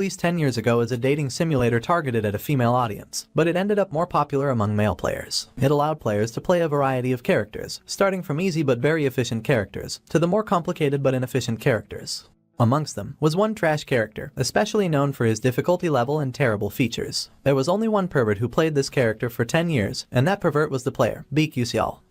Released 10 years ago as a dating simulator targeted at a female audience, but it ended up more popular among male players. It allowed players to play a variety of characters, starting from easy but very efficient characters, to the more complicated but inefficient characters. Amongst them was one trash character, especially known for his difficulty level and terrible features. There was only one pervert who played this character for 10 years, and that pervert was the player, Beak Yusial.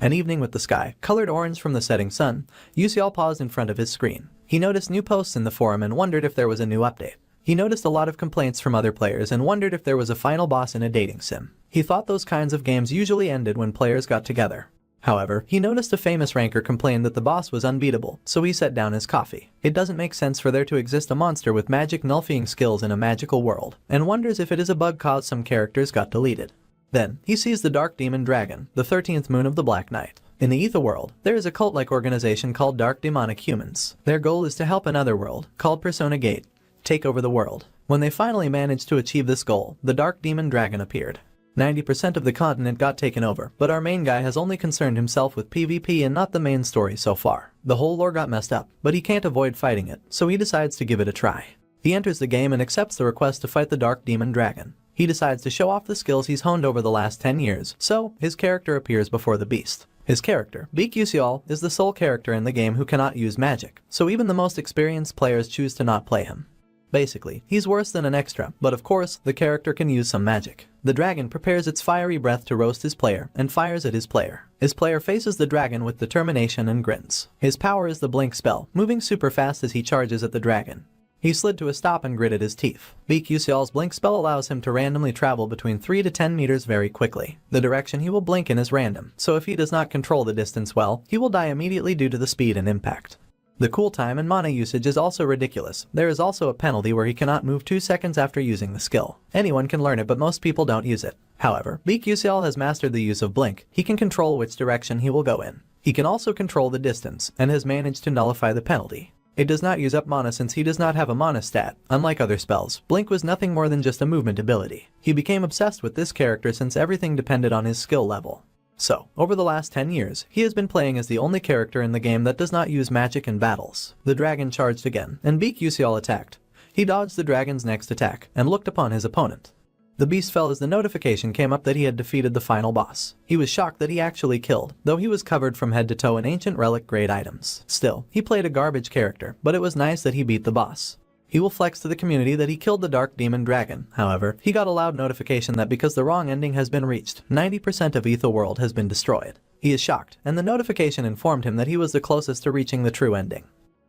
An evening with the sky, colored orange from the setting sun, Yusial paused in front of his screen. He noticed new posts in the forum and wondered if there was a new update. He noticed a lot of complaints from other players and wondered if there was a final boss in a dating sim. He thought those kinds of games usually ended when players got together. However, he noticed a famous ranker complained that the boss was unbeatable, so he set down his coffee. It doesn't make sense for there to exist a monster with magic nullifying skills in a magical world, and wonders if it is a bug cause some characters got deleted. Then, he sees the Dark Demon Dragon, the 13th moon of the Black Knight. In the Ether world, there is a cult-like organization called Dark Demonic Humans. Their goal is to help another world, called Persona Gate, take over the world. When they finally managed to achieve this goal, the Dark Demon Dragon appeared. 90% of the continent got taken over, but our main guy has only concerned himself with PvP and not the main story so far. The whole lore got messed up, but he can't avoid fighting it, so he decides to give it a try. He enters the game and accepts the request to fight the Dark Demon Dragon. He decides to show off the skills he's honed over the last 10 years, so his character appears before the beast. His character, Beak Yusial, is the sole character in the game who cannot use magic, so even the most experienced players choose to not play him. Basically, he's worse than an extra, but of course, the character can use some magic. The dragon prepares its fiery breath to roast his player and fires at his player. His player faces the dragon with determination and grins. His power is the blink spell, moving super fast as he charges at the dragon. He slid to a stop and gritted his teeth. Beak Yusial's blink spell allows him to randomly travel between 3 to 10 meters very quickly. The direction he will blink in is random, so if he does not control the distance well, he will die immediately due to the speed and impact. The cool time and mana usage is also ridiculous. There is also a penalty where he cannot move 2 seconds after using the skill. Anyone can learn it, but most people don't use it. However, Beak Yusial has mastered the use of blink. He can control which direction he will go in. He can also control the distance, and has managed to nullify the penalty. It does not use up mana since he does not have a mana stat. Unlike other spells, blink was nothing more than just a movement ability. He became obsessed with this character since everything depended on his skill level. So, over the last 10 years, he has been playing as the only character in the game that does not use magic in battles. The dragon charged again, and Beak Yusial attacked. He dodged the dragon's next attack, and looked upon his opponent. The beast fell as the notification came up that he had defeated the final boss. He was shocked that he actually killed, though he was covered from head to toe in ancient relic grade items. Still, he played a garbage character, but it was nice that he beat the boss. He will flex to the community that he killed the Dark Demon Dragon. However, he got a loud notification that because the wrong ending has been reached, 90% of Ether World has been destroyed. He is shocked, and the notification informed him that he was the closest to reaching the true ending.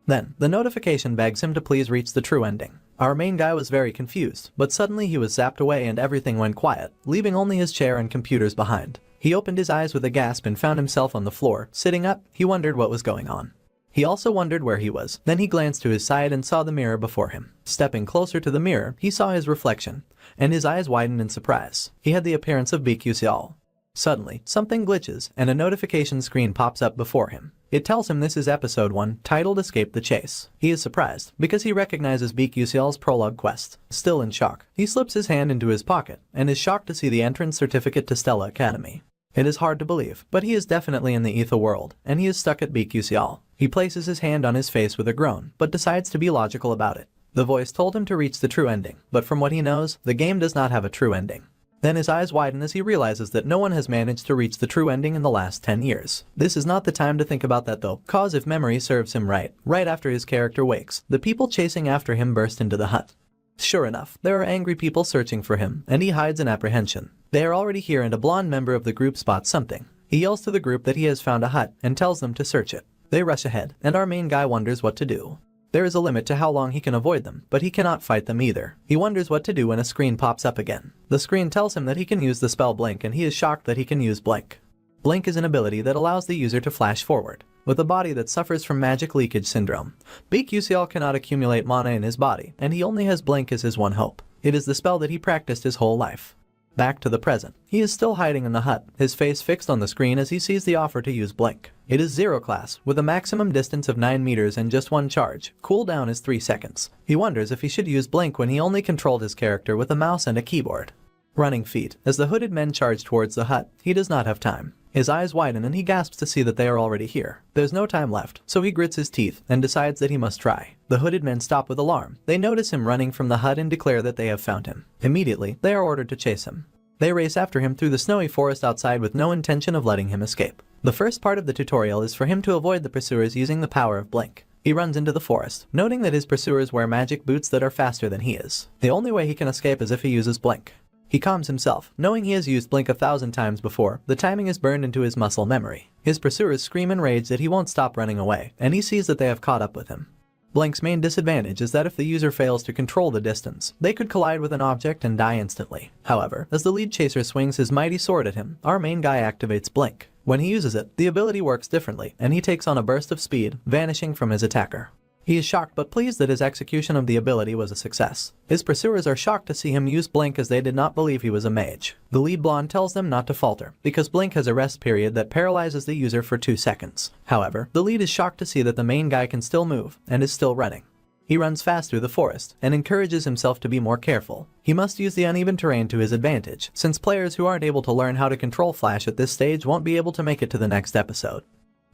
Then, the notification begs him to please reach the true ending. Our main guy was very confused, but suddenly he was zapped away and everything went quiet, leaving only his chair and computers behind. He opened his eyes with a gasp and found himself on the floor. Sitting up, he wondered what was going on. He also wondered where he was. Then he glanced to his side and saw the mirror before him. Stepping closer to the mirror, he saw his reflection, and his eyes widened in surprise. He had the appearance of Beak Yusial. Suddenly, something glitches, and a notification screen pops up before him. It tells him this is episode 1, titled Escape the Chase. He is surprised, because he recognizes Beak Yusial's prologue quest. Still in shock, he slips his hand into his pocket, and is shocked to see the entrance certificate to Stella Academy. It is hard to believe, but he is definitely in the Ether world, and he is stuck at Beak Yusial. He places his hand on his face with a groan, but decides to be logical about it. The voice told him to reach the true ending, but from what he knows, the game does not have a true ending. Then his eyes widen as he realizes that no one has managed to reach the true ending in the last 10 years. This is not the time to think about that though, cause if memory serves him right after his character wakes, the people chasing after him burst into the hut. Sure enough, there are angry people searching for him, and he hides in apprehension. They are already here and a blonde member of the group spots something. He yells to the group that he has found a hut, and tells them to search it. They rush ahead, and our main guy wonders what to do. There is a limit to how long he can avoid them, but he cannot fight them either. He wonders what to do when a screen pops up again. The screen tells him that he can use the spell Blink, and he is shocked that he can use Blink. Blink is an ability that allows the user to flash forward. With a body that suffers from magic leakage syndrome, Beak Yusial cannot accumulate mana in his body, and he only has Blink as his one hope. It is the spell that he practiced his whole life. Back to the present. He is still hiding in the hut, his face fixed on the screen as he sees the offer to use Blink. It is 0 class, with a maximum distance of 9 meters and just 1 charge. Cooldown is 3 seconds. He wonders if he should use Blink when he only controlled his character with a mouse and a keyboard. Running feet. As the hooded men charge towards the hut, he does not have time. His eyes widen and he gasps to see that they are already here. There's no time left, so he grits his teeth and decides that he must try. The hooded men stop with alarm. They notice him running from the hut and declare that they have found him. Immediately, they are ordered to chase him. They race after him through the snowy forest outside with no intention of letting him escape. The first part of the tutorial is for him to avoid the pursuers using the power of blink. He runs into the forest, noting that his pursuers wear magic boots that are faster than he is. The only way he can escape is if he uses blink. He calms himself, knowing he has used blink 1,000 times before. The timing is burned into his muscle memory. His pursuers scream in rage that he won't stop running away, and he sees that they have caught up with him. Blink's main disadvantage is that if the user fails to control the distance, they could collide with an object and die instantly. However, as the lead chaser swings his mighty sword at him, our main guy activates blink. When he uses it, the ability works differently, and he takes on a burst of speed, vanishing from his attacker. He is shocked but pleased that his execution of the ability was a success. His pursuers are shocked to see him use blink as they did not believe he was a mage. The lead blonde tells them not to falter, because blink has a rest period that paralyzes the user for 2 seconds. However, the lead is shocked to see that the main guy can still move, and is still running. He runs fast through the forest, and encourages himself to be more careful. He must use the uneven terrain to his advantage, since players who aren't able to learn how to control Flash at this stage won't be able to make it to the next episode.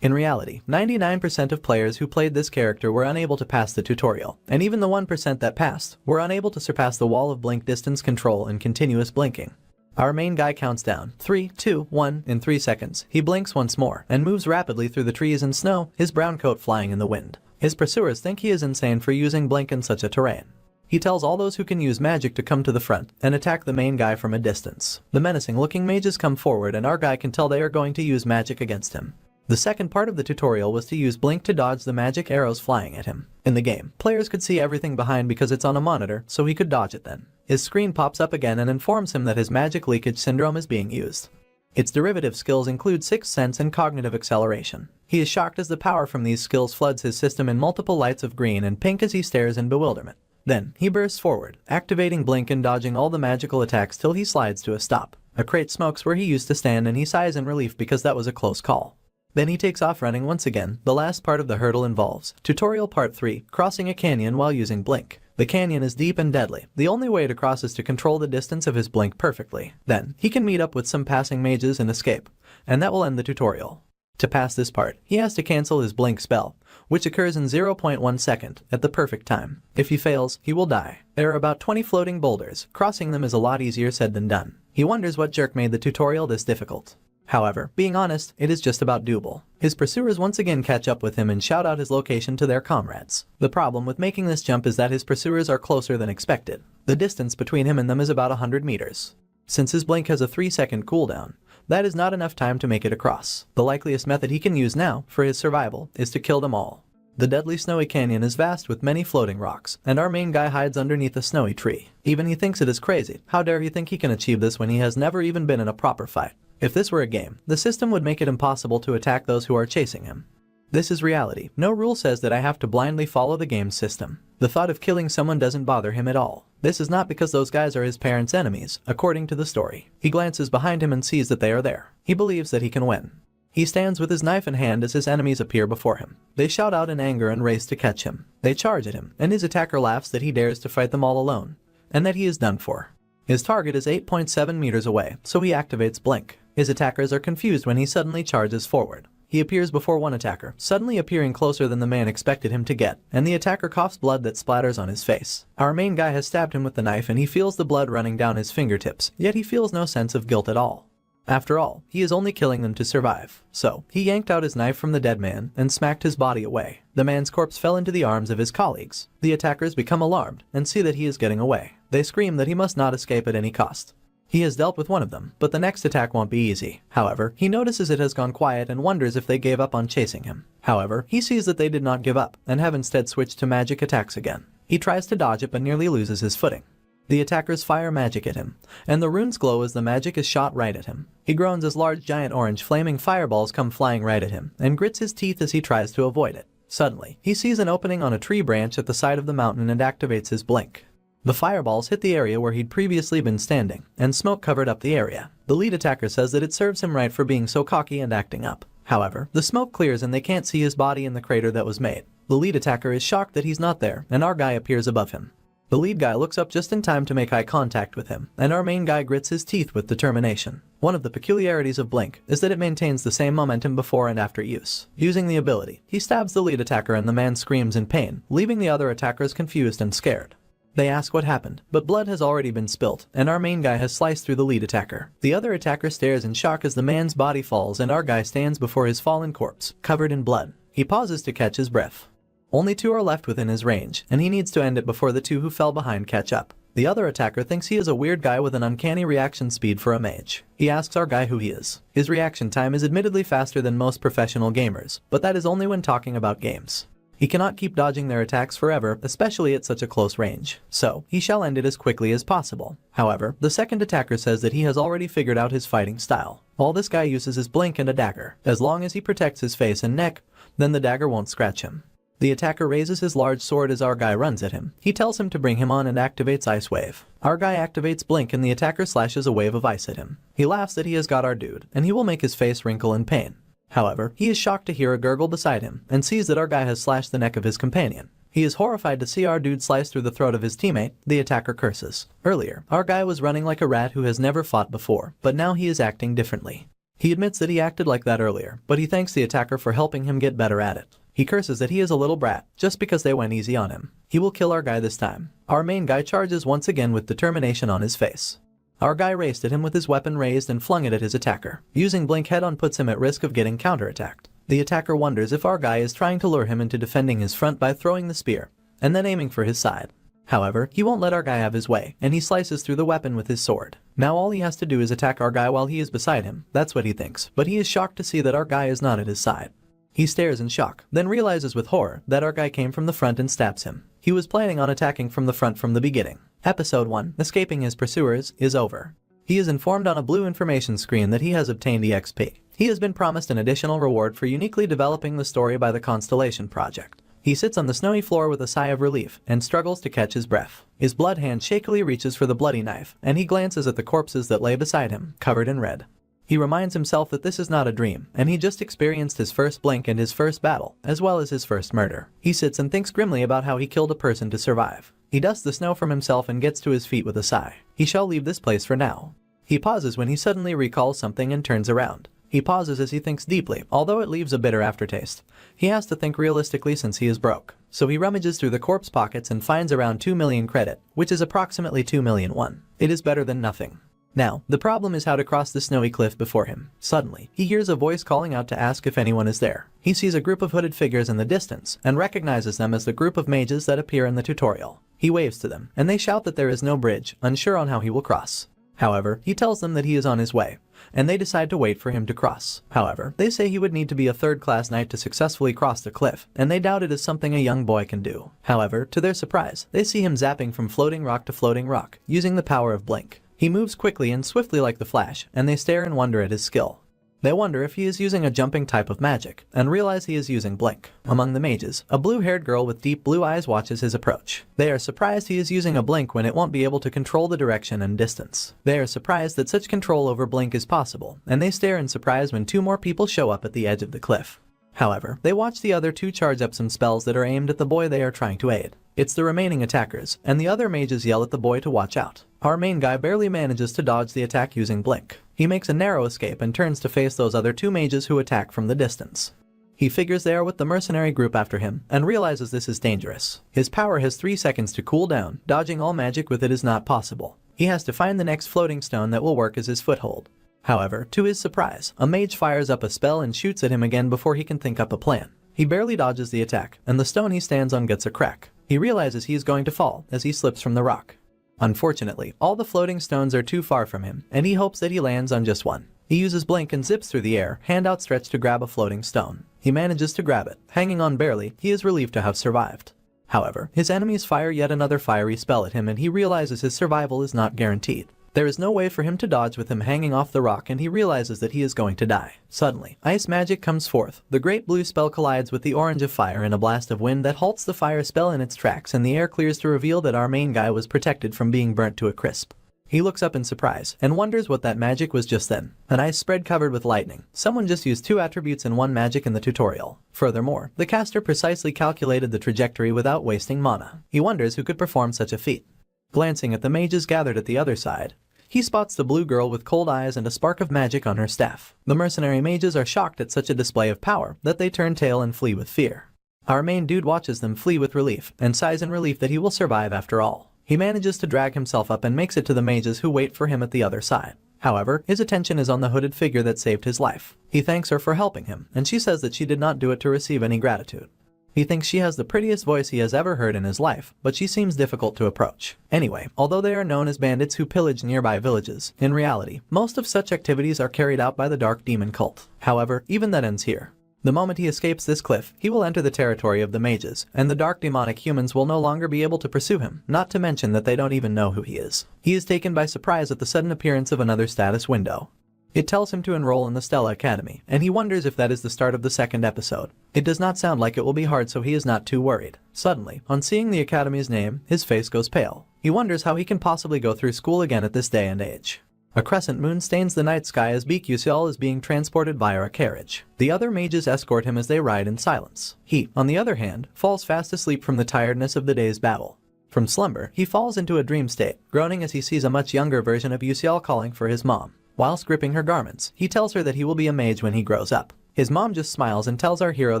In reality, 99% of players who played this character were unable to pass the tutorial, and even the 1% that passed were unable to surpass the wall of blink distance control and continuous blinking. Our main guy counts down 3, 2, 1 in 3 seconds. He blinks once more and moves rapidly through the trees and snow, his brown coat flying in the wind. His pursuers think he is insane for using blink in such a terrain. He tells all those who can use magic to come to the front and attack the main guy from a distance. The menacing-looking mages come forward and our guy can tell they are going to use magic against him. The second part of the tutorial was to use blink to dodge the magic arrows flying at him. In the game, players could see everything behind because it's on a monitor, so he could dodge it then. His screen pops up again and informs him that his magic leakage syndrome is being used. Its derivative skills include Sixth Sense and Cognitive Acceleration. He is shocked as the power from these skills floods his system in multiple lights of green and pink as he stares in bewilderment. Then, he bursts forward, activating blink and dodging all the magical attacks till he slides to a stop. A crate smokes where he used to stand and he sighs in relief because that was a close call. Then he takes off running once again. The last part of the hurdle involves Tutorial Part 3, crossing a canyon while using blink. The canyon is deep and deadly. The only way to cross is to control the distance of his blink perfectly. Then, he can meet up with some passing mages and escape, and that will end the tutorial. To pass this part, he has to cancel his blink spell, which occurs in 0.1 second at the perfect time. If he fails, he will die. There are about 20 floating boulders. Crossing them is a lot easier said than done. He wonders what jerk made the tutorial this difficult. However, being honest, it is just about doable. His pursuers once again catch up with him and shout out his location to their comrades. The problem with making this jump is that his pursuers are closer than expected. The distance between him and them is about 100 meters. Since his blink has a 3-second cooldown, that is not enough time to make it across. The likeliest method he can use now, for his survival, is to kill them all. The deadly snowy canyon is vast with many floating rocks, and our main guy hides underneath a snowy tree. Even he thinks it is crazy. How dare he think he can achieve this when he has never even been in a proper fight? If this were a game, the system would make it impossible to attack those who are chasing him. This is reality. No rule says that I have to blindly follow the game's system. The thought of killing someone doesn't bother him at all. This is not because those guys are his parents' enemies, according to the story. He glances behind him and sees that they are there. He believes that he can win. He stands with his knife in hand as his enemies appear before him. They shout out in anger and race to catch him. They charge at him, and his attacker laughs that he dares to fight them all alone, and that he is done for. His target is 8.7 meters away, so he activates blink. His attackers are confused when he suddenly charges forward. He appears before one attacker, suddenly appearing closer than the man expected him to get, and the attacker coughs blood that splatters on his face. Our main guy has stabbed him with the knife and he feels the blood running down his fingertips, yet he feels no sense of guilt at all. After all, he is only killing them to survive. So, he yanked out his knife from the dead man and smacked his body away. The man's corpse fell into the arms of his colleagues. The attackers become alarmed and see that he is getting away. They scream that he must not escape at any cost. He has dealt with one of them, but the next attack won't be easy. However, he notices it has gone quiet and wonders if they gave up on chasing him. However, he sees that they did not give up, and have instead switched to magic attacks again. He tries to dodge it but nearly loses his footing. The attackers fire magic at him, and the runes glow as the magic is shot right at him. He groans as large giant orange flaming fireballs come flying right at him, and grits his teeth as he tries to avoid it. Suddenly, he sees an opening on a tree branch at the side of the mountain and activates his blink. The fireballs hit the area where he'd previously been standing, and smoke covered up the area. The lead attacker says that it serves him right for being so cocky and acting up. However, the smoke clears and they can't see his body in the crater that was made. The lead attacker is shocked that he's not there, and our guy appears above him. The lead guy looks up just in time to make eye contact with him, and our main guy grits his teeth with determination. One of the peculiarities of Blink is that it maintains the same momentum before and after use. Using the ability, he stabs the lead attacker and the man screams in pain, leaving the other attackers confused and scared. They ask what happened, but blood has already been spilt, and our main guy has sliced through the lead attacker. The other attacker stares in shock as the man's body falls and our guy stands before his fallen corpse, covered in blood. He pauses to catch his breath. Only 2 are left within his range, and he needs to end it before the 2 who fell behind catch up. The other attacker thinks he is a weird guy with an uncanny reaction speed for a mage. He asks our guy who he is. His reaction time is admittedly faster than most professional gamers, but that is only when talking about games. He cannot keep dodging their attacks forever, especially at such a close range, so he shall end it as quickly as possible. However, the second attacker says that he has already figured out his fighting style. All this guy uses is blink and a dagger. As long as he protects his face and neck, then the dagger won't scratch him. The attacker raises his large sword as our guy runs at him. He tells him to bring him on and activates Ice Wave. Our guy activates Blink and the attacker slashes a wave of ice at him. He laughs that he has got our dude, and he will make his face wrinkle in pain. However, he is shocked to hear a gurgle beside him, and sees that our guy has slashed the neck of his companion. He is horrified to see our dude slice through the throat of his teammate. The attacker curses. Earlier, our guy was running like a rat who has never fought before, but now he is acting differently. He admits that he acted like that earlier, but he thanks the attacker for helping him get better at it. He curses that he is a little brat, just because they went easy on him. He will kill our guy this time. Our main guy charges once again with determination on his face. Our guy raced at him with his weapon raised and flung it at his attacker. Using Blink head-on puts him at risk of getting counterattacked. The attacker wonders if our guy is trying to lure him into defending his front by throwing the spear, and then aiming for his side. However, he won't let our guy have his way, and he slices through the weapon with his sword. Now all he has to do is attack our guy while he is beside him. That's what he thinks, but he is shocked to see that our guy is not at his side. He stares in shock, then realizes with horror that our guy came from the front and stabs him. He was planning on attacking from the front from the beginning. Episode 1, Escaping His Pursuers, is over. He is informed on a blue information screen that he has obtained EXP. He has been promised an additional reward for uniquely developing the story by the Constellation Project. He sits on the snowy floor with a sigh of relief and struggles to catch his breath. His blood hand shakily reaches for the bloody knife, and he glances at the corpses that lay beside him, covered in red. He reminds himself that this is not a dream, and he just experienced his first blink and his first battle, as well as his first murder. He sits and thinks grimly about how he killed a person to survive. He dusts the snow from himself and gets to his feet with a sigh. He shall leave this place for now. He pauses when he suddenly recalls something and turns around. He pauses as he thinks deeply, although it leaves a bitter aftertaste. He has to think realistically since he is broke. So he rummages through the corpse pockets and finds around 2 million credit, which is approximately 2 million won. It is better than nothing. Now, the problem is how to cross the snowy cliff before him. Suddenly, he hears a voice calling out to ask if anyone is there. He sees a group of hooded figures in the distance, and recognizes them as the group of mages that appear in the tutorial. He waves to them, and they shout that there is no bridge, unsure on how he will cross. However, he tells them that he is on his way, and they decide to wait for him to cross. However, they say he would need to be a third-class knight to successfully cross the cliff, and they doubt it is something a young boy can do. However, to their surprise, they see him zapping from floating rock to floating rock, using the power of Blink. He moves quickly and swiftly like the Flash, and they stare and wonder at his skill. They wonder if he is using a jumping type of magic, and realize he is using Blink. Among the mages, a blue-haired girl with deep blue eyes watches his approach. They are surprised he is using a Blink when it won't be able to control the direction and distance. They are surprised that such control over Blink is possible, and they stare in surprise when 2 more people show up at the edge of the cliff. However, they watch the other 2 charge up some spells that are aimed at the boy they are trying to aid. It's the remaining attackers, and the other mages yell at the boy to watch out. Our main guy barely manages to dodge the attack using Blink. He makes a narrow escape and turns to face those other 2 mages who attack from the distance. He figures they are with the mercenary group after him, and realizes this is dangerous. His power has 3 seconds to cool down. Dodging all magic with it is not possible. He has to find the next floating stone that will work as his foothold. However, to his surprise, a mage fires up a spell and shoots at him again before he can think up a plan. He barely dodges the attack, and the stone he stands on gets a crack. He realizes he is going to fall as he slips from the rock. Unfortunately, all the floating stones are too far from him, and he hopes that he lands on just one. He uses Blink and zips through the air, hand outstretched to grab a floating stone. He manages to grab it. Hanging on barely, he is relieved to have survived. However, his enemies fire yet another fiery spell at him, and he realizes his survival is not guaranteed. There is no way for him to dodge with him hanging off the rock, and he realizes that he is going to die. Suddenly, ice magic comes forth. The great blue spell collides with the orange of fire in a blast of wind that halts the fire spell in its tracks, and the air clears to reveal that our main guy was protected from being burnt to a crisp. He looks up in surprise and wonders what that magic was just then. An ice spread covered with lightning. Someone just used 2 attributes and 1 magic in the tutorial. Furthermore, the caster precisely calculated the trajectory without wasting mana. He wonders who could perform such a feat. Glancing at the mages gathered at the other side, he spots the blue girl with cold eyes and a spark of magic on her staff. The mercenary mages are shocked at such a display of power that they turn tail and flee with fear. Our main dude watches them flee with relief and sighs in relief that he will survive after all. He manages to drag himself up and makes it to the mages who wait for him at the other side. However, his attention is on the hooded figure that saved his life. He thanks her for helping him, and she says that she did not do it to receive any gratitude. He thinks she has the prettiest voice he has ever heard in his life, but she seems difficult to approach. Anyway, although they are known as bandits who pillage nearby villages, in reality, most of such activities are carried out by the Dark Demon cult. However, even that ends here. The moment he escapes this cliff, he will enter the territory of the mages, and the dark demonic humans will no longer be able to pursue him, not to mention that they don't even know who he is. He is taken by surprise at the sudden appearance of another status window. It tells him to enroll in the Stella Academy, and he wonders if that is the start of the second episode. It does not sound like it will be hard, so he is not too worried. Suddenly, on seeing the academy's name, his face goes pale. He wonders how he can possibly go through school again at this day and age. A crescent moon stains the night sky as Baek is being transported via a carriage. The other mages escort him as they ride in silence. He, on the other hand, falls fast asleep from the tiredness of the day's battle. From slumber, he falls into a dream state, groaning as he sees a much younger version of Uciel calling for his mom. Whilst gripping her garments, he tells her that he will be a mage when he grows up. His mom just smiles and tells our hero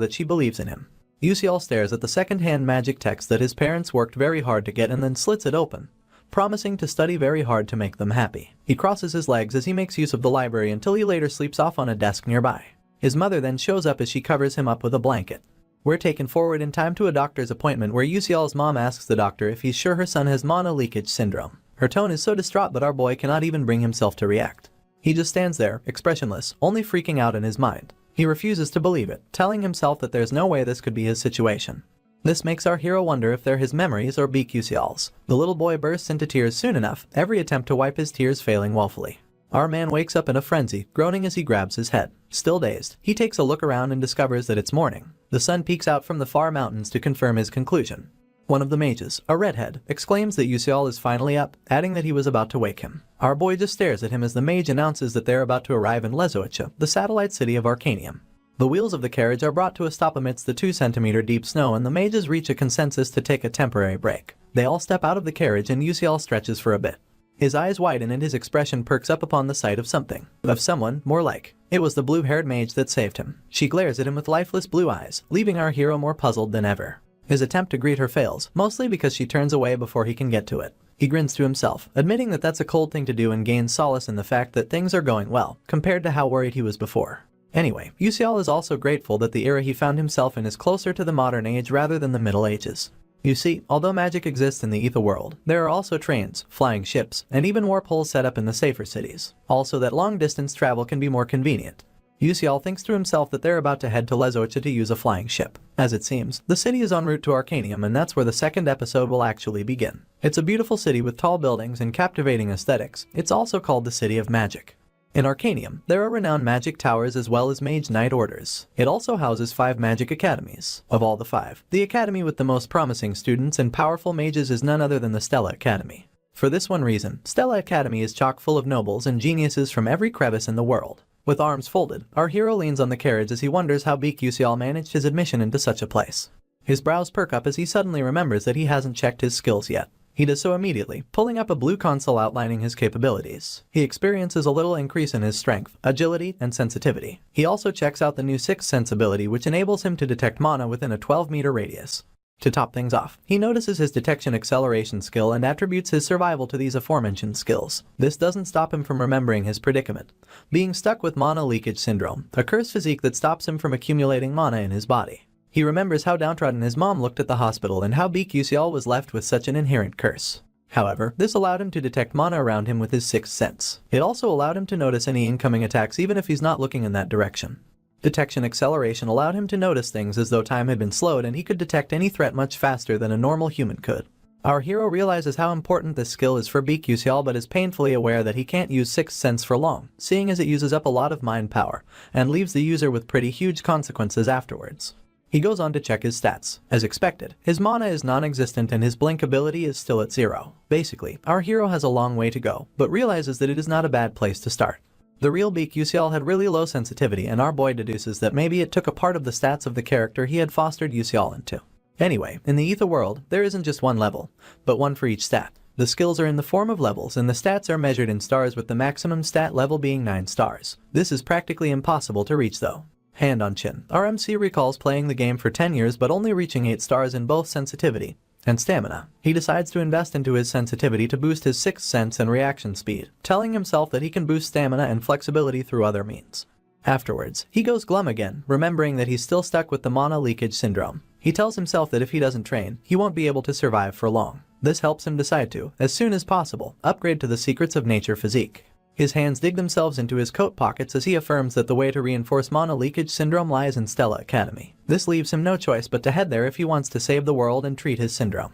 that she believes in him. Uciel stares at the second-hand magic text that his parents worked very hard to get and then slits it open, promising to study very hard to make them happy. He crosses his legs as he makes use of the library until he later sleeps off on a desk nearby. His mother then shows up as she covers him up with a blanket. We're taken forward in time to a doctor's appointment where Uciel's mom asks the doctor if he's sure her son has mana leakage syndrome. Her tone is so distraught that our boy cannot even bring himself to react. He just stands there, expressionless, only freaking out in his mind. He refuses to believe it, telling himself that there's no way this could be his situation. This makes our hero wonder if they're his memories or Baek Uciel's. The little boy bursts into tears soon enough, every attempt to wipe his tears failing woefully. Our man wakes up in a frenzy, groaning as he grabs his head. Still dazed, he takes a look around and discovers that it's morning. The sun peeks out from the far mountains to confirm his conclusion. One of the mages, a redhead, exclaims that Uciel is finally up, adding that he was about to wake him. Our boy just stares at him as the mage announces that they're about to arrive in Lezoicha, the satellite city of Arcanium. The wheels of the carriage are brought to a stop amidst the 2-centimeter deep snow, and the mages reach a consensus to take a temporary break. They all step out of the carriage and Uciel stretches for a bit. His eyes widen and his expression perks up upon the sight of something. Of someone, more like. It was the blue-haired mage that saved him. She glares at him with lifeless blue eyes, leaving our hero more puzzled than ever. His attempt to greet her fails, mostly because she turns away before he can get to it. He grins to himself, admitting that that's a cold thing to do and gains solace in the fact that things are going well, compared to how worried he was before. Anyway, Uciel is also grateful that the era he found himself in is closer to the modern age rather than the Middle Ages. You see, although magic exists in the ether world, there are also trains, flying ships, and even warp holes set up in the safer cities. Also that long-distance travel can be more convenient. Uciel thinks to himself that they're about to head to Lezoicha to use a flying ship. As it seems, the city is en route to Arcanium, and that's where the second episode will actually begin. It's a beautiful city with tall buildings and captivating aesthetics. It's also called the City of Magic. In Arcanium, there are renowned magic towers as well as mage knight orders. It also houses 5 magic academies. Of all the 5, the academy with the most promising students and powerful mages is none other than the Stella Academy. For this one reason, Stella Academy is chock full of nobles and geniuses from every crevice in the world. With arms folded, our hero leans on the carriage as he wonders how Baek Uciel managed his admission into such a place. His brows perk up as he suddenly remembers that he hasn't checked his skills yet. He does so immediately, pulling up a blue console outlining his capabilities. He experiences a little increase in his strength, agility, and sensitivity. He also checks out the new 6th sense ability, which enables him to detect mana within a 12-meter radius. To top things off, he notices his detection acceleration skill and attributes his survival to these aforementioned skills. This doesn't stop him from remembering his predicament, being stuck with mana leakage syndrome, a cursed physique that stops him from accumulating mana in his body. He remembers how downtrodden his mom looked at the hospital and how Baek Uciel was left with such an inherent curse. However, this allowed him to detect mana around him with his 6th sense. It also allowed him to notice any incoming attacks even if he's not looking in that direction. Detection acceleration allowed him to notice things as though time had been slowed, and he could detect any threat much faster than a normal human could. Our hero realizes how important this skill is for Baek Uciel, but is painfully aware that he can't use 6th sense for long, seeing as it uses up a lot of mind power, and leaves the user with pretty huge consequences afterwards. He goes on to check his stats. As expected, his mana is non-existent and his blink ability is still at 0. Basically, our hero has a long way to go, but realizes that it is not a bad place to start. The real Beak UCL had really low sensitivity, and our boy deduces that maybe it took a part of the stats of the character he had fostered UCL into. Anyway, in the Ether world, there isn't just one level, but one for each stat. The skills are in the form of levels and the stats are measured in stars, with the maximum stat level being 9 stars. This is practically impossible to reach though. Hand on chin, our MC recalls playing the game for 10 years but only reaching 8 stars in both sensitivity and stamina. He decides to invest into his sensitivity to boost his sixth sense and reaction speed, telling himself that he can boost stamina and flexibility through other means. Afterwards, he goes glum again, remembering that he's still stuck with the mana leakage syndrome. He tells himself that if he doesn't train, he won't be able to survive for long. This helps him decide to, as soon as possible, upgrade to the Secrets of Nature physique. His hands dig themselves into his coat pockets as he affirms that the way to reinforce mana leakage syndrome lies in Stella Academy. This leaves him no choice but to head there if he wants to save the world and treat his syndrome.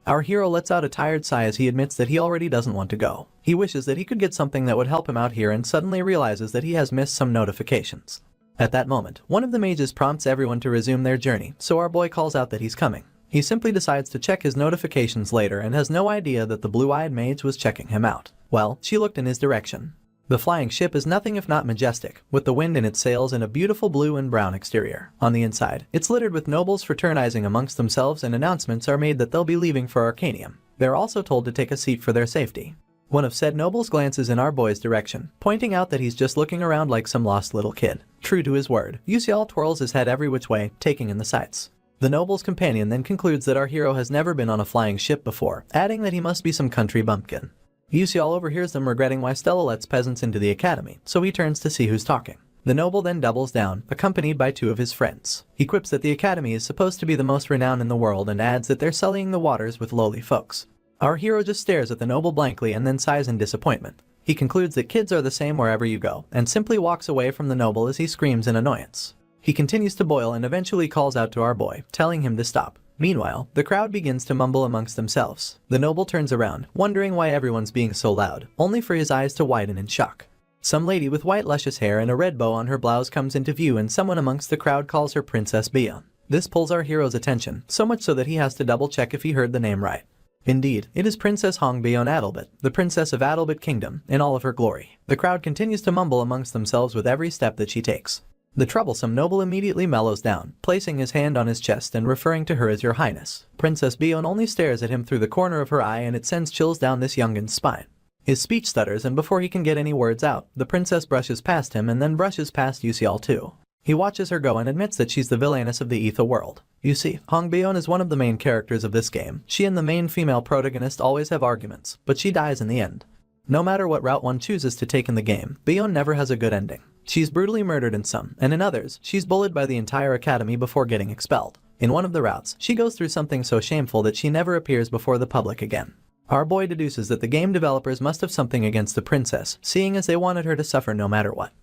Our hero lets out a tired sigh as he admits that he already doesn't want to go. He wishes that he could get something that would help him out here and suddenly realizes that he has missed some notifications. At that moment, one of the mages prompts everyone to resume their journey, so our boy calls out that he's coming. He simply decides to check his notifications later and has no idea that the blue-eyed mage was checking him out. Well, she looked in his direction. The flying ship is nothing if not majestic, with the wind in its sails and a beautiful blue and brown exterior. On the inside, it's littered with nobles fraternizing amongst themselves, and announcements are made that they'll be leaving for Arcanium. They're also told to take a seat for their safety. One of said nobles glances in our boy's direction, pointing out that he's just looking around like some lost little kid. True to his word, UCL twirls his head every which way, taking in the sights. The noble's companion then concludes that our hero has never been on a flying ship before, adding that he must be some country bumpkin. UCL overhears them regretting why Stella lets peasants into the academy, so he turns to see who's talking. The noble then doubles down, accompanied by 2 of his friends. He quips that the academy is supposed to be the most renowned in the world and adds that they're sullying the waters with lowly folks. Our hero just stares at the noble blankly and then sighs in disappointment. He concludes that kids are the same wherever you go, and simply walks away from the noble as he screams in annoyance. He continues to boil and eventually calls out to our boy, telling him to stop. Meanwhile, the crowd begins to mumble amongst themselves. The noble turns around, wondering why everyone's being so loud, only for his eyes to widen in shock. Some lady with white luscious hair and a red bow on her blouse comes into view, and someone amongst the crowd calls her Princess Bion. This pulls our hero's attention, so much so that he has to double check if he heard the name right. Indeed, it is Princess Hong Bion Adalbert, the Princess of Adalbert Kingdom, in all of her glory. The crowd continues to mumble amongst themselves with every step that she takes. The troublesome noble immediately mellows down, placing his hand on his chest and referring to her as Your Highness. Princess Bion only stares at him through the corner of her eye, and it sends chills down this youngin's spine. His speech stutters, and before he can get any words out, the princess brushes past him and then brushes past UCL too. He watches her go and admits that she's the villainess of the Ether world. You see, Hong Bion is one of the main characters of this game. She and the main female protagonist always have arguments, but she dies in the end. No matter what route one chooses to take in the game, Bion never has a good ending. She's brutally murdered in some, and in others, she's bullied by the entire academy before getting expelled. In one of the routes, she goes through something so shameful that she never appears before the public again. Our boy deduces that the game developers must have something against the princess, seeing as they wanted her to suffer no matter what.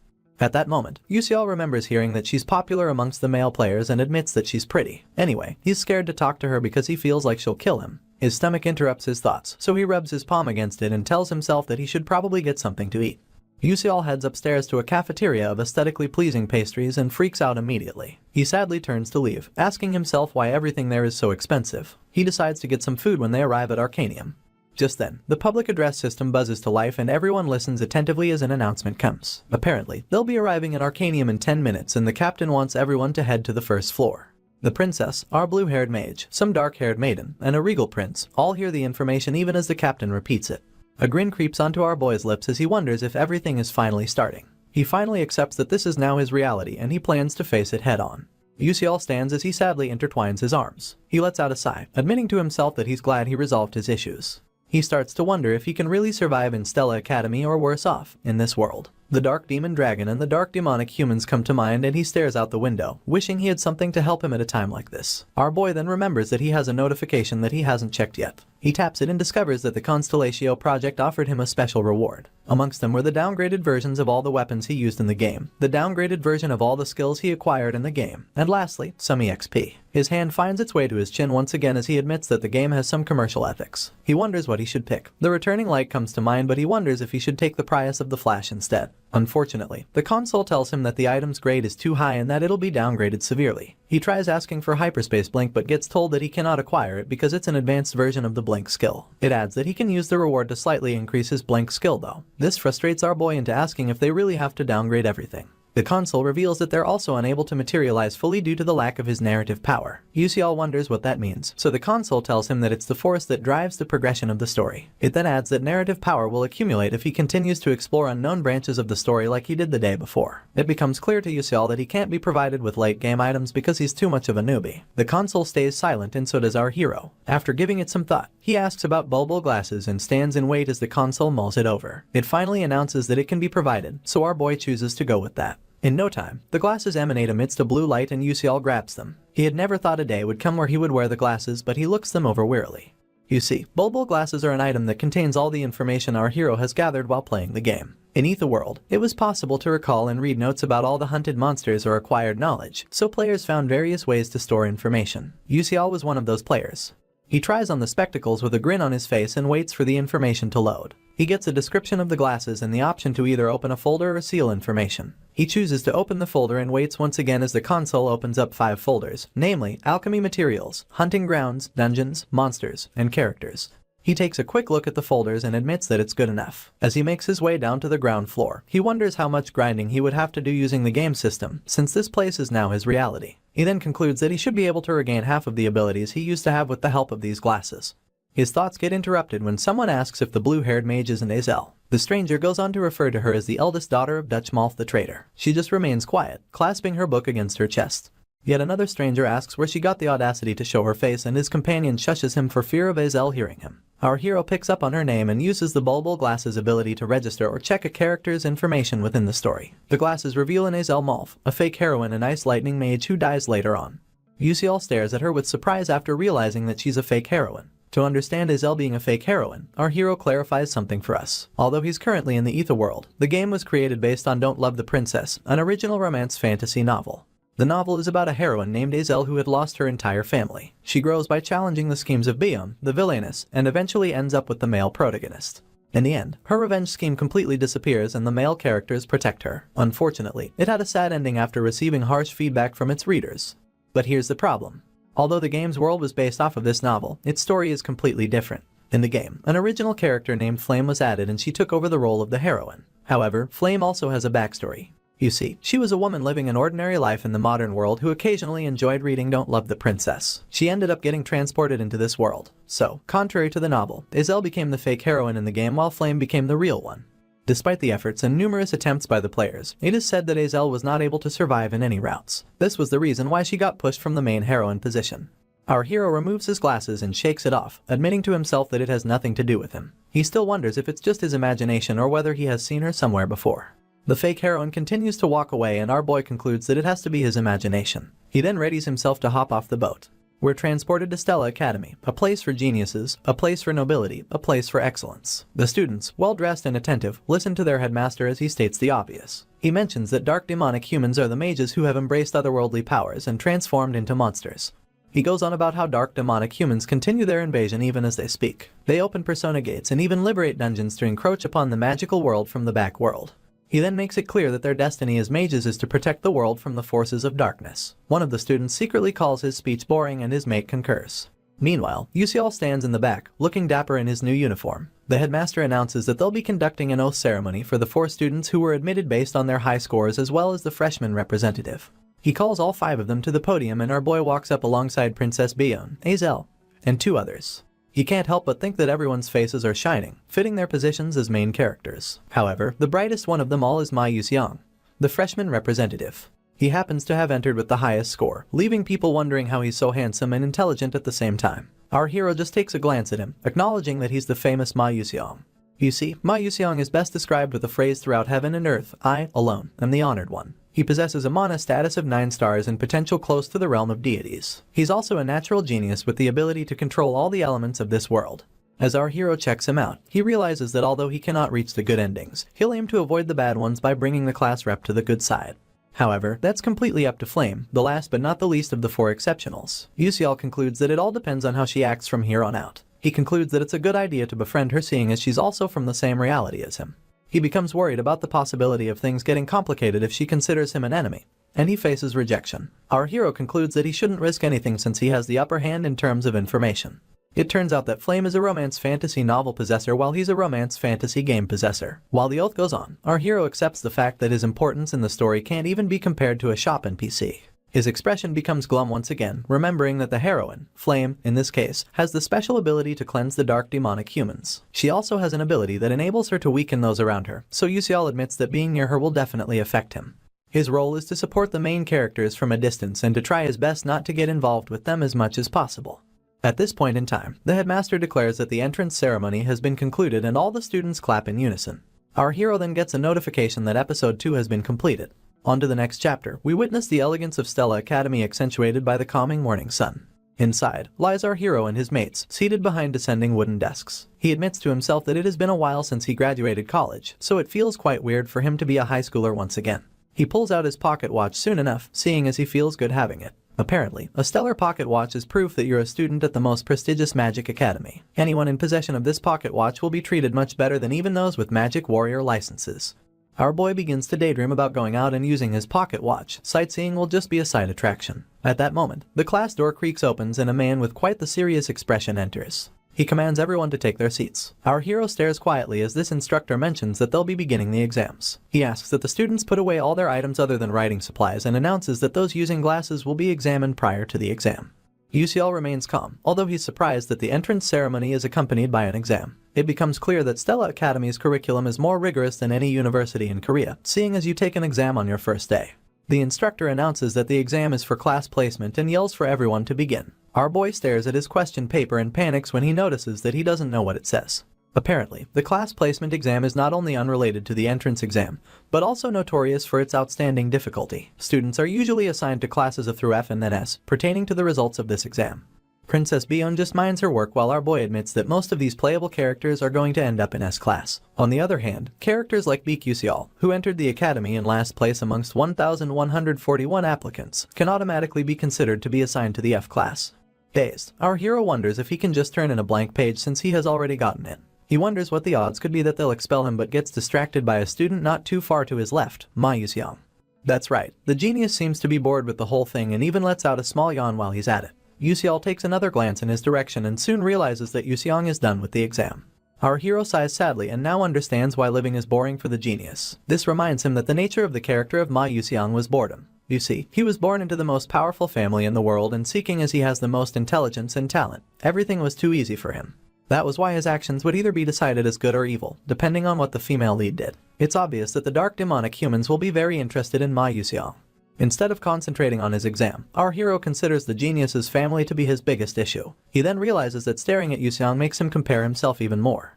At that moment, UCL remembers hearing that she's popular amongst the male players and admits that she's pretty. Anyway, he's scared to talk to her because he feels like she'll kill him. His stomach interrupts his thoughts, so he rubs his palm against it and tells himself that he should probably get something to eat. UCL heads upstairs to a cafeteria of aesthetically pleasing pastries and freaks out immediately. He sadly turns to leave, asking himself why everything there is so expensive. He decides to get some food when they arrive at Arcanium. Just then, the public address system buzzes to life and everyone listens attentively as an announcement comes. Apparently, they'll be arriving at Arcanium in 10 minutes and the captain wants everyone to head to the first floor. The princess, our blue-haired mage, some dark-haired maiden, and a regal prince all hear the information even as the captain repeats it. A grin creeps onto our boy's lips as he wonders if everything is finally starting. He finally accepts that this is now his reality and he plans to face it head-on. UCL stands as he sadly intertwines his arms. He lets out a sigh, admitting to himself that he's glad he resolved his issues. He starts to wonder if he can really survive in Stella Academy or worse off, in this world. The dark demon dragon and the dark demonic humans come to mind and he stares out the window, wishing he had something to help him at a time like this. Our boy then remembers that he has a notification that he hasn't checked yet. He taps it and discovers that the Constellatio project offered him a special reward. Amongst them were the downgraded versions of all the weapons he used in the game, the downgraded version of all the skills he acquired in the game, and lastly, some EXP. His hand finds its way to his chin once again as he admits that the game has some commercial ethics. He wonders what he should pick. The returning light comes to mind, but he wonders if he should take the price of the flash instead. Unfortunately, the console tells him that the item's grade is too high and that it'll be downgraded severely. He tries asking for Hyperspace Blink but gets told that he cannot acquire it because it's an advanced version of the Blink skill. It adds that he can use the reward to slightly increase his Blink skill though. This frustrates our boy into asking if they really have to downgrade everything. The console reveals that they're also unable to materialize fully due to the lack of his narrative power. Yusial wonders what that means, so the console tells him that it's the force that drives the progression of the story. It then adds that narrative power will accumulate if he continues to explore unknown branches of the story like he did the day before. It becomes clear to Yusial that he can't be provided with late game items because he's too much of a newbie. The console stays silent and so does our hero. After giving it some thought, he asks about bulbul glasses and stands in wait as the console mulls it over. It finally announces that it can be provided, so our boy chooses to go with that. In no time, the glasses emanate amidst a blue light and Yusial grabs them. He had never thought a day would come where he would wear the glasses, but he looks them over wearily. You see, bulbul glasses are an item that contains all the information our hero has gathered while playing the game. In Etherworld, it was possible to recall and read notes about all the hunted monsters or acquired knowledge, so players found various ways to store information. Yusial was one of those players. He tries on the spectacles with a grin on his face and waits for the information to load. He gets a description of the glasses and the option to either open a folder or seal information. He chooses to open the folder and waits once again as the console opens up 5 folders, namely Alchemy Materials, Hunting Grounds, Dungeons, Monsters, and Characters. He takes a quick look at the folders and admits that it's good enough. As he makes his way down to the ground floor, he wonders how much grinding he would have to do using the game system, since this place is now his reality. He then concludes that he should be able to regain half of the abilities he used to have with the help of these glasses. His thoughts get interrupted when someone asks if the blue-haired mage isn't Azel. The stranger goes on to refer to her as the eldest daughter of Dutch Malf the traitor. She just remains quiet, clasping her book against her chest. Yet another stranger asks where she got the audacity to show her face, and his companion shushes him for fear of Azel hearing him. Our hero picks up on her name and uses the bulbul glasses ability to register or check a character's information within the story. The glasses reveal an Azel Malf, a fake heroine and ice lightning mage who dies later on. Yusial stares at her with surprise after realizing that she's a fake heroine. To understand Azel being a fake heroine, our hero clarifies something for us. Although he's currently in the Etherworld, the game was created based on Don't Love the Princess, an original romance fantasy novel. The novel is about a heroine named Azel who had lost her entire family. She grows by challenging the schemes of Bion, the villainess, and eventually ends up with the male protagonist. In the end, her revenge scheme completely disappears and the male characters protect her. Unfortunately, it had a sad ending after receiving harsh feedback from its readers. But here's the problem. Although the game's world was based off of this novel, its story is completely different. In the game, an original character named Flame was added and she took over the role of the heroine. However, Flame also has a backstory. You see, she was a woman living an ordinary life in the modern world who occasionally enjoyed reading Don't Love the Princess. She ended up getting transported into this world. So, contrary to the novel, Azel became the fake heroine in the game while Flame became the real one. Despite the efforts and numerous attempts by the players, it is said that Azel was not able to survive in any routes. This was the reason why she got pushed from the main heroine position. Our hero removes his glasses and shakes it off, admitting to himself that it has nothing to do with him. He still wonders if it's just his imagination or whether he has seen her somewhere before. The fake heroine continues to walk away and our boy concludes that it has to be his imagination. He then readies himself to hop off the boat. We're transported to Stella Academy, a place for geniuses, a place for nobility, a place for excellence. The students, well-dressed and attentive, listen to their headmaster as he states the obvious. He mentions that dark demonic humans are the mages who have embraced otherworldly powers and transformed into monsters. He goes on about how dark demonic humans continue their invasion even as they speak. They open persona gates and even liberate dungeons to encroach upon the magical world from the back world. He then makes it clear that their destiny as mages is to protect the world from the forces of darkness. One of the students secretly calls his speech boring and his mate concurs. Meanwhile, Yusial stands in the back, looking dapper in his new uniform. The headmaster announces that they'll be conducting an oath ceremony for the 4 students who were admitted based on their high scores as well as the freshman representative. He calls all 5 of them to the podium and our boy walks up alongside Princess Bion, Azel, and 2 others. He can't help but think that everyone's faces are shining, fitting their positions as main characters. However, the brightest one of them all is Ma Yuseong, the freshman representative. He happens to have entered with the highest score, leaving people wondering how he's so handsome and intelligent at the same time. Our hero just takes a glance at him, acknowledging that he's the famous Ma Yuseong. You see, Ma Yuseong is best described with a phrase throughout heaven and earth: I, alone, am the honored one. He possesses a mana status of 9 stars and potential close to the realm of deities. He's also a natural genius with the ability to control all the elements of this world. As our hero checks him out, he realizes that although he cannot reach the good endings, he'll aim to avoid the bad ones by bringing the class rep to the good side. However, that's completely up to Flame, the last but not the least of the 4 exceptionals. Yusial concludes that it all depends on how she acts from here on out. He concludes that it's a good idea to befriend her seeing as she's also from the same reality as him. He becomes worried about the possibility of things getting complicated if she considers him an enemy, and he faces rejection. Our hero concludes that he shouldn't risk anything since he has the upper hand in terms of information. It turns out that Flame is a romance fantasy novel possessor while he's a romance fantasy game possessor. While the oath goes on, our hero accepts the fact that his importance in the story can't even be compared to a shop NPC. His expression becomes glum once again, remembering that the heroine, Flame, in this case, has the special ability to cleanse the dark demonic humans. She also has an ability that enables her to weaken those around her, so Yusial admits that being near her will definitely affect him. His role is to support the main characters from a distance and to try his best not to get involved with them as much as possible. At this point in time, the headmaster declares that the entrance ceremony has been concluded and all the students clap in unison. Our hero then gets a notification that episode 2 has been completed. On to the next chapter, we witness the elegance of Stella Academy accentuated by the calming morning sun. Inside lies our hero and his mates, seated behind descending wooden desks. He admits to himself that it has been a while since he graduated college, so it feels quite weird for him to be a high schooler once again. He pulls out his pocket watch soon enough, seeing as he feels good having it. Apparently, a stellar pocket watch is proof that you're a student at the most prestigious magic academy. Anyone in possession of this pocket watch will be treated much better than even those with magic warrior licenses. Our boy begins to daydream about going out and using his pocket watch. Sightseeing will just be a side attraction. At that moment, the class door creaks opens and a man with quite the serious expression enters. He commands everyone to take their seats. Our hero stares quietly as this instructor mentions that they'll be beginning the exams. He asks that the students put away all their items other than writing supplies and announces that those using glasses will be examined prior to the exam. Yusial remains calm, although he's surprised that the entrance ceremony is accompanied by an exam. It becomes clear that Stella Academy's curriculum is more rigorous than any university in Korea, seeing as you take an exam on your first day. The instructor announces that the exam is for class placement and yells for everyone to begin. Our boy stares at his question paper and panics when he notices that he doesn't know what it says. Apparently, the class placement exam is not only unrelated to the entrance exam, but also notorious for its outstanding difficulty. Students are usually assigned to classes of through F and then S, pertaining to the results of this exam. Princess Bion just minds her work while our boy admits that most of these playable characters are going to end up in S class. On the other hand, characters like Beak Yusial, who entered the academy in last place amongst 1,141 applicants, can automatically be considered to be assigned to the F class. Dazed, our hero wonders if he can just turn in a blank page since he has already gotten in. He wonders what the odds could be that they'll expel him but gets distracted by a student not too far to his left, Ma Yusiang. That's right, the genius seems to be bored with the whole thing and even lets out a small yawn while he's at it. Yusial takes another glance in his direction and soon realizes that Yusiang is done with the exam. Our hero sighs sadly and now understands why living is boring for the genius. This reminds him that the nature of the character of Ma Yusiang was boredom. You see, he was born into the most powerful family in the world and seeking as he has the most intelligence and talent, everything was too easy for him. That was why his actions would either be decided as good or evil, depending on what the female lead did. It's obvious that the dark demonic humans will be very interested in Ma Yusiang. Instead of concentrating on his exam, our hero considers the genius's family to be his biggest issue. He then realizes that staring at Yusiang makes him compare himself even more.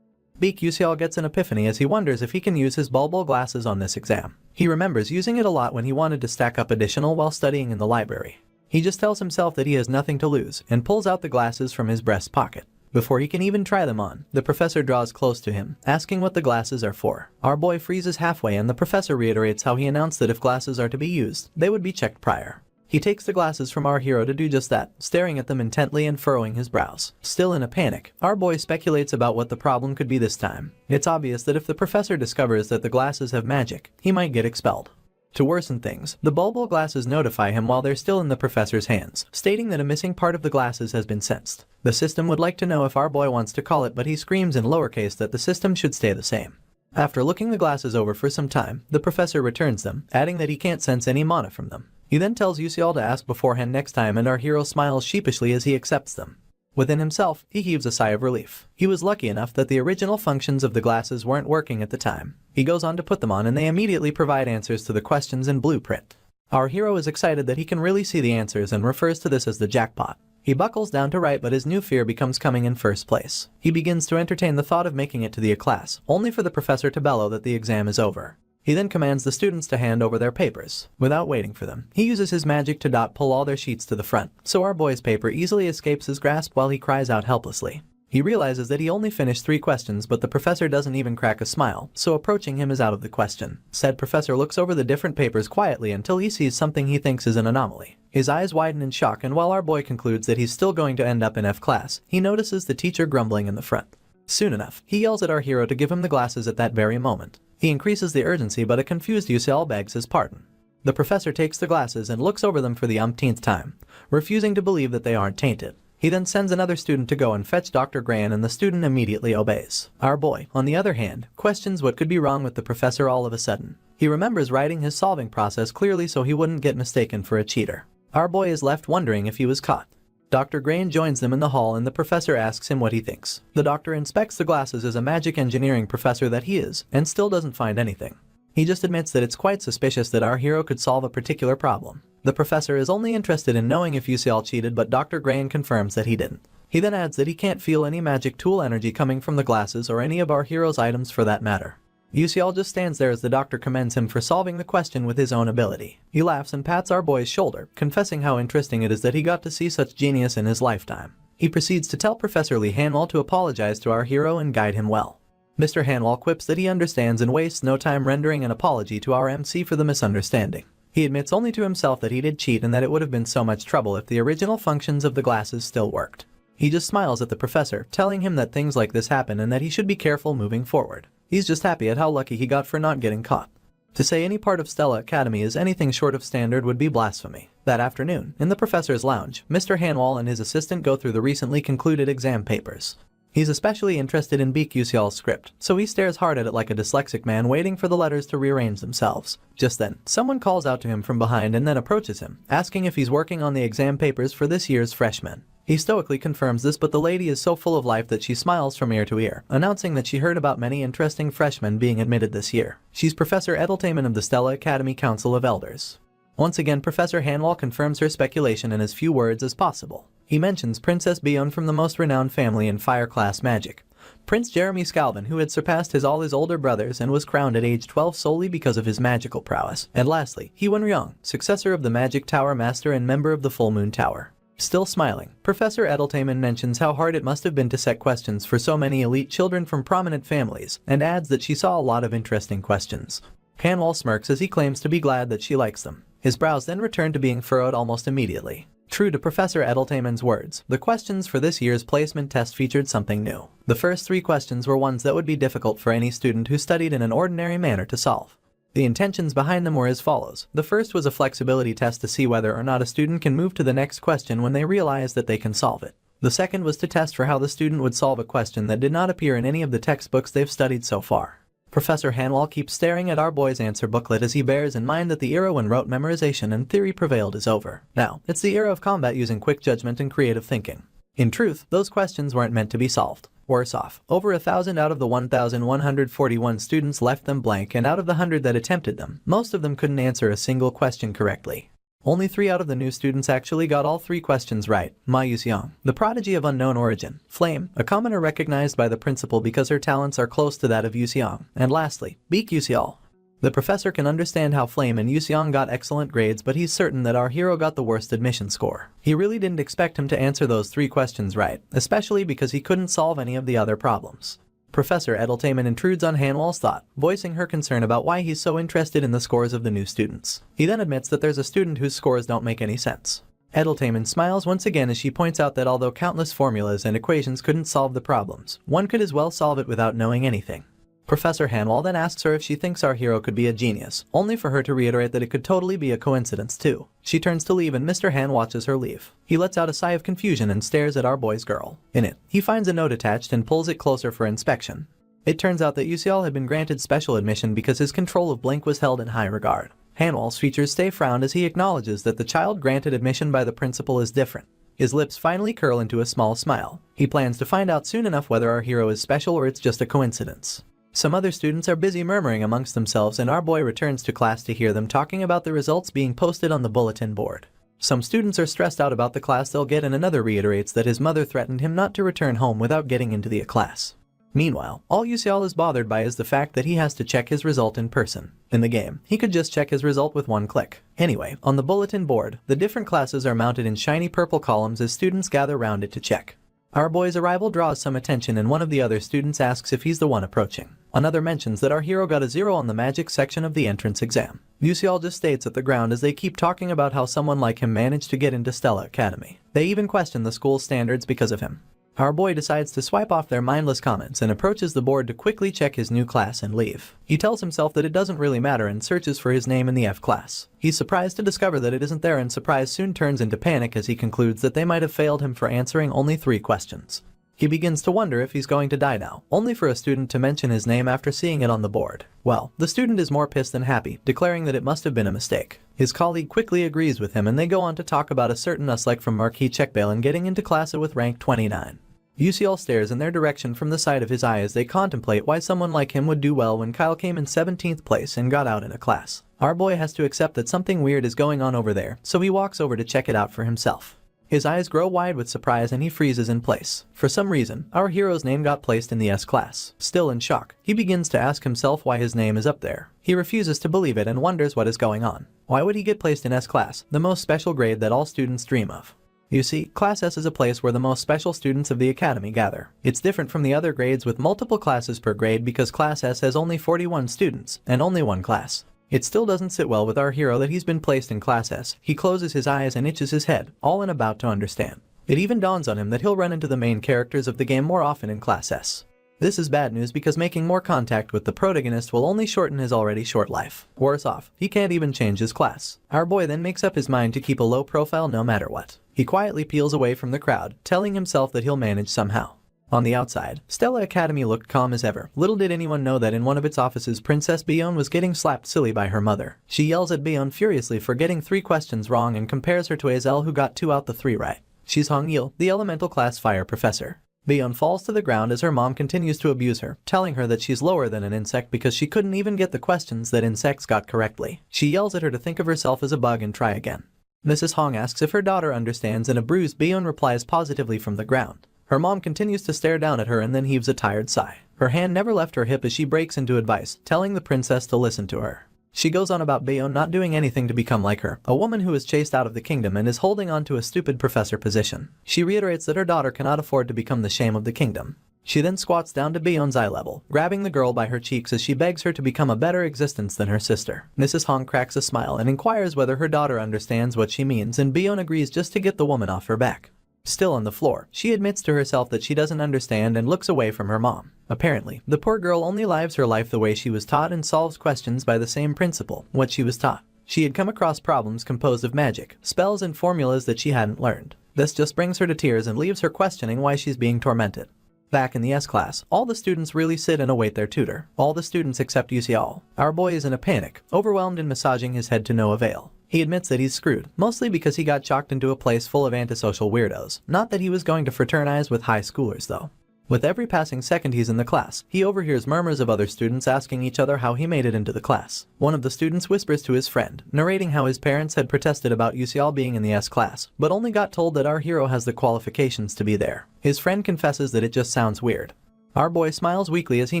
Beak Yusial gets an epiphany as he wonders if he can use his bulbul glasses on this exam. He remembers using it a lot when he wanted to stack up additional while studying in the library. He just tells himself that he has nothing to lose and pulls out the glasses from his breast pocket. Before he can even try them on, the professor draws close to him, asking what the glasses are for. Our boy freezes halfway and the professor reiterates how he announced that if glasses are to be used, they would be checked prior. He takes the glasses from our hero to do just that, staring at them intently and furrowing his brows. Still in a panic, our boy speculates about what the problem could be this time. It's obvious that if the professor discovers that the glasses have magic, he might get expelled. To worsen things, the bulbul glasses notify him while they're still in the professor's hands, stating that a missing part of the glasses has been sensed. The system would like to know if our boy wants to call it, but he screams in lowercase that the system should stay the same. After looking the glasses over for some time, the professor returns them, adding that he can't sense any mana from them. He then tells Yusial to ask beforehand next time and our hero smiles sheepishly as he accepts them. Within himself, he heaves a sigh of relief. He was lucky enough that the original functions of the glasses weren't working at the time. He goes on to put them on and they immediately provide answers to the questions in blueprint. Our hero is excited that he can really see the answers and refers to this as the jackpot. He buckles down to write but his new fear becomes coming in first place. He begins to entertain the thought of making it to the class, only for the professor to bellow that the exam is over. He then commands the students to hand over their papers. Without waiting for them, he uses his magic to pull all their sheets to the front, so our boy's paper easily escapes his grasp while he cries out helplessly. He realizes that he only finished 3 questions but the professor doesn't even crack a smile, so approaching him is out of the question. Said professor looks over the different papers quietly until he sees something he thinks is an anomaly. His eyes widen in shock and while our boy concludes that he's still going to end up in F class, he notices the teacher grumbling in the front. Soon enough, he yells at our hero to give him the glasses at that very moment. He increases the urgency, but a confused Yuseol begs his pardon. The professor takes the glasses and looks over them for the umpteenth time, refusing to believe that they aren't tainted. He then sends another student to go and fetch Dr. Gran, and the student immediately obeys. Our boy, on the other hand, questions what could be wrong with the professor all of a sudden. He remembers writing his solving process clearly so he wouldn't get mistaken for a cheater. Our boy is left wondering if he was caught. Dr. Gran joins them in the hall and the professor asks him what he thinks. The doctor inspects the glasses as a magic engineering professor that he is, and still doesn't find anything. He just admits that it's quite suspicious that our hero could solve a particular problem. The professor is only interested in knowing if Yuseol cheated, but Dr. Gran confirms that he didn't. He then adds that he can't feel any magic tool energy coming from the glasses or any of our hero's items for that matter. Yuseol just stands there as the doctor commends him for solving the question with his own ability. He laughs and pats our boy's shoulder, confessing how interesting it is that he got to see such genius in his lifetime. He proceeds to tell Professor Lee Hanwell to apologize to our hero and guide him well. Mr. Hanwell quips that he understands and wastes no time rendering an apology to our MC for the misunderstanding. He admits only to himself that he did cheat and that it would have been so much trouble if the original functions of the glasses still worked. He just smiles at the professor, telling him that things like this happen and that he should be careful moving forward. He's just happy at how lucky he got for not getting caught. To say any part of Stella Academy is anything short of standard would be blasphemy. That afternoon, in the professor's lounge, Mr. Hanwell and his assistant go through the recently concluded exam papers. He's especially interested in Beak Yuseol's script, so he stares hard at it like a dyslexic man waiting for the letters to rearrange themselves. Just then, someone calls out to him from behind and then approaches him, asking if he's working on the exam papers for this year's freshmen. He stoically confirms this, but the lady is so full of life that she smiles from ear to ear, announcing that she heard about many interesting freshmen being admitted this year. She's Professor Edeltamen of the Stella Academy Council of Elders. Once again, Professor Hanwell confirms her speculation in as few words as possible. He mentions Princess Bion from the most renowned family in fire class magic, Prince Jeremy Scalvin, who had surpassed all his older brothers and was crowned at age 12 solely because of his magical prowess. And lastly, Heewon Ryong, successor of the Magic Tower Master and member of the Full Moon Tower. Still smiling, Professor Edeltamen mentions how hard it must have been to set questions for so many elite children from prominent families, and adds that she saw a lot of interesting questions. Hanwell smirks as he claims to be glad that she likes them. His brows then return to being furrowed almost immediately. True to Professor Edeltamen's words, the questions for this year's placement test featured something new. The first 3 questions were ones that would be difficult for any student who studied in an ordinary manner to solve. The intentions behind them were as follows. The first was a flexibility test to see whether or not a student can move to the next question when they realize that they can solve it. The second was to test for how the student would solve a question that did not appear in any of the textbooks they've studied so far. Professor Hanwell keeps staring at our boy's answer booklet as he bears in mind that the era when rote memorization and theory prevailed is over. Now, it's the era of combat using quick judgment and creative thinking. In truth, those questions weren't meant to be solved. Worse off, over 1,000 out of the 1,141 students left them blank, and out of the 100 that attempted them, most of them couldn't answer a single question correctly. Only 3 out of the new students actually got all 3 questions right. Ma Yuseong, the prodigy of unknown origin. Flame, a commoner recognized by the principal because her talents are close to that of Yuseong. And lastly, Beak Yuseol. The professor can understand how Flame and Yuseong got excellent grades, but he's certain that our hero got the worst admission score. He really didn't expect him to answer those 3 questions right, especially because he couldn't solve any of the other problems. Professor Edeltamen intrudes on Hanwell's thought, voicing her concern about why he's so interested in the scores of the new students. He then admits that there's a student whose scores don't make any sense. Edeltamen smiles once again as she points out that although countless formulas and equations couldn't solve the problems, one could as well solve it without knowing anything. Professor Hanwell then asks her if she thinks our hero could be a genius, only for her to reiterate that it could totally be a coincidence too. She turns to leave and Mr. Han watches her leave. He lets out a sigh of confusion and stares at our boy's girl. In it, he finds a note attached and pulls it closer for inspection. It turns out that Yuseol had been granted special admission because his control of Blink was held in high regard. Hanwell's features stay frowned as he acknowledges that the child granted admission by the principal is different. His lips finally curl into a small smile. He plans to find out soon enough whether our hero is special or it's just a coincidence. Some other students are busy murmuring amongst themselves and our boy returns to class to hear them talking about the results being posted on the bulletin board. Some students are stressed out about the class they'll get and another reiterates that his mother threatened him not to return home without getting into the class. Meanwhile, all Yuseol is bothered by is the fact that he has to check his result in person. In the game, he could just check his result with one click. Anyway, on the bulletin board, the different classes are mounted in shiny purple columns as students gather round it to check. Our boy's arrival draws some attention and one of the other students asks if he's the one approaching. Another mentions that our hero got a 0 on the magic section of the entrance exam. Yuseol just states at the ground as they keep talking about how someone like him managed to get into Stella Academy. They even question the school's standards because of him. Our boy decides to swipe off their mindless comments and approaches the board to quickly check his new class and leave. He tells himself that it doesn't really matter and searches for his name in the F class. He's surprised to discover that it isn't there, and surprise soon turns into panic as he concludes that they might have failed him for answering only 3 questions. He begins to wonder if he's going to die now, only for a student to mention his name after seeing it on the board. Well, the student is more pissed than happy, declaring that it must have been a mistake. His colleague quickly agrees with him and they go on to talk about a certain Uslike from Marquis Checkbalin getting into class with rank 29. Yusiel stares in their direction from the side of his eye as they contemplate why someone like him would do well when Kyle came in 17th place and got out in a class. Our boy has to accept that something weird is going on over there, so he walks over to check it out for himself. His eyes grow wide with surprise and he freezes in place. For some reason, our hero's name got placed in the S class. Still in shock, he begins to ask himself why his name is up there. He refuses to believe it and wonders what is going on. Why would he get placed in S class, the most special grade that all students dream of? You see, Class S is a place where the most special students of the academy gather. It's different from the other grades with multiple classes per grade because Class S has only 41 students, and only one class. It still doesn't sit well with our hero that he's been placed in Class S. He closes his eyes and itches his head, all in about to understand. It even dawns on him that he'll run into the main characters of the game more often in Class S. This is bad news because making more contact with the protagonist will only shorten his already short life. Worse off, he can't even change his class. Our boy then makes up his mind to keep a low profile no matter what. He quietly peels away from the crowd, telling himself that he'll manage somehow. On the outside, Stella Academy looked calm as ever. Little did anyone know that in one of its offices Princess Bion was getting slapped silly by her mother. She yells at Bion furiously for getting 3 questions wrong and compares her to Azel who got 2 out the 3 right. She's Hong Yil, the elemental class fire professor. Bion falls to the ground as her mom continues to abuse her, telling her that she's lower than an insect because she couldn't even get the questions that insects got correctly. She yells at her to think of herself as a bug and try again. Mrs. Hong asks if her daughter understands and a bruised Bion replies positively from the ground. Her mom continues to stare down at her and then heaves a tired sigh. Her hand never left her hip as she breaks into advice, telling the princess to listen to her. She goes on about Bion not doing anything to become like her, a woman who is chased out of the kingdom and is holding on to a stupid professor position. She reiterates that her daughter cannot afford to become the shame of the kingdom. She then squats down to Bion's eye level, grabbing the girl by her cheeks as she begs her to become a better existence than her sister. Mrs. Hong cracks a smile and inquires whether her daughter understands what she means, and Bion agrees just to get the woman off her back. Still on the floor, she admits to herself that she doesn't understand and looks away from her mom. Apparently, the poor girl only lives her life the way she was taught and solves questions by the same principle, what she was taught. She had come across problems composed of magic, spells and formulas that she hadn't learned. This just brings her to tears and leaves her questioning why she's being tormented. Back in the S class, all the students really sit and await their tutor. All the students except Yusial. Our boy is in a panic, overwhelmed and massaging his head to no avail. He admits that he's screwed, mostly because he got chalked into a place full of antisocial weirdos. Not that he was going to fraternize with high schoolers though. With every passing second he's in the class, he overhears murmurs of other students asking each other how he made it into the class. One of the students whispers to his friend, narrating how his parents had protested about Yusial being in the S class, but only got told that our hero has the qualifications to be there. His friend confesses that it just sounds weird. Our boy smiles weakly as he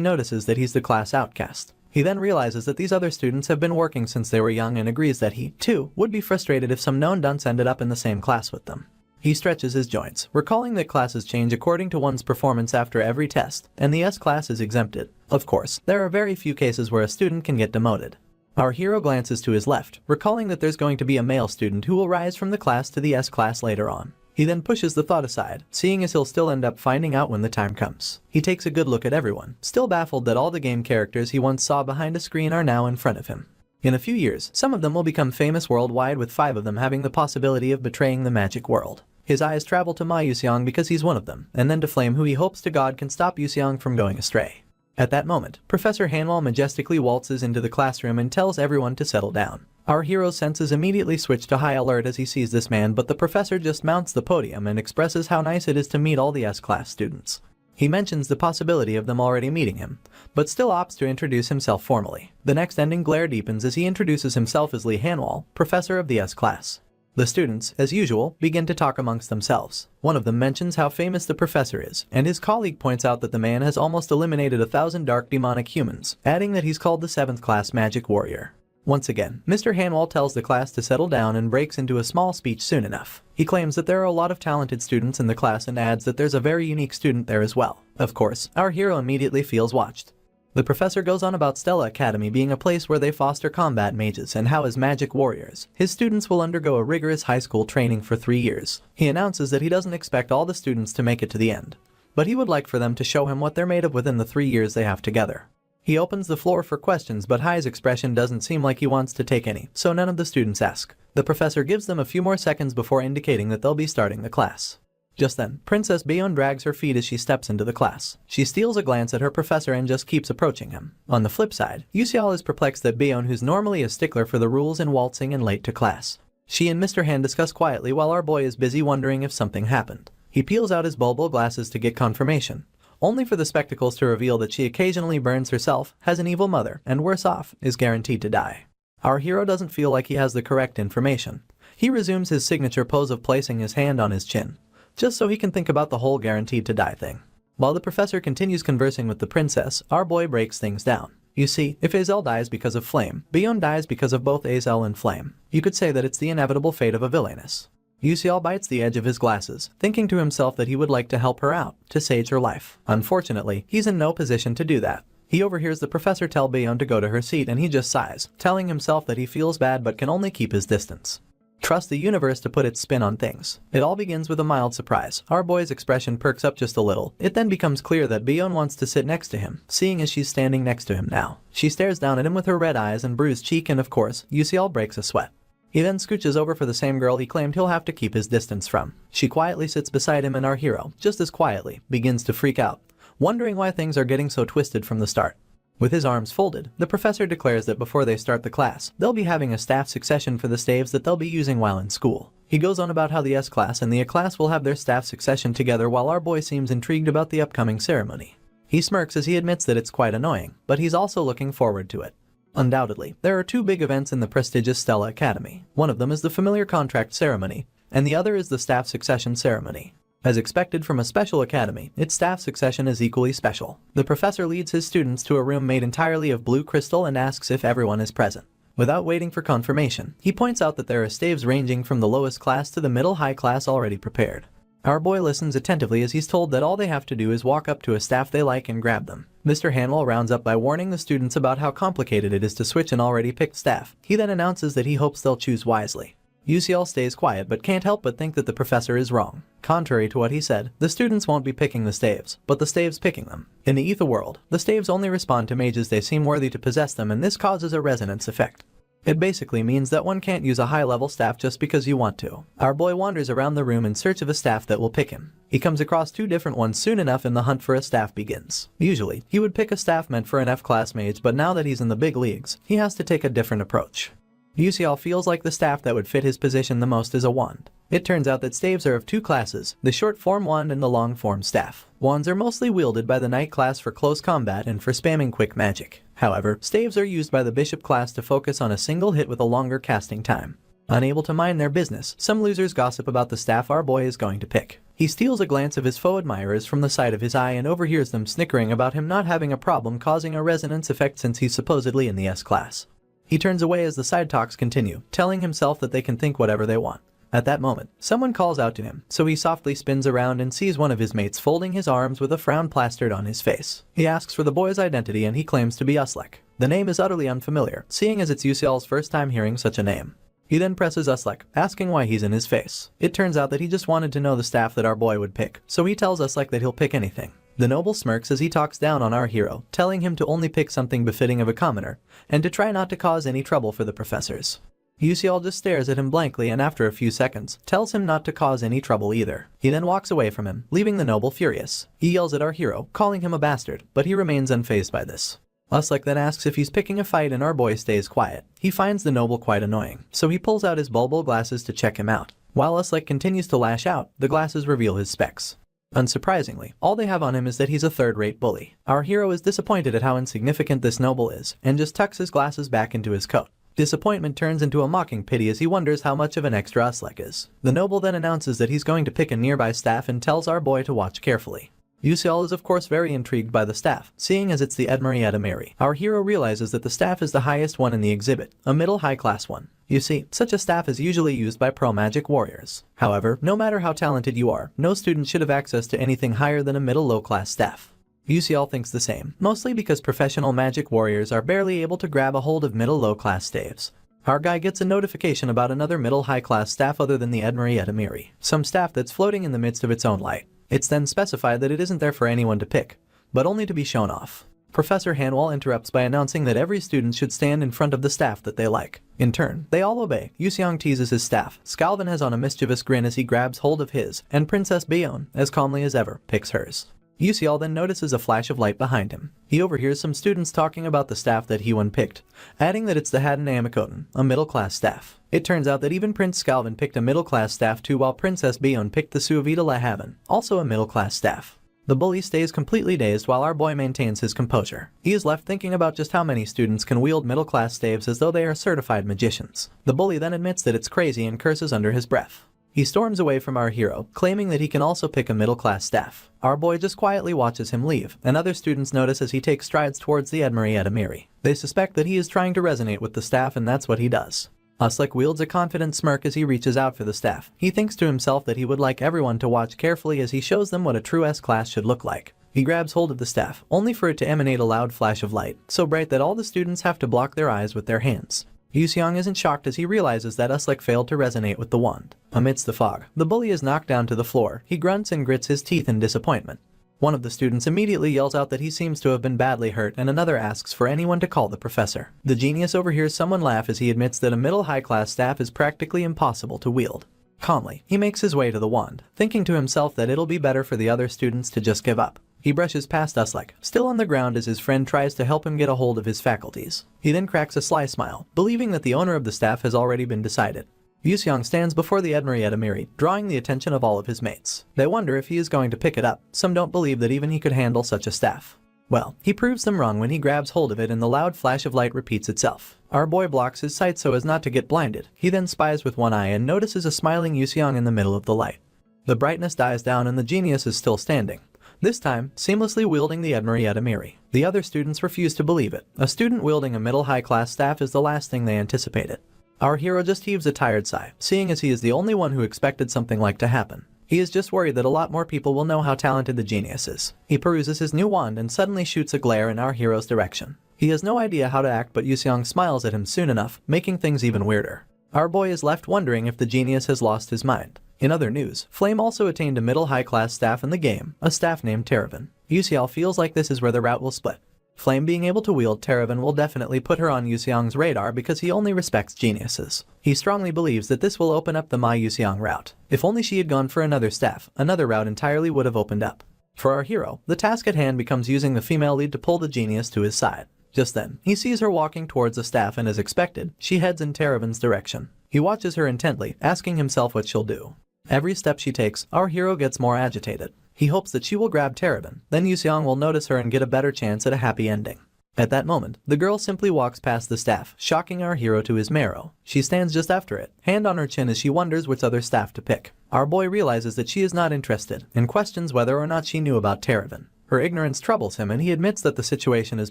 notices that he's the class outcast. He then realizes that these other students have been working since they were young and agrees that he, too, would be frustrated if some known dunce ended up in the same class with them. He stretches his joints, recalling that classes change according to one's performance after every test, and the S class is exempted. Of course, there are very few cases where a student can get demoted. Our hero glances to his left, recalling that there's going to be a male student who will rise from the class to the S class later on. He then pushes the thought aside, seeing as he'll still end up finding out when the time comes. He takes a good look at everyone, still baffled that all the game characters he once saw behind a screen are now in front of him. In a few years, some of them will become famous worldwide, with 5 of them having the possibility of betraying the magic world. His eyes travel to Ma Yuxiang because he's one of them, and then to Flame, who he hopes to God can stop Yuxiang from going astray. At that moment, Professor Hanwell majestically waltzes into the classroom and tells everyone to settle down. Our hero's senses immediately switch to high alert as he sees this man, but the professor just mounts the podium and expresses how nice it is to meet all the S-class students. He mentions the possibility of them already meeting him, but still opts to introduce himself formally. The next ending glare deepens as he introduces himself as Lee Hanwell, professor of the S-class. The students, as usual, begin to talk amongst themselves. One of them mentions how famous the professor is, and his colleague points out that the man has almost eliminated 1,000 dark demonic humans, adding that he's called the 7th class magic warrior. Once again, Mr. Hanwell tells the class to settle down and breaks into a small speech soon enough. He claims that there are a lot of talented students in the class and adds that there's a very unique student there as well. Of course, our hero immediately feels watched. The professor goes on about Stella Academy being a place where they foster combat mages and how as magic warriors, his students will undergo a rigorous high school training for 3 years. He announces that he doesn't expect all the students to make it to the end. but he would like for them to show him what they're made of within the 3 years they have together. He opens the floor for questions, but Hai's expression doesn't seem like he wants to take any, so none of the students ask. The professor gives them a few more seconds before indicating that they'll be starting the class. Just then, Princess Bayon drags her feet as she steps into the class. She steals a glance at her professor and just keeps approaching him. On the flip side, Yuseol is perplexed that Bayon, who's normally a stickler for the rules in waltzing and late to class. She and Mr. Han discuss quietly while our boy is busy wondering if something happened. He peels out his bulbul glasses to get confirmation, only for the spectacles to reveal that she occasionally burns herself, has an evil mother, and worse off, is guaranteed to die. Our hero doesn't feel like he has the correct information. He resumes his signature pose of placing his hand on his chin, just so he can think about the whole guaranteed to die thing. While the professor continues conversing with the princess, our boy breaks things down. You see, if Azel dies because of flame, Bayon dies because of both Azel and flame. You could say that it's the inevitable fate of a villainess. Yuseol bites the edge of his glasses, thinking to himself that he would like to help her out, to save her life. Unfortunately, he's in no position to do that. He overhears the professor tell Bayon to go to her seat and he just sighs, telling himself that he feels bad but can only keep his distance. Trust the universe to put its spin on things. It all begins with a mild surprise. Our boy's expression perks up just a little. It then becomes clear that Bayon wants to sit next to him, seeing as she's standing next to him now. She stares down at him with her red eyes and bruised cheek, and of course, Yuseol breaks a sweat. He then scooches over for the same girl he claimed he'll have to keep his distance from. She quietly sits beside him and our hero, just as quietly, begins to freak out, wondering why things are getting so twisted from the start. With his arms folded, the professor declares that before they start the class, they'll be having a staff succession for the staves that they'll be using while in school. He goes on about how the S class and the A class will have their staff succession together while our boy seems intrigued about the upcoming ceremony. He smirks as he admits that it's quite annoying, but he's also looking forward to it. Undoubtedly, there are two big events in the prestigious Stella Academy. One of them is the familiar contract ceremony, and the other is the staff succession ceremony. As expected from a special academy, its staff succession is equally special. The professor leads his students to a room made entirely of blue crystal and asks if everyone is present. Without waiting for confirmation, he points out that there are staves ranging from the lowest class to the middle-high class already prepared. Our boy listens attentively as he's told that all they have to do is walk up to a staff they like and grab them. Mr. Hanwell rounds up by warning the students about how complicated it is to switch an already picked staff. He then announces that he hopes they'll choose wisely. Yuseol stays quiet but can't help but think that the professor is wrong. Contrary to what he said, the students won't be picking the staves, but the staves picking them. In the Ether world, the staves only respond to mages they seem worthy to possess them, and this causes a resonance effect. It basically means that one can't use a high-level staff just because you want to. Our boy wanders around the room in search of a staff that will pick him. He comes across two different ones soon enough and the hunt for a staff begins. Usually, he would pick a staff meant for an F-class mage, but now that he's in the big leagues, he has to take a different approach. Yuseol feels like the staff that would fit his position the most is a wand. It turns out that staves are of two classes, the short-form wand and the long-form staff. Wands are mostly wielded by the knight class for close combat and for spamming quick magic. However, staves are used by the bishop class to focus on a single hit with a longer casting time. Unable to mind their business, some losers gossip about the staff our boy is going to pick. He steals a glance of his faux admirers from the side of his eye and overhears them snickering about him not having a problem causing a resonance effect since he's supposedly in the S class. He turns away as the side talks continue, telling himself that they can think whatever they want. At that moment, someone calls out to him, so he softly spins around and sees one of his mates folding his arms with a frown plastered on his face. He asks for the boy's identity and he claims to be Uslek. The name is utterly unfamiliar, seeing as it's Yuseol's first time hearing such a name. He then presses Uslek, asking why he's in his face. It turns out that he just wanted to know the staff that our boy would pick, so he tells Uslek that he'll pick anything. The noble smirks as he talks down on our hero, telling him to only pick something befitting of a commoner, and to try not to cause any trouble for the professors. Yuseol just stares at him blankly and after a few seconds, tells him not to cause any trouble either. He then walks away from him, leaving the noble furious. He yells at our hero, calling him a bastard, but he remains unfazed by this. Uslek then asks if he's picking a fight and our boy stays quiet. He finds the noble quite annoying, so he pulls out his bulbul glasses to check him out. While Uslek continues to lash out, the glasses reveal his specs. Unsurprisingly, all they have on him is that he's a third-rate bully. Our hero is disappointed at how insignificant this noble is, and just tucks his glasses back into his coat. Disappointment turns into a mocking pity as he wonders how much of an extra Uslek is. The noble then announces that he's going to pick a nearby staff and tells our boy to watch carefully. Yuseol is of course very intrigued by the staff, seeing as it's the Edmarietta Mary. Our hero realizes that the staff is the highest one in the exhibit, a middle high class one. You see, such a staff is usually used by pro-magic warriors. However, no matter how talented you are, no student should have access to anything higher than a middle low class staff. Yuseol thinks the same, mostly because professional magic warriors are barely able to grab a hold of middle low class staves. Our guy gets a notification about another middle high class staff other than the Edmarietta Mary, some staff that's floating in the midst of its own light. It's then specified that it isn't there for anyone to pick, but only to be shown off. Professor Hanwell interrupts by announcing that every student should stand in front of the staff that they like. In turn, they all obey. Yuseong teases his staff. Scalvin has on a mischievous grin as he grabs hold of his, and Princess Bayonne, as calmly as ever, picks hers. Yuseol then notices a flash of light behind him. He overhears some students talking about the staff that Heewon picked, adding that it's the Haden Amikoten, a middle-class staff. It turns out that even Prince Scalvin picked a middle-class staff too, while Princess Bayonne picked the Suavita Lahaven, also a middle-class staff. The bully stays completely dazed while our boy maintains his composure. He is left thinking about just how many students can wield middle-class staves as though they are certified magicians. The bully then admits that it's crazy and curses under his breath. He storms away from our hero, claiming that he can also pick a middle-class staff. Our boy just quietly watches him leave, and other students notice as he takes strides towards the Edmure Edamiri. They suspect that he is trying to resonate with the staff, and that's what he does. Uslik wields a confident smirk as he reaches out for the staff. He thinks to himself that he would like everyone to watch carefully as he shows them what a true S-class should look like. He grabs hold of the staff, only for it to emanate a loud flash of light, so bright that all the students have to block their eyes with their hands. Yuseong isn't shocked as he realizes that Uslik failed to resonate with the wand. Amidst the fog, the bully is knocked down to the floor. He grunts and grits his teeth in disappointment. One of the students immediately yells out that he seems to have been badly hurt, and another asks for anyone to call the professor. The genius overhears someone laugh as he admits that a middle-high-class staff is practically impossible to wield. Calmly, he makes his way to the wand, thinking to himself that it'll be better for the other students to just give up. He brushes past Uslik, still on the ground, as his friend tries to help him get a hold of his faculties. He then cracks a sly smile, believing that the owner of the staff has already been decided. Yuseong stands before the Edmure Edamiri, drawing the attention of all of his mates. They wonder if he is going to pick it up. Some don't believe that even he could handle such a staff. Well, he proves them wrong when he grabs hold of it and the loud flash of light repeats itself. Our boy blocks his sight so as not to get blinded. He then spies with one eye and notices a smiling Yuseong in the middle of the light. The brightness dies down and the genius is still standing, this time seamlessly wielding the Edmure Edamiri. The other students refuse to believe it. A student wielding a middle-high class staff is the last thing they anticipated. Our hero just heaves a tired sigh, seeing as he is the only one who expected something like to happen. He is just worried that a lot more people will know how talented the genius is. He peruses his new wand and suddenly shoots a glare in our hero's direction. He has no idea how to act, but Yuseong smiles at him soon enough, making things even weirder. Our boy is left wondering if the genius has lost his mind. In other news, Flame also attained a middle-high class staff in the game, a staff named Teravan. Yuseong feels like this is where the route will split. Flame being able to wield Teravan will definitely put her on Yuseong's radar because he only respects geniuses. He strongly believes that this will open up the My Yuseong route. If only she had gone for another staff, another route entirely would have opened up. For our hero, the task at hand becomes using the female lead to pull the genius to his side. Just then, he sees her walking towards the staff and as expected, she heads in Teravan's direction. He watches her intently, asking himself what she'll do. Every step she takes, our hero gets more agitated. He hopes that she will grab Teravan, then Yuseong will notice her and get a better chance at a happy ending. At that moment, the girl simply walks past the staff, shocking our hero to his marrow. She stands just after it, hand on her chin as she wonders which other staff to pick. Our boy realizes that she is not interested, and questions whether or not she knew about Teravan. Her ignorance troubles him and he admits that the situation is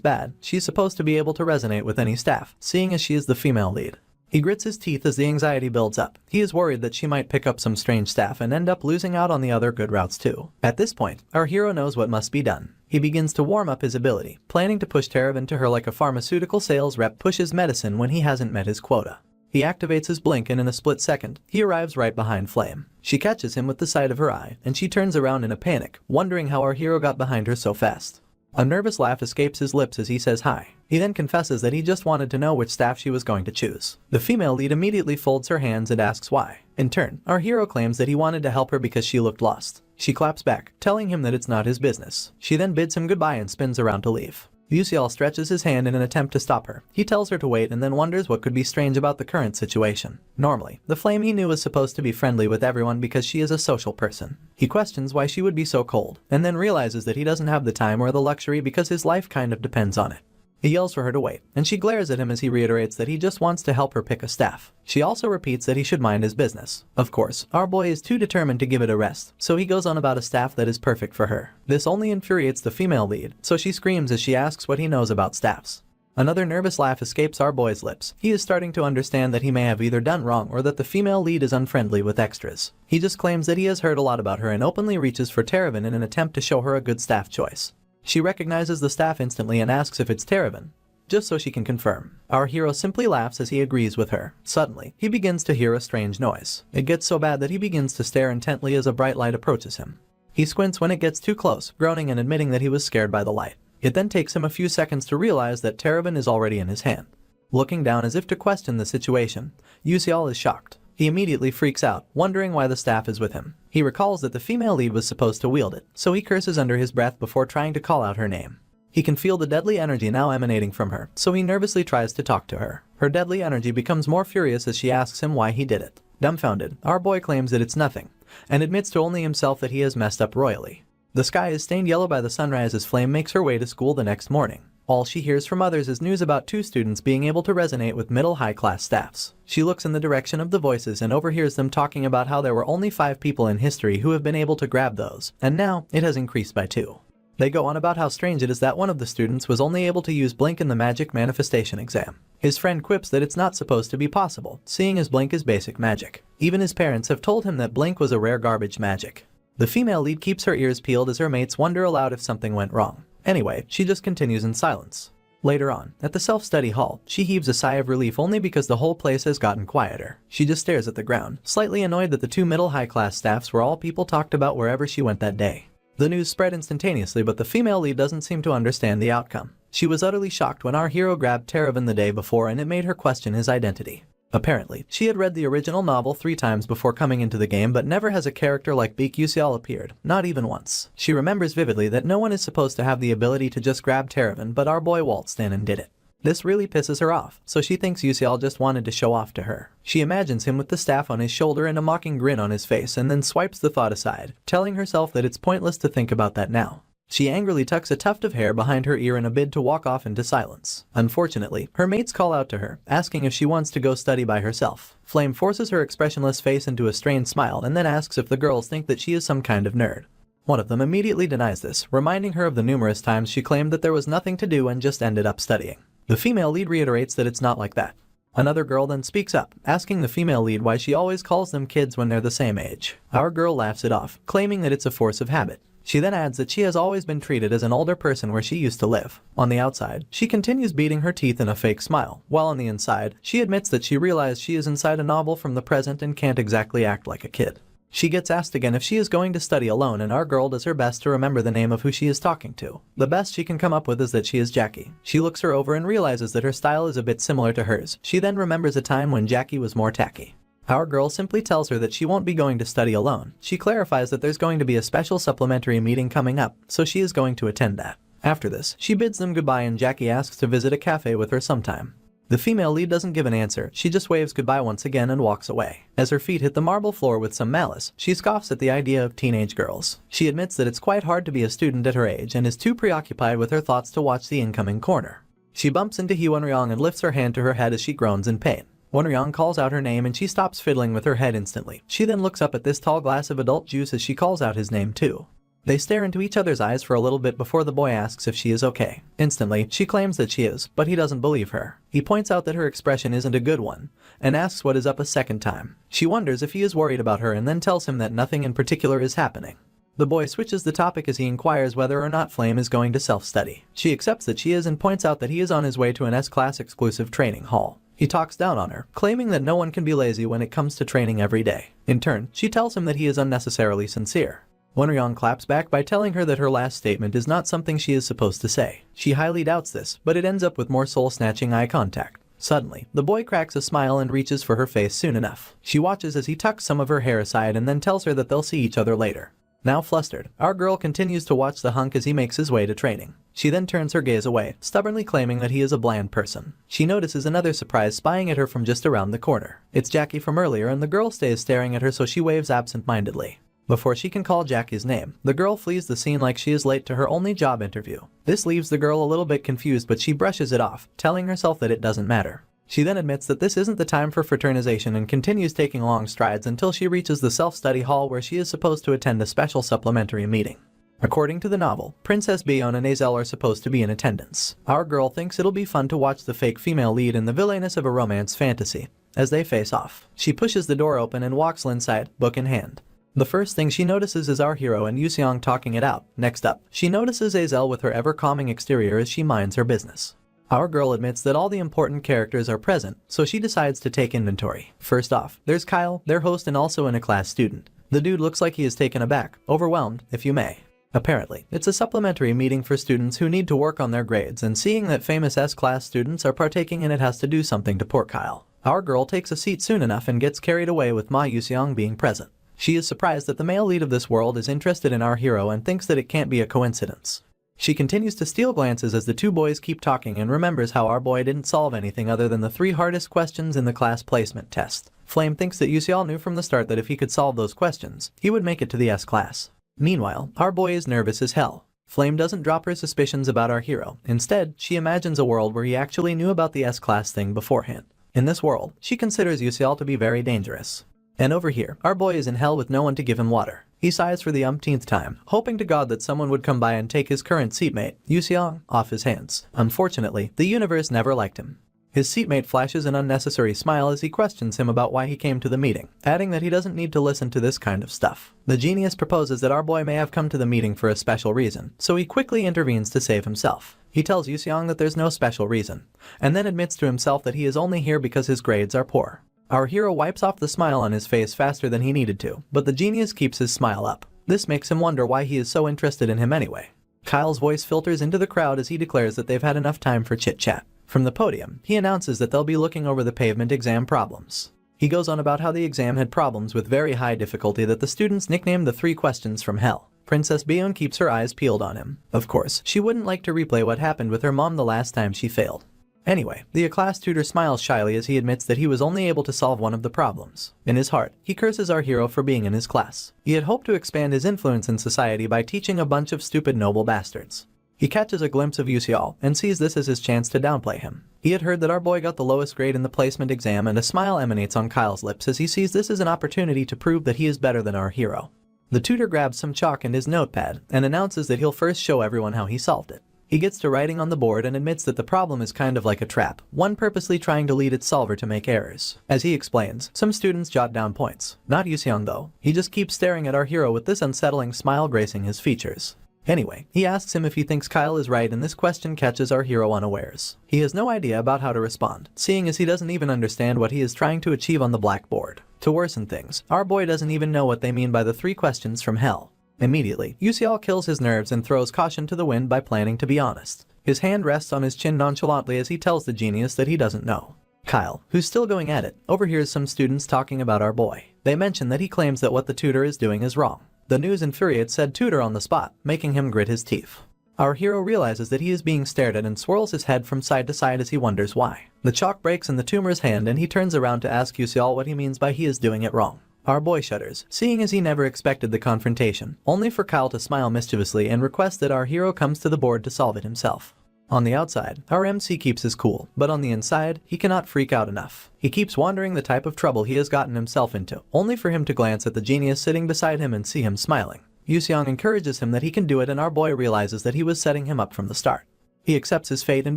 bad. She's supposed to be able to resonate with any staff, seeing as she is the female lead. He grits his teeth as the anxiety builds up. He is worried that she might pick up some strange staff and end up losing out on the other good routes too. At this point, our hero knows what must be done. He begins to warm up his ability, planning to push Teravan to her like a pharmaceutical sales rep pushes medicine when he hasn't met his quota. He activates his blink and in a split second, he arrives right behind Flame. She catches him with the side of her eye, and she turns around in a panic, wondering how our hero got behind her so fast. A nervous laugh escapes his lips as he says hi. He then confesses that he just wanted to know which staff she was going to choose. The female lead immediately folds her hands and asks why. In turn, our hero claims that he wanted to help her because she looked lost. She claps back, telling him that it's not his business. She then bids him goodbye and spins around to leave. Yuseol stretches his hand in an attempt to stop her. He tells her to wait and then wonders what could be strange about the current situation. Normally, the Flame he knew was supposed to be friendly with everyone because she is a social person. He questions why she would be so cold, and then realizes that he doesn't have the time or the luxury because his life kind of depends on it. He yells for her to wait, and she glares at him as he reiterates that he just wants to help her pick a staff. She also repeats that he should mind his business. Of course, our boy is too determined to give it a rest, so he goes on about a staff that is perfect for her. This only infuriates the female lead, so she screams as she asks what he knows about staffs. Another nervous laugh escapes our boy's lips. He is starting to understand that he may have either done wrong or that the female lead is unfriendly with extras. He just claims that he has heard a lot about her and openly reaches for Teravan in an attempt to show her a good staff choice. She recognizes the staff instantly and asks if it's Teravan, just so she can confirm. Our hero simply laughs as he agrees with her. Suddenly, he begins to hear a strange noise. It gets so bad that he begins to stare intently as a bright light approaches him. He squints when it gets too close, groaning and admitting that he was scared by the light. It then takes him a few seconds to realize that Terravan is already in his hand. Looking down as if to question the situation, Yusial is shocked. He immediately freaks out, wondering why the staff is with him. He recalls that the female lead was supposed to wield it, so he curses under his breath before trying to call out her name. He can feel the deadly energy now emanating from her, so he nervously tries to talk to her. Her deadly energy becomes more furious as she asks him why he did it. Dumbfounded, our boy claims that it's nothing, and admits to only himself that he has messed up royally. The sky is stained yellow by the sunrise as Flame makes her way to school the next morning. All she hears from others is news about 2 students being able to resonate with middle-high class staffs. She looks in the direction of the voices and overhears them talking about how there were only 5 people in history who have been able to grab those, and now it has increased by 2. They go on about how strange it is that one of the students was only able to use Blink in the magic manifestation exam. His friend quips that it's not supposed to be possible, seeing as Blink is basic magic. Even his parents have told him that Blink was a rare garbage magic. The female lead keeps her ears peeled as her mates wonder aloud if something went wrong. Anyway, she just continues in silence. Later on, at the self-study hall, she heaves a sigh of relief only because the whole place has gotten quieter. She just stares at the ground, slightly annoyed that the 2 middle-high class staffs were all people talked about wherever she went that day. The news spread instantaneously, but the female lead doesn't seem to understand the outcome. She was utterly shocked when our hero grabbed Terravan the day before, and it made her question his identity. Apparently, she had read the original novel 3 times before coming into the game, but never has a character like Beak Yusial appeared, not even once. She remembers vividly that no one is supposed to have the ability to just grab Terravan, but our boy waltzed in and did it. This really pisses her off, so she thinks Yusial just wanted to show off to her. She imagines him with the staff on his shoulder and a mocking grin on his face, and then swipes the thought aside, telling herself that it's pointless to think about that now. She angrily tucks a tuft of hair behind her ear in a bid to walk off into silence. Unfortunately, her mates call out to her, asking if she wants to go study by herself. Flame forces her expressionless face into a strained smile and then asks if the girls think that she is some kind of nerd. One of them immediately denies this, reminding her of the numerous times she claimed that there was nothing to do and just ended up studying. The female lead reiterates that it's not like that. Another girl then speaks up, asking the female lead why she always calls them kids when they're the same age. Our girl laughs it off, claiming that it's a force of habit. She then adds that she has always been treated as an older person where she used to live. On the outside, she continues beating her teeth in a fake smile, while on the inside, she admits that she realized she is inside a novel from the present and can't exactly act like a kid. She gets asked again if she is going to study alone, and our girl does her best to remember the name of who she is talking to. The best she can come up with is that she is Jackie. She looks her over and realizes that her style is a bit similar to hers. She then remembers a time when Jackie was more tacky. Our girl simply tells her that she won't be going to study alone. She clarifies that there's going to be a special supplementary meeting coming up, so she is going to attend that. After this, she bids them goodbye and Jackie asks to visit a cafe with her sometime. The female lead doesn't give an answer, she just waves goodbye once again and walks away. As her feet hit the marble floor with some malice, she scoffs at the idea of teenage girls. She admits that it's quite hard to be a student at her age and is too preoccupied with her thoughts to watch the incoming corner. She bumps into Hyunryong and lifts her hand to her head as she groans in pain. Wonryong calls out her name and she stops fiddling with her head instantly. She then looks up at this tall glass of adult juice as she calls out his name too. They stare into each other's eyes for a little bit before the boy asks if she is okay. Instantly, she claims that she is, but he doesn't believe her. He points out that her expression isn't a good one, and asks what is up a second time. She wonders if he is worried about her and then tells him that nothing in particular is happening. The boy switches the topic as he inquires whether or not Flame is going to self-study. She accepts that she is and points out that he is on his way to an S-Class exclusive training hall. He talks down on her, claiming that no one can be lazy when it comes to training every day. In turn, she tells him that he is unnecessarily sincere. Wonryong claps back by telling her that her last statement is not something she is supposed to say. She highly doubts this, but it ends up with more soul-snatching eye contact. Suddenly, the boy cracks a smile and reaches for her face soon enough. She watches as he tucks some of her hair aside and then tells her that they'll see each other later. Now flustered, our girl continues to watch the hunk as he makes his way to training. She then turns her gaze away, stubbornly claiming that he is a bland person. She notices another surprise spying at her from just around the corner. It's Jackie from earlier and the girl stays staring at her, so she waves absent-mindedly. Before she can call Jackie's name, the girl flees the scene like she is late to her only job interview. This leaves the girl a little bit confused, but she brushes it off, telling herself that it doesn't matter. She then admits that this isn't the time for fraternization and continues taking long strides until she reaches the self-study hall where she is supposed to attend a special supplementary meeting. According to the novel, Princess Bion and Azel are supposed to be in attendance. Our girl thinks it'll be fun to watch the fake female lead in the villainous of a romance fantasy. As they face off, she pushes the door open and walks inside, book in hand. The first thing she notices is our hero and Yuseong talking it out. Next up, she notices Azel with her ever-calming exterior as she minds her business. Our girl admits that all the important characters are present, so she decides to take inventory. First off, there's Kyle, their host and also an A-class student. The dude looks like he is taken aback, overwhelmed, if you may. Apparently, it's a supplementary meeting for students who need to work on their grades, and seeing that famous S-class students are partaking in it has to do something to poor Kyle. Our girl takes a seat soon enough and gets carried away with Ma Yuseong being present. She is surprised that the male lead of this world is interested in our hero and thinks that it can't be a coincidence. She continues to steal glances as the two boys keep talking and remembers how our boy didn't solve anything other than the 3 hardest questions in the class placement test. Flame thinks that Yuseong knew from the start that if he could solve those questions, he would make it to the S-class. Meanwhile, our boy is nervous as hell. Flame doesn't drop her suspicions about our hero. Instead, she imagines a world where he actually knew about the S-class thing beforehand. In this world, she considers Yuseong to be very dangerous. And over here, our boy is in hell with no one to give him water. He sighs for the umpteenth time, hoping to God that someone would come by and take his current seatmate, Yuseong, off his hands. Unfortunately, the universe never liked him. His seatmate flashes an unnecessary smile as he questions him about why he came to the meeting, adding that he doesn't need to listen to this kind of stuff. The genius proposes that our boy may have come to the meeting for a special reason, so he quickly intervenes to save himself. He tells Yuseong that there's no special reason, and then admits to himself that he is only here because his grades are poor. Our hero wipes off the smile on his face faster than he needed to, but the genius keeps his smile up. This makes him wonder why he is so interested in him anyway. Kyle's voice filters into the crowd as he declares that they've had enough time for chit-chat. From the podium, he announces that they'll be looking over the pavement exam problems. He goes on about how the exam had problems with very high difficulty that the students nicknamed the 3 questions from hell. Princess Byeon keeps her eyes peeled on him. Of course, she wouldn't like to replay what happened with her mom the last time she failed. Anyway, the class tutor smiles shyly as he admits that he was only able to solve one of the problems. In his heart, he curses our hero for being in his class. He had hoped to expand his influence in society by teaching a bunch of stupid noble bastards. He catches a glimpse of Yuseong and sees this as his chance to downplay him. He had heard that our boy got the lowest grade in the placement exam, and a smile emanates on Kyle's lips as he sees this as an opportunity to prove that he is better than our hero. The tutor grabs some chalk and his notepad and announces that he'll first show everyone how he solved it. He gets to writing on the board and admits that the problem is kind of like a trap, one purposely trying to lead its solver to make errors. As he explains, some students jot down points. Not Yuseong though. He just keeps staring at our hero with this unsettling smile gracing his features. Anyway, he asks him if he thinks Kyle is right, and this question catches our hero unawares. He has no idea about how to respond, seeing as he doesn't even understand what he is trying to achieve on the blackboard. To worsen things, our boy doesn't even know what they mean by the 3 questions from hell. Immediately, Yuseong kills his nerves and throws caution to the wind by planning to be honest. His hand rests on his chin nonchalantly as he tells the genius that he doesn't know. Kyle, who's still going at it, overhears some students talking about our boy. They mention that he claims that what the tutor is doing is wrong. The news infuriates said tutor on the spot, making him grit his teeth. Our hero realizes that he is being stared at and swirls his head from side to side as he wonders why. The chalk breaks in the tumor's hand and he turns around to ask Yuseong what he means by he is doing it wrong. Our boy shudders, seeing as he never expected the confrontation, only for Kyle to smile mischievously and request that our hero comes to the board to solve it himself. On the outside, our MC keeps his cool, but on the inside, he cannot freak out enough. He keeps wondering the type of trouble he has gotten himself into, only for him to glance at the genius sitting beside him and see him smiling. Yuseong encourages him that he can do it, and our boy realizes that he was setting him up from the start. He accepts his fate and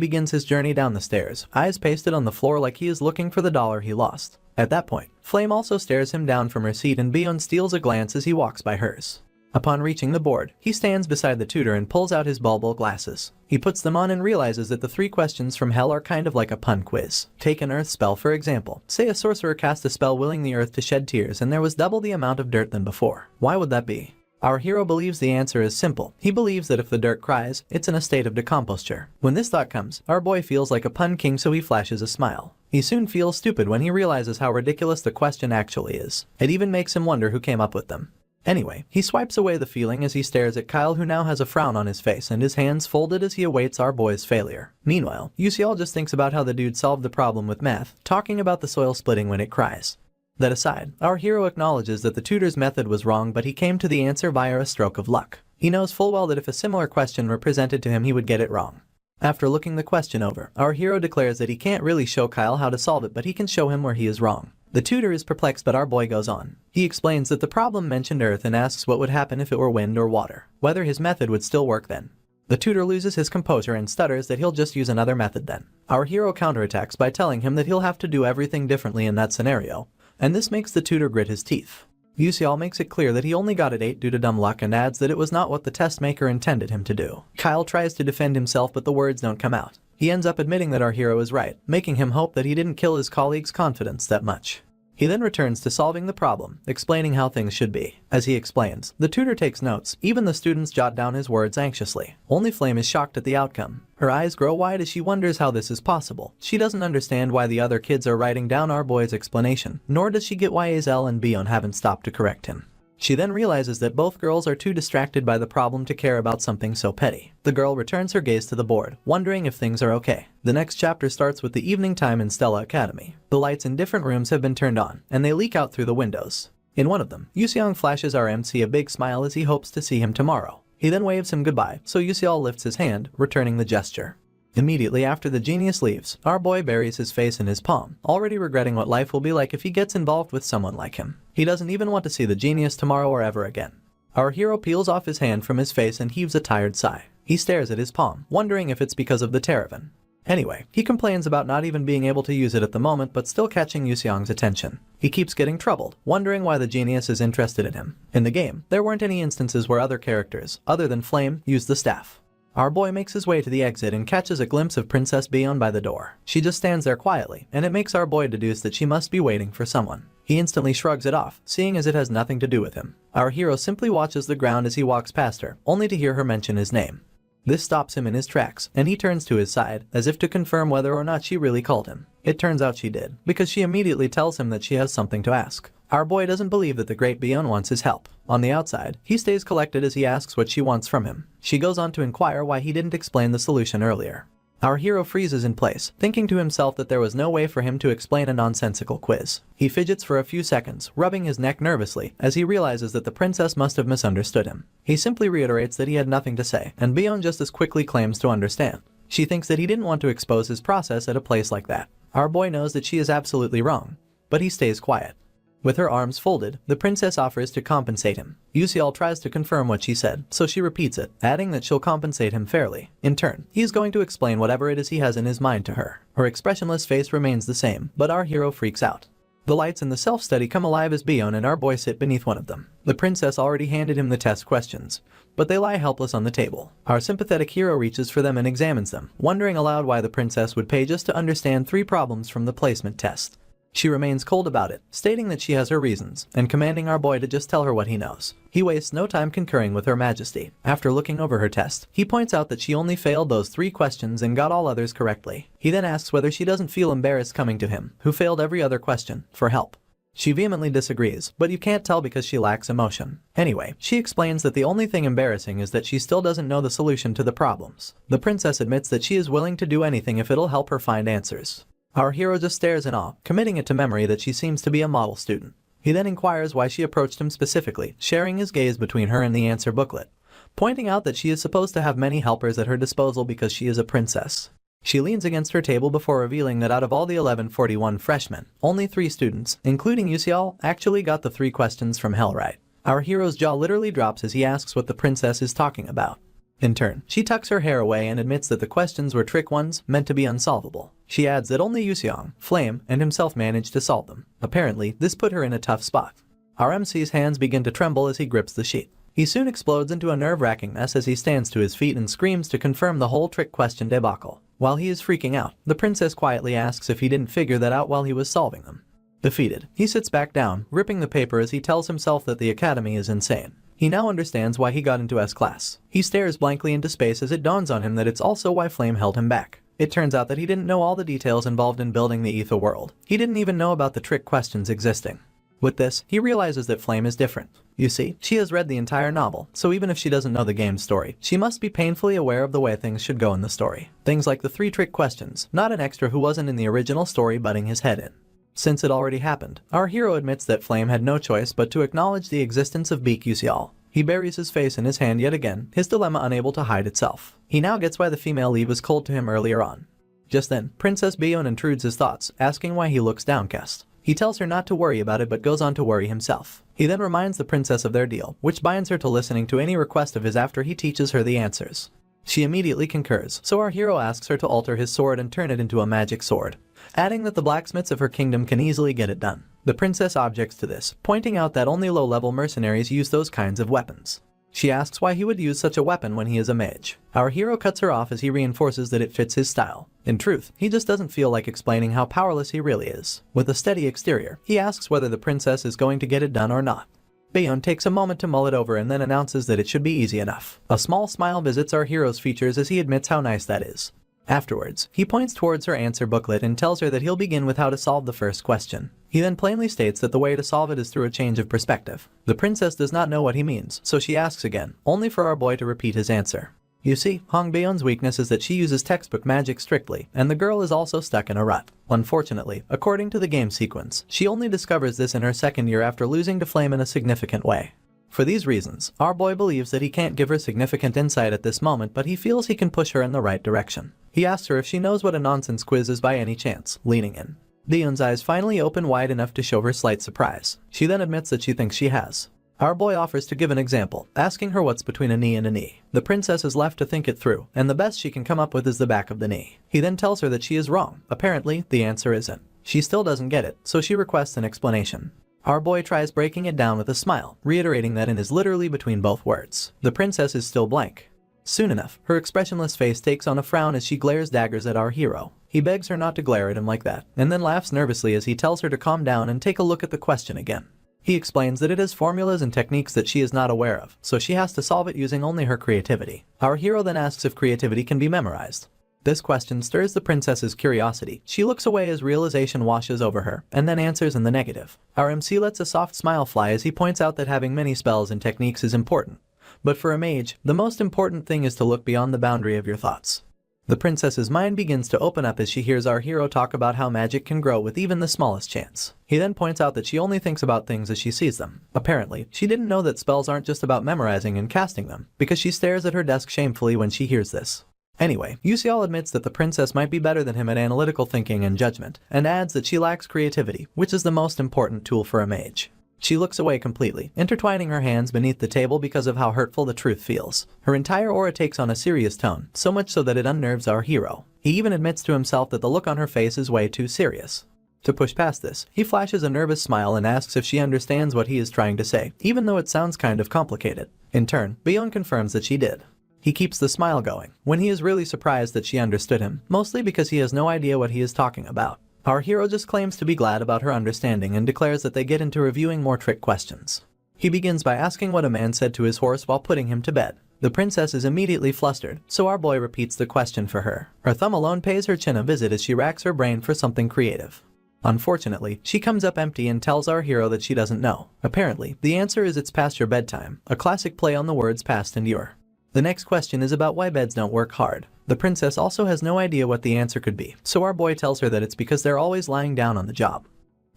begins his journey down the stairs, eyes pasted on the floor like he is looking for the dollar he lost. At that point, Flame also stares him down from her seat and Byeon steals a glance as he walks by hers. Upon reaching the board, he stands beside the tutor and pulls out his bulbul glasses. He puts them on and realizes that the 3 questions from hell are kind of like a pun quiz. Take an earth spell for example. Say a sorcerer cast a spell willing the earth to shed tears and there was double the amount of dirt than before. Why would that be? Our hero believes the answer is simple. He believes that if the dirt cries, it's in a state of decomposture. When this thought comes, our boy feels like a pun king, so he flashes a smile. He soon feels stupid when he realizes how ridiculous the question actually is. It even makes him wonder who came up with them. Anyway, he swipes away the feeling as he stares at Kyle, who now has a frown on his face and his hands folded as he awaits our boy's failure. Meanwhile, Yuseong just thinks about how the dude solved the problem with math, talking about the soil splitting when it cries. That aside, our hero acknowledges that the tutor's method was wrong, but he came to the answer via a stroke of luck. He knows full well that if a similar question were presented to him, he would get it wrong. After looking the question over, our hero declares that he can't really show Kyle how to solve it, but he can show him where he is wrong. The tutor is perplexed, but our boy goes on. He explains that the problem mentioned earth and asks what would happen if it were wind or water, whether his method would still work then. The tutor loses his composure and stutters that he'll just use another method then. Our hero counterattacks by telling him that he'll have to do everything differently in that scenario, and this makes the tutor grit his teeth. Yuseong makes it clear that he only got it 8 due to dumb luck and adds that it was not what the test maker intended him to do. Kyle tries to defend himself, but the words don't come out. He ends up admitting that our hero is right, making him hope that he didn't kill his colleague's confidence that much. He then returns to solving the problem, explaining how things should be. As he explains, the tutor takes notes, even the students jot down his words anxiously. Only Flame is shocked at the outcome. Her eyes grow wide as she wonders how this is possible. She doesn't understand why the other kids are writing down our boy's explanation, nor does she get why Azel and Bion haven't stopped to correct him. She then realizes that both girls are too distracted by the problem to care about something so petty. The girl returns her gaze to the board, wondering if things are okay. The next chapter starts with the evening time in Stella Academy. The lights in different rooms have been turned on, and they leak out through the windows. In one of them, Yuseong flashes our MC a big smile as he hopes to see him tomorrow. He then waves him goodbye, so Yuseong lifts his hand, returning the gesture. Immediately after the genius leaves, our boy buries his face in his palm, already regretting what life will be like if he gets involved with someone like him. He doesn't even want to see the genius tomorrow or ever again. Our hero peels off his hand from his face and heaves a tired sigh. He stares at his palm, wondering if it's because of the Terravan. Anyway, he complains about not even being able to use it at the moment but still catching Yuseong's attention. He keeps getting troubled, wondering why the genius is interested in him. In the game, there weren't any instances where other characters, other than Flame, used the staff. Our boy makes his way to the exit and catches a glimpse of Princess Bion by the door. She just stands there quietly, and it makes our boy deduce that she must be waiting for someone. He instantly shrugs it off, seeing as it has nothing to do with him. Our hero simply watches the ground as he walks past her, only to hear her mention his name. This stops him in his tracks, and he turns to his side, as if to confirm whether or not she really called him. It turns out she did, because she immediately tells him that she has something to ask. Our boy doesn't believe that the great Bion wants his help. On the outside, he stays collected as he asks what she wants from him. She goes on to inquire why he didn't explain the solution earlier. Our hero freezes in place, thinking to himself that there was no way for him to explain a nonsensical quiz. He fidgets for a few seconds, rubbing his neck nervously, as he realizes that the princess must have misunderstood him. He simply reiterates that he had nothing to say, and Bion just as quickly claims to understand. She thinks that he didn't want to expose his process at a place like that. Our boy knows that she is absolutely wrong, but he stays quiet. With her arms folded, the princess offers to compensate him. Yuseol tries to confirm what she said, so she repeats it, adding that she'll compensate him fairly. In turn, he is going to explain whatever it is he has in his mind to her. Her expressionless face remains the same, but our hero freaks out. The lights in the self-study come alive as Bion and our boy sit beneath one of them. The princess already handed him the test questions, but they lie helpless on the table. Our sympathetic hero reaches for them and examines them, wondering aloud why the princess would pay just to understand 3 problems from the placement test. She remains cold about it, stating that she has her reasons, and commanding our boy to just tell her what he knows. He wastes no time concurring with her majesty. After looking over her test, he points out that she only failed those 3 questions and got all others correctly. He then asks whether she doesn't feel embarrassed coming to him, who failed every other question, for help. She vehemently disagrees, but you can't tell because she lacks emotion. Anyway, she explains that the only thing embarrassing is that she still doesn't know the solution to the problems. The princess admits that she is willing to do anything if it'll help her find answers. Our hero just stares in awe, committing it to memory that she seems to be a model student. He then inquires why she approached him specifically, sharing his gaze between her and the answer booklet, pointing out that she is supposed to have many helpers at her disposal because she is a princess. She leans against her table before revealing that out of all the 1141 freshmen, only 3 students, including Yuseol, actually got the 3 questions from hell right. Our hero's jaw literally drops as he asks what the princess is talking about. In turn, she tucks her hair away and admits that the questions were trick ones, meant to be unsolvable. She adds that only Yuseong, Flame, and himself managed to solve them. Apparently, this put her in a tough spot. Our MC's hands begin to tremble as he grips the sheet. He soon explodes into a nerve-wracking mess as he stands to his feet and screams to confirm the whole trick question debacle. While he is freaking out, the princess quietly asks if he didn't figure that out while he was solving them. Defeated, he sits back down, ripping the paper as he tells himself that the academy is insane. He now understands why he got into S-class. He stares blankly into space as it dawns on him that it's also why Flame held him back. It turns out that he didn't know all the details involved in building the ether world. He didn't even know about the trick questions existing. With this, he realizes that Flame is different. You see, she has read the entire novel, so even if she doesn't know the game's story, she must be painfully aware of the way things should go in the story. Things like the 3 trick questions, not an extra who wasn't in the original story butting his head in. Since it already happened, our hero admits that Flame had no choice but to acknowledge the existence of Beak Yuseol. He buries his face in his hand yet again, his dilemma unable to hide itself. He now gets why the female lead was cold to him earlier on. Just then, Princess Bion intrudes his thoughts, asking why he looks downcast. He tells her not to worry about it but goes on to worry himself. He then reminds the princess of their deal, which binds her to listening to any request of his after he teaches her the answers. She immediately concurs, so our hero asks her to alter his sword and turn it into a magic sword, adding that the blacksmiths of her kingdom can easily get it done. The princess objects to this, pointing out that only low-level mercenaries use those kinds of weapons. She asks why he would use such a weapon when he is a mage. Our hero cuts her off as he reinforces that it fits his style. In truth, he just doesn't feel like explaining how powerless he really is. With a steady exterior, he asks whether the princess is going to get it done or not. Bayon takes a moment to mull it over and then announces that it should be easy enough. A small smile visits our hero's features as he admits how nice that is. Afterwards, he points towards her answer booklet and tells her that he'll begin with how to solve the first question. He then plainly states that the way to solve it is through a change of perspective. The princess does not know what he means, so she asks again, only for our boy to repeat his answer. You see, Hong Bayon's weakness is that she uses textbook magic strictly, and the girl is also stuck in a rut. Unfortunately, according to the game sequence, she only discovers this in her second year after losing to Flame in a significant way. For these reasons, our boy believes that he can't give her significant insight at this moment, but he feels he can push her in the right direction. He asks her if she knows what a nonsense quiz is by any chance, leaning in. Bayon's eyes finally open wide enough to show her slight surprise. She then admits that she thinks she has. Our boy offers to give an example, asking her what's between a knee and a knee. The princess is left to think it through, and the best she can come up with is the back of the knee. He then tells her that she is wrong. Apparently, the answer isn't. She still doesn't get it, so she requests an explanation. Our boy tries breaking it down with a smile, reiterating that it is literally between both words. The princess is still blank. Soon enough, her expressionless face takes on a frown as she glares daggers at our hero. He begs her not to glare at him like that, and then laughs nervously as he tells her to calm down and take a look at the question again. He explains that it has formulas and techniques that she is not aware of, so she has to solve it using only her creativity. Our hero then asks if creativity can be memorized. This question stirs the princess's curiosity. She looks away as realization washes over her, and then answers in the negative. Our MC lets a soft smile fly as he points out that having many spells and techniques is important. But for a mage, the most important thing is to look beyond the boundary of your thoughts. The princess's mind begins to open up as she hears our hero talk about how magic can grow with even the smallest chance. He then points out that she only thinks about things as she sees them. Apparently, she didn't know that spells aren't just about memorizing and casting them, because she stares at her desk shamefully when she hears this. Anyway, Yuseol admits that the princess might be better than him at analytical thinking and judgment, and adds that she lacks creativity, which is the most important tool for a mage. She looks away completely, intertwining her hands beneath the table because of how hurtful the truth feels. Her entire aura takes on a serious tone, so much so that it unnerves our hero. He even admits to himself that the look on her face is way too serious. To push past this, he flashes a nervous smile and asks if she understands what he is trying to say, even though it sounds kind of complicated. In turn, Bayon confirms that she did. He keeps the smile going, when he is really surprised that she understood him, mostly because he has no idea what he is talking about. Our hero just claims to be glad about her understanding and declares that they get into reviewing more trick questions. He begins by asking what a man said to his horse while putting him to bed. The princess is immediately flustered, so our boy repeats the question for her. Her thumb alone pays her chin a visit as she racks her brain for something creative. Unfortunately, she comes up empty and tells our hero that she doesn't know. Apparently, the answer is it's past your bedtime, a classic play on the words past and your. The next question is about why beds don't work hard. The princess also has no idea what the answer could be, so our boy tells her that it's because they're always lying down on the job.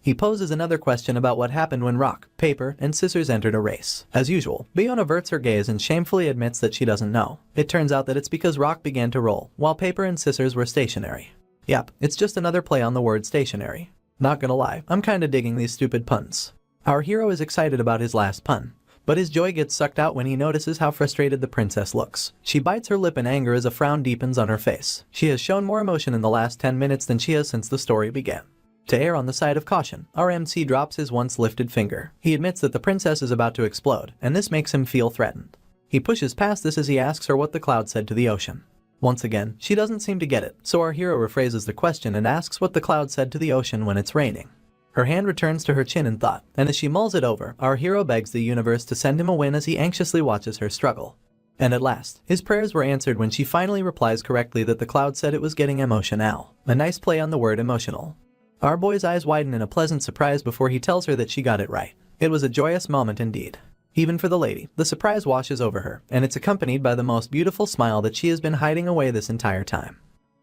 He poses another question about what happened when rock, paper, and scissors entered a race. As usual, Bayon averts her gaze and shamefully admits that she doesn't know. It turns out that it's because rock began to roll, while paper and scissors were stationary. Yep, it's just another play on the word stationary. Not gonna lie, I'm kinda digging these stupid puns. Our hero is excited about his last pun, but his joy gets sucked out when he notices how frustrated the princess looks. She bites her lip in anger as a frown deepens on her face. She has shown more emotion in the last 10 minutes than she has since the story began. To err on the side of caution, our MC drops his once lifted finger. He admits that the princess is about to explode, and this makes him feel threatened. He pushes past this as he asks her what the cloud said to the ocean. Once again, she doesn't seem to get it, so our hero rephrases the question and asks what the cloud said to the ocean when it's raining. Her hand returns to her chin in thought, and as she mulls it over, our hero begs the universe to send him a win as he anxiously watches her struggle. And at last, his prayers were answered when she finally replies correctly that the cloud said it was getting emotional. A nice play on the word emotional. Our boy's eyes widen in a pleasant surprise before he tells her that she got it right. It was a joyous moment indeed. Even for the lady, the surprise washes over her, and it's accompanied by the most beautiful smile that she has been hiding away this entire time.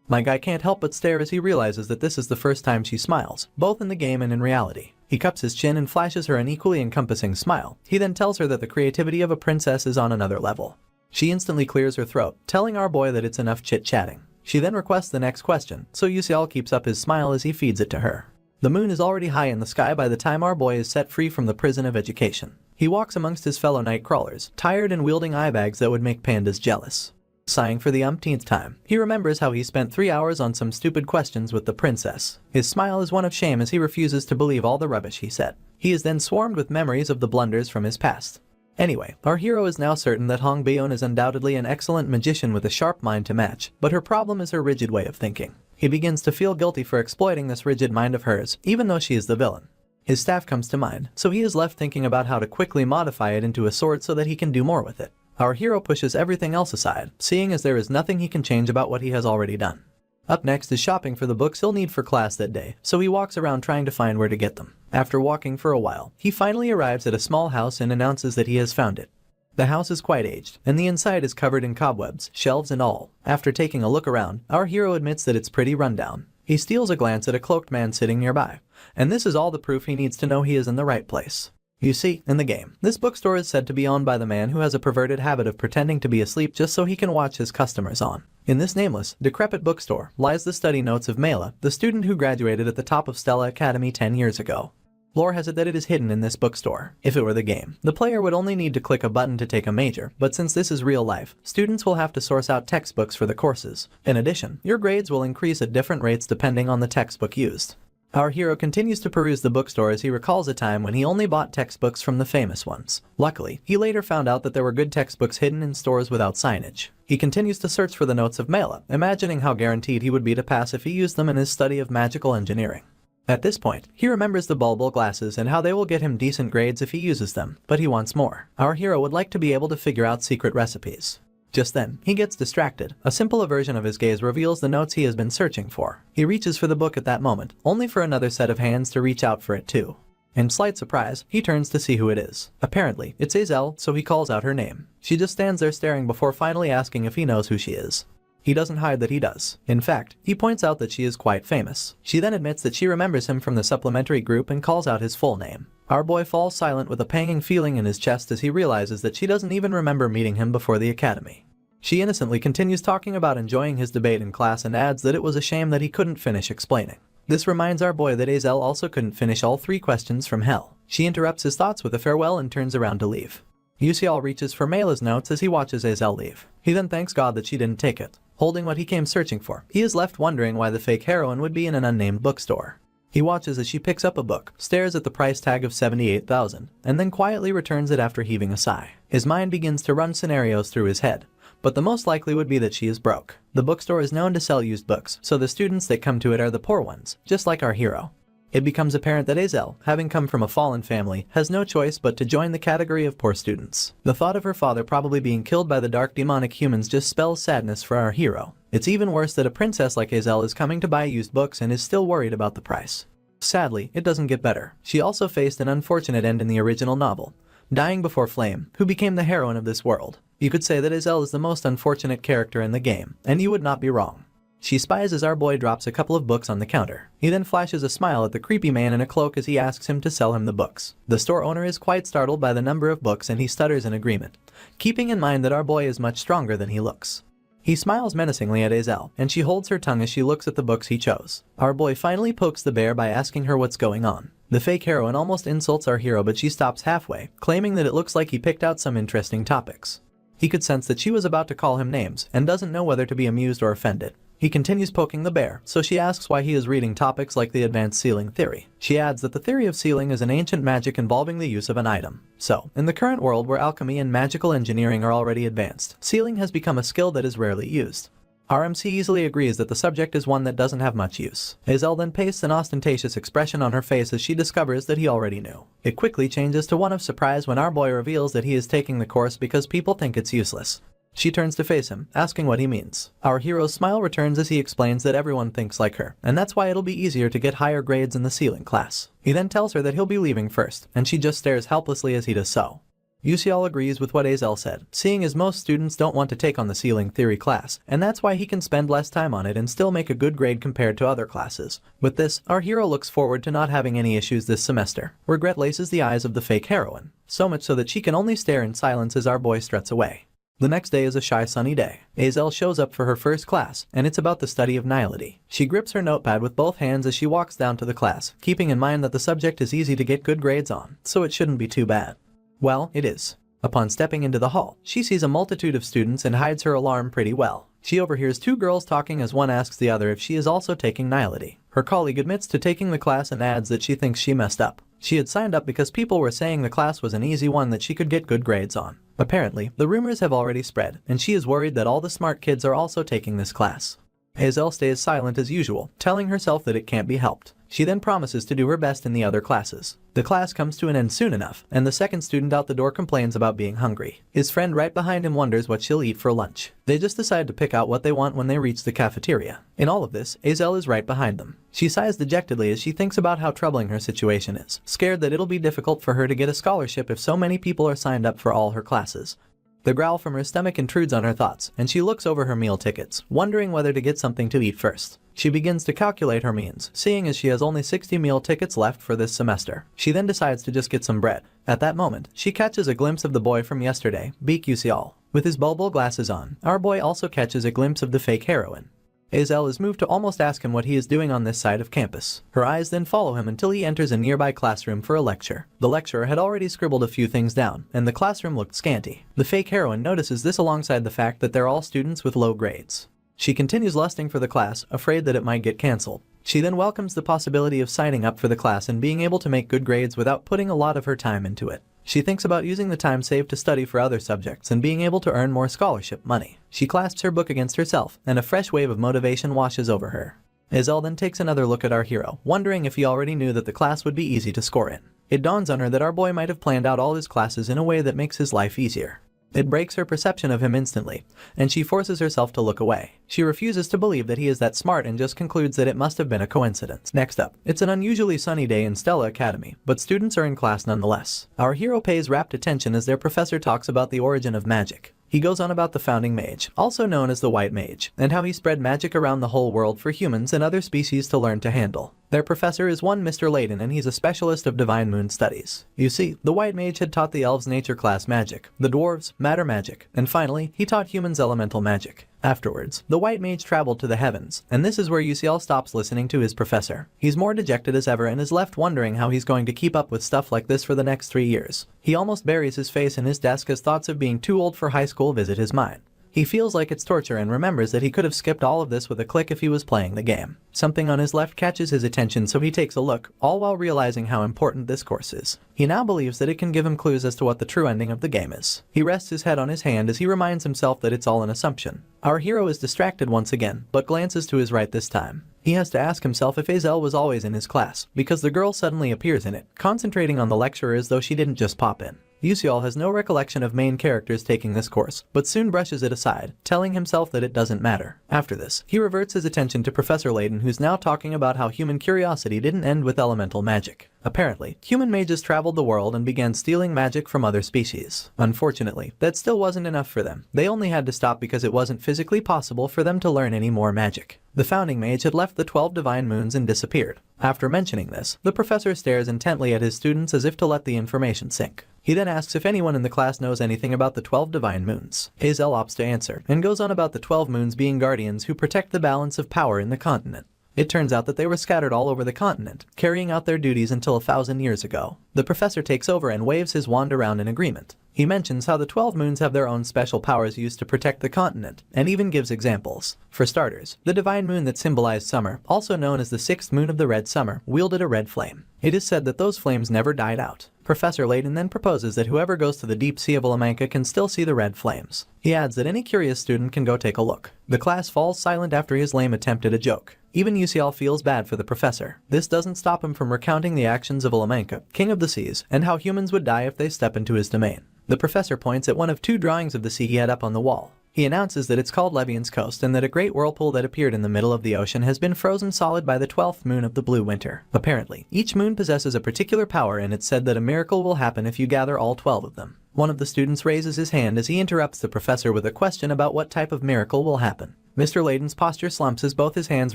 My guy can't help but stare as he realizes that this is the first time she smiles, both in the game and in reality. He cups his chin and flashes her an equally encompassing smile. He then tells her that the creativity of a princess is on another level. She instantly clears her throat, telling our boy that it's enough chit-chatting. She then requests the next question, so Yuseol keeps up his smile as he feeds it to her. The moon is already high in the sky by the time our boy is set free from the prison of education. He walks amongst his fellow night crawlers, tired and wielding eye bags that would make pandas jealous. Sighing for the umpteenth time, he remembers how he spent 3 hours on some stupid questions with the princess. His smile is one of shame as he refuses to believe all the rubbish he said. He is then swarmed with memories of the blunders from his past. Anyway, our hero is now certain that Hong Beon is undoubtedly an excellent magician with a sharp mind to match, but her problem is her rigid way of thinking. He begins to feel guilty for exploiting this rigid mind of hers, even though she is the villain. His staff comes to mind, so he is left thinking about how to quickly modify it into a sword so that he can do more with it. Our hero pushes everything else aside, seeing as there is nothing he can change about what he has already done. Up next is shopping for the books he'll need for class that day, so he walks around trying to find where to get them. After walking for a while, he finally arrives at a small house and announces that he has found it. The house is quite aged, and the inside is covered in cobwebs, shelves and all. After taking a look around, our hero admits that it's pretty rundown. He steals a glance at a cloaked man sitting nearby, and this is all the proof he needs to know he is in the right place. You see, in the game, this bookstore is said to be owned by the man who has a perverted habit of pretending to be asleep just so he can watch his customers on. In this nameless, decrepit bookstore lies the study notes of Mela, the student who graduated at the top of Stella Academy 10 years ago. Lore has it that it is hidden in this bookstore. If it were the game, the player would only need to click a button to take a major, but since this is real life, students will have to source out textbooks for the courses. In addition, your grades will increase at different rates depending on the textbook used. Our hero continues to peruse the bookstore as he recalls a time when he only bought textbooks from the famous ones. Luckily, he later found out that there were good textbooks hidden in stores without signage. He continues to search for the notes of Mela, imagining how guaranteed he would be to pass if he used them in his study of magical engineering. At this point, he remembers the bulbul glasses and how they will get him decent grades if he uses them, but he wants more. Our hero would like to be able to figure out secret recipes. Just then, he gets distracted. A simple aversion of his gaze reveals the notes he has been searching for. He reaches for the book at that moment, only for another set of hands to reach out for it too. In slight surprise, he turns to see who it is. Apparently, it's Azel, so he calls out her name. She just stands there staring before finally asking if he knows who she is. He doesn't hide that he does. In fact, he points out that she is quite famous. She then admits that she remembers him from the supplementary group and calls out his full name. Our boy falls silent with a panging feeling in his chest as he realizes that she doesn't even remember meeting him before the academy. She innocently continues talking about enjoying his debate in class and adds that it was a shame that he couldn't finish explaining. This reminds our boy that Azel also couldn't finish all 3 questions from hell. She interrupts his thoughts with a farewell and turns around to leave. Yusial reaches for Mela's notes as he watches Azel leave. He then thanks God that she didn't take it. Holding what he came searching for, he is left wondering why the fake heroine would be in an unnamed bookstore. He watches as she picks up a book, stares at the price tag of 78,000, and then quietly returns it after heaving a sigh. His mind begins to run scenarios through his head, but the most likely would be that she is broke. The bookstore is known to sell used books, so the students that come to it are the poor ones, just like our hero. It becomes apparent that Azel, having come from a fallen family, has no choice but to join the category of poor students. The thought of her father probably being killed by the dark demonic humans just spells sadness for our hero. It's even worse that a princess like Azel is coming to buy used books and is still worried about the price. Sadly, it doesn't get better. She also faced an unfortunate end in the original novel, dying before Flame, who became the heroine of this world. You could say that Azel is the most unfortunate character in the game, and you would not be wrong. She spies as our boy drops a couple of books on the counter. He then flashes a smile at the creepy man in a cloak as he asks him to sell him the books. The store owner is quite startled by the number of books and he stutters in agreement, keeping in mind that our boy is much stronger than he looks. He smiles menacingly at Azel, and she holds her tongue as she looks at the books he chose. Our boy finally pokes the bear by asking her what's going on. The fake heroine almost insults our hero, but she stops halfway, claiming that it looks like he picked out some interesting topics. He could sense that she was about to call him names, and doesn't know whether to be amused or offended. He continues poking the bear, so she asks why he is reading topics like the advanced sealing theory. She adds that the theory of sealing is an ancient magic involving the use of an item. So, in the current world where alchemy and magical engineering are already advanced, sealing has become a skill that is rarely used. RMC easily agrees that the subject is one that doesn't have much use. Azel then pastes an ostentatious expression on her face as she discovers that he already knew. It quickly changes to one of surprise when our boy reveals that he is taking the course because people think it's useless. She turns to face him, asking what he means. Our hero's smile returns as he explains that everyone thinks like her, and that's why it'll be easier to get higher grades in the sealing class. He then tells her that he'll be leaving first, and she just stares helplessly as he does so. Yusial agrees with what Azel said, seeing as most students don't want to take on the sealing theory class, and that's why he can spend less time on it and still make a good grade compared to other classes. With this, our hero looks forward to not having any issues this semester. Regret laces the eyes of the fake heroine, so much so that she can only stare in silence as our boy struts away. The next day is a shy sunny day. Azel shows up for her first class, and it's about the study of nihility. She grips her notepad with both hands as she walks down to the class, keeping in mind that the subject is easy to get good grades on, so it shouldn't be too bad. Well, it is. Upon stepping into the hall, she sees a multitude of students and hides her alarm pretty well. She overhears 2 girls talking as one asks the other if she is also taking nihility. Her colleague admits to taking the class and adds that she thinks she messed up. She had signed up because people were saying the class was an easy one that she could get good grades on. Apparently, the rumors have already spread, and she is worried that all the smart kids are also taking this class. Hazel stays silent as usual, telling herself that it can't be helped. She then promises to do her best in the other classes. The class comes to an end soon enough, and the second student out the door complains about being hungry. His friend right behind him wonders what she'll eat for lunch. They just decide to pick out what they want when they reach the cafeteria. In all of this, Hazel is right behind them. She sighs dejectedly as she thinks about how troubling her situation is, scared that it'll be difficult for her to get a scholarship if so many people are signed up for all her classes. The growl from her stomach intrudes on her thoughts, and she looks over her meal tickets, wondering whether to get something to eat first. She begins to calculate her means, seeing as she has only 60 meal tickets left for this semester. She then decides to just get some bread. At that moment, she catches a glimpse of the boy from yesterday, Beak Yusial. With his bulbul glasses on, our boy also catches a glimpse of the fake heroine. Hazel is moved to almost ask him what he is doing on this side of campus. Her eyes then follow him until he enters a nearby classroom for a lecture. The lecturer had already scribbled a few things down, and the classroom looked scanty. The fake heroine notices this alongside the fact that they're all students with low grades. She continues lusting for the class, afraid that it might get cancelled. She then welcomes the possibility of signing up for the class and being able to make good grades without putting a lot of her time into it. She thinks about using the time saved to study for other subjects and being able to earn more scholarship money. She clasps her book against herself, and a fresh wave of motivation washes over her. Hazel then takes another look at our hero, wondering if he already knew that the class would be easy to score in. It dawns on her that our boy might have planned out all his classes in a way that makes his life easier. It breaks her perception of him instantly, and she forces herself to look away. She refuses to believe that he is that smart and just concludes that it must have been a coincidence. Next up, it's an unusually sunny day in Stella Academy, but students are in class nonetheless. Our hero pays rapt attention as their professor talks about the origin of magic. He goes on about the founding mage, also known as the White Mage, and how he spread magic around the whole world for humans and other species to learn to handle. Their professor is one Mr. Layden, and he's a specialist of divine moon studies. You see, the White Mage had taught the elves nature class magic, the dwarves matter magic, and finally, he taught humans elemental magic. Afterwards, the White Mage traveled to the heavens, and this is where UCL stops listening to his professor. He's more dejected as ever and is left wondering how he's going to keep up with stuff like this for the next 3 years. He almost buries his face in his desk as thoughts of being too old for high school visit his mind. He feels like it's torture and remembers that he could have skipped all of this with a click if he was playing the game. Something on his left catches his attention, so he takes a look, all while realizing how important this course is. He now believes that it can give him clues as to what the true ending of the game is. He rests his head on his hand as he reminds himself that it's all an assumption. Our hero is distracted once again, but glances to his right this time. He has to ask himself if Hazel was always in his class, because the girl suddenly appears in it, concentrating on the lecturer as though she didn't just pop in. Yusial has no recollection of main characters taking this course, but soon brushes it aside, telling himself that it doesn't matter. After this, he reverts his attention to Professor Layden, who's now talking about how human curiosity didn't end with elemental magic. Apparently, human mages traveled the world and began stealing magic from other species. Unfortunately, that still wasn't enough for them. They only had to stop because it wasn't physically possible for them to learn any more magic. The founding mage had left the 12 divine moons and disappeared. After mentioning this, the professor stares intently at his students as if to let the information sink. He then asks if anyone in the class knows anything about the 12 divine moons. Hazel opts to answer, and goes on about the 12 moons being guardians who protect the balance of power in the continent. It turns out that they were scattered all over the continent, carrying out their duties until 1,000 years ago. The professor takes over and waves his wand around in agreement. He mentions how the 12 moons have their own special powers used to protect the continent, and even gives examples. For starters, the divine moon that symbolized summer, also known as the 6th moon of the red summer, wielded a red flame. It is said that those flames never died out. Professor Layden then proposes that whoever goes to the deep sea of Alamanca can still see the red flames. He adds that any curious student can go take a look. The class falls silent after his lame attempt at a joke. Even UCL feels bad for the professor. This doesn't stop him from recounting the actions of Alamanca, king of the seas, and how humans would die if they step into his domain. The professor points at one of 2 drawings of the sea he had up on the wall. He announces that it's called Levian's Coast and that a great whirlpool that appeared in the middle of the ocean has been frozen solid by the 12th moon of the blue winter. Apparently, each moon possesses a particular power, and it's said that a miracle will happen if you gather all 12 of them. One of the students raises his hand as he interrupts the professor with a question about what type of miracle will happen. Mr. Layden's posture slumps as both his hands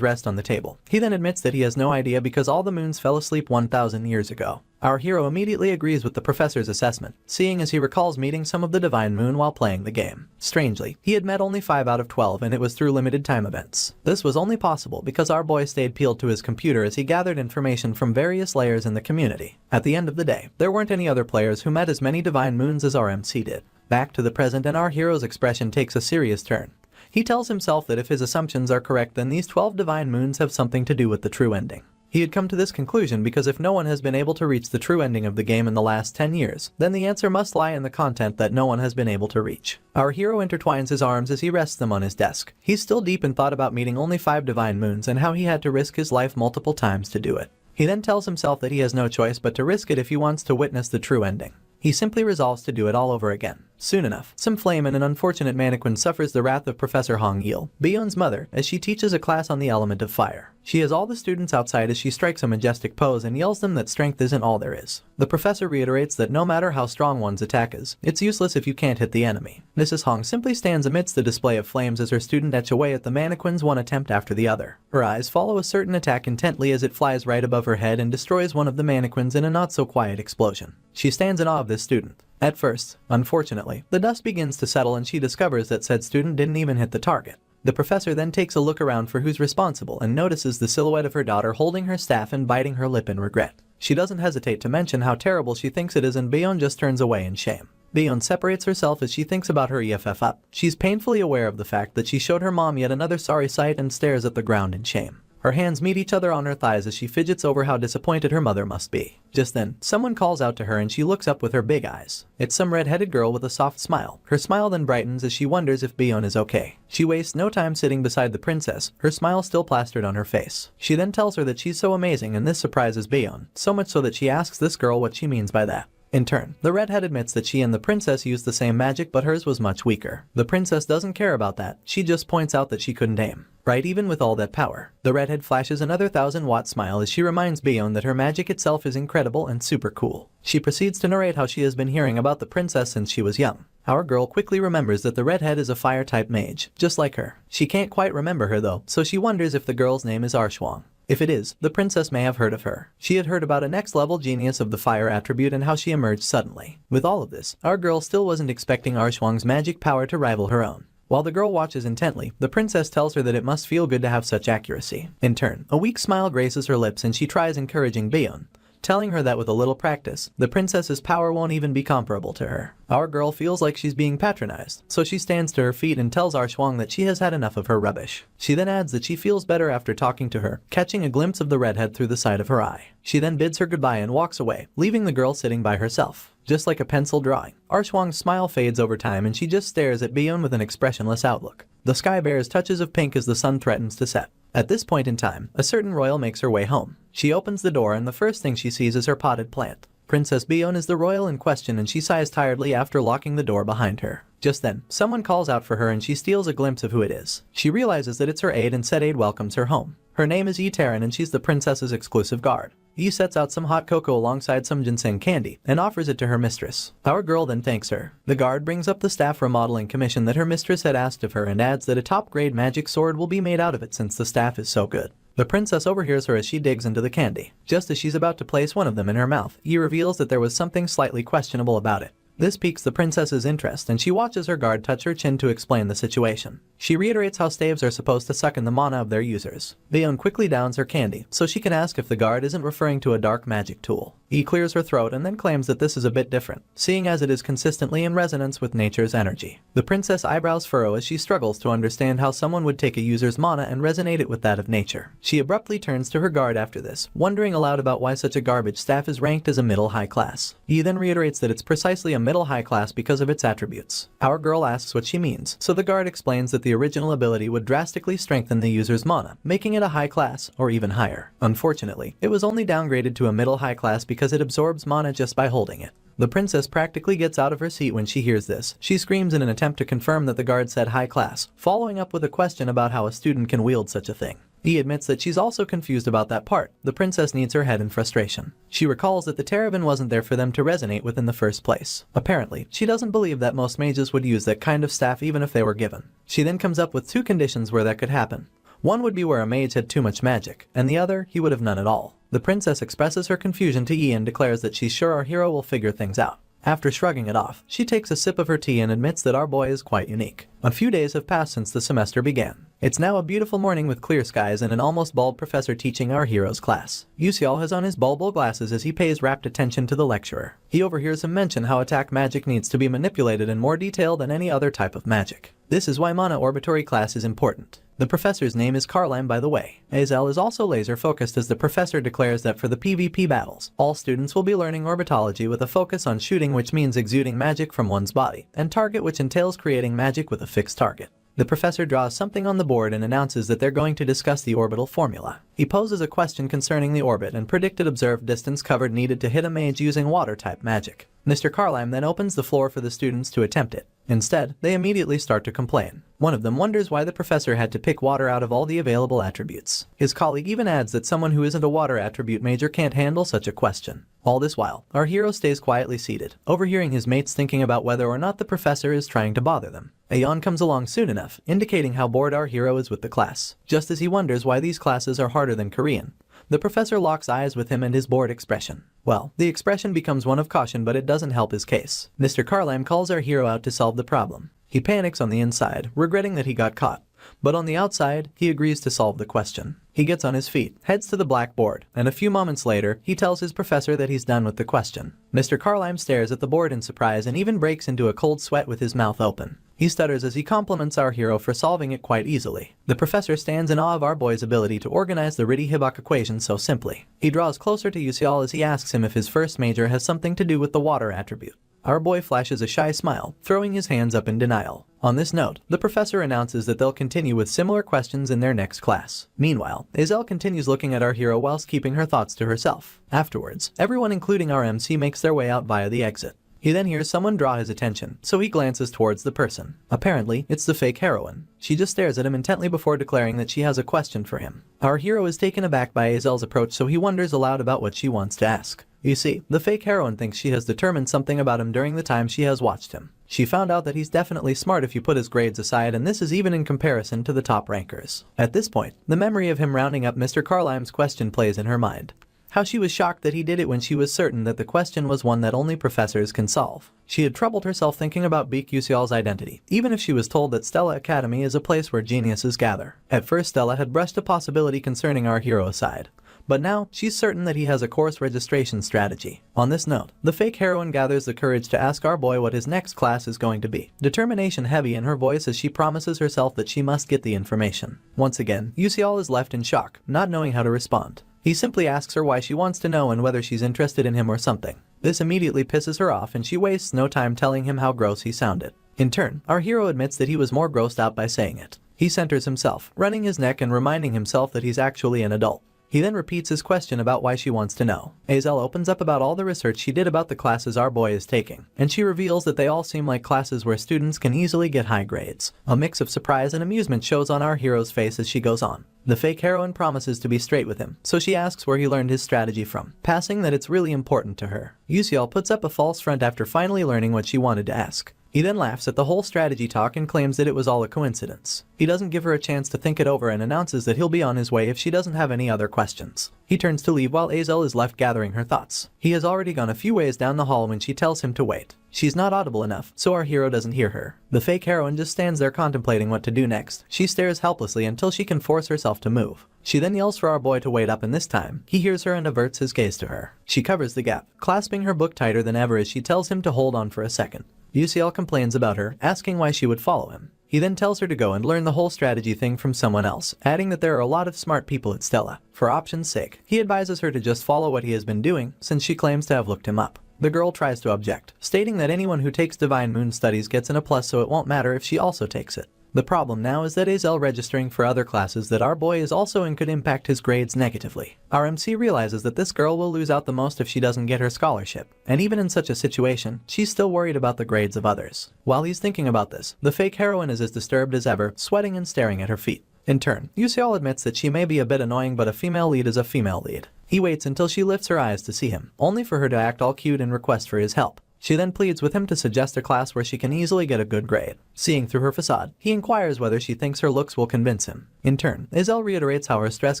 rest on the table. He then admits that he has no idea because all the moons fell asleep 1,000 years ago. Our hero immediately agrees with the professor's assessment, seeing as he recalls meeting some of the divine moon while playing the game. Strangely, he had met only 5 out of 12, and it was through limited time events. This was only possible because our boy stayed peeled to his computer as he gathered information from various layers in the community. At the end of the day, there weren't any other players who met as many divine moons as our MC did. Back to the present, and our hero's expression takes a serious turn. He tells himself that if his assumptions are correct, then these 12 divine moons have something to do with the true ending. He had come to this conclusion because if no one has been able to reach the true ending of the game in the last 10 years, then the answer must lie in the content that no one has been able to reach. Our hero intertwines his arms as he rests them on his desk. He's still deep in thought about meeting only 5 divine moons and how he had to risk his life multiple times to do it. He then tells himself that he has no choice but to risk it if he wants to witness the true ending. He simply resolves to do it all over again. Soon enough, some flame and an unfortunate mannequin suffers the wrath of Professor Hong Il, Bion's mother, as she teaches a class on the element of fire. She has all the students outside as she strikes a majestic pose and yells them that strength isn't all there is. The professor reiterates that no matter how strong one's attack is, it's useless if you can't hit the enemy. Mrs. Hong simply stands amidst the display of flames as her student etch away at the mannequins one attempt after the other. Her eyes follow a certain attack intently as it flies right above her head and destroys one of the mannequins in a not-so-quiet explosion. She stands in awe of this student. At first, unfortunately, the dust begins to settle and she discovers that said student didn't even hit the target. The professor then takes a look around for who's responsible and notices the silhouette of her daughter holding her staff and biting her lip in regret. She doesn't hesitate to mention how terrible she thinks it is and Bion just turns away in shame. Bion separates herself as she thinks about her EFF up. She's painfully aware of the fact that she showed her mom yet another sorry sight and stares at the ground in shame. Her hands meet each other on her thighs as she fidgets over how disappointed her mother must be. Just then, someone calls out to her and she looks up with her big eyes. It's some red-headed girl with a soft smile. Her smile then brightens as she wonders if Bion is okay. She wastes no time sitting beside the princess, her smile still plastered on her face. She then tells her that she's so amazing and this surprises Bion, so much so that she asks this girl what she means by that. In turn, the redhead admits that she and the princess used the same magic but hers was much weaker. The princess doesn't care about that, she just points out that she couldn't aim. Right, even with all that power. The redhead flashes another 1000-watt smile as she reminds Bion that her magic itself is incredible and super cool. She proceeds to narrate how she has been hearing about the princess since she was young. Our girl quickly remembers that the redhead is a fire-type mage, just like her. She can't quite remember her though, so she wonders if the girl's name is Arshwang. If it is, the princess may have heard of her. She had heard about a next-level genius of the fire attribute and how she emerged suddenly. With all of this, our girl still wasn't expecting Arshwang's magic power to rival her own. While the girl watches intently, the princess tells her that it must feel good to have such accuracy. In turn, a weak smile graces her lips and she tries encouraging Bion, telling her that with a little practice, the princess's power won't even be comparable to her. Our girl feels like she's being patronized, so she stands to her feet and tells Arshwang that she has had enough of her rubbish. She then adds that she feels better after talking to her, catching a glimpse of the redhead through the side of her eye. She then bids her goodbye and walks away, leaving the girl sitting by herself. Just like a pencil drawing, Arshwang's smile fades over time and she just stares at Bion with an expressionless outlook. The sky bears touches of pink as the sun threatens to set. At this point in time, a certain royal makes her way home. She opens the door and the first thing she sees is her potted plant. Princess Bion is the royal in question and she sighs tiredly after locking the door behind her. Just then, someone calls out for her and she steals a glimpse of who it is. She realizes that it's her aide and said aide welcomes her home. Her name is Yi Taran and she's the princess's exclusive guard. Yi sets out some hot cocoa alongside some ginseng candy and offers it to her mistress. Our girl then thanks her. The guard brings up the staff remodeling commission that her mistress had asked of her and adds that a top-grade magic sword will be made out of it since the staff is so good. The princess overhears her as she digs into the candy. Just as she's about to place one of them in her mouth, Yi reveals that there was something slightly questionable about it. This piques the princess's interest and she watches her guard touch her chin to explain the situation. She reiterates how staves are supposed to suck in the mana of their users. Bion quickly downs her candy, so she can ask if the guard isn't referring to a dark magic tool. Yi clears her throat and then claims that this is a bit different, seeing as it is consistently in resonance with nature's energy. The princess eyebrows furrow as she struggles to understand how someone would take a user's mana and resonate it with that of nature. She abruptly turns to her guard after this, wondering aloud about why such a garbage staff is ranked as a middle-high class. Yi then reiterates that it's precisely a middle-high class because of its attributes. Our girl asks what she means, so the guard explains that the original ability would drastically strengthen the user's mana, making it a high class, or even higher. Unfortunately, it was only downgraded to a middle-high class because it absorbs mana just by holding it. The princess practically gets out of her seat when she hears this. She screams in an attempt to confirm that the guard said high class, following up with a question about how a student can wield such a thing. He admits that she's also confused about that part. The princess needs her head in frustration. She recalls that the Terabin wasn't there for them to resonate with in the first place. Apparently, she doesn't believe that most mages would use that kind of staff even if they were given. She then comes up with 2 conditions where that could happen. One would be where a mage had too much magic, and the other, he would have none at all. The princess expresses her confusion to Yi and declares that she's sure our hero will figure things out. After shrugging it off, she takes a sip of her tea and admits that our boy is quite unique. A few days have passed since the semester began. It's now a beautiful morning with clear skies and an almost bald professor teaching our hero's class. Yusial has on his bulbul glasses as he pays rapt attention to the lecturer. He overhears him mention how attack magic needs to be manipulated in more detail than any other type of magic. This is why mana orbitory class is important. The professor's name is Carlime, by the way. Azel is also laser focused as the professor declares that for the PvP battles, all students will be learning orbitology with a focus on shooting, which means exuding magic from one's body, and target, which entails creating magic with a fixed target. The professor draws something on the board and announces that they're going to discuss the orbital formula. He poses a question concerning the orbit and predicted observed distance covered needed to hit a mage using water-type magic. Mr. Carlime then opens the floor for the students to attempt it. Instead, they immediately start to complain. One of them wonders why the professor had to pick water out of all the available attributes. His colleague even adds that someone who isn't a water attribute major can't handle such a question. All this while, our hero stays quietly seated, overhearing his mates thinking about whether or not the professor is trying to bother them. A yawn comes along soon enough, indicating how bored our hero is with the class. Just as he wonders why these classes are harder than Korean, the professor locks eyes with him and his bored expression. Well, the expression becomes one of caution, but it doesn't help his case. Mr. Carlime calls our hero out to solve the problem. He panics on the inside, regretting that he got caught. But on the outside, he agrees to solve the question. He gets on his feet, heads to the blackboard, and a few moments later, he tells his professor that he's done with the question. Mr. Carlime stares at the board in surprise and even breaks into a cold sweat with his mouth open. He stutters as he compliments our hero for solving it quite easily. The professor stands in awe of our boy's ability to organize the Ritty-Hibok equation so simply. He draws closer to Yusial as he asks him if his first major has something to do with the water attribute. Our boy flashes a shy smile, throwing his hands up in denial. On this note, the professor announces that they'll continue with similar questions in their next class. Meanwhile, Azel continues looking at our hero whilst keeping her thoughts to herself. Afterwards, everyone including our MC makes their way out via the exit. He then hears someone draw his attention, so he glances towards the person. Apparently, it's the fake heroine. She just stares at him intently before declaring that she has a question for him. Our hero is taken aback by Azel's approach, so he wonders aloud about what she wants to ask. You see, the fake heroine thinks she has determined something about him during the time she has watched him. She found out that he's definitely smart if you put his grades aside, and this is even in comparison to the top rankers. At this point, the memory of him rounding up Mr. Carlime's question plays in her mind. How she was shocked that he did it when she was certain that the question was one that only professors can solve. She had troubled herself thinking about Beak Yusial's identity, even if she was told that Stella Academy is a place where geniuses gather. At first, Stella had brushed a possibility concerning our hero aside, but now she's certain that he has a course registration strategy. On this note, the fake heroine gathers the courage to ask our boy what his next class is going to be, determination heavy in her voice as she promises herself that she must get the information. Once again, Yusial is left in shock, not knowing how to respond. He simply asks her why she wants to know and whether she's interested in him or something. This immediately pisses her off and she wastes no time telling him how gross he sounded. In turn, our hero admits that he was more grossed out by saying it. He centers himself, running his neck and reminding himself that he's actually an adult. He then repeats his question about why she wants to know. Azel opens up about all the research she did about the classes our boy is taking, and she reveals that they all seem like classes where students can easily get high grades. A mix of surprise and amusement shows on our hero's face as she goes on. The fake heroine promises to be straight with him, so she asks where he learned his strategy from, passing that it's really important to her. Yusial puts up a false front after finally learning what she wanted to ask. He then laughs at the whole strategy talk and claims that it was all a coincidence. He doesn't give her a chance to think it over and announces that he'll be on his way if she doesn't have any other questions. He turns to leave while Azel is left gathering her thoughts. He has already gone a few ways down the hall when she tells him to wait. She's not audible enough, so our hero doesn't hear her. The fake heroine just stands there contemplating what to do next. She stares helplessly until she can force herself to move. She then yells for our boy to wait up, and this time, he hears her and averts his gaze to her. She covers the gap, clasping her book tighter than ever as she tells him to hold on for a second. UCL complains about her, asking why she would follow him. He then tells her to go and learn the whole strategy thing from someone else, adding that there are a lot of smart people at Stella. For option's sake, he advises her to just follow what he has been doing, since she claims to have looked him up. The girl tries to object, stating that anyone who takes Divine Moon Studies gets an A+, so it won't matter if she also takes it. The problem now is that Azel registering for other classes that our boy is also in could impact his grades negatively. Our MC realizes that this girl will lose out the most if she doesn't get her scholarship, and even in such a situation, she's still worried about the grades of others. While he's thinking about this, the fake heroine is as disturbed as ever, sweating and staring at her feet. In turn, Yusial admits that she may be a bit annoying, but a female lead is a female lead. He waits until she lifts her eyes to see him, only for her to act all cute and request for his help. She then pleads with him to suggest a class where she can easily get a good grade. Seeing through her facade, he inquires whether she thinks her looks will convince him. In turn, Azel reiterates how her stress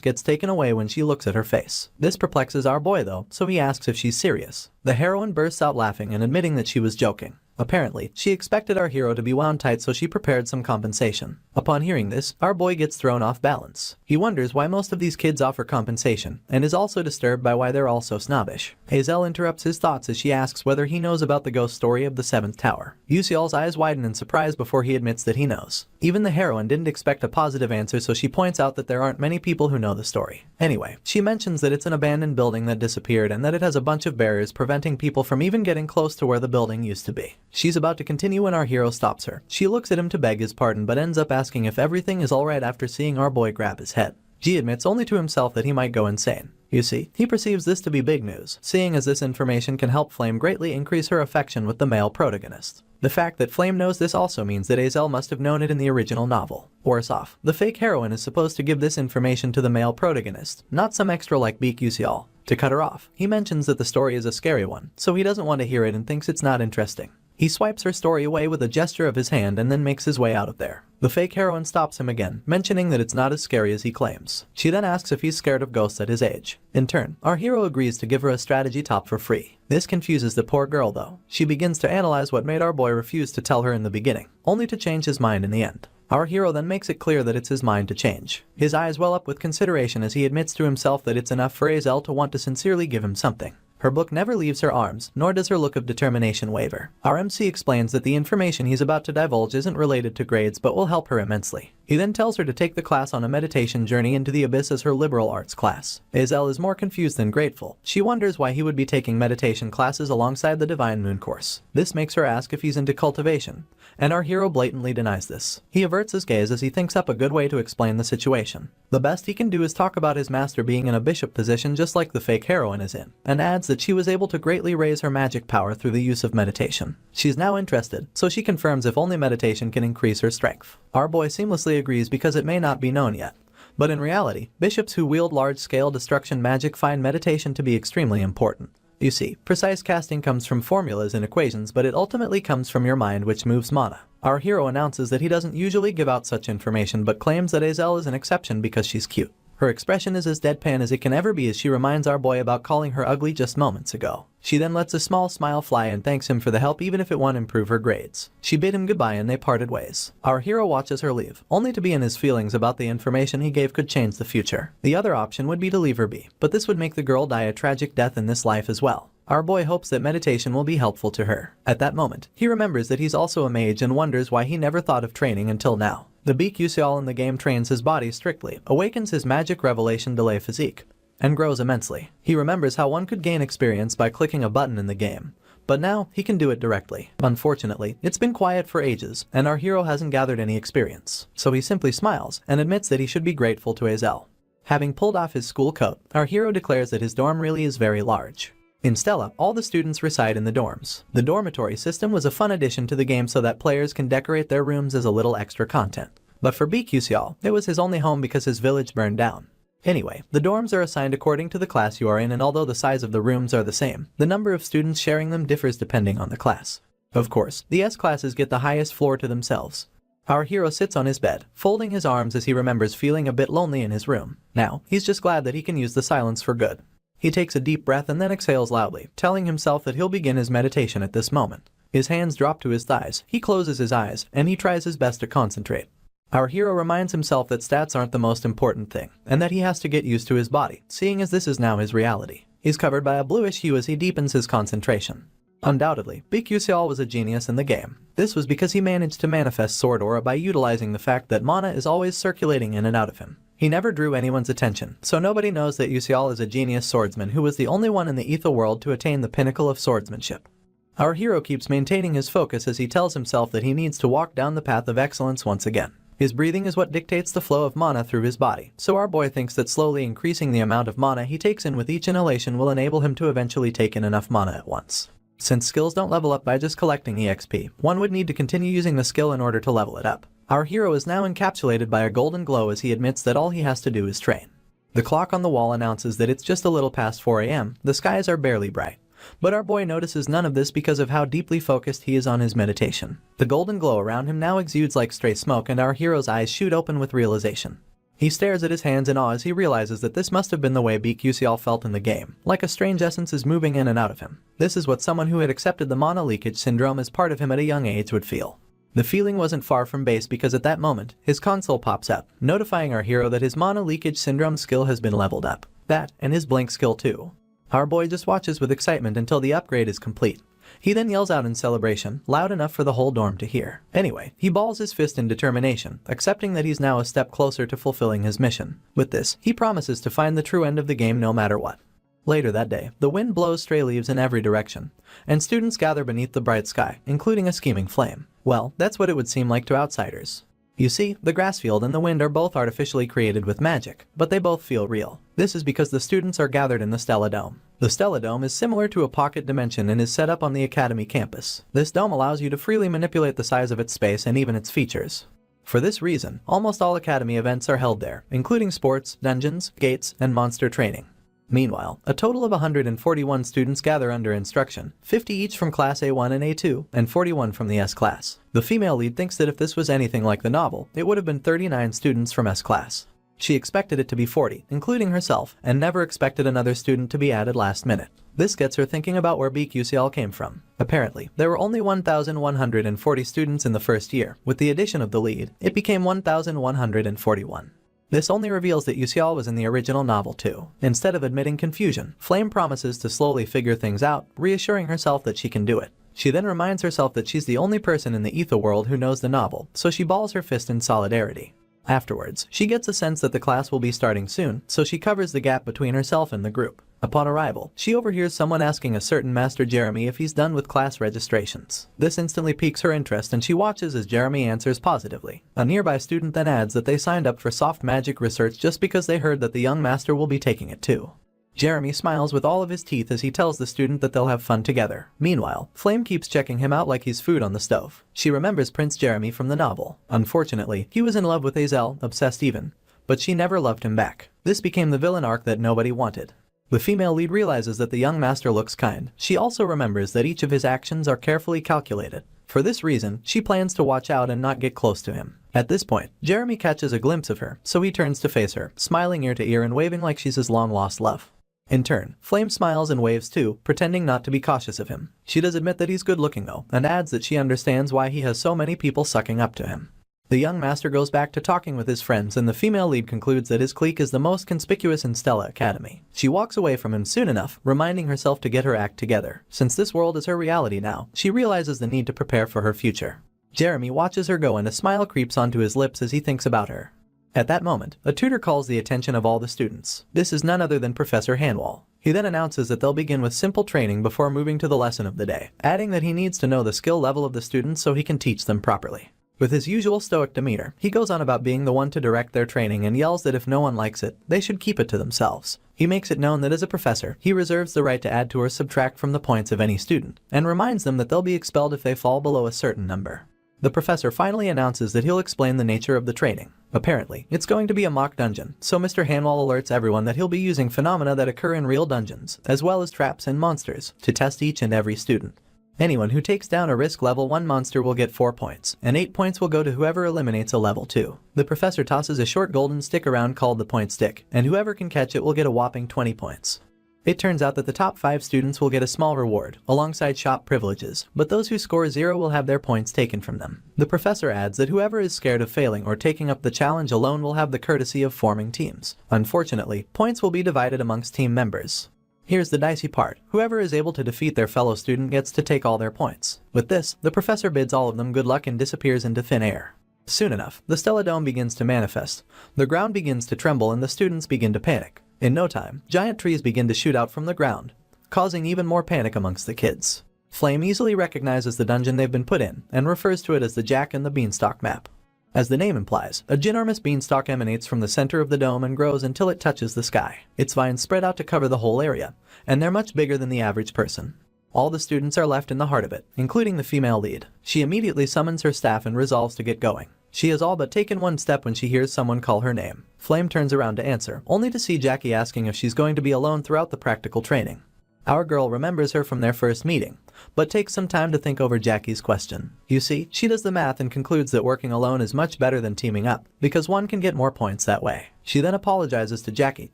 gets taken away when she looks at her face. This perplexes our boy though, so he asks if she's serious. The heroine bursts out laughing and admitting that she was joking. Apparently, she expected our hero to be wound tight, so she prepared some compensation. Upon hearing this, our boy gets thrown off balance. He wonders why most of these kids offer compensation, and is also disturbed by why they're all so snobbish. Hazel interrupts his thoughts as she asks whether he knows about the ghost story of the seventh tower. Yuseol's eyes widen in surprise before he admits that he knows. Even the heroine didn't expect a positive answer, so she points out that there aren't many people who know the story. Anyway, she mentions that it's an abandoned building that disappeared and that it has a bunch of barriers preventing people from even getting close to where the building used to be. She's about to continue when our hero stops her. She looks at him to beg his pardon but ends up asking if everything is alright after seeing our boy grab his head. G admits only to himself that he might go insane. You see, he perceives this to be big news, seeing as this information can help Flame greatly increase her affection with the male protagonist. The fact that Flame knows this also means that Hazel must have known it in the original novel. Worse off, the fake heroine is supposed to give this information to the male protagonist, not some extra like Beak Yuseol. To cut her off, he mentions that the story is a scary one, so he doesn't want to hear it and thinks it's not interesting. He swipes her story away with a gesture of his hand and then makes his way out of there. The fake heroine stops him again, mentioning that it's not as scary as he claims. She then asks if he's scared of ghosts at his age. In turn, our hero agrees to give her a strategy top for free. This confuses the poor girl though. She begins to analyze what made our boy refuse to tell her in the beginning, only to change his mind in the end. Our hero then makes it clear that it's his mind to change. His eyes well up with consideration as he admits to himself that it's enough for Hazel to want to sincerely give him something. Her book never leaves her arms, nor does her look of determination waver. Our MC explains that the information he's about to divulge isn't related to grades but will help her immensely. He then tells her to take the class on a meditation journey into the abyss as her liberal arts class. Hazel is more confused than grateful. She wonders why he would be taking meditation classes alongside the Divine Moon course. This makes her ask if he's into cultivation, and our hero blatantly denies this. He averts his gaze as he thinks up a good way to explain the situation. The best he can do is talk about his master being in a bishop position just like the fake heroine is in, and adds that she was able to greatly raise her magic power through the use of meditation. She's now interested, so she confirms if only meditation can increase her strength. Our boy seamlessly agrees because it may not be known yet. But in reality, bishops who wield large-scale destruction magic find meditation to be extremely important. You see, precise casting comes from formulas and equations, but it ultimately comes from your mind, which moves mana. Our hero announces that he doesn't usually give out such information but claims that Hazel is an exception because she's cute. Her expression is as deadpan as it can ever be as she reminds our boy about calling her ugly just moments ago. She then lets a small smile fly and thanks him for the help even if it won't improve her grades. She bid him goodbye and they parted ways. Our hero watches her leave, only to be in his feelings about the information he gave could change the future. The other option would be to leave her be, but this would make the girl die a tragic death in this life as well. Our boy hopes that meditation will be helpful to her. At that moment, he remembers that he's also a mage and wonders why he never thought of training until now. The Beak Yuseol in the game trains his body strictly, awakens his magic revelation delay physique, and grows immensely. He remembers how one could gain experience by clicking a button in the game, but now he can do it directly. Unfortunately, it's been quiet for ages, and our hero hasn't gathered any experience, so he simply smiles and admits that he should be grateful to Hazel. Having pulled off his school coat, our hero declares that his dorm really is very large. In Stella, all the students reside in the dorms. The dormitory system was a fun addition to the game so that players can decorate their rooms as a little extra content. But for Beak Yuseol, it was his only home because his village burned down. Anyway, the dorms are assigned according to the class you are in, and although the size of the rooms are the same, the number of students sharing them differs depending on the class. Of course, the S classes get the highest floor to themselves. Our hero sits on his bed, folding his arms as he remembers feeling a bit lonely in his room. Now, he's just glad that he can use the silence for good. He takes a deep breath and then exhales loudly, telling himself that he'll begin his meditation at this moment. His hands drop to his thighs, he closes his eyes, and he tries his best to concentrate. Our hero reminds himself that stats aren't the most important thing, and that he has to get used to his body, seeing as this is now his reality. He's covered by a bluish hue as he deepens his concentration. Undoubtedly, Beak Yuseol was a genius in the game. This was because he managed to manifest sword aura by utilizing the fact that mana is always circulating in and out of him. He never drew anyone's attention, so nobody knows that Yuseol is a genius swordsman who was the only one in the Ether world to attain the pinnacle of swordsmanship. Our hero keeps maintaining his focus as he tells himself that he needs to walk down the path of excellence once again. His breathing is what dictates the flow of mana through his body, so our boy thinks that slowly increasing the amount of mana he takes in with each inhalation will enable him to eventually take in enough mana at once. Since skills don't level up by just collecting EXP, one would need to continue using the skill in order to level it up. Our hero is now encapsulated by a golden glow as he admits that all he has to do is train. The clock on the wall announces that it's just a little past 4 AM, the skies are barely bright. But our boy notices none of this because of how deeply focused he is on his meditation. The golden glow around him now exudes like stray smoke and our hero's eyes shoot open with realization. He stares at his hands in awe as he realizes that this must have been the way Beak Yusial felt in the game, like a strange essence is moving in and out of him. This is what someone who had accepted the mana leakage syndrome as part of him at a young age would feel. The feeling wasn't far from base because at that moment, his console pops up, notifying our hero that his mana leakage syndrome skill has been leveled up. That, and his blink skill too. Our boy just watches with excitement until the upgrade is complete. He then yells out in celebration, loud enough for the whole dorm to hear. Anyway, he balls his fist in determination, accepting that he's now a step closer to fulfilling his mission. With this, he promises to find the true end of the game no matter what. Later that day, the wind blows stray leaves in every direction, and students gather beneath the bright sky, including a scheming flame. Well, that's what it would seem like to outsiders. You see, the grass field and the wind are both artificially created with magic, but they both feel real. This is because the students are gathered in the Stella Dome. The Stella Dome is similar to a pocket dimension and is set up on the Academy campus. This dome allows you to freely manipulate the size of its space and even its features. For this reason, almost all Academy events are held there, including sports, dungeons, gates, and monster training. Meanwhile, a total of 141 students gather under instruction, 50 each from Class A1 and A2, and 41 from the S class. The female lead thinks that if this was anything like the novel, it would have been 39 students from S class. She expected it to be 40, including herself, and never expected another student to be added last minute. This gets her thinking about where Beak UCL came from. Apparently, there were only 1,140 students in the first year. With the addition of the lead, it became 1,141. This only reveals that UCL was in the original novel too. Instead of admitting confusion, Flame promises to slowly figure things out, reassuring herself that she can do it. She then reminds herself that she's the only person in the Ether world who knows the novel, so she balls her fist in solidarity. Afterwards, she gets a sense that the class will be starting soon, so she covers the gap between herself and the group. Upon arrival, she overhears someone asking a certain Master Jeremy if he's done with class registrations. This instantly piques her interest and she watches as Jeremy answers positively. A nearby student then adds that they signed up for soft magic research just because they heard that the young master will be taking it too. Jeremy smiles with all of his teeth as he tells the student that they'll have fun together. Meanwhile, Flame keeps checking him out like he's food on the stove. She remembers Prince Jeremy from the novel. Unfortunately, he was in love with Azel, obsessed even, but she never loved him back. This became the villain arc that nobody wanted. The female lead realizes that the young master looks kind. She also remembers that each of his actions are carefully calculated. For this reason, she plans to watch out and not get close to him. At this point, Jeremy catches a glimpse of her, so he turns to face her, smiling ear to ear and waving like she's his long-lost love. In turn, Flame smiles and waves too, pretending not to be cautious of him. She does admit that he's good-looking though, and adds that she understands why he has so many people sucking up to him. The young master goes back to talking with his friends and the female lead concludes that his clique is the most conspicuous in Stella Academy. She walks away from him soon enough, reminding herself to get her act together. Since this world is her reality now, she realizes the need to prepare for her future. Jeremy watches her go and a smile creeps onto his lips as he thinks about her. At that moment, a tutor calls the attention of all the students. This is none other than Professor Hanwall. He then announces that they'll begin with simple training before moving to the lesson of the day, adding that he needs to know the skill level of the students so he can teach them properly. With his usual stoic demeanor, he goes on about being the one to direct their training and yells that if no one likes it, they should keep it to themselves. He makes it known that as a professor, he reserves the right to add to or subtract from the points of any student, and reminds them that they'll be expelled if they fall below a certain number. The professor finally announces that he'll explain the nature of the training. Apparently, it's going to be a mock dungeon, so Mr. Hanwall alerts everyone that he'll be using phenomena that occur in real dungeons, as well as traps and monsters, to test each and every student. Anyone who takes down a risk level 1 monster will get 4 points, and 8 points will go to whoever eliminates a level 2. The professor tosses a short golden stick around called the point stick, and whoever can catch it will get a whopping 20 points. It turns out that the top 5 students will get a small reward, alongside shop privileges, but those who score 0 will have their points taken from them. The professor adds that whoever is scared of failing or taking up the challenge alone will have the courtesy of forming teams. Unfortunately, points will be divided amongst team members. Here's the dicey part. Whoever is able to defeat their fellow student gets to take all their points. With this, the professor bids all of them good luck and disappears into thin air. Soon enough, the Stella Dome begins to manifest. The ground begins to tremble and the students begin to panic. In no time, giant trees begin to shoot out from the ground, causing even more panic amongst the kids. Flame easily recognizes the dungeon they've been put in and refers to it as the Jack and the Beanstalk map. As the name implies, a ginormous beanstalk emanates from the center of the dome and grows until it touches the sky. Its vines spread out to cover the whole area, and they're much bigger than the average person. All the students are left in the heart of it, including the female lead. She immediately summons her staff and resolves to get going. She has all but taken one step when she hears someone call her name. Flame turns around to answer, only to see Jackie asking if she's going to be alone throughout the practical training. Our girl remembers her from their first meeting, but takes some time to think over Jackie's question. You see, she does the math and concludes that working alone is much better than teaming up, because one can get more points that way. She then apologizes to Jackie,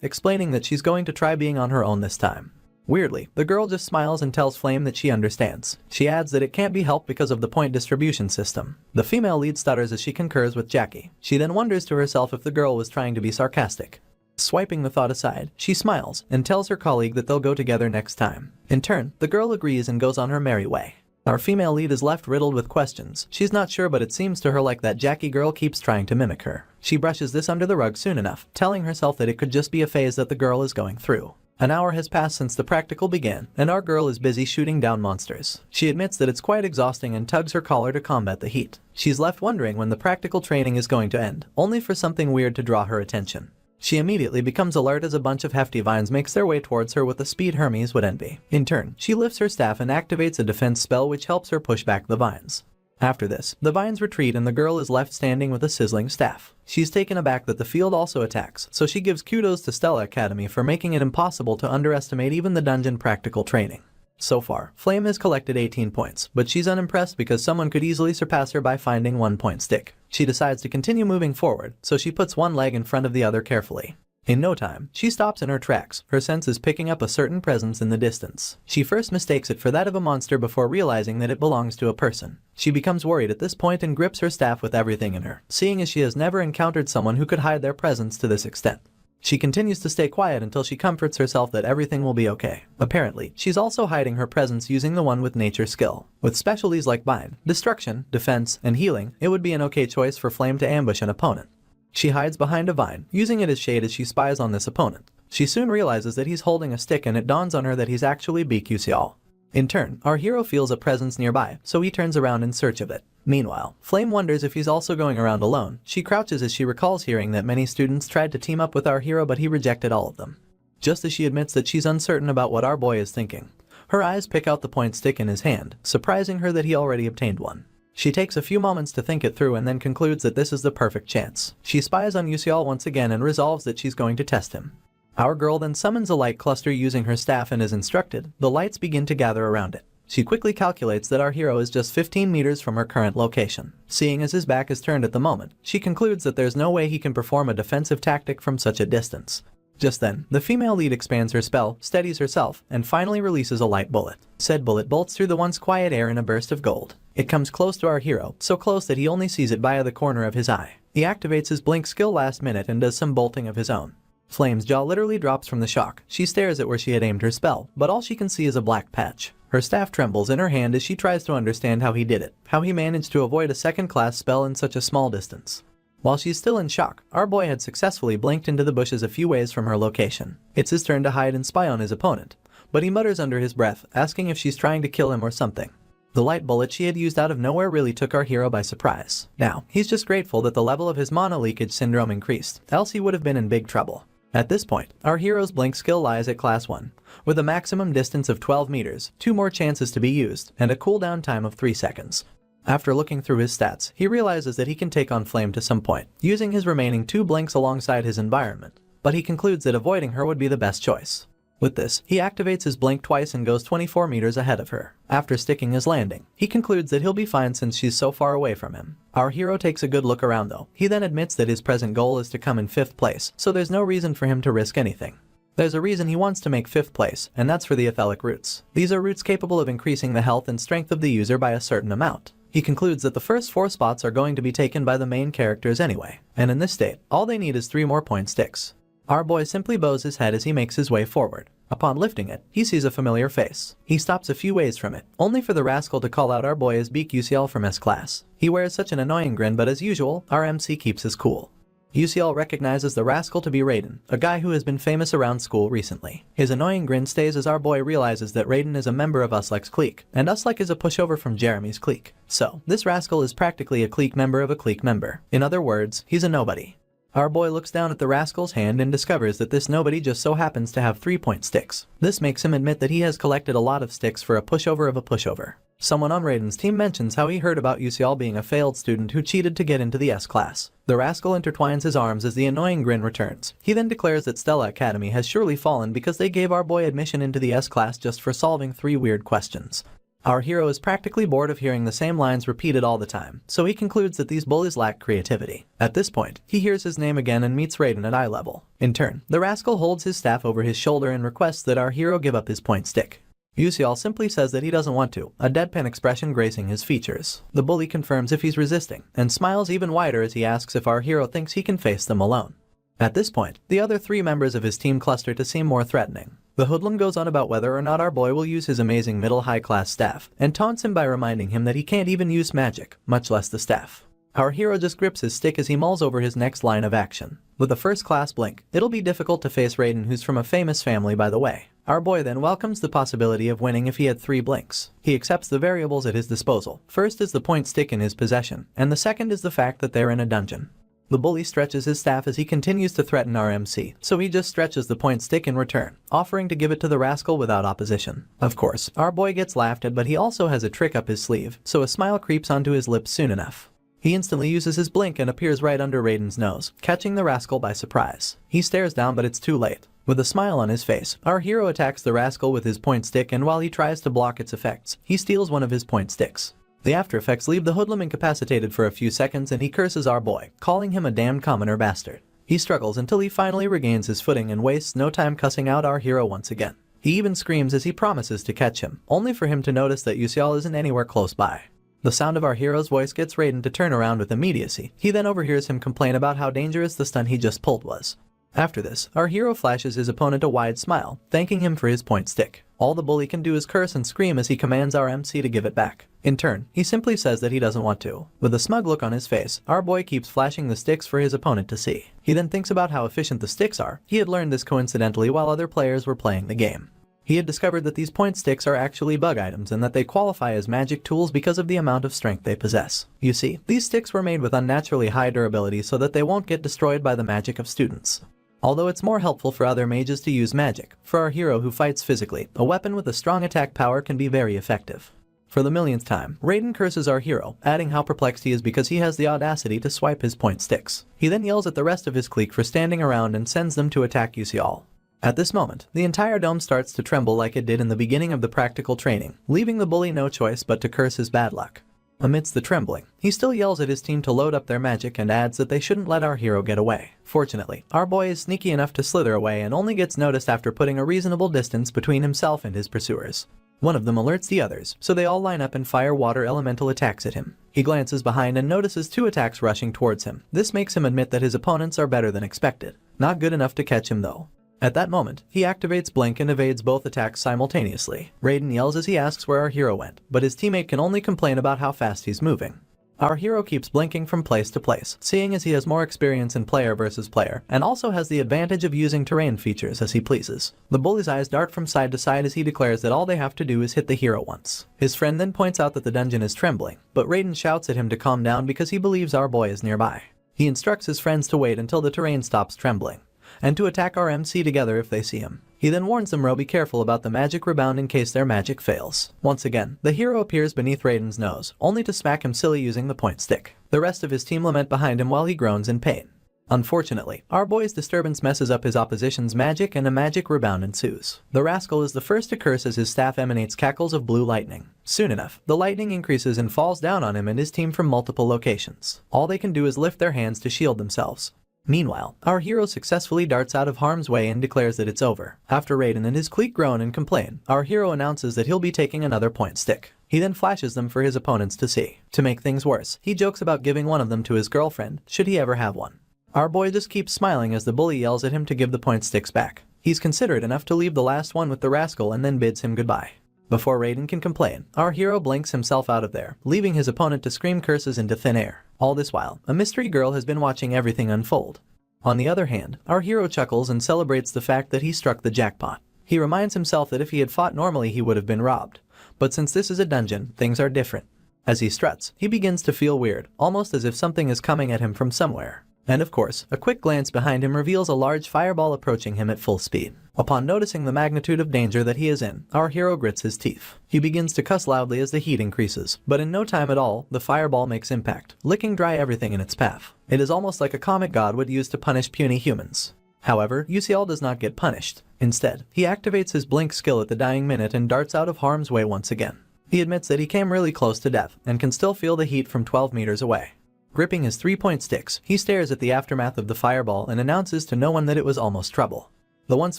explaining that she's going to try being on her own this time. Weirdly, the girl just smiles and tells Flame that she understands. She adds that it can't be helped because of the point distribution system. The female lead stutters as she concurs with Jackie. She then wonders to herself if the girl was trying to be sarcastic. Swiping the thought aside, she smiles and tells her colleague that they'll go together next time. In turn, the girl agrees and goes on her merry way. Our female lead is left riddled with questions. She's not sure, but it seems to her like that Jackie girl keeps trying to mimic her. She brushes this under the rug soon enough, telling herself that it could just be a phase that the girl is going through. An hour has passed since the practical began, and our girl is busy shooting down monsters. She admits that it's quite exhausting and tugs her collar to combat the heat. She's left wondering when the practical training is going to end, only for something weird to draw her attention. She immediately becomes alert as a bunch of hefty vines makes their way towards her with the speed Hermes would envy. In turn, she lifts her staff and activates a defense spell which helps her push back the vines. After this, the vines retreat and the girl is left standing with a sizzling staff. She's taken aback that the field also attacks, so she gives kudos to Stella Academy for making it impossible to underestimate even the dungeon practical training. So far, Flame has collected 18 points, but she's unimpressed because someone could easily surpass her by finding 1 point stick. She decides to continue moving forward, so she puts one leg in front of the other carefully. In no time, she stops in her tracks, her senses picking up a certain presence in the distance. She first mistakes it for that of a monster before realizing that it belongs to a person. She becomes worried at this point and grips her staff with everything in her, seeing as she has never encountered someone who could hide their presence to this extent. She continues to stay quiet until she comforts herself that everything will be okay. Apparently, she's also hiding her presence using the one with nature skill. With specialties like bind, destruction, defense, and healing, it would be an okay choice for Flame to ambush an opponent. She hides behind a vine, using it as shade as she spies on this opponent. She soon realizes that he's holding a stick and it dawns on her that he's actually Bikusial. In turn, our hero feels a presence nearby, so he turns around in search of it. Meanwhile, Flame wonders if he's also going around alone. She crouches as she recalls hearing that many students tried to team up with our hero but he rejected all of them. Just as she admits that she's uncertain about what our boy is thinking, her eyes pick out the point stick in his hand, surprising her that he already obtained one. She takes a few moments to think it through and then concludes that this is the perfect chance. She spies on Usial once again and resolves that she's going to test him. Our girl then summons a light cluster using her staff and as instructed, the lights begin to gather around it. She quickly calculates that our hero is just 15 meters from her current location. Seeing as his back is turned at the moment, she concludes that there's no way he can perform a defensive tactic from such a distance. Just then, the female lead expands her spell, steadies herself, and finally releases a light bullet. Said bullet bolts through the once quiet air in a burst of gold. It comes close to our hero, so close that he only sees it via the corner of his eye. He activates his blink skill last minute and does some bolting of his own. Flame's jaw literally drops from the shock. She stares at where she had aimed her spell, but all she can see is a black patch. Her staff trembles in her hand as she tries to understand how he did it, how he managed to avoid a second-class spell in such a small distance. While she's still in shock, our boy had successfully blinked into the bushes a few ways from her location. It's his turn to hide and spy on his opponent, but he mutters under his breath, asking if she's trying to kill him or something. The light bullet she had used out of nowhere really took our hero by surprise. Now, he's just grateful that the level of his mana leakage syndrome increased, else he would have been in big trouble. At this point, our hero's blink skill lies at class 1, with a maximum distance of 12 meters, 2 more chances to be used, and a cooldown time of 3 seconds. After looking through his stats, he realizes that he can take on Flame to some point, using his remaining 2 blinks alongside his environment, but he concludes that avoiding her would be the best choice. With this, he activates his blink twice and goes 24 meters ahead of her. After sticking his landing, he concludes that he'll be fine since she's so far away from him. Our hero takes a good look around though. He then admits that his present goal is to come in 5th place, so there's no reason for him to risk anything. There's a reason he wants to make 5th place, and that's for the etheric roots. These are roots capable of increasing the health and strength of the user by a certain amount. He concludes that the first 4 spots are going to be taken by the main characters anyway, and in this state, all they need is 3 more point sticks. Our boy simply bows his head as he makes his way forward. Upon lifting it, he sees a familiar face. He stops a few ways from it, only for the rascal to call out our boy as Beak UCL from S-Class. He wears such an annoying grin, but as usual, our MC keeps his cool. UCL recognizes the rascal to be Raiden, a guy who has been famous around school recently. His annoying grin stays as our boy realizes that Raiden is a member of Uslek's clique, and Uslek is a pushover from Jeremy's clique. So, this rascal is practically a clique member of a clique member. In other words, he's a nobody. Our boy looks down at the rascal's hand and discovers that this nobody just so happens to have 3-point sticks. This makes him admit that he has collected a lot of sticks for a pushover of a pushover. Someone on Raiden's team mentions how he heard about Yusial being a failed student who cheated to get into the S class. The rascal intertwines his arms as the annoying grin returns. He then declares that Stella Academy has surely fallen because they gave our boy admission into the S class just for solving 3 weird questions. Our hero is practically bored of hearing the same lines repeated all the time, so he concludes that these bullies lack creativity. At this point, he hears his name again and meets Raiden at eye level. In turn, the rascal holds his staff over his shoulder and requests that our hero give up his point stick. Yusial simply says that he doesn't want to, a deadpan expression gracing his features. The bully confirms if he's resisting, and smiles even wider as he asks if our hero thinks he can face them alone. At this point, the other 3 members of his team cluster to seem more threatening. The hoodlum goes on about whether or not our boy will use his amazing middle-high class staff, and taunts him by reminding him that he can't even use magic, much less the staff. Our hero just grips his stick as he mulls over his next line of action. With a first-class blink, it'll be difficult to face Raiden, who's from a famous family by the way. Our boy then welcomes the possibility of winning if he had 3 blinks. He accepts the variables at his disposal. First is the point stick in his possession, and the second is the fact that they're in a dungeon. The bully stretches his staff as he continues to threaten our MC, so he just stretches the point stick in return, offering to give it to the rascal without opposition. Of course, our boy gets laughed at, but he also has a trick up his sleeve, so a smile creeps onto his lips soon enough. He instantly uses his blink and appears right under Raiden's nose, catching the rascal by surprise. He stares down, but it's too late. With a smile on his face, our hero attacks the rascal with his point stick, and while he tries to block its effects, he steals one of his point sticks. The after effects leave the hoodlum incapacitated for a few seconds, and he curses our boy, calling him a damned commoner bastard. He struggles until he finally regains his footing and wastes no time cussing out our hero once again. He even screams as he promises to catch him, only for him to notice that Yusial isn't anywhere close by. The sound of our hero's voice gets Raiden to turn around with immediacy. He then overhears him complain about how dangerous the stunt he just pulled was. After this, our hero flashes his opponent a wide smile, thanking him for his point stick. All the bully can do is curse and scream as he commands our MC to give it back. In turn, he simply says that he doesn't want to. With a smug look on his face, our boy keeps flashing the sticks for his opponent to see. He then thinks about how efficient the sticks are. He had learned this coincidentally while other players were playing the game. He had discovered that these point sticks are actually bug items and that they qualify as magic tools because of the amount of strength they possess. You see, these sticks were made with unnaturally high durability so that they won't get destroyed by the magic of students. Although it's more helpful for other mages to use magic, for our hero who fights physically, a weapon with a strong attack power can be very effective. For the millionth time, Raiden curses our hero, adding how perplexed he is because he has the audacity to swipe his point sticks. He then yells at the rest of his clique for standing around and sends them to attack Yusial. At this moment, the entire dome starts to tremble like it did in the beginning of the practical training, leaving the bully no choice but to curse his bad luck. Amidst the trembling, he still yells at his team to load up their magic and adds that they shouldn't let our hero get away. Fortunately, our boy is sneaky enough to slither away and only gets noticed after putting a reasonable distance between himself and his pursuers. One of them alerts the others, so they all line up and fire water elemental attacks at him. He glances behind and notices 2 attacks rushing towards him. This makes him admit that his opponents are better than expected. Not good enough to catch him though. At that moment, he activates Blink and evades both attacks simultaneously. Raiden yells as he asks where our hero went, but his teammate can only complain about how fast he's moving. Our hero keeps blinking from place to place, seeing as he has more experience in player versus player, and also has the advantage of using terrain features as he pleases. The bully's eyes dart from side to side as he declares that all they have to do is hit the hero once. His friend then points out that the dungeon is trembling, but Raiden shouts at him to calm down because he believes our boy is nearby. He instructs his friends to wait until the terrain stops trembling, and to attack our MC together if they see him. He then warns them to be careful about the magic rebound in case their magic fails. Once again, the hero appears beneath Raiden's nose, only to smack him silly using the point stick. The rest of his team lament behind him while he groans in pain. Unfortunately, our boy's disturbance messes up his opposition's magic and a magic rebound ensues. The rascal is the first to curse as his staff emanates cackles of blue lightning. Soon enough, the lightning increases and falls down on him and his team from multiple locations. All they can do is lift their hands to shield themselves. Meanwhile, our hero successfully darts out of harm's way and declares that it's over. After Raiden and his clique groan and complain, our hero announces that he'll be taking another point stick. He then flashes them for his opponents to see. To make things worse, he jokes about giving one of them to his girlfriend, should he ever have one. Our boy just keeps smiling as the bully yells at him to give the point sticks back. He's considerate enough to leave the last one with the rascal and then bids him goodbye. Before Raiden can complain, our hero blinks himself out of there, leaving his opponent to scream curses into thin air. All this while, a mystery girl has been watching everything unfold. On the other hand, our hero chuckles and celebrates the fact that he struck the jackpot. He reminds himself that if he had fought normally he would have been robbed. But since this is a dungeon, things are different. As he struts, he begins to feel weird, almost as if something is coming at him from somewhere. And of course, a quick glance behind him reveals a large fireball approaching him at full speed. Upon noticing the magnitude of danger that he is in, our hero grits his teeth. He begins to cuss loudly as the heat increases, but in no time at all, the fireball makes impact, licking dry everything in its path. It is almost like a comic god would use to punish puny humans. However, UCL does not get punished. Instead, he activates his blink skill at the dying minute and darts out of harm's way once again. He admits that he came really close to death and can still feel the heat from 12 meters away. Gripping his 3-point sticks, he stares at the aftermath of the fireball and announces to no one that it was almost trouble. The once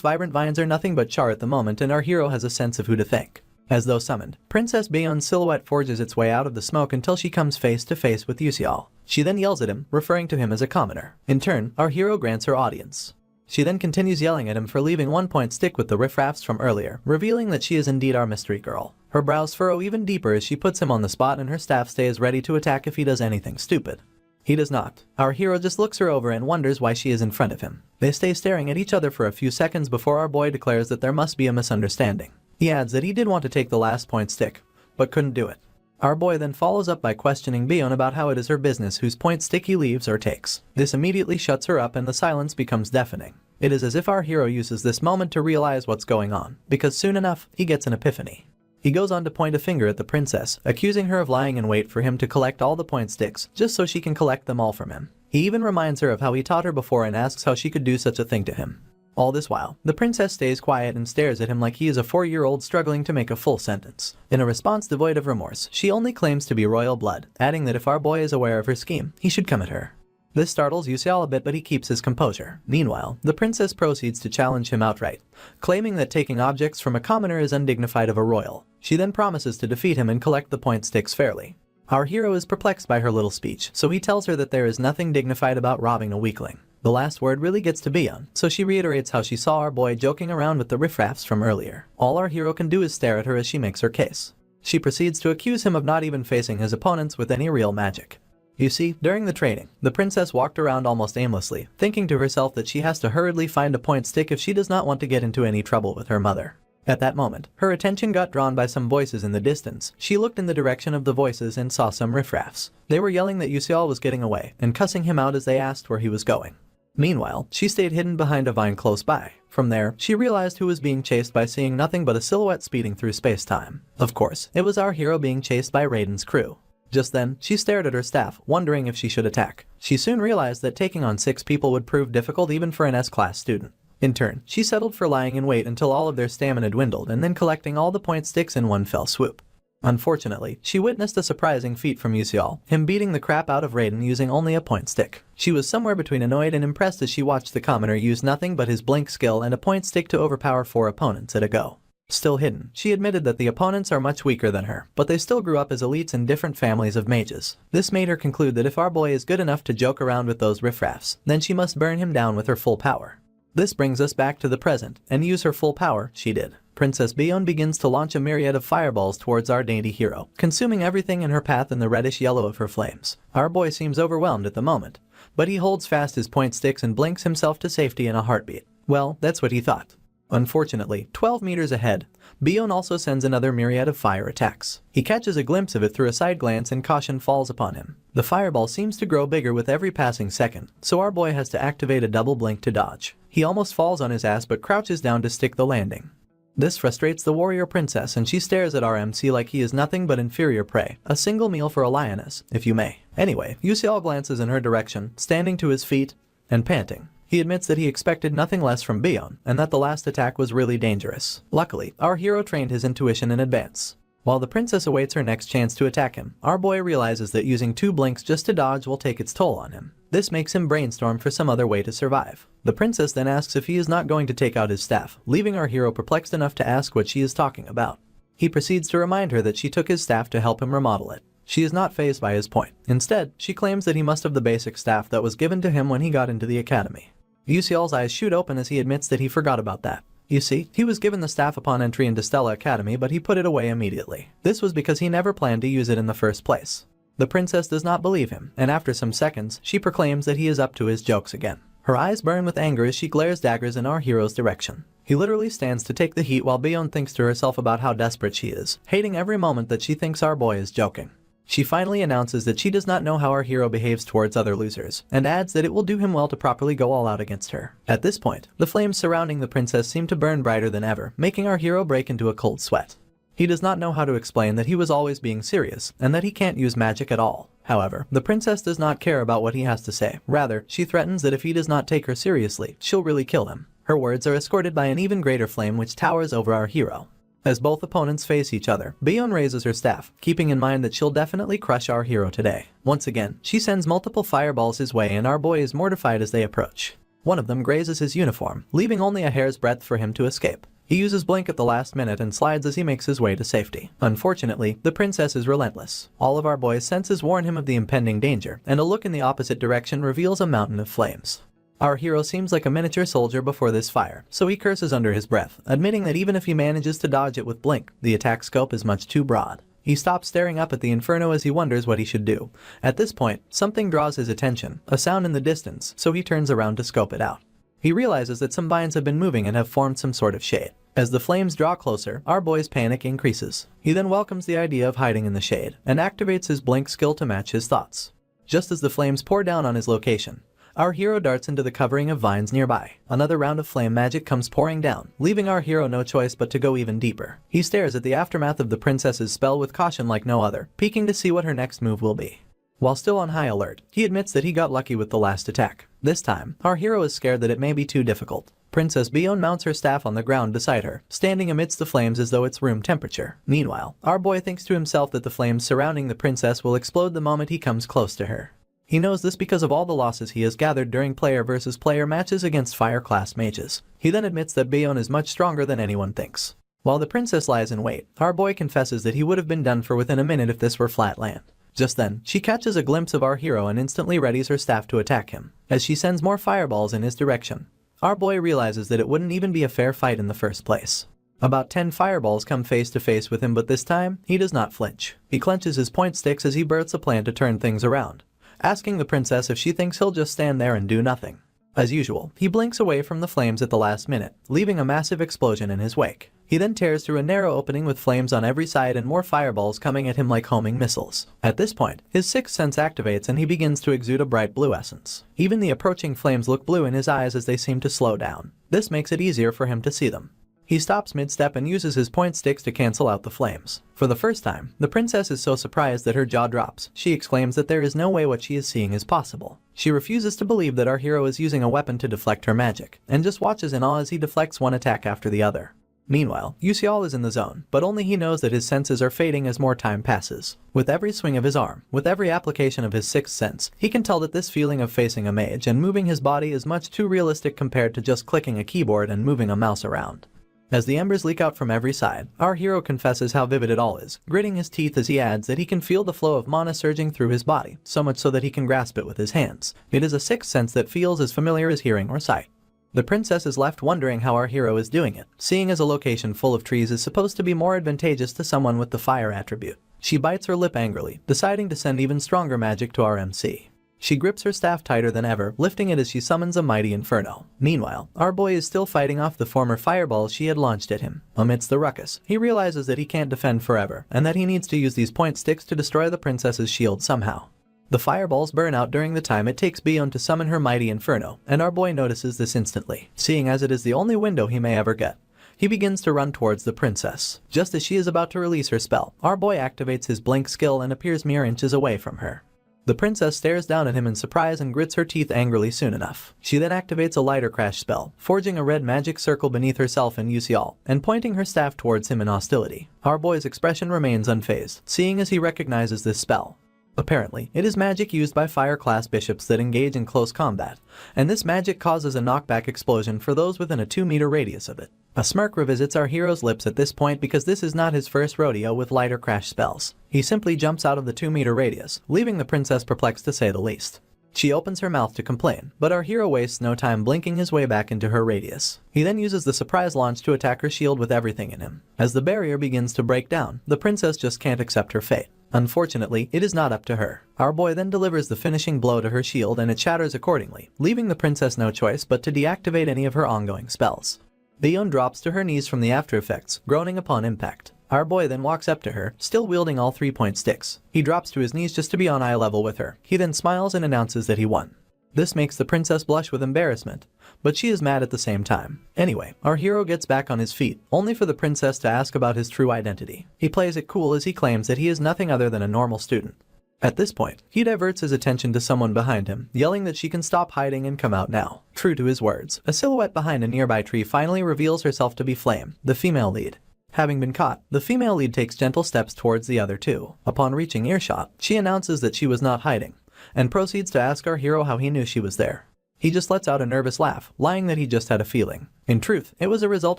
vibrant vines are nothing but char at the moment, and our hero has a sense of who to thank. As though summoned, Princess Baeon's silhouette forges its way out of the smoke until she comes face to face with Yuseol. She then yells at him, referring to him as a commoner. In turn, our hero grants her audience. She then continues yelling at him for leaving 1-point stick with the riffraffs from earlier, revealing that she is indeed our mystery girl. Her brows furrow even deeper as she puts him on the spot, and her staff stays ready to attack if he does anything stupid. He does not. Our hero just looks her over and wonders why she is in front of him. They stay staring at each other for a few seconds before our boy declares that there must be a misunderstanding. He adds that he did want to take the last point stick, but couldn't do it. Our boy then follows up by questioning Baeon about how it is her business whose point stick he leaves or takes. This immediately shuts her up and the silence becomes deafening. It is as if our hero uses this moment to realize what's going on, because soon enough, he gets an epiphany. He goes on to point a finger at the princess, accusing her of lying in wait for him to collect all the point sticks, just so she can collect them all from him. He even reminds her of how he taught her before and asks how she could do such a thing to him. All this while, the princess stays quiet and stares at him like he is a 4-year-old struggling to make a full sentence. In a response devoid of remorse, she only claims to be royal blood, adding that if our boy is aware of her scheme, he should come at her. This startles Yuseol a bit, but he keeps his composure. Meanwhile, the princess proceeds to challenge him outright, claiming that taking objects from a commoner is undignified of a royal. She then promises to defeat him and collect the point sticks fairly. Our hero is perplexed by her little speech, so he tells her that there is nothing dignified about robbing a weakling. The last word really gets to Baeon, so she reiterates how she saw our boy joking around with the riffraffs from earlier. All our hero can do is stare at her as she makes her case. She proceeds to accuse him of not even facing his opponents with any real magic. You see, during the training, the princess walked around almost aimlessly, thinking to herself that she has to hurriedly find a point stick if she does not want to get into any trouble with her mother. At that moment, her attention got drawn by some voices in the distance. She looked in the direction of the voices and saw some riffraffs. They were yelling that Yuseol was getting away, and cussing him out as they asked where he was going. Meanwhile, she stayed hidden behind a vine close by. From there, she realized who was being chased by seeing nothing but a silhouette speeding through space-time. Of course, it was our hero being chased by Raiden's crew. Just then, she stared at her staff, wondering if she should attack. She soon realized that taking on 6 people would prove difficult even for an S-class student. In turn, she settled for lying in wait until all of their stamina dwindled and then collecting all the point sticks in one fell swoop. Unfortunately, she witnessed a surprising feat from Yuseol, him beating the crap out of Raiden using only a point stick. She was somewhere between annoyed and impressed as she watched the commoner use nothing but his blink skill and a point stick to overpower 4 opponents at a go. Still hidden, she admitted that the opponents are much weaker than her, but they still grew up as elites in different families of mages. This made her conclude that if our boy is good enough to joke around with those riffraffs, then she must burn him down with her full power. This brings us back to the present, and use her full power, she did. Princess Baeon begins to launch a myriad of fireballs towards our dainty hero, consuming everything in her path in the reddish yellow of her flames. Our boy seems overwhelmed at the moment, but he holds fast his point sticks and blinks himself to safety in a heartbeat. Well, that's what he thought. Unfortunately, 12 meters ahead, Baeon also sends another myriad of fire attacks. He catches a glimpse of it through a side glance and caution falls upon him. The fireball seems to grow bigger with every passing second, so our boy has to activate a double blink to dodge. He almost falls on his ass but crouches down to stick the landing. This frustrates the warrior princess and she stares at our MC like he is nothing but inferior prey, a single meal for a lioness, if you may. Anyway, Yuseol glances in her direction, standing to his feet and panting. He admits that he expected nothing less from Baeon, and that the last attack was really dangerous. Luckily, our hero trained his intuition in advance. While the princess awaits her next chance to attack him, our boy realizes that using 2 blinks just to dodge will take its toll on him. This makes him brainstorm for some other way to survive. The princess then asks if he is not going to take out his staff, leaving our hero perplexed enough to ask what she is talking about. He proceeds to remind her that she took his staff to help him remodel it. She is not fazed by his point. Instead, she claims that he must have the basic staff that was given to him when he got into the academy. Yuseol's eyes shoot open as he admits that he forgot about that. You see, he was given the staff upon entry into Stella Academy, but he put it away immediately. This was because he never planned to use it in the first place. The princess does not believe him, and after some seconds, she proclaims that he is up to his jokes again. Her eyes burn with anger as she glares daggers in our hero's direction. He literally stands to take the heat while Baeon thinks to herself about how desperate she is, hating every moment that she thinks our boy is joking. She finally announces that she does not know how our hero behaves towards other losers, and adds that it will do him well to properly go all out against her. At this point, the flames surrounding the princess seem to burn brighter than ever, making our hero break into a cold sweat. He does not know how to explain that he was always being serious, and that he can't use magic at all. However, the princess does not care about what he has to say. Rather, she threatens that if he does not take her seriously, she'll really kill him. Her words are escorted by an even greater flame which towers over our hero. As both opponents face each other, Byeon raises her staff, keeping in mind that she'll definitely crush our hero today. Once again, she sends multiple fireballs his way and our boy is mortified as they approach. One of them grazes his uniform, leaving only a hair's breadth for him to escape. He uses blink at the last minute and slides as he makes his way to safety. Unfortunately, the princess is relentless. All of our boy's senses warn him of the impending danger, and a look in the opposite direction reveals a mountain of flames. Our hero seems like a miniature soldier before this fire, so he curses under his breath, admitting that even if he manages to dodge it with blink, the attack scope is much too broad. He stops staring up at the inferno as he wonders what he should do. At this point, something draws his attention, a sound in the distance, so he turns around to scope it out. He realizes that some vines have been moving and have formed some sort of shade. As the flames draw closer, our boy's panic increases. He then welcomes the idea of hiding in the shade, and activates his blink skill to match his thoughts. Just as the flames pour down on his location, our hero darts into the covering of vines nearby. Another round of flame magic comes pouring down, leaving our hero no choice but to go even deeper. He stares at the aftermath of the princess's spell with caution like no other, peeking to see what her next move will be. While still on high alert, he admits that he got lucky with the last attack. This time, our hero is scared that it may be too difficult. Princess Byeon mounts her staff on the ground beside her, standing amidst the flames as though it's room temperature. Meanwhile, our boy thinks to himself that the flames surrounding the princess will explode the moment he comes close to her. He knows this because of all the losses he has gathered during player versus player matches against fire class mages. He then admits that Byeon is much stronger than anyone thinks. While the princess lies in wait, our boy confesses that he would have been done for within a minute if this were flat land. Just then, she catches a glimpse of our hero and instantly readies her staff to attack him, as she sends more fireballs in his direction. Our boy realizes that it wouldn't even be a fair fight in the first place. About 10 fireballs come face to face with him, but this time, he does not flinch. He clenches his point sticks as he births a plan to turn things around, asking the princess if she thinks he'll just stand there and do nothing. As usual, he blinks away from the flames at the last minute, leaving a massive explosion in his wake. He then tears through a narrow opening with flames on every side and more fireballs coming at him like homing missiles. At this point, his sixth sense activates and he begins to exude a bright blue essence. Even the approaching flames look blue in his eyes as they seem to slow down. This makes it easier for him to see them. He stops mid-step and uses his point sticks to cancel out the flames. For the first time, the princess is so surprised that her jaw drops. She exclaims that there is no way what she is seeing is possible. She refuses to believe that our hero is using a weapon to deflect her magic, and just watches in awe as he deflects one attack after the other. Meanwhile, Yuseol is in the zone, but only he knows that his senses are fading as more time passes. With every swing of his arm, with every application of his sixth sense, he can tell that this feeling of facing a mage and moving his body is much too realistic compared to just clicking a keyboard and moving a mouse around. As the embers leak out from every side, our hero confesses how vivid it all is, gritting his teeth as he adds that he can feel the flow of mana surging through his body, so much so that he can grasp it with his hands. It is a sixth sense that feels as familiar as hearing or sight. The princess is left wondering how our hero is doing it, seeing as a location full of trees is supposed to be more advantageous to someone with the fire attribute. She bites her lip angrily, deciding to send even stronger magic to our MC. She grips her staff tighter than ever, lifting it as she summons a mighty inferno. Meanwhile, our boy is still fighting off the former fireballs she had launched at him. Amidst the ruckus, he realizes that he can't defend forever, and that he needs to use these point sticks to destroy the princess's shield somehow. The fireballs burn out during the time it takes Byeon to summon her mighty inferno, and our boy notices this instantly, seeing as it is the only window he may ever get. He begins to run towards the princess. Just as she is about to release her spell, our boy activates his blink skill and appears mere inches away from her. The princess stares down at him in surprise and grits her teeth angrily soon enough. She then activates a lighter crash spell, forging a red magic circle beneath herself and Yuseol, and pointing her staff towards him in hostility. Our boy's expression remains unfazed, seeing as he recognizes this spell. Apparently, it is magic used by fire-class bishops that engage in close combat, and this magic causes a knockback explosion for those within a 2-meter radius of it. A smirk revisits our hero's lips at this point because this is not his first rodeo with lighter crash spells. He simply jumps out of the 2-meter radius, leaving the princess perplexed to say the least. She opens her mouth to complain, but our hero wastes no time blinking his way back into her radius. He then uses the surprise launch to attack her shield with everything in him. As the barrier begins to break down, the princess just can't accept her fate. Unfortunately, it is not up to her. Our boy then delivers the finishing blow to her shield and it shatters accordingly, leaving the princess no choice but to deactivate any of her ongoing spells. Byeon drops to her knees from the after effects, groaning upon impact. Our boy then walks up to her, still wielding all 3-point sticks. He drops to his knees just to be on eye level with her. He then smiles and announces that he won. This makes the princess blush with embarrassment, but she is mad at the same time. Anyway, our hero gets back on his feet, only for the princess to ask about his true identity. He plays it cool as he claims that he is nothing other than a normal student. At this point, he diverts his attention to someone behind him, yelling that she can stop hiding and come out now. True to his words, a silhouette behind a nearby tree finally reveals herself to be Flame, the female lead. Having been caught, the female lead takes gentle steps towards the other two. Upon reaching earshot, she announces that she was not hiding, and proceeds to ask our hero how he knew she was there. He just lets out a nervous laugh, lying that he just had a feeling. In truth, it was a result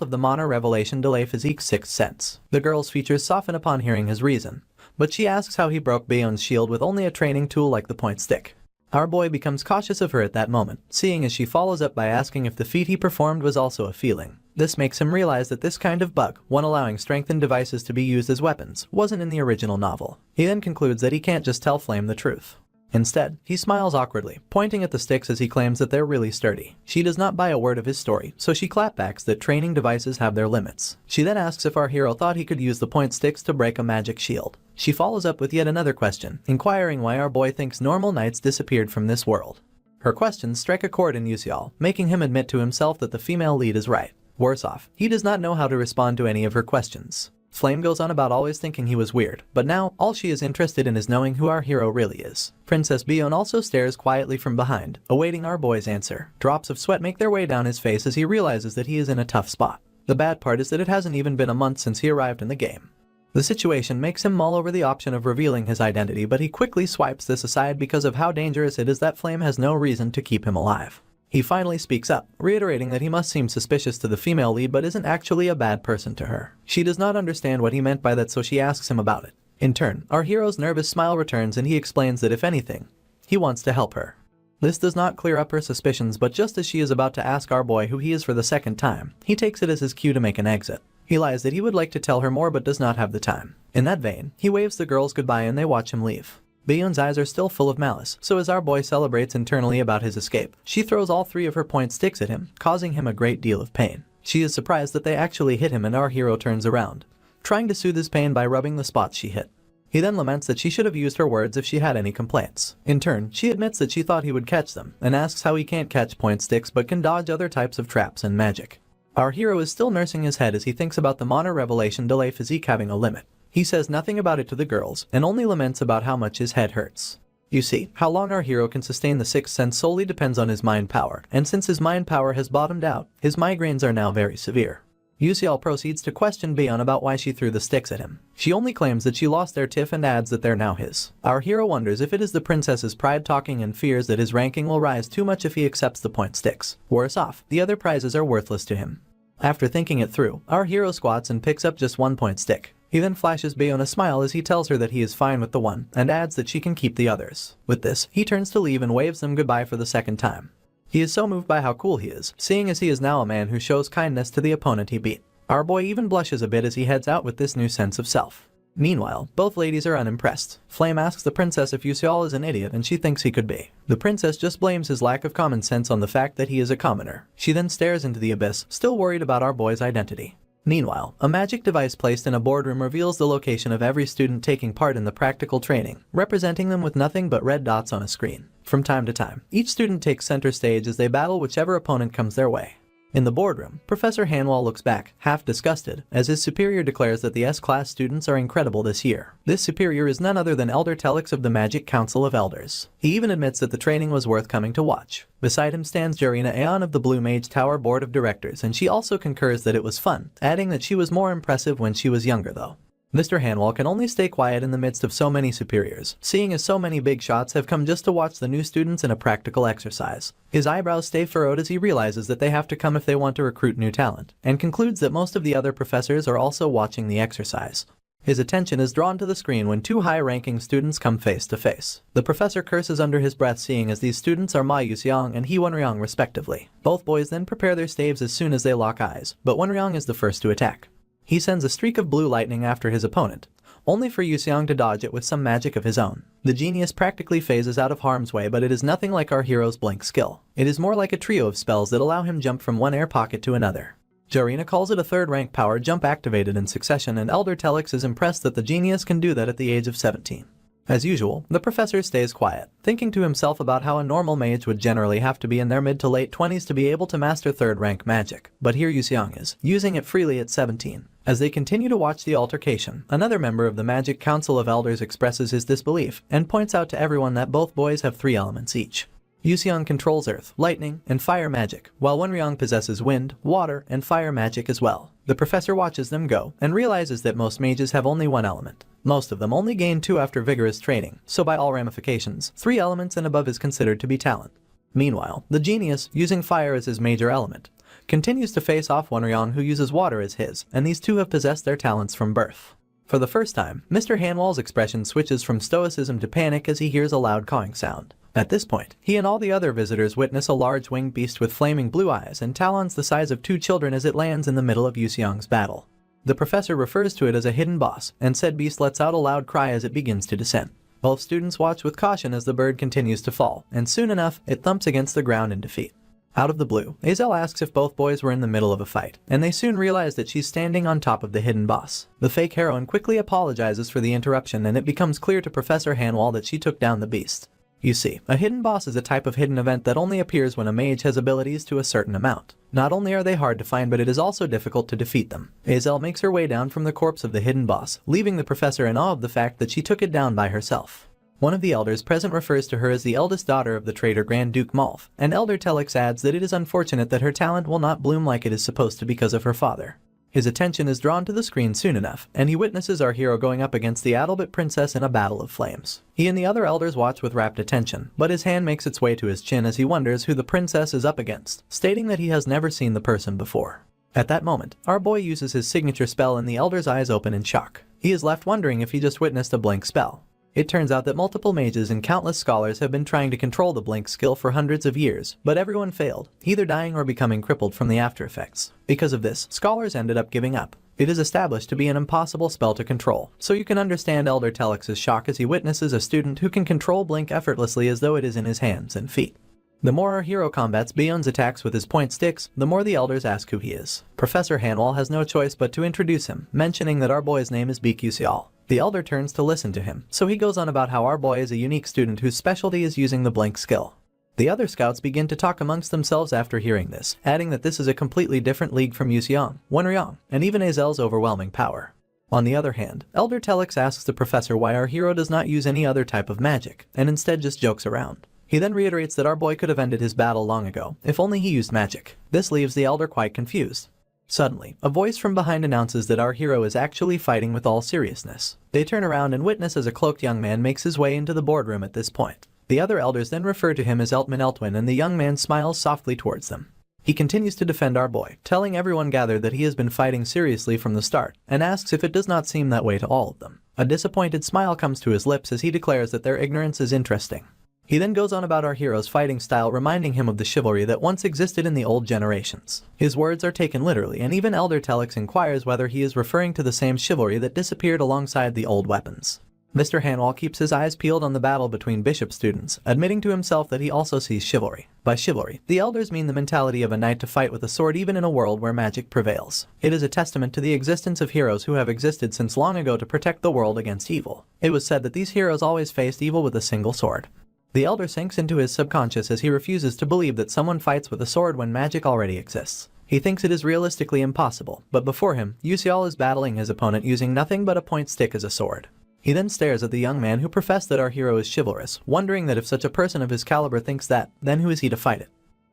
of the Manhwa Revelation Delay Physique's sixth sense. The girl's features soften upon hearing his reason, but she asks how he broke Baeon's shield with only a training tool like the point stick. Our boy becomes cautious of her at that moment, seeing as she follows up by asking if the feat he performed was also a feeling. This makes him realize that this kind of bug, one allowing strengthened devices to be used as weapons, wasn't in the original novel. He then concludes that he can't just tell Flame the truth. Instead, he smiles awkwardly, pointing at the sticks as he claims that they're really sturdy. She does not buy a word of his story, so she clapbacks that training devices have their limits. She then asks if our hero thought he could use the point sticks to break a magic shield. She follows up with yet another question, inquiring why our boy thinks normal knights disappeared from this world. Her questions strike a chord in Yuseol, making him admit to himself that the female lead is right. Worse off, he does not know how to respond to any of her questions. Flame goes on about always thinking he was weird, but now, all she is interested in is knowing who our hero really is. Princess Baeon also stares quietly from behind, awaiting our boy's answer. Drops of sweat make their way down his face as he realizes that he is in a tough spot. The bad part is that it hasn't even been a month since he arrived in the game. The situation makes him mull over the option of revealing his identity, but he quickly swipes this aside because of how dangerous it is that Flame has no reason to keep him alive. He finally speaks up, reiterating that he must seem suspicious to the female lead but isn't actually a bad person to her. She does not understand what he meant by that, so she asks him about it. In turn, our hero's nervous smile returns and he explains that if anything, he wants to help her. This does not clear up her suspicions, but just as she is about to ask our boy who he is for the second time, he takes it as his cue to make an exit. He lies that he would like to tell her more but does not have the time. In that vein, he waves the girls goodbye and they watch him leave. Baeon's eyes are still full of malice, so as our boy celebrates internally about his escape, she throws all 3 of her point sticks at him, causing him a great deal of pain. She is surprised that they actually hit him and our hero turns around, trying to soothe his pain by rubbing the spots she hit. He then laments that she should have used her words if she had any complaints. In turn, she admits that she thought he would catch them, and asks how he can't catch point sticks but can dodge other types of traps and magic. Our hero is still nursing his head as he thinks about the Manhwa Revelation Delay Physique having a limit. He says nothing about it to the girls, and only laments about how much his head hurts. You see, how long our hero can sustain the sixth sense solely depends on his mind power, and since his mind power has bottomed out, his migraines are now very severe. Yuseol proceeds to question Baeon about why she threw the sticks at him. She only claims that she lost their tiff and adds that they're now his. Our hero wonders if it is the princess's pride talking and fears that his ranking will rise too much if he accepts the point sticks. Worse off, the other prizes are worthless to him. After thinking it through, our hero squats and picks up just 1 point stick. He then flashes Baeon a smile as he tells her that he is fine with the one, and adds that she can keep the others. With this, he turns to leave and waves them goodbye for the second time. He is so moved by how cool he is, seeing as he is now a man who shows kindness to the opponent he beat. Our boy even blushes a bit as he heads out with this new sense of self. Meanwhile, both ladies are unimpressed. Flame asks the princess if Yuseol is an idiot and she thinks he could be. The princess just blames his lack of common sense on the fact that he is a commoner. She then stares into the abyss, still worried about our boy's identity. Meanwhile, a magic device placed in a boardroom reveals the location of every student taking part in the practical training, representing them with nothing but red dots on a screen. From time to time, each student takes center stage as they battle whichever opponent comes their way. In the boardroom, Professor Hanwha looks back, half disgusted, as his superior declares that the S-class students are incredible this year. This superior is none other than Elder Telix of the Magic Council of Elders. He even admits that the training was worth coming to watch. Beside him stands Jarina Aeon of the Blue Mage Tower Board of Directors, and she also concurs that it was fun, adding that she was more impressive when she was younger though. Mr. Hanwha can only stay quiet in the midst of so many superiors, seeing as so many big shots have come just to watch the new students in a practical exercise. His eyebrows stay furrowed as he realizes that they have to come if they want to recruit new talent, and concludes that most of the other professors are also watching the exercise. His attention is drawn to the screen when 2 high-ranking students come face to face. The professor curses under his breath, seeing as these students are Ma Yuseong and Hee Wonryong respectively. Both boys then prepare their staves as soon as they lock eyes, but Wonryong is the first to attack. He sends a streak of blue lightning after his opponent, only for Yuseong to dodge it with some magic of his own. The genius practically phases out of harm's way, but it is nothing like our hero's blink skill. It is more like a trio of spells that allow him jump from one air pocket to another. Jarina calls it a third-rank power jump activated in succession, and Elder Telex is impressed that the genius can do that at the age of 17. As usual, the professor stays quiet, thinking to himself about how a normal mage would generally have to be in their mid to late 20s to be able to master third-rank magic, but here Yuseong is, using it freely at 17. As they continue to watch the altercation, another member of the Magic Council of Elders expresses his disbelief and points out to everyone that both boys have 3 elements each. Yuseong controls earth, lightning, and fire magic, while Wonryong possesses wind, water, and fire magic as well. The professor watches them go and realizes that most mages have only 1 element. Most of them only gain 2 after vigorous training, so by all ramifications, 3 elements and above is considered to be talent. Meanwhile, the genius, using fire as his major element, continues to face off Wonryong, who uses water as his, and these two have possessed their talents from birth. For the first time, Mr. Hanwall's expression switches from stoicism to panic as he hears a loud cawing sound. At this point, he and all the other visitors witness a large winged beast with flaming blue eyes and talons the size of 2 children as it lands in the middle of Yuseong's battle. The professor refers to it as a hidden boss, and said beast lets out a loud cry as it begins to descend. Both students watch with caution as the bird continues to fall, and soon enough, it thumps against the ground in defeat. Out of the blue, Azel asks if both boys were in the middle of a fight, and they soon realize that she's standing on top of the hidden boss. The fake heroine quickly apologizes for the interruption, and it becomes clear to Professor Hanwall that she took down the beast. You see, a hidden boss is a type of hidden event that only appears when a mage has abilities to a certain amount. Not only are they hard to find, but it is also difficult to defeat them. Azel makes her way down from the corpse of the hidden boss, leaving the professor in awe of the fact that she took it down by herself. One of the elders present refers to her as the eldest daughter of the traitor Grand Duke Malf, and Elder Telex adds that it is unfortunate that her talent will not bloom like it is supposed to because of her father. His attention is drawn to the screen soon enough, and he witnesses our hero going up against the Adalbert princess in a battle of flames. He and the other elders watch with rapt attention, but his hand makes its way to his chin as he wonders who the princess is up against, stating that he has never seen the person before. At that moment, our boy uses his signature spell and the elder's eyes open in shock. He is left wondering if he just witnessed a blink spell. It turns out that multiple mages and countless scholars have been trying to control the blink skill for hundreds of years, but everyone failed, either dying or becoming crippled from the after effects. Because of this, scholars ended up giving up. It is established to be an impossible spell to control, so you can understand Elder Telex's shock as he witnesses a student who can control blink effortlessly as though it is in his hands and feet. The more our hero combats Bion's attacks with his point sticks, the more the elders ask who he is. Professor Hanwall has no choice but to introduce him, mentioning that our boy's name is Bikusial. The elder turns to listen to him, so he goes on about how our boy is a unique student whose specialty is using the blink skill. The other scouts begin to talk amongst themselves after hearing this, adding that this is a completely different league from Yuseong, Wonryong, and even Azel's overwhelming power. On the other hand, Elder Telex asks the professor why our hero does not use any other type of magic, and instead just jokes around. He then reiterates that our boy could have ended his battle long ago, if only he used magic. This leaves the elder quite confused. Suddenly, a voice from behind announces that our hero is actually fighting with all seriousness. They turn around and witness as a cloaked young man makes his way into the boardroom at this point. The other elders then refer to him as Eltman Eltwin, and the young man smiles softly towards them. He continues to defend our boy, telling everyone gathered that he has been fighting seriously from the start, and asks if it does not seem that way to all of them. A disappointed smile comes to his lips as he declares that their ignorance is interesting. He then goes on about our hero's fighting style, reminding him of the chivalry that once existed in the old generations. His words are taken literally, and even Elder Telex inquires whether he is referring to the same chivalry that disappeared alongside the old weapons. Mr. Hanwall keeps his eyes peeled on the battle between bishop students, admitting to himself that he also sees chivalry. By chivalry, the elders mean the mentality of a knight to fight with a sword even in a world where magic prevails. It is a testament to the existence of heroes who have existed since long ago to protect the world against evil. It was said that these heroes always faced evil with a single sword. The elder sinks into his subconscious as he refuses to believe that someone fights with a sword when magic already exists. He thinks it is realistically impossible, but before him, Yuseol is battling his opponent using nothing but a point stick as a sword. He then stares at the young man who professed that our hero is chivalrous, wondering that if such a person of his caliber thinks that, then who is he to fight it?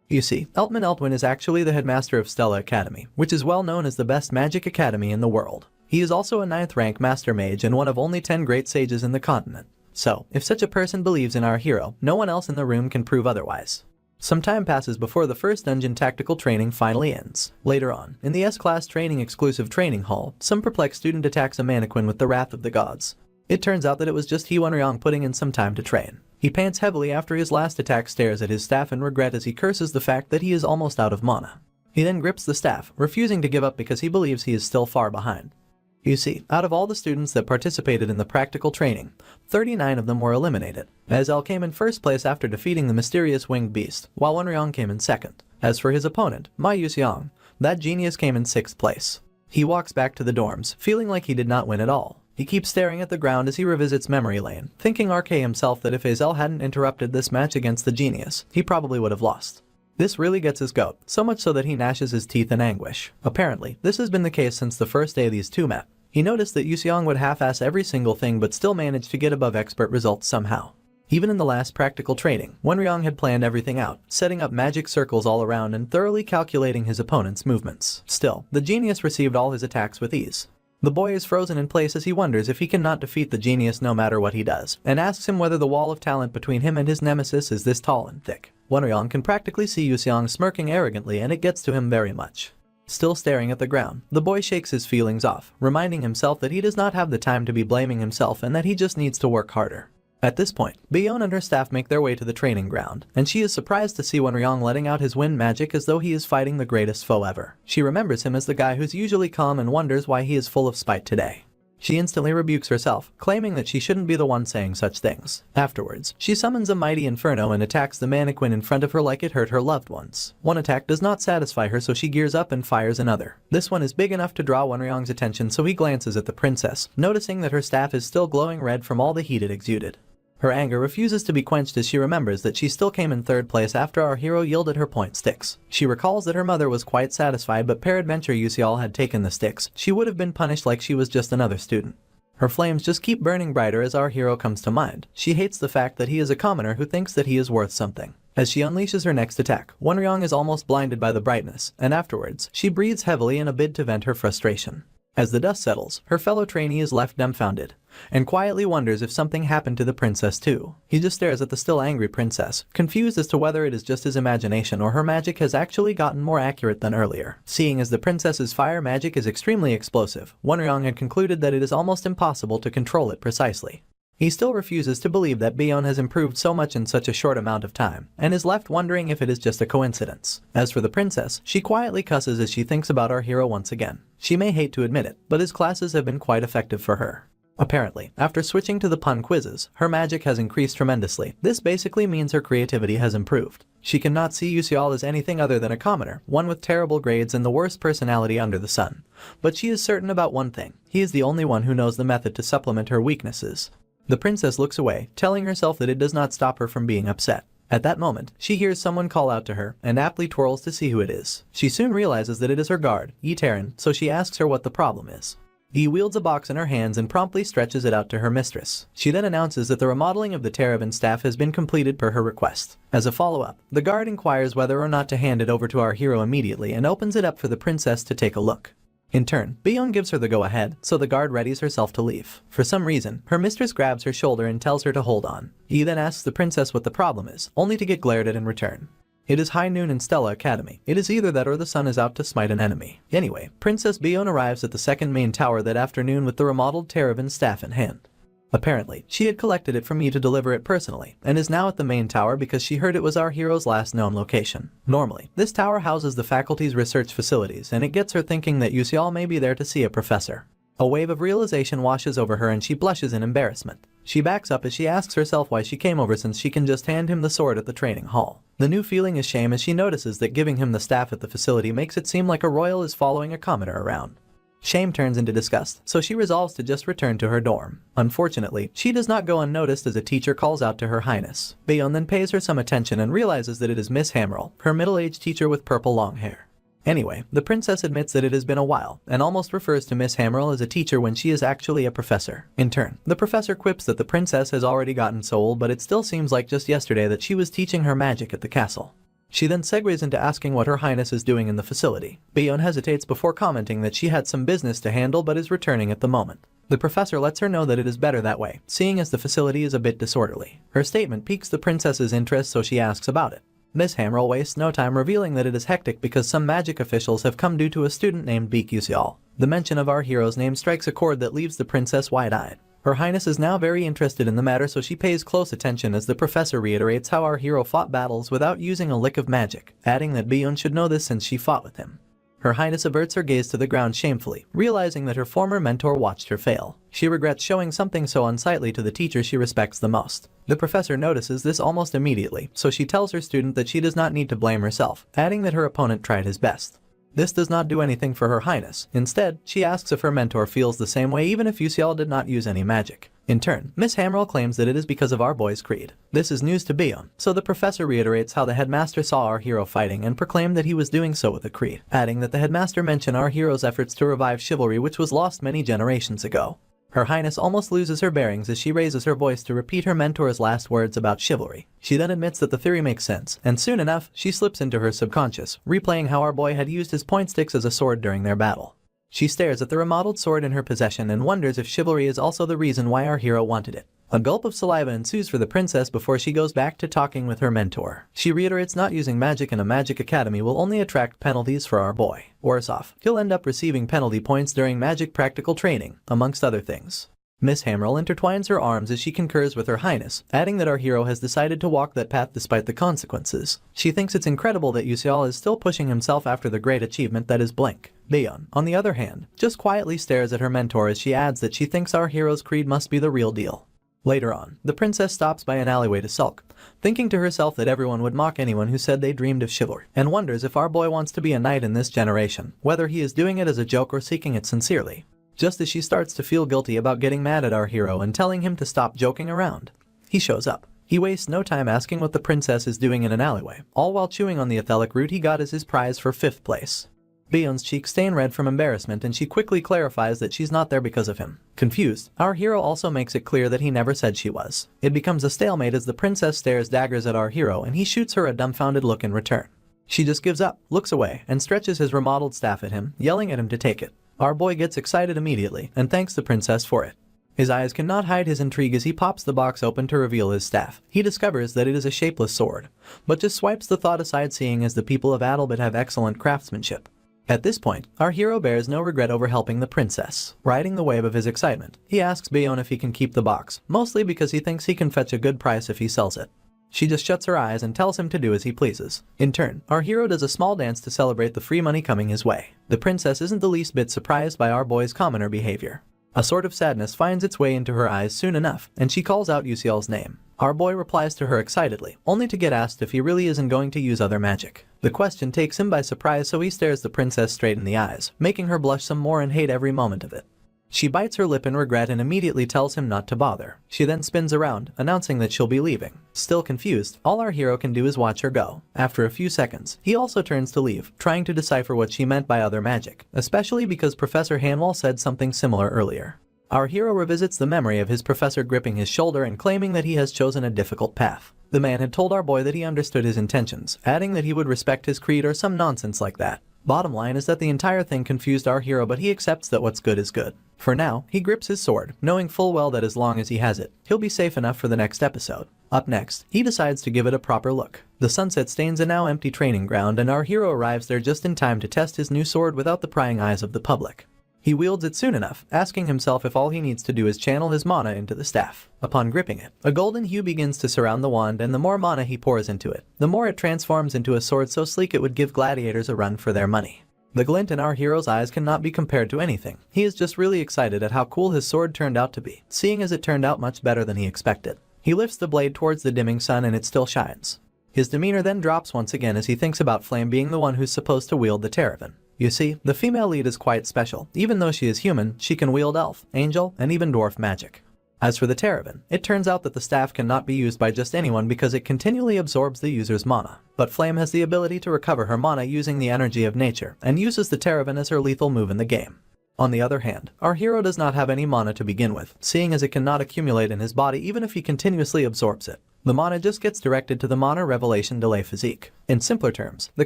You see, Eltman Eltwin is actually the headmaster of Stella Academy, which is well known as the best magic academy in the world. He is also a 9th rank master mage and one of only 10 great sages in the continent. So, if such a person believes in our hero, no one else in the room can prove otherwise. Some time passes before the first dungeon tactical training finally ends. Later on, in the S-Class training exclusive training hall, some perplexed student attacks a mannequin with the wrath of the gods. It turns out that it was just Wonryong putting in some time to train. He pants heavily after his last attack, stares at his staff in regret as he curses the fact that he is almost out of mana. He then grips the staff, refusing to give up because he believes he is still far behind. You see, out of all the students that participated in the practical training, 39 of them were eliminated. Azel came in first place after defeating the mysterious winged beast, while Wonryong came in second. As for his opponent, Ma Yuseong, That genius came in 6th place. He walks back to the dorms, feeling like he did not win at all. He keeps staring at the ground as he revisits memory lane, thinking RK himself that if Hazel hadn't interrupted this match against the genius, he probably would have lost. This really gets his goat, so much so that he gnashes his teeth in anguish. Apparently, this has been the case since the first day these two met. He noticed that Yuseong would half-ass every single thing but still managed to get above expert results somehow. Even in the last practical training, Wonryong had planned everything out, setting up magic circles all around and thoroughly calculating his opponent's movements. Still, the genius received all his attacks with ease. The boy is frozen in place as he wonders if he cannot defeat the genius no matter what he does, and asks him whether the wall of talent between him and his nemesis is this tall and thick. Wonryong can practically see Yuseong smirking arrogantly, and it gets to him very much. Still staring at the ground, the boy shakes his feelings off, reminding himself that he does not have the time to be blaming himself and that he just needs to work harder. At this point, Byeon and her staff make their way to the training ground, and she is surprised to see Wonryong letting out his wind magic as though he is fighting the greatest foe ever. She remembers him as the guy who's usually calm and wonders why he is full of spite today. She instantly rebukes herself, claiming that she shouldn't be the one saying such things. Afterwards, she summons a mighty inferno and attacks the mannequin in front of her like it hurt her loved ones. One attack does not satisfy her, so she gears up and fires another. This one is big enough to draw Wonryong's attention, so he glances at the princess, noticing that her staff is still glowing red from all the heat it exuded. Her anger refuses to be quenched as she remembers that she still came in 3rd place after our hero yielded her point sticks. She recalls that her mother was quite satisfied, but peradventure Yuseol had taken the sticks, she would have been punished like she was just another student. Her flames just keep burning brighter as our hero comes to mind. She hates the fact that he is a commoner who thinks that he is worth something. As she unleashes her next attack, Wonryong is almost blinded by the brightness, and afterwards, she breathes heavily in a bid to vent her frustration. As the dust settles, her fellow trainee is left dumbfounded, and quietly wonders if something happened to the princess too. He just stares at the still angry princess, confused as to whether it is just his imagination or her magic has actually gotten more accurate than earlier. Seeing as the princess's fire magic is extremely explosive, Wonryong had concluded that it is almost impossible to control it precisely. He still refuses to believe that Byeon has improved so much in such a short amount of time, and is left wondering if it is just a coincidence. As for the princess, she quietly cusses as she thinks about our hero once again. She may hate to admit it, but his classes have been quite effective for her. Apparently, after switching to the pun quizzes, her magic has increased tremendously. This basically means her creativity has improved. She cannot see Yuseol as anything other than a commoner, one with terrible grades and the worst personality under the sun. But she is certain about one thing: he is the only one who knows the method to supplement her weaknesses. The princess looks away, telling herself that it does not stop her from being upset. At that moment, she hears someone call out to her, and aptly twirls to see who it is. She soon realizes that it is her guard, Taerin, so she asks her what the problem is. Wields a box in her hands and promptly stretches it out to her mistress. She then announces that the remodeling of the Terabin staff has been completed per her request. As a follow-up, the guard inquires whether or not to hand it over to our hero immediately and opens it up for the princess to take a look. In turn, Byeon gives her the go-ahead, so the guard readies herself to leave. For some reason, her mistress grabs her shoulder and tells her to hold on. He then asks the princess what the problem is, only to get glared at in return. It is high noon in Stella Academy. It is either that or the sun is out to smite an enemy. Anyway, Princess Byeon arrives at the second main tower that afternoon with the remodeled Terabin staff in hand. Apparently, she had collected it from me to deliver it personally, and is now at the main tower because she heard it was our hero's last known location. Normally, this tower houses the faculty's research facilities, and it gets her thinking that Yuseol may be there to see a professor. A wave of realization washes over her and she blushes in embarrassment. She backs up as she asks herself why she came over since she can just hand him the sword at the training hall. The new feeling is shame as she notices that giving him the staff at the facility makes it seem like a royal is following a commoner around. Shame turns into disgust, so she resolves to just return to her dorm. Unfortunately, she does not go unnoticed as a teacher calls out to her highness. Byeon then pays her some attention and realizes that it is Miss Hammerl, her middle-aged teacher with purple long hair. Anyway, the princess admits that it has been a while, and almost refers to Miss Hammerl as a teacher when she is actually a professor. In turn, the professor quips that the princess has already gotten so old, but it still seems like just yesterday that she was teaching her magic at the castle. She then segues into asking what her highness is doing in the facility. Byeon hesitates before commenting that she had some business to handle but is returning at the moment. The professor lets her know that it is better that way, seeing as the facility is a bit disorderly. Her statement piques the princess's interest, so she asks about it. Miss Hammerl wastes no time revealing that it is hectic because some magic officials have come due to a student named Baek Yuseol. The mention of our hero's name strikes a chord that leaves the princess wide-eyed. Her highness is now very interested in the matter, so she pays close attention as the professor reiterates how our hero fought battles without using a lick of magic, adding that Byeon should know this since she fought with him. Her highness averts her gaze to the ground shamefully, realizing that her former mentor watched her fail. She regrets showing something so unsightly to the teacher she respects the most. The professor notices this almost immediately, so she tells her student that she does not need to blame herself, adding that her opponent tried his best. This does not do anything for Her Highness. Instead, she asks if her mentor feels the same way even if Yusiel did not use any magic. In turn, Miss Hamrel claims that it is because of our boy's creed. This is news to Bion, so the professor reiterates how the headmaster saw our hero fighting and proclaimed that he was doing so with a creed, adding that the headmaster mentioned our hero's efforts to revive chivalry which was lost many generations ago. Her Highness almost loses her bearings as she raises her voice to repeat her mentor's last words about chivalry. She then admits that the theory makes sense, and soon enough, she slips into her subconscious, replaying how our boy had used his point sticks as a sword during their battle. She stares at the remodeled sword in her possession and wonders if chivalry is also the reason why our hero wanted it. A gulp of saliva ensues for the princess before she goes back to talking with her mentor. She reiterates not using magic in a magic academy will only attract penalties for our boy. Worse off, he'll end up receiving penalty points during magic practical training, amongst other things. Miss Hamrel intertwines her arms as she concurs with Her Highness, adding that our hero has decided to walk that path despite the consequences. She thinks it's incredible that Yusiel is still pushing himself after the great achievement that is Blink. Bion, on the other hand, just quietly stares at her mentor as she adds that she thinks our hero's creed must be the real deal. Later on, the princess stops by an alleyway to sulk, thinking to herself that everyone would mock anyone who said they dreamed of chivalry, and wonders if our boy wants to be a knight in this generation, whether he is doing it as a joke or seeking it sincerely. Just as she starts to feel guilty about getting mad at our hero and telling him to stop joking around, he shows up. He wastes no time asking what the princess is doing in an alleyway, all while chewing on the ethelic root he got as his prize for 5th place. Bion's cheeks stain red from embarrassment and she quickly clarifies that she's not there because of him. Confused, our hero also makes it clear that he never said she was. It becomes a stalemate as the princess stares daggers at our hero and he shoots her a dumbfounded look in return. She just gives up, looks away, and stretches his remodeled staff at him, yelling at him to take it. Our boy gets excited immediately and thanks the princess for it. His eyes cannot hide his intrigue as he pops the box open to reveal his staff. He discovers that it is a shapeless sword, but just swipes the thought aside seeing as the people of Adalbert have excellent craftsmanship. At this point, our hero bears no regret over helping the princess. Riding the wave of his excitement, he asks Bion if he can keep the box, mostly because he thinks he can fetch a good price if he sells it. She just shuts her eyes and tells him to do as he pleases. In turn, our hero does a small dance to celebrate the free money coming his way. The princess isn't the least bit surprised by our boy's commoner behavior. A sort of sadness finds its way into her eyes soon enough, and she calls out Yusiel's name. Our boy replies to her excitedly, only to get asked if he really isn't going to use other magic. The question takes him by surprise, so he stares the princess straight in the eyes, making her blush some more and hate every moment of it. She bites her lip in regret and immediately tells him not to bother. She then spins around, announcing that she'll be leaving. Still confused, all our hero can do is watch her go. After a few seconds, he also turns to leave, trying to decipher what she meant by other magic, especially because Professor Hanwall said something similar earlier. Our hero revisits the memory of his professor gripping his shoulder and claiming that he has chosen a difficult path. The man had told our boy that he understood his intentions, adding that he would respect his creed or some nonsense like that. Bottom line is that the entire thing confused our hero, but he accepts that what's good is good. For now, he grips his sword, knowing full well that as long as he has it, he'll be safe enough for the next episode. Up next, he decides to give it a proper look. The sunset stains a now empty training ground and our hero arrives there just in time to test his new sword without the prying eyes of the public. He wields it soon enough, asking himself if all he needs to do is channel his mana into the staff. Upon gripping it, a golden hue begins to surround the wand, and the more mana he pours into it, the more it transforms into a sword so sleek it would give gladiators a run for their money. The glint in our hero's eyes cannot be compared to anything. He is just really excited at how cool his sword turned out to be, seeing as it turned out much better than he expected. He lifts the blade towards the dimming sun and it still shines. His demeanor then drops once again as he thinks about Flame being the one who's supposed to wield the Terravan. You see, the female lead is quite special. Even though she is human, she can wield elf, angel, and even dwarf magic. As for the Terravan, it turns out that the staff cannot be used by just anyone because it continually absorbs the user's mana. But Flame has the ability to recover her mana using the energy of nature, and uses the Terravan as her lethal move in the game. On the other hand, our hero does not have any mana to begin with, seeing as it cannot accumulate in his body even if he continuously absorbs it. The mana just gets directed to the mana revelation delay physique. In simpler terms, the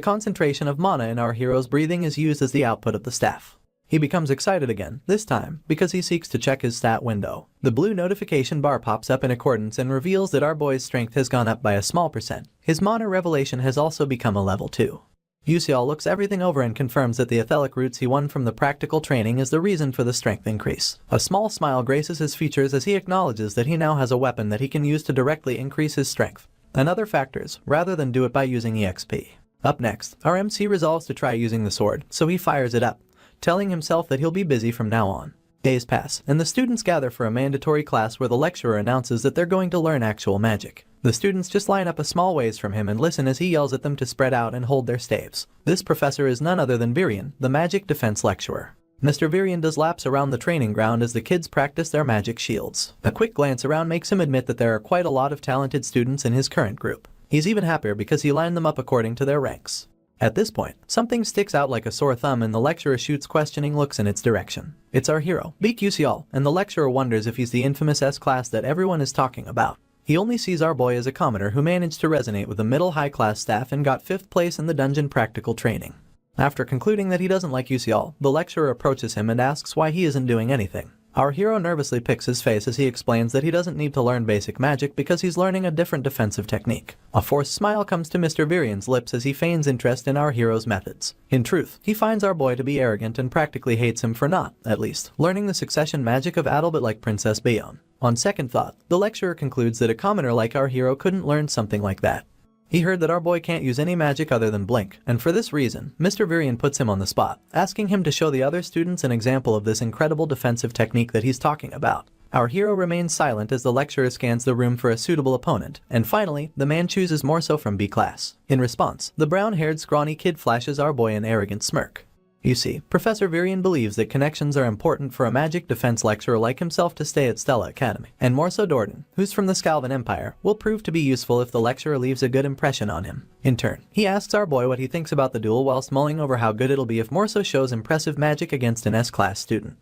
concentration of mana in our hero's breathing is used as the output of the staff. He becomes excited again, this time, because he seeks to check his stat window. The blue notification bar pops up in accordance and reveals that our boy's strength has gone up by a small %. His mana revelation has also become a level 2. Yusiel looks everything over and confirms that the ethelic roots he won from the practical training is the reason for the strength increase. A small smile graces his features as he acknowledges that he now has a weapon that he can use to directly increase his strength and other factors, rather than do it by using EXP. Up next, our MC resolves to try using the sword, so he fires it up, telling himself that he'll be busy from now on. Days pass, and the students gather for a mandatory class where the lecturer announces that they're going to learn actual magic. The students just line up a small ways from him and listen as he yells at them to spread out and hold their staves. This professor is none other than Virion, the magic defense lecturer. Mr. Virion does laps around the training ground as the kids practice their magic shields. A quick glance around makes him admit that there are quite a lot of talented students in his current group. He's even happier because he lined them up according to their ranks. At this point, something sticks out like a sore thumb and the lecturer shoots questioning looks in its direction. It's our hero, Beak Yusial, and the lecturer wonders if he's the infamous S-class that everyone is talking about. He only sees our boy as a commoner who managed to resonate with the middle-high class staff and got 5th place in the dungeon practical training. After concluding that he doesn't like Yusial, the lecturer approaches him and asks why he isn't doing anything. Our hero nervously picks his face as he explains that he doesn't need to learn basic magic because he's learning a different defensive technique. A forced smile comes to Mr. Virion's lips as he feigns interest in our hero's methods. In truth, he finds our boy to be arrogant and practically hates him for not, at least, learning the succession magic of Adalbert like Princess Bayonne. On second thought, the lecturer concludes that a commoner like our hero couldn't learn something like that. He heard that our boy can't use any magic other than blink, and for this reason, Mr. Virion puts him on the spot, asking him to show the other students an example of this incredible defensive technique that he's talking about. Our hero remains silent as the lecturer scans the room for a suitable opponent, and finally, the man chooses Morso from B class. In response, the brown-haired scrawny kid flashes our boy an arrogant smirk. You see, Professor Virion believes that connections are important for a magic defense lecturer like himself to stay at Stella Academy, and Morso Dordan, who's from the Scalvan Empire, will prove to be useful if the lecturer leaves a good impression on him. In turn, he asks our boy what he thinks about the duel whilst mulling over how good it'll be if Morso shows impressive magic against an S-class student.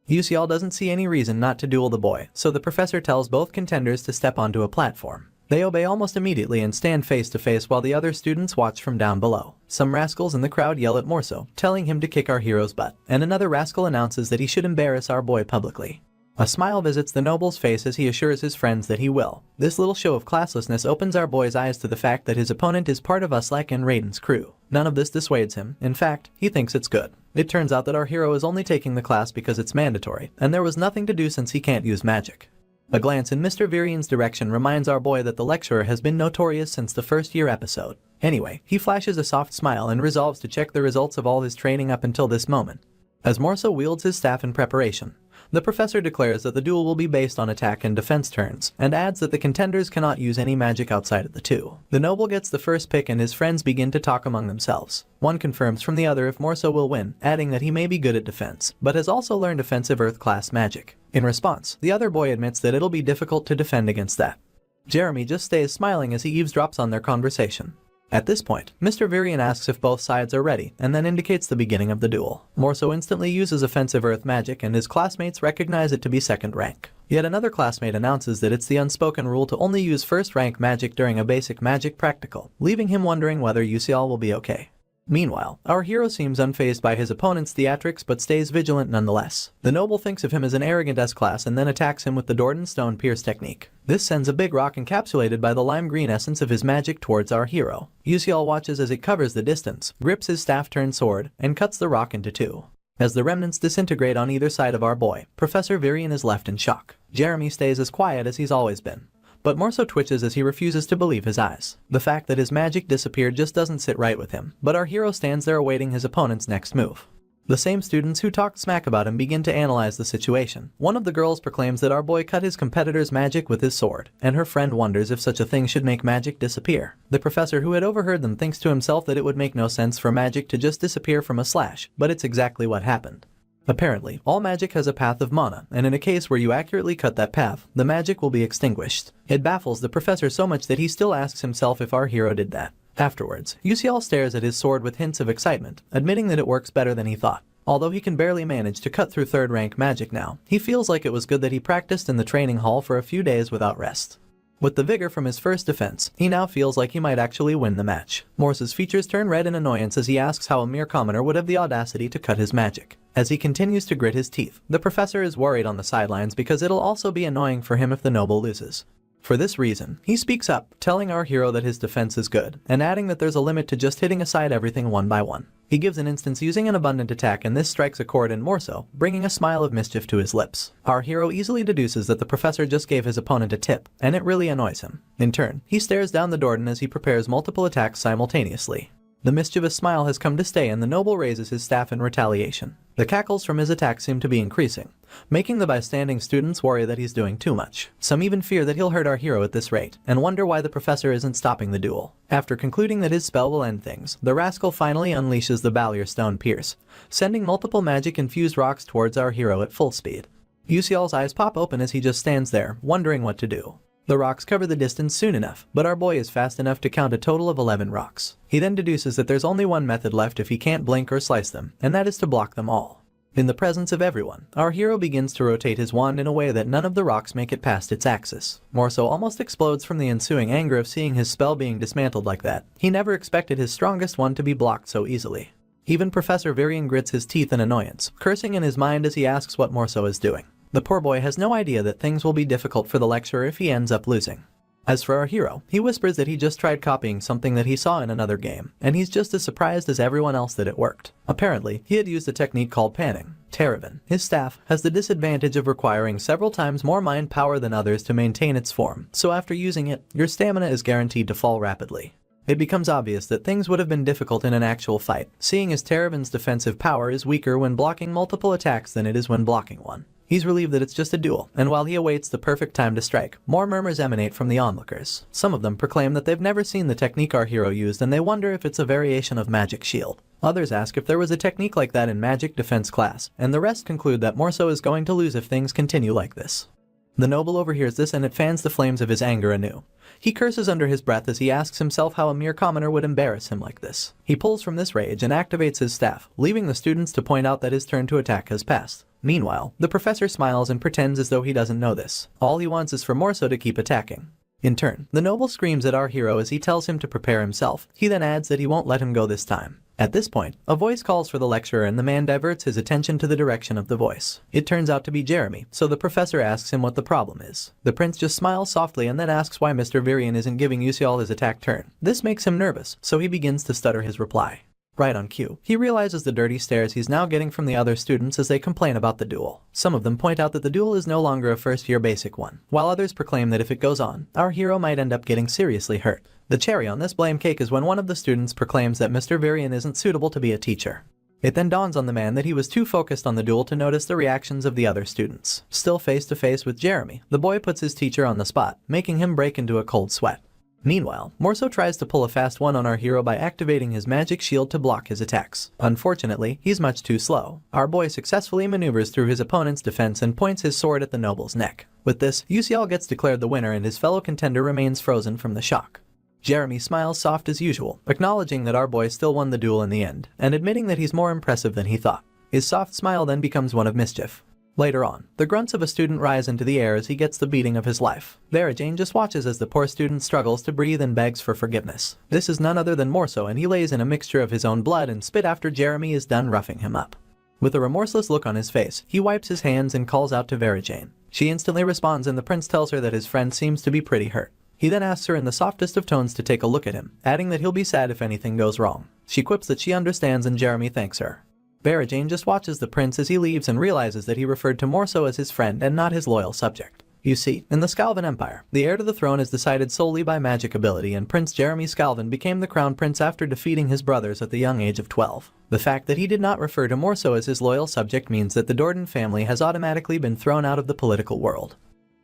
Yusial doesn't see any reason not to duel the boy, so the professor tells both contenders to step onto a platform. They obey almost immediately and stand face to face while the other students watch from down below. Some rascals in the crowd yell at Morso, telling him to kick our hero's butt, and another rascal announces that he should embarrass our boy publicly. A smile visits the noble's face as he assures his friends that he will. This little show of classlessness opens our boy's eyes to the fact that his opponent is part of Uslak and Raiden's crew. None of this dissuades him. In fact, he thinks it's good. It turns out that our hero is only taking the class because it's mandatory, and there was nothing to do since he can't use magic. A glance in Mr. Virion's direction reminds our boy that the lecturer has been notorious since the first year episode. Anyway, he flashes a soft smile and resolves to check the results of all his training up until this moment. As Morso wields his staff in preparation, the professor declares that the duel will be based on attack and defense turns, and adds that the contenders cannot use any magic outside of the two. The noble gets the first pick and his friends begin to talk among themselves. One confirms from the other if Morso will win, adding that he may be good at defense, but has also learned offensive Earth-class magic. In response, the other boy admits that it'll be difficult to defend against that. Jeremy just stays smiling as he eavesdrops on their conversation. At this point, Mr. Virion asks if both sides are ready, and then indicates the beginning of the duel. Morso instantly uses offensive earth magic and his classmates recognize it to be second rank. Yet another classmate announces that it's the unspoken rule to only use first rank magic during a basic magic practical, leaving him wondering whether UCL will be okay. Meanwhile, our hero seems unfazed by his opponent's theatrics but stays vigilant nonetheless. The noble thinks of him as an arrogant S-class and then attacks him with the Dordan Stone Pierce technique. This sends a big rock encapsulated by the lime green essence of his magic towards our hero. UCL watches as it covers the distance, grips his staff-turned sword, and cuts the rock into two. As the remnants disintegrate on either side of our boy, Professor Virion is left in shock. Jeremy stays as quiet as he's always been. But Morso twitches as he refuses to believe his eyes. The fact that his magic disappeared just doesn't sit right with him, but our hero stands there awaiting his opponent's next move. The same students who talked smack about him begin to analyze the situation. One of the girls proclaims that our boy cut his competitor's magic with his sword, and her friend wonders if such a thing should make magic disappear. The professor who had overheard them thinks to himself that it would make no sense for magic to just disappear from a slash, but it's exactly what happened. Apparently, all magic has a path of mana, and in a case where you accurately cut that path, the magic will be extinguished. It baffles the professor so much that he still asks himself if our hero did that. Afterwards, UCL stares at his sword with hints of excitement, admitting that it works better than he thought. Although he can barely manage to cut through third-rank magic now, he feels like it was good that he practiced in the training hall for a few days without rest. With the vigor from his first defense, he now feels like he might actually win the match. Morse's features turn red in annoyance as he asks how a mere commoner would have the audacity to cut his magic. As he continues to grit his teeth, the professor is worried on the sidelines because it'll also be annoying for him if the noble loses. For this reason, he speaks up, telling our hero that his defense is good, and adding that there's a limit to just hitting aside everything one by one. He gives an instance using an abundant attack, and this strikes a chord in Morso, bringing a smile of mischief to his lips. Our hero easily deduces that the professor just gave his opponent a tip, and it really annoys him. In turn, he stares down the Dordan as he prepares multiple attacks simultaneously. The mischievous smile has come to stay and the noble raises his staff in retaliation. The cackles from his attack seem to be increasing, making the bystanding students worry that he's doing too much. Some even fear that he'll hurt our hero at this rate, and wonder why the professor isn't stopping the duel. After concluding that his spell will end things, the rascal finally unleashes the Ballier Stone Pierce, sending multiple magic-infused rocks towards our hero at full speed. Yusial's eyes pop open as he just stands there, wondering what to do. The rocks cover the distance soon enough, but our boy is fast enough to count a total of 11 rocks. He then deduces that there's only one method left if he can't blink or slice them, and that is to block them all. In the presence of everyone, our hero begins to rotate his wand in a way that none of the rocks make it past its axis. Morso almost explodes from the ensuing anger of seeing his spell being dismantled like that. He never expected his strongest one to be blocked so easily. Even Professor Varian grits his teeth in annoyance, cursing in his mind as he asks what Morso is doing. The poor boy has no idea that things will be difficult for the lecturer if he ends up losing. As for our hero, he whispers that he just tried copying something that he saw in another game, and he's just as surprised as everyone else that it worked. Apparently, he had used a technique called panning. Terravan, his staff, has the disadvantage of requiring several times more mind power than others to maintain its form, so after using it, your stamina is guaranteed to fall rapidly. It becomes obvious that things would have been difficult in an actual fight, seeing as Terravan's defensive power is weaker when blocking multiple attacks than it is when blocking one. He's relieved that it's just a duel, and while he awaits the perfect time to strike, more murmurs emanate from the onlookers. Some of them proclaim that they've never seen the technique our hero used and they wonder if it's a variation of Magic Shield. Others ask if there was a technique like that in Magic Defense class, and the rest conclude that Morso is going to lose if things continue like this. The noble overhears this and it fans the flames of his anger anew. He curses under his breath as he asks himself how a mere commoner would embarrass him like this. He pulls from this rage and activates his staff, leaving the students to point out that his turn to attack has passed. Meanwhile, the professor smiles and pretends as though he doesn't know this. All he wants is for Morso to keep attacking. In turn, the noble screams at our hero as he tells him to prepare himself. He then adds that he won't let him go this time. At this point, a voice calls for the lecturer and the man diverts his attention to the direction of the voice. It turns out to be Jeremy, so the professor asks him what the problem is. The prince just smiles softly and then asks why Mr. Varian isn't giving Yusial his attack turn. This makes him nervous, so he begins to stutter his reply. Right on cue, he realizes the dirty stares he's now getting from the other students as they complain about the duel. Some of them point out that the duel is no longer a first-year basic one, while others proclaim that if it goes on, our hero might end up getting seriously hurt. The cherry on this blame cake is when one of the students proclaims that Mr. Varian isn't suitable to be a teacher. It then dawns on the man that he was too focused on the duel to notice the reactions of the other students. Still face to face with Jeremy, the boy puts his teacher on the spot, making him break into a cold sweat. Meanwhile, Morso tries to pull a fast one on our hero by activating his magic shield to block his attacks. Unfortunately, he's much too slow. Our boy successfully maneuvers through his opponent's defense and points his sword at the noble's neck. With this, Yusial gets declared the winner and his fellow contender remains frozen from the shock. Jeremy smiles soft as usual, acknowledging that our boy still won the duel in the end, and admitting that he's more impressive than he thought. His soft smile then becomes one of mischief. Later on, the grunts of a student rise into the air as he gets the beating of his life. Verajane just watches as the poor student struggles to breathe and begs for forgiveness. This is none other than Morso, and he lays in a mixture of his own blood and spit after Jeremy is done roughing him up. With a remorseless look on his face, he wipes his hands and calls out to Verajane. She instantly responds and the prince tells her that his friend seems to be pretty hurt. He then asks her in the softest of tones to take a look at him, adding that he'll be sad if anything goes wrong. She quips that she understands and Jeremy thanks her. Verajane just watches the prince as he leaves and realizes that he referred to Morso as his friend and not his loyal subject. You see, in the Scalvan Empire, the heir to the throne is decided solely by magic ability, and Prince Jeremy Scalvan became the crown prince after defeating his brothers at the young age of 12. The fact that he did not refer to Morso as his loyal subject means that the Dordan family has automatically been thrown out of the political world.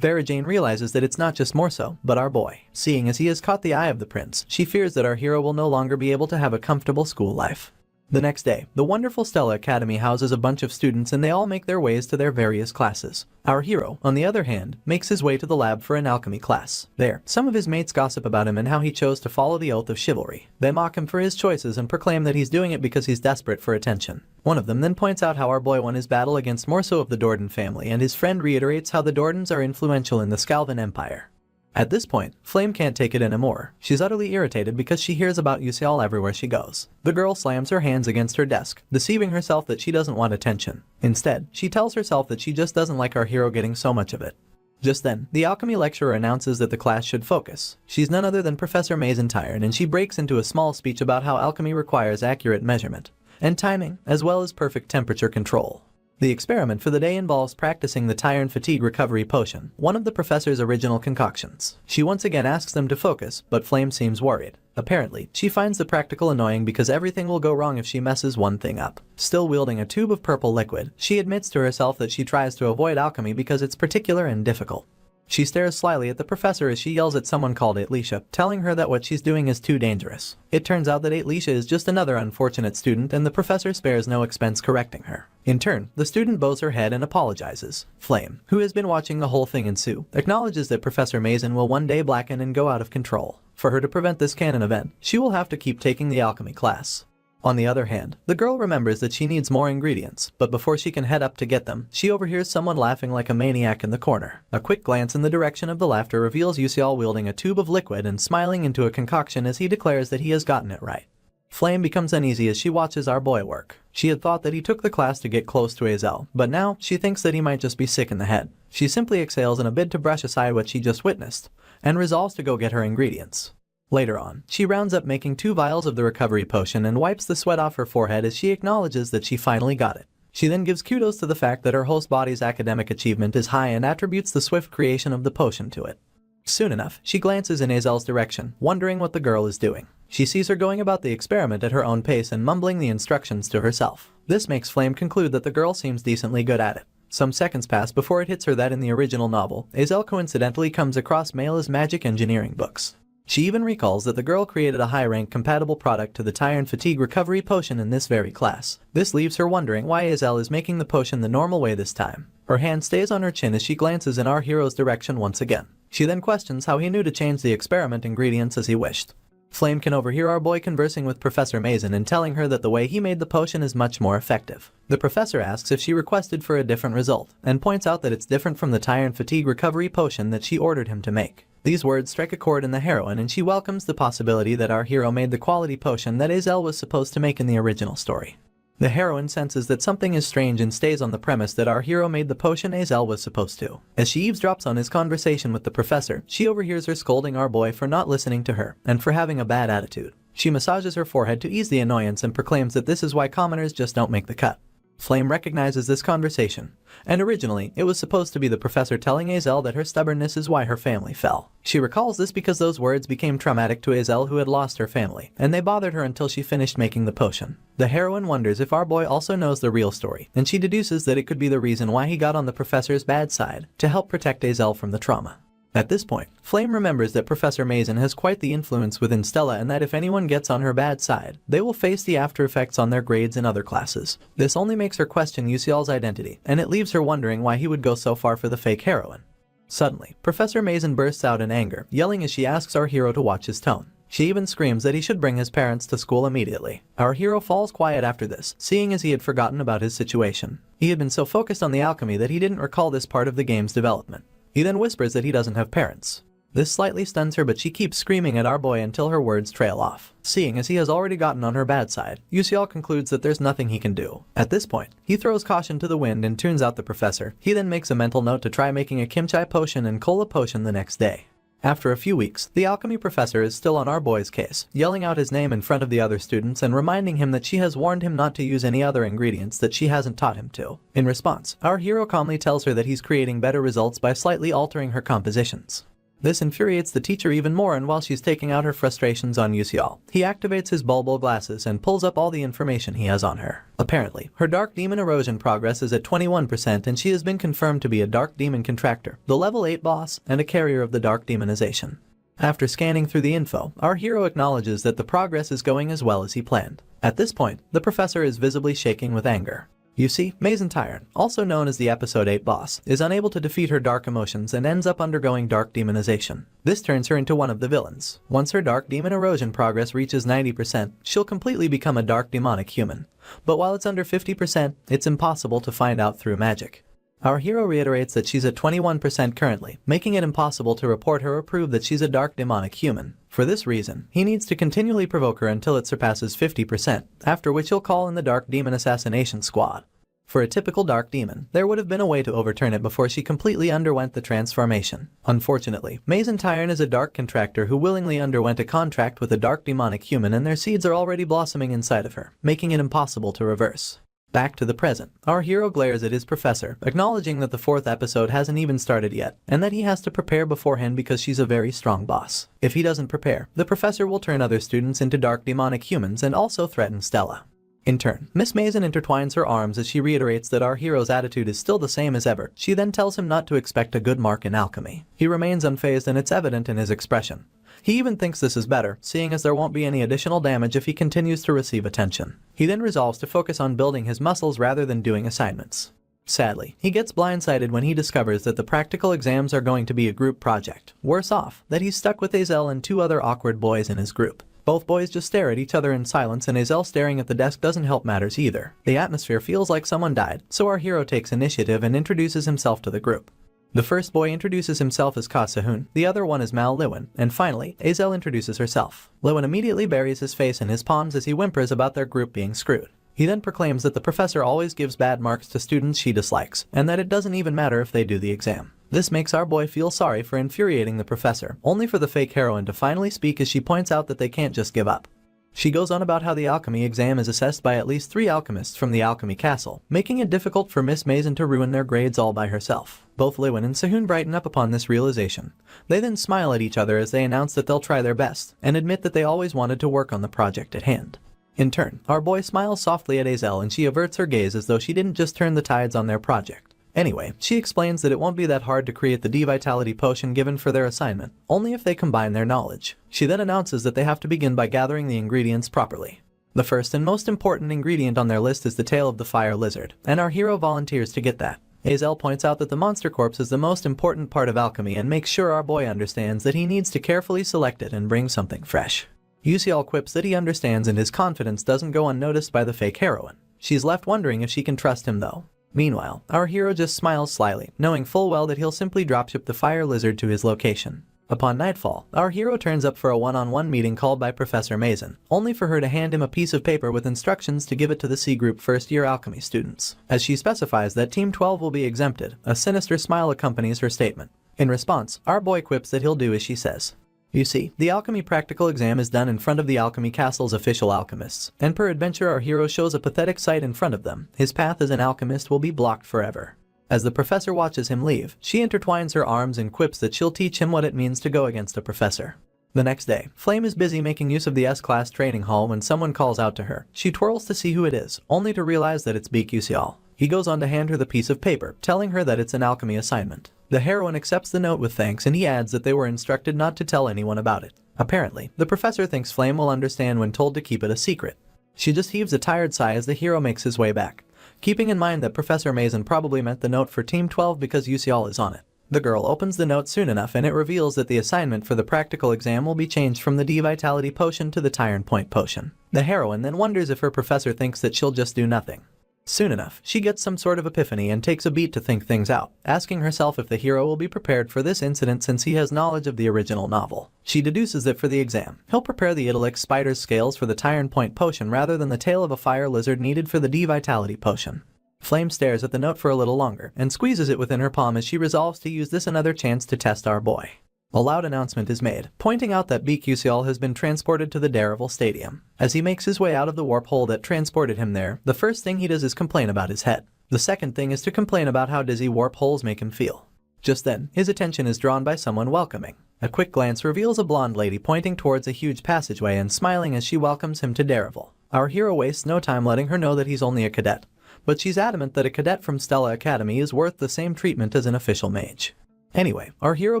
Verajane realizes that it's not just Morso, but our boy. Seeing as he has caught the eye of the prince, she fears that our hero will no longer be able to have a comfortable school life. The next day, the wonderful Stella Academy houses a bunch of students and they all make their ways to their various classes. Our hero, on the other hand, makes his way to the lab for an alchemy class. There, some of his mates gossip about him and how he chose to follow the oath of chivalry. They mock him for his choices and proclaim that he's doing it because he's desperate for attention. One of them then points out how our boy won his battle against Morso of the Dordan family, and his friend reiterates how the Dordans are influential in the Scalvan Empire. At this point, Flame can't take it anymore. She's utterly irritated because she hears about Yusial everywhere she goes. The girl slams her hands against her desk, deceiving herself that she doesn't want attention. Instead, she tells herself that she just doesn't like our hero getting so much of it. Just then, the alchemy lecturer announces that the class should focus. She's none other than Professor Mazentyre, and she breaks into a small speech about how alchemy requires accurate measurement and timing, as well as perfect temperature control. The experiment for the day involves practicing the Tyrant Fatigue Recovery Potion, one of the professor's original concoctions. She once again asks them to focus, but Flame seems worried. Apparently, she finds the practical annoying because everything will go wrong if she messes one thing up. Still wielding a tube of purple liquid, she admits to herself that she tries to avoid alchemy because it's particular and difficult. She stares slyly at the professor as she yells at someone called Atleisha, telling her that what she's doing is too dangerous. It turns out that Atleisha is just another unfortunate student and the professor spares no expense correcting her. In turn, the student bows her head and apologizes. Flame, who has been watching the whole thing ensue, acknowledges that Professor Mason will one day blacken and go out of control. For her to prevent this canon event, she will have to keep taking the alchemy class. On the other hand, the girl remembers that she needs more ingredients, but before she can head up to get them, she overhears someone laughing like a maniac in the corner. A quick glance in the direction of the laughter reveals Yusial wielding a tube of liquid and smiling into a concoction as he declares that he has gotten it right. Flame becomes uneasy as she watches our boy work. She had thought that he took the class to get close to Azel, but now she thinks that he might just be sick in the head. She simply exhales in a bid to brush aside what she just witnessed, and resolves to go get her ingredients. Later on, she rounds up making 2 vials of the recovery potion and wipes the sweat off her forehead as she acknowledges that she finally got it. She then gives kudos to the fact that her host body's academic achievement is high and attributes the swift creation of the potion to it. Soon enough, she glances in Azel's direction, wondering what the girl is doing. She sees her going about the experiment at her own pace and mumbling the instructions to herself. This makes Flame conclude that the girl seems decently good at it. Some seconds pass before it hits her that in the original novel, Azel coincidentally comes across Mela's magic engineering books. She even recalls that the girl created a high-rank compatible product to the Tyrant Fatigue Recovery Potion in this very class. This leaves her wondering why Azel is making the potion the normal way this time. Her hand stays on her chin as she glances in our hero's direction once again. She then questions how he knew to change the experiment ingredients as he wished. Flame can overhear our boy conversing with Professor Mason and telling her that the way he made the potion is much more effective. The professor asks if she requested for a different result, and points out that it's different from the Tyrant Fatigue Recovery Potion that she ordered him to make. These words strike a chord in the heroine and she welcomes the possibility that our hero made the quality potion that Azel was supposed to make in the original story. The heroine senses that something is strange and stays on the premise that our hero made the potion Azel was supposed to. As she eavesdrops on his conversation with the professor, she overhears her scolding our boy for not listening to her and for having a bad attitude. She massages her forehead to ease the annoyance and proclaims that this is why commoners just don't make the cut. Flame recognizes this conversation, and originally it was supposed to be the professor telling Azel that her stubbornness is why her family fell. She recalls this because those words became traumatic to Azel, who had lost her family, and they bothered her until she finished making the potion. The heroine wonders if our boy also knows the real story, and she deduces that it could be the reason why he got on the professor's bad side, to help protect Azel from the trauma. At this point, Flame remembers that Professor Mason has quite the influence within Stella and that if anyone gets on her bad side, they will face the after effects on their grades in other classes. This only makes her question Yusial's identity, and it leaves her wondering why he would go so far for the fake heroine. Suddenly, Professor Mason bursts out in anger, yelling as she asks our hero to watch his tone. She even screams that he should bring his parents to school immediately. Our hero falls quiet after this, seeing as he had forgotten about his situation. He had been so focused on the alchemy that he didn't recall this part of the game's development. He then whispers that he doesn't have parents. This slightly stuns her, but she keeps screaming at our boy until her words trail off. Seeing as he has already gotten on her bad side, Yusial concludes that there's nothing he can do. At this point, he throws caution to the wind and tunes out the professor. He then makes a mental note to try making a kimchi potion and cola potion the next day. After a few weeks, the alchemy professor is still on our boy's case, yelling out his name in front of the other students and reminding him that she has warned him not to use any other ingredients that she hasn't taught him to. In response, our hero calmly tells her that he's creating better results by slightly altering her compositions. This infuriates the teacher even more, and while she's taking out her frustrations on Yusial, he activates his bulbul glasses and pulls up all the information he has on her. Apparently, her Dark Demon erosion progress is at 21% and she has been confirmed to be a Dark Demon Contractor, the level 8 boss, and a carrier of the Dark Demonization. After scanning through the info, our hero acknowledges that the progress is going as well as he planned. At this point, the professor is visibly shaking with anger. You see, Mazen Tyron, also known as the Episode 8 boss, is unable to defeat her dark emotions and ends up undergoing dark demonization. This turns her into one of the villains. Once her dark demon erosion progress reaches 90%, she'll completely become a dark demonic human. But while it's under 50%, it's impossible to find out through magic. Our hero reiterates that she's at 21% currently, making it impossible to report her or prove that she's a dark demonic human. For this reason, he needs to continually provoke her until it surpasses 50%, after which he'll call in the Dark Demon Assassination Squad. For a typical dark demon, there would have been a way to overturn it before she completely underwent the transformation. Unfortunately, Mazen Tyron is a dark contractor who willingly underwent a contract with a dark demonic human, and their seeds are already blossoming inside of her, making it impossible to reverse. Back to the present, our hero glares at his professor, acknowledging that the 4th episode hasn't even started yet, and that he has to prepare beforehand because she's a very strong boss. If he doesn't prepare, the professor will turn other students into dark demonic humans and also threaten Stella. In turn, Miss Mason intertwines her arms as she reiterates that our hero's attitude is still the same as ever. She then tells him not to expect a good mark in alchemy. He remains unfazed, and it's evident in his expression. He even thinks this is better, seeing as there won't be any additional damage if he continues to receive attention. He then resolves to focus on building his muscles rather than doing assignments. Sadly, he gets blindsided when he discovers that the practical exams are going to be a group project. Worse off, that he's stuck with Azel and 2 other awkward boys in his group. Both boys just stare at each other in silence, and Azel staring at the desk doesn't help matters either. The atmosphere feels like someone died, so our hero takes initiative and introduces himself to the group. The first boy introduces himself as Ka Sehun, the other one is Mal Lewin, and finally, Azel introduces herself. Lewin immediately buries his face in his palms as he whimpers about their group being screwed. He then proclaims that the professor always gives bad marks to students she dislikes, and that it doesn't even matter if they do the exam. This makes our boy feel sorry for infuriating the professor, only for the fake heroine to finally speak as she points out that they can't just give up. She goes on about how the alchemy exam is assessed by at least 3 alchemists from the alchemy castle, making it difficult for Miss Mason to ruin their grades all by herself. Both Lewin and Sehun brighten up upon this realization. They then smile at each other as they announce that they'll try their best, and admit that they always wanted to work on the project at hand. In turn, our boy smiles softly at Azel, and she averts her gaze as though she didn't just turn the tides on their project. Anyway, she explains that it won't be that hard to create the D-Vitality potion given for their assignment, only if they combine their knowledge. She then announces that they have to begin by gathering the ingredients properly. The first and most important ingredient on their list is the tail of the fire lizard, and our hero volunteers to get that. Azel points out that the monster corpse is the most important part of alchemy and makes sure our boy understands that he needs to carefully select it and bring something fresh. Yusial quips that he understands, and his confidence doesn't go unnoticed by the fake heroine. She's left wondering if she can trust him though. Meanwhile, our hero just smiles slyly, knowing full well that he'll simply dropship the fire lizard to his location. Upon nightfall, our hero turns up for a one-on-one meeting called by Professor Mason, only for her to hand him a piece of paper with instructions to give it to the C Group first-year alchemy students. As she specifies that Team 12 will be exempted, a sinister smile accompanies her statement. In response, our boy quips that he'll do as she says. You see, the alchemy practical exam is done in front of the alchemy castle's official alchemists, and per adventure our hero shows a pathetic sight in front of them. His path as an alchemist will be blocked forever. As the professor watches him leave, she intertwines her arms and quips that she'll teach him what it means to go against a professor. The next day, Flame is busy making use of the S-Class training hall when someone calls out to her. She twirls to see who it is, only to realize that it's Beak Yusial. He goes on to hand her the piece of paper, telling her that it's an alchemy assignment. The heroine accepts the note with thanks, and he adds that they were instructed not to tell anyone about it. Apparently, the professor thinks Flame will understand when told to keep it a secret. She just heaves a tired sigh as the hero makes his way back, keeping in mind that Professor Mason probably meant the note for Team 12 because Yusial is on it. The girl opens the note soon enough, and it reveals that the assignment for the practical exam will be changed from the D-Vitality potion to the Tyrant Point potion. The heroine then wonders if her professor thinks that she'll just do nothing. Soon enough, she gets some sort of epiphany and takes a beat to think things out, asking herself if the hero will be prepared for this incident since he has knowledge of the original novel. She deduces that for the exam, he'll prepare the Idyllic Spider's scales for the Tyrant Point potion rather than the tail of a fire lizard needed for the D-Vitality potion. Flame stares at the note for a little longer and squeezes it within her palm as she resolves to use this another chance to test our boy. A loud announcement is made, pointing out that Beak Yusial has been transported to the Daredevil Stadium. As he makes his way out of the warp hole that transported him there, the first thing he does is complain about his head. The second thing is to complain about how dizzy warp holes make him feel. Just then, his attention is drawn by someone welcoming. A quick glance reveals a blonde lady pointing towards a huge passageway and smiling as she welcomes him to Daredevil. Our hero wastes no time letting her know that he's only a cadet, but she's adamant that a cadet from Stella Academy is worth the same treatment as an official mage. Anyway, our hero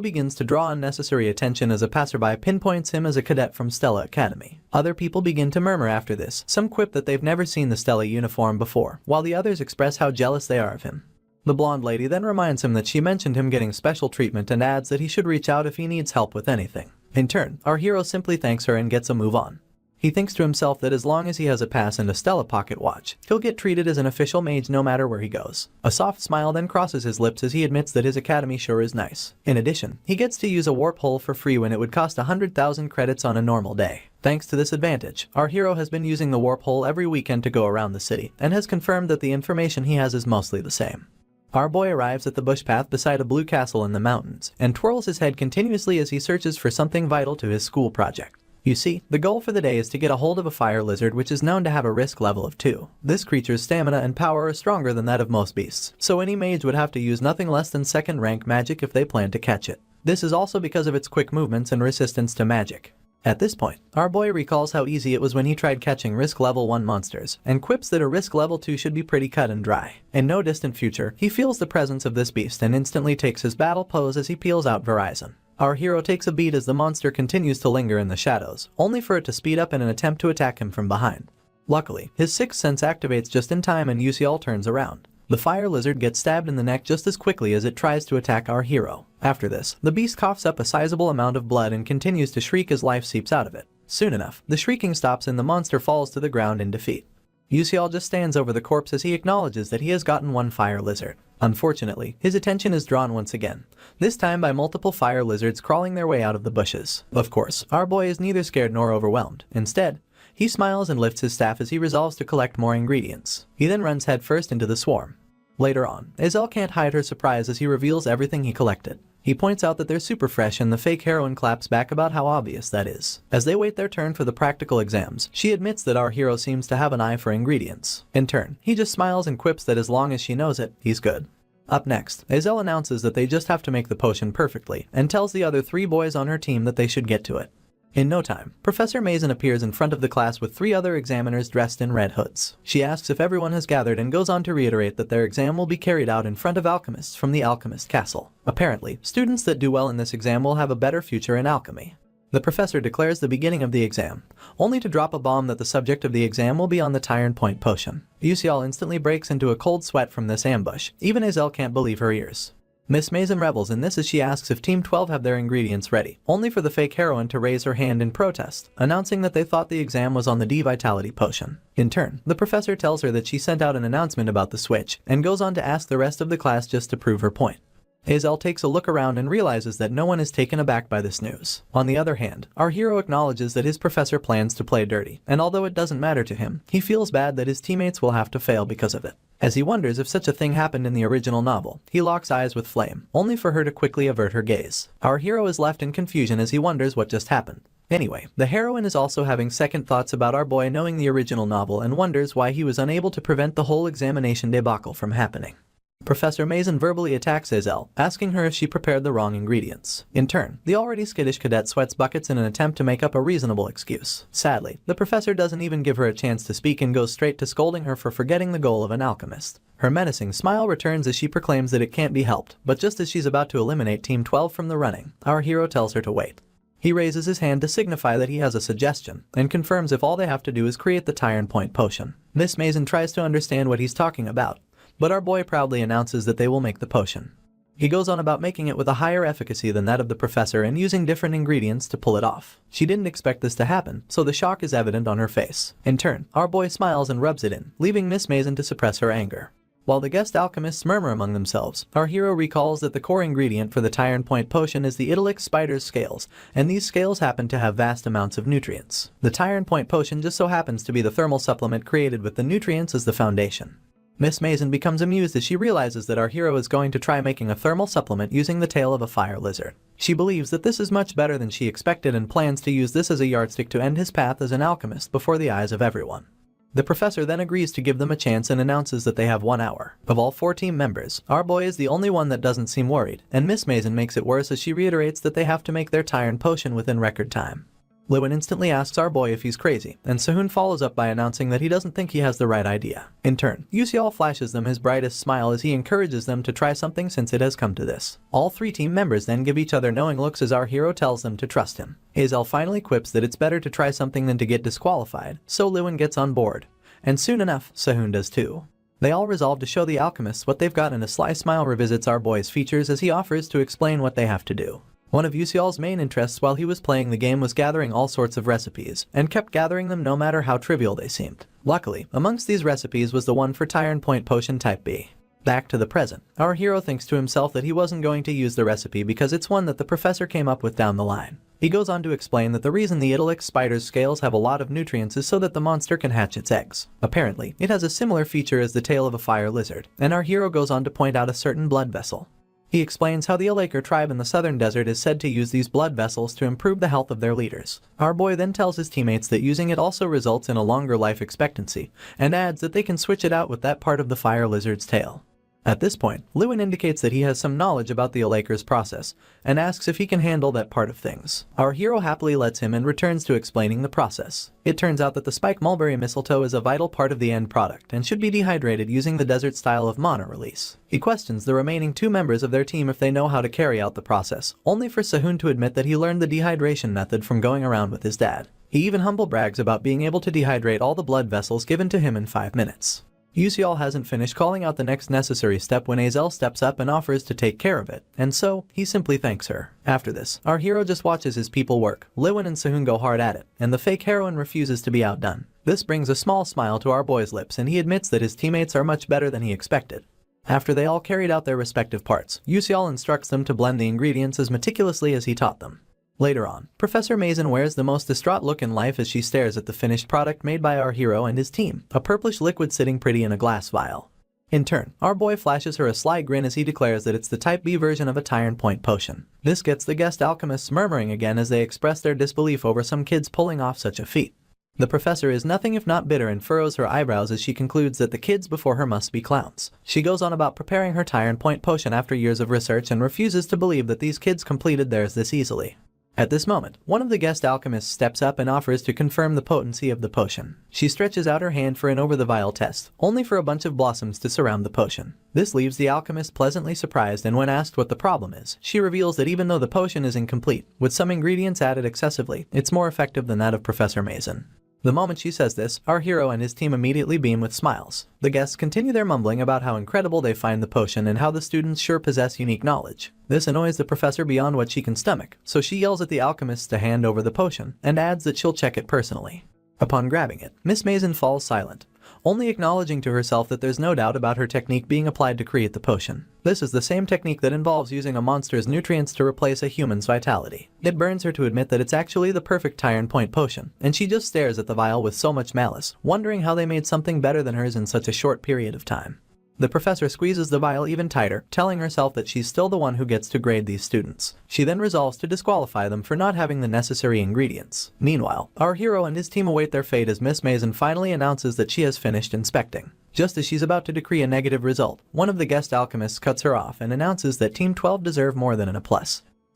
begins to draw unnecessary attention as a passerby pinpoints him as a cadet from Stella Academy. Other people begin to murmur after this, some quip that they've never seen the Stella uniform before, while the others express how jealous they are of him. The blonde lady then reminds him that she mentioned him getting special treatment and adds that he should reach out if he needs help with anything. In turn, our hero simply thanks her and gets a move on. He thinks to himself that as long as he has a pass and a Stella pocket watch, he'll get treated as an official mage no matter where he goes. A soft smile then crosses his lips as he admits that his academy sure is nice. In addition, he gets to use a warp hole for free when it would cost 100,000 credits on a normal day. Thanks to this advantage, our hero has been using the warp hole every weekend to go around the city, and has confirmed that the information he has is mostly the same. Our boy arrives at the bush path beside a blue castle in the mountains, and twirls his head continuously as he searches for something vital to his school project. You see, the goal for the day is to get a hold of a fire lizard which is known to have a risk level of 2. This creature's stamina and power are stronger than that of most beasts, so any mage would have to use nothing less than 2nd rank magic if they plan to catch it. This is also because of its quick movements and resistance to magic. At this point, our boy recalls how easy it was when he tried catching risk level 1 monsters, and quips that a risk level 2 should be pretty cut and dry. In no distant future, he feels the presence of this beast and instantly takes his battle pose as he peels out Verizon. Our hero takes a beat as the monster continues to linger in the shadows, only for it to speed up in an attempt to attack him from behind. Luckily, his 6th sense activates just in time and Yusial turns around. The fire lizard gets stabbed in the neck just as quickly as it tries to attack our hero. After this, the beast coughs up a sizable amount of blood and continues to shriek as life seeps out of it. Soon enough, the shrieking stops and the monster falls to the ground in defeat. Yusial just stands over the corpse as he acknowledges that he has gotten one fire lizard. Unfortunately, his attention is drawn once again, this time by multiple fire lizards crawling their way out of the bushes. Of course, our boy is neither scared nor overwhelmed. Instead, he smiles and lifts his staff as he resolves to collect more ingredients. He then runs headfirst into the swarm. Later on, Azel can't hide her surprise as he reveals everything he collected. He points out that they're super fresh and the fake heroine claps back about how obvious that is. As they wait their turn for the practical exams, she admits that our hero seems to have an eye for ingredients. In turn, he just smiles and quips that as long as she knows it, he's good. Up next, Azel announces that they just have to make the potion perfectly, and tells the other 3 boys on her team that they should get to it. In no time, Professor Mason appears in front of the class with 3 other examiners dressed in red hoods. She asks if everyone has gathered and goes on to reiterate that their exam will be carried out in front of alchemists from the Alchemist Castle. Apparently, students that do well in this exam will have a better future in alchemy. The professor declares the beginning of the exam, only to drop a bomb that the subject of the exam will be on the Tyrant Point potion. Yusial instantly breaks into a cold sweat from this ambush. Even Azel can't believe her ears. Miss Mason revels in this as she asks if Team 12 have their ingredients ready, only for the fake heroine to raise her hand in protest, announcing that they thought the exam was on the D-Vitality potion. In turn, the professor tells her that she sent out an announcement about the switch, and goes on to ask the rest of the class just to prove her point. Azel takes a look around and realizes that no one is taken aback by this news. On the other hand, our hero acknowledges that his professor plans to play dirty, and although it doesn't matter to him, he feels bad that his teammates will have to fail because of it. As he wonders if such a thing happened in the original novel, he locks eyes with Flame, only for her to quickly avert her gaze. Our hero is left in confusion as he wonders what just happened. Anyway, the heroine is also having second thoughts about our boy knowing the original novel and wonders why he was unable to prevent the whole examination debacle from happening. Professor Mason verbally attacks Azel, asking her if she prepared the wrong ingredients. In turn, the already skittish cadet sweats buckets in an attempt to make up a reasonable excuse. Sadly, the professor doesn't even give her a chance to speak and goes straight to scolding her for forgetting the goal of an alchemist. Her menacing smile returns as she proclaims that it can't be helped, but just as she's about to eliminate Team 12 from the running, our hero tells her to wait. He raises his hand to signify that he has a suggestion, and confirms if all they have to do is create the Tyrant Point potion. Miss Mason tries to understand what he's talking about, but our boy proudly announces that they will make the potion. He goes on about making it with a higher efficacy than that of the professor and using different ingredients to pull it off. She didn't expect this to happen, so the shock is evident on her face. In turn, our boy smiles and rubs it in, leaving Miss Mason to suppress her anger. While the guest alchemists murmur among themselves, our hero recalls that the core ingredient for the Tyrant Point potion is the Idyllic Spider's scales, and these scales happen to have vast amounts of nutrients. The Tyrant Point potion just so happens to be the thermal supplement created with the nutrients as the foundation. Miss Mason becomes amused as she realizes that our hero is going to try making a thermal supplement using the tail of a fire lizard. She believes that this is much better than she expected and plans to use this as a yardstick to end his path as an alchemist before the eyes of everyone. The professor then agrees to give them a chance and announces that they have 1 hour. Of all 4 team members, our boy is the only one that doesn't seem worried, and Miss Mason makes it worse as she reiterates that they have to make their Tyrant potion within record time. Lewin instantly asks our boy if he's crazy, and Sehun follows up by announcing that he doesn't think he has the right idea. In turn, Yusial flashes them his brightest smile as he encourages them to try something since it has come to this. All 3 team members then give each other knowing looks as our hero tells them to trust him. Azel finally quips that it's better to try something than to get disqualified, so Lewin gets on board. And soon enough, Sehun does too. They all resolve to show the alchemists what they've got, and a sly smile revisits our boy's features as he offers to explain what they have to do. One of Yusial's main interests while he was playing the game was gathering all sorts of recipes, and kept gathering them no matter how trivial they seemed. Luckily, amongst these recipes was the one for Tyrant Point Potion Type B. Back to the present, our hero thinks to himself that he wasn't going to use the recipe because it's one that the professor came up with down the line. He goes on to explain that the reason the Idyllic Spider's scales have a lot of nutrients is so that the monster can hatch its eggs. Apparently, it has a similar feature as the tail of a fire lizard, and our hero goes on to point out a certain blood vessel. He explains how the Alaker tribe in the southern desert is said to use these blood vessels to improve the health of their leaders. Our boy then tells his teammates that using it also results in a longer life expectancy, and adds that they can switch it out with that part of the fire lizard's tail. At this point, Lewin indicates that he has some knowledge about the Alaker's process, and asks if he can handle that part of things. Our hero happily lets him and returns to explaining the process. It turns out that the spike mulberry mistletoe is a vital part of the end product and should be dehydrated using the desert style of mana release. He questions the remaining 2 members of their team if they know how to carry out the process, only for Sehun to admit that he learned the dehydration method from going around with his dad. He even humble brags about being able to dehydrate all the blood vessels given to him in 5 minutes. Yuseol hasn't finished calling out the next necessary step when Azel steps up and offers to take care of it, and so he simply thanks her. After this, our hero just watches his people work. Lewin and Sehun go hard at it, and the fake heroine refuses to be outdone. This brings a small smile to our boy's lips, and he admits that his teammates are much better than he expected. After they all carried out their respective parts, Yuseol instructs them to blend the ingredients as meticulously as he taught them. Later on, Professor Mason wears the most distraught look in life as she stares at the finished product made by our hero and his team, a purplish liquid sitting pretty in a glass vial. In turn, our boy flashes her a sly grin as he declares that it's the Type B version of a Tyrant Point potion. This gets the guest alchemists murmuring again as they express their disbelief over some kids pulling off such a feat. The professor is nothing if not bitter and furrows her eyebrows as she concludes that the kids before her must be clowns. She goes on about preparing her Tyrant Point potion after years of research and refuses to believe that these kids completed theirs this easily. At this moment, one of the guest alchemists steps up and offers to confirm the potency of the potion. She stretches out her hand for an over-the-vial test, only for a bunch of blossoms to surround the potion. This leaves the alchemist pleasantly surprised, and when asked what the problem is, she reveals that even though the potion is incomplete, with some ingredients added excessively, it's more effective than that of Professor Mason. The moment she says this, our hero and his team immediately beam with smiles. The guests continue their mumbling about how incredible they find the potion and how the students sure possess unique knowledge. This annoys the professor beyond what she can stomach, so she yells at the alchemists to hand over the potion, and adds that she'll check it personally. Upon grabbing it, Miss Mason falls silent, only acknowledging to herself that there's no doubt about her technique being applied to create the potion. This is the same technique that involves using a monster's nutrients to replace a human's vitality. It burns her to admit that it's actually the perfect Tyrant Point potion, and she just stares at the vial with so much malice, wondering how they made something better than hers in such a short period of time. The professor squeezes the vial even tighter, telling herself that she's still the one who gets to grade these students. She then resolves to disqualify them for not having the necessary ingredients. Meanwhile, our hero and his team await their fate as Miss Mason finally announces that she has finished inspecting. Just as she's about to decree a negative result, one of the guest alchemists cuts her off and announces that Team 12 deserve more than an A+.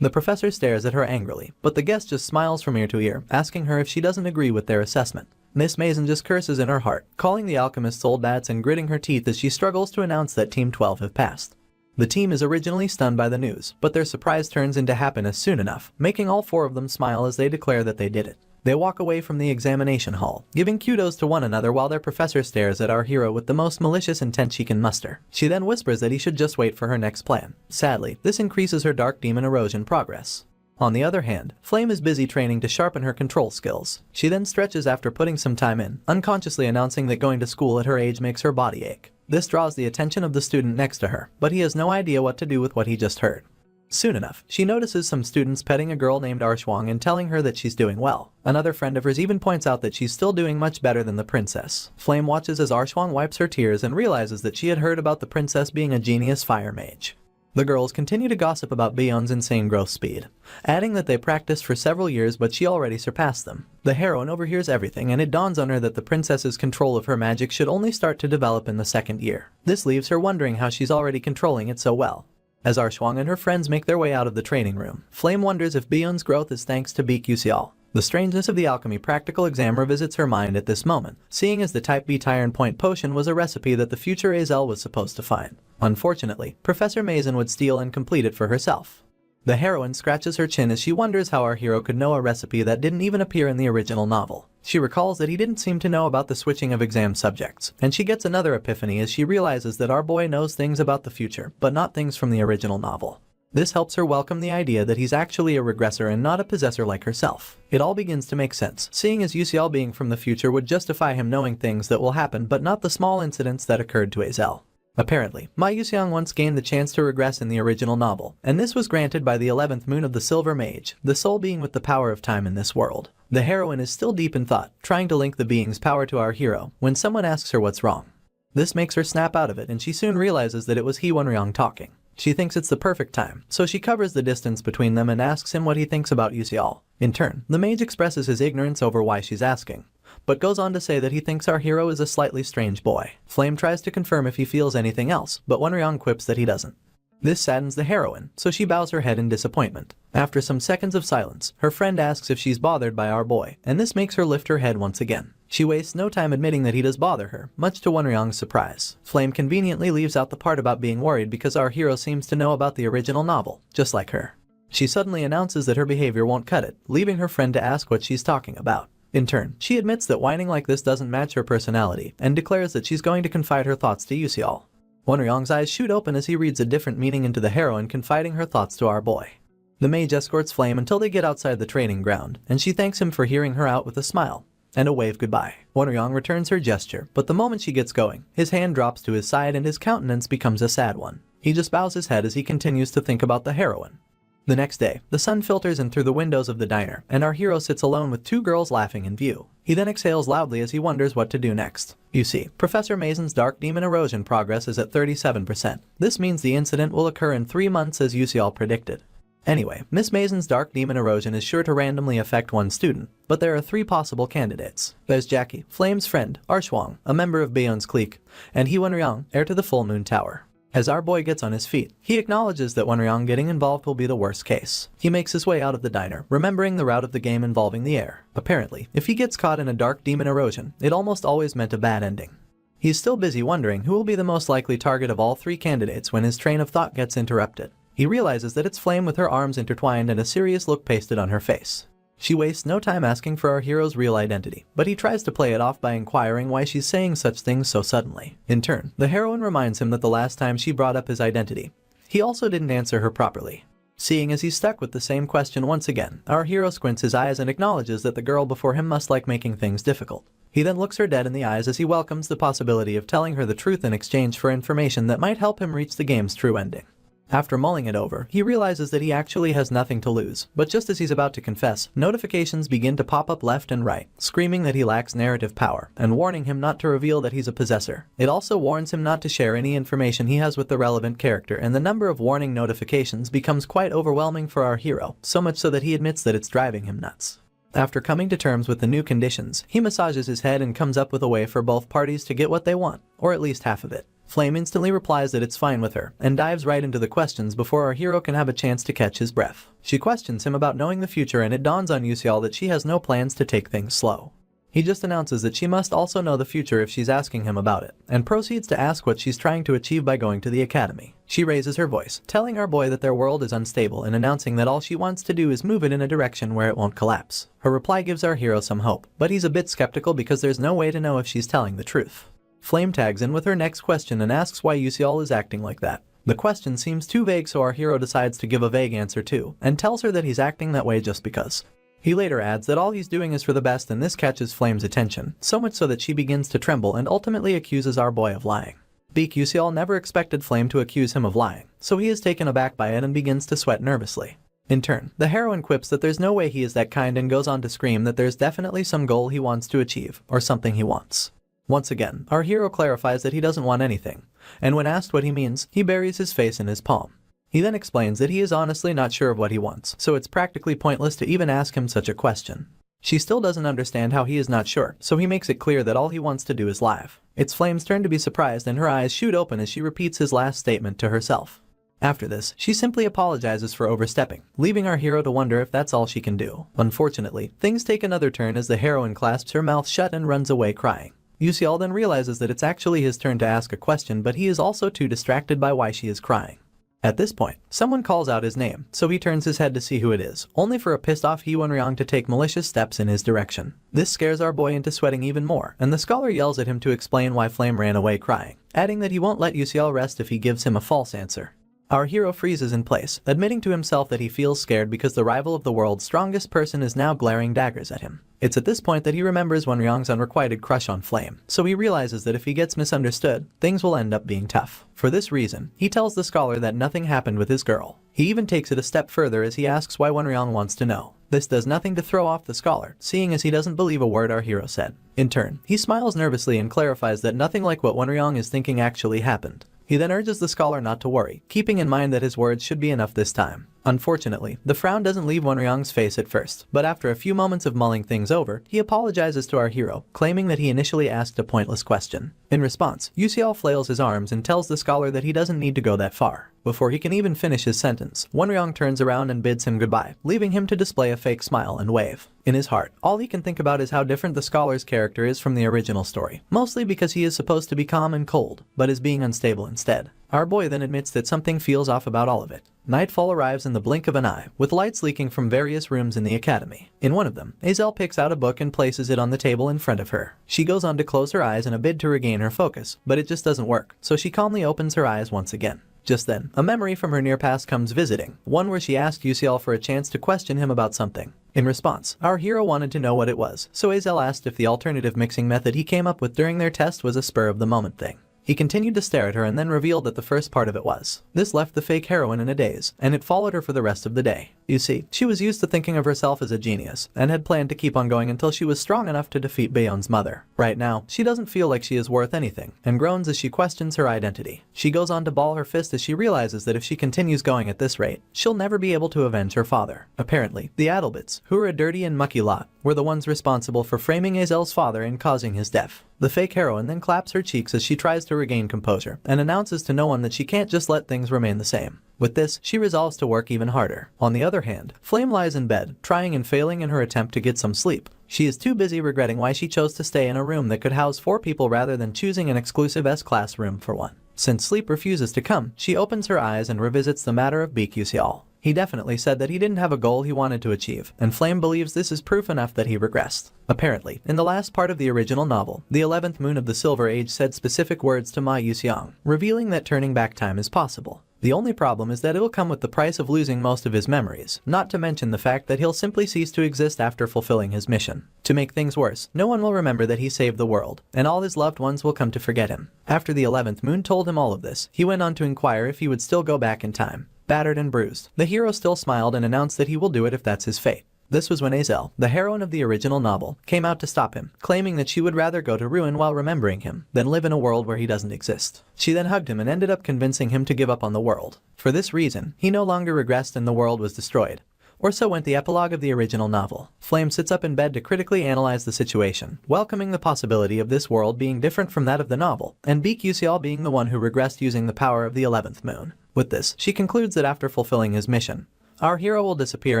The professor stares at her angrily, but the guest just smiles from ear to ear, asking her if she doesn't agree with their assessment. Miss Mason just curses in her heart, calling the alchemists old bats and gritting her teeth as she struggles to announce that Team 12 have passed. The team is originally stunned by the news, but their surprise turns into happiness soon enough, making all 4 of them smile as they declare that they did it. They walk away from the examination hall, giving kudos to one another while their professor stares at our hero with the most malicious intent she can muster. She then whispers that he should just wait for her next plan. Sadly, this increases her dark demon erosion progress. On the other hand, Flame is busy training to sharpen her control skills. She then stretches after putting some time in, unconsciously announcing that going to school at her age makes her body ache. This draws the attention of the student next to her, but he has no idea what to do with what he just heard. Soon enough, she notices some students petting a girl named Arshwang and telling her that she's doing well. Another friend of hers even points out that she's still doing much better than the princess. Flame watches as Arshwang wipes her tears and realizes that she had heard about the princess being a genius fire mage. The girls continue to gossip about Bion's insane growth speed, adding that they practiced for several years but she already surpassed them. The heroine overhears everything and it dawns on her that the princess's control of her magic should only start to develop in the 2nd year. This leaves her wondering how she's already controlling it so well. As Arshwang and her friends make their way out of the training room, Flame wonders if Bion's growth is thanks to Beak Yuseol. The strangeness of the alchemy practical exam revisits her mind at this moment, seeing as the Type B Tyrant Point potion was a recipe that the future Azel was supposed to find. Unfortunately, Professor Mason would steal and complete it for herself. The heroine scratches her chin as she wonders how our hero could know a recipe that didn't even appear in the original novel. She recalls that he didn't seem to know about the switching of exam subjects, and she gets another epiphany as she realizes that our boy knows things about the future, but not things from the original novel. This helps her welcome the idea that he's actually a regressor and not a possessor like herself. It all begins to make sense, seeing as Yuseol being from the future would justify him knowing things that will happen but not the small incidents that occurred to Azel. Apparently, Ma Yuseong once gained the chance to regress in the original novel, and this was granted by the 11th moon of the Silver Mage, the sole being with the power of time in this world. The heroine is still deep in thought, trying to link the being's power to our hero, when someone asks her what's wrong. This makes her snap out of it and she soon realizes that it was Hee Wonryong talking. She thinks it's the perfect time, so she covers the distance between them and asks him what he thinks about Yusial. In turn, the mage expresses his ignorance over why she's asking, but goes on to say that he thinks our hero is a slightly strange boy. Flame tries to confirm if he feels anything else, but Wonryong quips that he doesn't. This saddens the heroine, so she bows her head in disappointment. After some seconds of silence, her friend asks if she's bothered by our boy, and this makes her lift her head once again. She wastes no time admitting that he does bother her, much to Wonryong's surprise. Flame conveniently leaves out the part about being worried because our hero seems to know about the original novel, just like her. She suddenly announces that her behavior won't cut it, leaving her friend to ask what she's talking about. In turn, she admits that whining like this doesn't match her personality, and declares that she's going to confide her thoughts to Yusial. Wonryong's eyes shoot open as he reads a different meaning into the heroine confiding her thoughts to our boy. The mage escorts Flame until they get outside the training ground, and she thanks him for hearing her out with a smile and a wave goodbye. Wonryong returns her gesture, but the moment she gets going, his hand drops to his side and his countenance becomes a sad one. He just bows his head as he continues to think about the heroine. The next day, the sun filters in through the windows of the diner, and our hero sits alone with two girls laughing in view. He then exhales loudly as he wonders what to do next. You see, Professor Mason's dark demon erosion progress is at 37%. This means the incident will occur in 3 months as Yusial predicted. Anyway, Miss Mason's dark demon erosion is sure to randomly affect one student, but there are 3 possible candidates. There's Jackie, Flame's friend, Arshwang, a member of Bayon's clique, and He Wonryong, heir to the Full Moon Tower. As our boy gets on his feet, he acknowledges that Wonryong getting involved will be the worst case. He makes his way out of the diner, remembering the route of the game involving the heir. Apparently, if he gets caught in a dark demon erosion, it almost always meant a bad ending. He's still busy wondering who will be the most likely target of all 3 candidates when his train of thought gets interrupted. He realizes that it's Flame with her arms intertwined and a serious look pasted on her face. She wastes no time asking for our hero's real identity, but he tries to play it off by inquiring why she's saying such things so suddenly. In turn, the heroine reminds him that the last time she brought up his identity, he also didn't answer her properly. Seeing as he's stuck with the same question once again, our hero squints his eyes and acknowledges that the girl before him must like making things difficult. He then looks her dead in the eyes as he welcomes the possibility of telling her the truth in exchange for information that might help him reach the game's true ending. After mulling it over, he realizes that he actually has nothing to lose, but just as he's about to confess, notifications begin to pop up left and right, screaming that he lacks narrative power, and warning him not to reveal that he's a possessor. It also warns him not to share any information he has with the relevant character, and the number of warning notifications becomes quite overwhelming for our hero, so much so that he admits that it's driving him nuts. After coming to terms with the new conditions, he massages his head and comes up with a way for both parties to get what they want, or at least half of it. Flame instantly replies that it's fine with her, and dives right into the questions before our hero can have a chance to catch his breath. She questions him about knowing the future, and it dawns on Yusial that she has no plans to take things slow. He just announces that she must also know the future if she's asking him about it, and proceeds to ask what she's trying to achieve by going to the academy. She raises her voice, telling our boy that their world is unstable and announcing that all she wants to do is move it in a direction where it won't collapse. Her reply gives our hero some hope, but he's a bit skeptical because there's no way to know if she's telling the truth. Flame tags in with her next question and asks why Yusial is acting like that. The question seems too vague, so our hero decides to give a vague answer too, and tells her that he's acting that way just because. He later adds that all he's doing is for the best, and this catches Flame's attention, so much so that she begins to tremble and ultimately accuses our boy of lying. Yusial never expected Flame to accuse him of lying, so he is taken aback by it and begins to sweat nervously. In turn, the heroine quips that there's no way he is that kind and goes on to scream that there's definitely some goal he wants to achieve, or something he wants. Once again, our hero clarifies that he doesn't want anything, and when asked what he means, he buries his face in his palm. He then explains that he is honestly not sure of what he wants, so it's practically pointless to even ask him such a question. She still doesn't understand how he is not sure, so he makes it clear that all he wants to do is live. It's Flame's turn to be surprised, and her eyes shoot open as she repeats his last statement to herself. After this, she simply apologizes for overstepping, leaving our hero to wonder if that's all she can do. Unfortunately, things take another turn as the heroine clasps her mouth shut and runs away crying. Yusial then realizes that it's actually his turn to ask a question, but he is also too distracted by why she is crying. At this point, someone calls out his name, so he turns his head to see who it is, only for a pissed-off He Wonryong to take malicious steps in his direction. This scares our boy into sweating even more, and the scholar yells at him to explain why Flame ran away crying, adding that he won't let Yusial rest if he gives him a false answer. Our hero freezes in place, admitting to himself that he feels scared because the rival of the world's strongest person is now glaring daggers at him. It's at this point that he remembers Wonryong's unrequited crush on Flame, so he realizes that if he gets misunderstood, things will end up being tough. For this reason, he tells the scholar that nothing happened with his girl. He even takes it a step further as he asks why Wonryong wants to know. This does nothing to throw off the scholar, seeing as he doesn't believe a word our hero said. In turn, he smiles nervously and clarifies that nothing like what Wonryong is thinking actually happened. He then urges the scholar not to worry, keeping in mind that his words should be enough this time. Unfortunately, the frown doesn't leave Wonryong's face at first, but after a few moments of mulling things over, he apologizes to our hero, claiming that he initially asked a pointless question. In response, Yuseol flails his arms and tells the scholar that he doesn't need to go that far. Before he can even finish his sentence, Wonryong turns around and bids him goodbye, leaving him to display a fake smile and wave. In his heart, all he can think about is how different the scholar's character is from the original story, mostly because he is supposed to be calm and cold, but is being unstable instead. Our boy then admits that something feels off about all of it. Nightfall arrives in the blink of an eye, with lights leaking from various rooms in the academy. In one of them, Azel picks out a book and places it on the table in front of her. She goes on to close her eyes in a bid to regain her focus, but it just doesn't work, so she calmly opens her eyes once again. Just then, a memory from her near past comes visiting, one where she asked Yuseol for a chance to question him about something. In response, our hero wanted to know what it was, so Azel asked if the alternative mixing method he came up with during their test was a spur-of-the-moment thing. He continued to stare at her and then revealed that the first part of it was. This left the fake heroine in a daze, and it followed her for the rest of the day. You see, she was used to thinking of herself as a genius, and had planned to keep on going until she was strong enough to defeat Bayon's mother. Right now, she doesn't feel like she is worth anything, and groans as she questions her identity. She goes on to ball her fist as she realizes that if she continues going at this rate, she'll never be able to avenge her father. Apparently, the Adelbits, who are a dirty and mucky lot, were the ones responsible for framing Azel's father and causing his death. The fake heroine then claps her cheeks as she tries to regain composure, and announces to no one that she can't just let things remain the same. With this, she resolves to work even harder. On the other hand, Flame lies in bed, trying and failing in her attempt to get some sleep. She is too busy regretting why she chose to stay in a room that could house 4 people rather than choosing an exclusive S-class room for one. Since sleep refuses to come, she opens her eyes and revisits the matter of Beak Yuseol. He definitely said that he didn't have a goal he wanted to achieve, and Flame believes this is proof enough that he regressed. Apparently, in the last part of the original novel, the 11th moon of the Silver Age said specific words to Ma Yuseong, revealing that turning back time is possible. The only problem is that it'll come with the price of losing most of his memories, not to mention the fact that he'll simply cease to exist after fulfilling his mission. To make things worse, no one will remember that he saved the world, and all his loved ones will come to forget him. After the 11th moon told him all of this, he went on to inquire if he would still go back in time. Battered and bruised, the hero still smiled and announced that he will do it if that's his fate. This was when Azel, the heroine of the original novel, came out to stop him, claiming that she would rather go to ruin while remembering him than live in a world where he doesn't exist. She then hugged him and ended up convincing him to give up on the world. For this reason, he no longer regressed and the world was destroyed. Or so went the epilogue of the original novel. Flame sits up in bed to critically analyze the situation, welcoming the possibility of this world being different from that of the novel, and Beak Yuseol being the one who regressed using the power of the 11th moon. With this, she concludes that after fulfilling his mission, our hero will disappear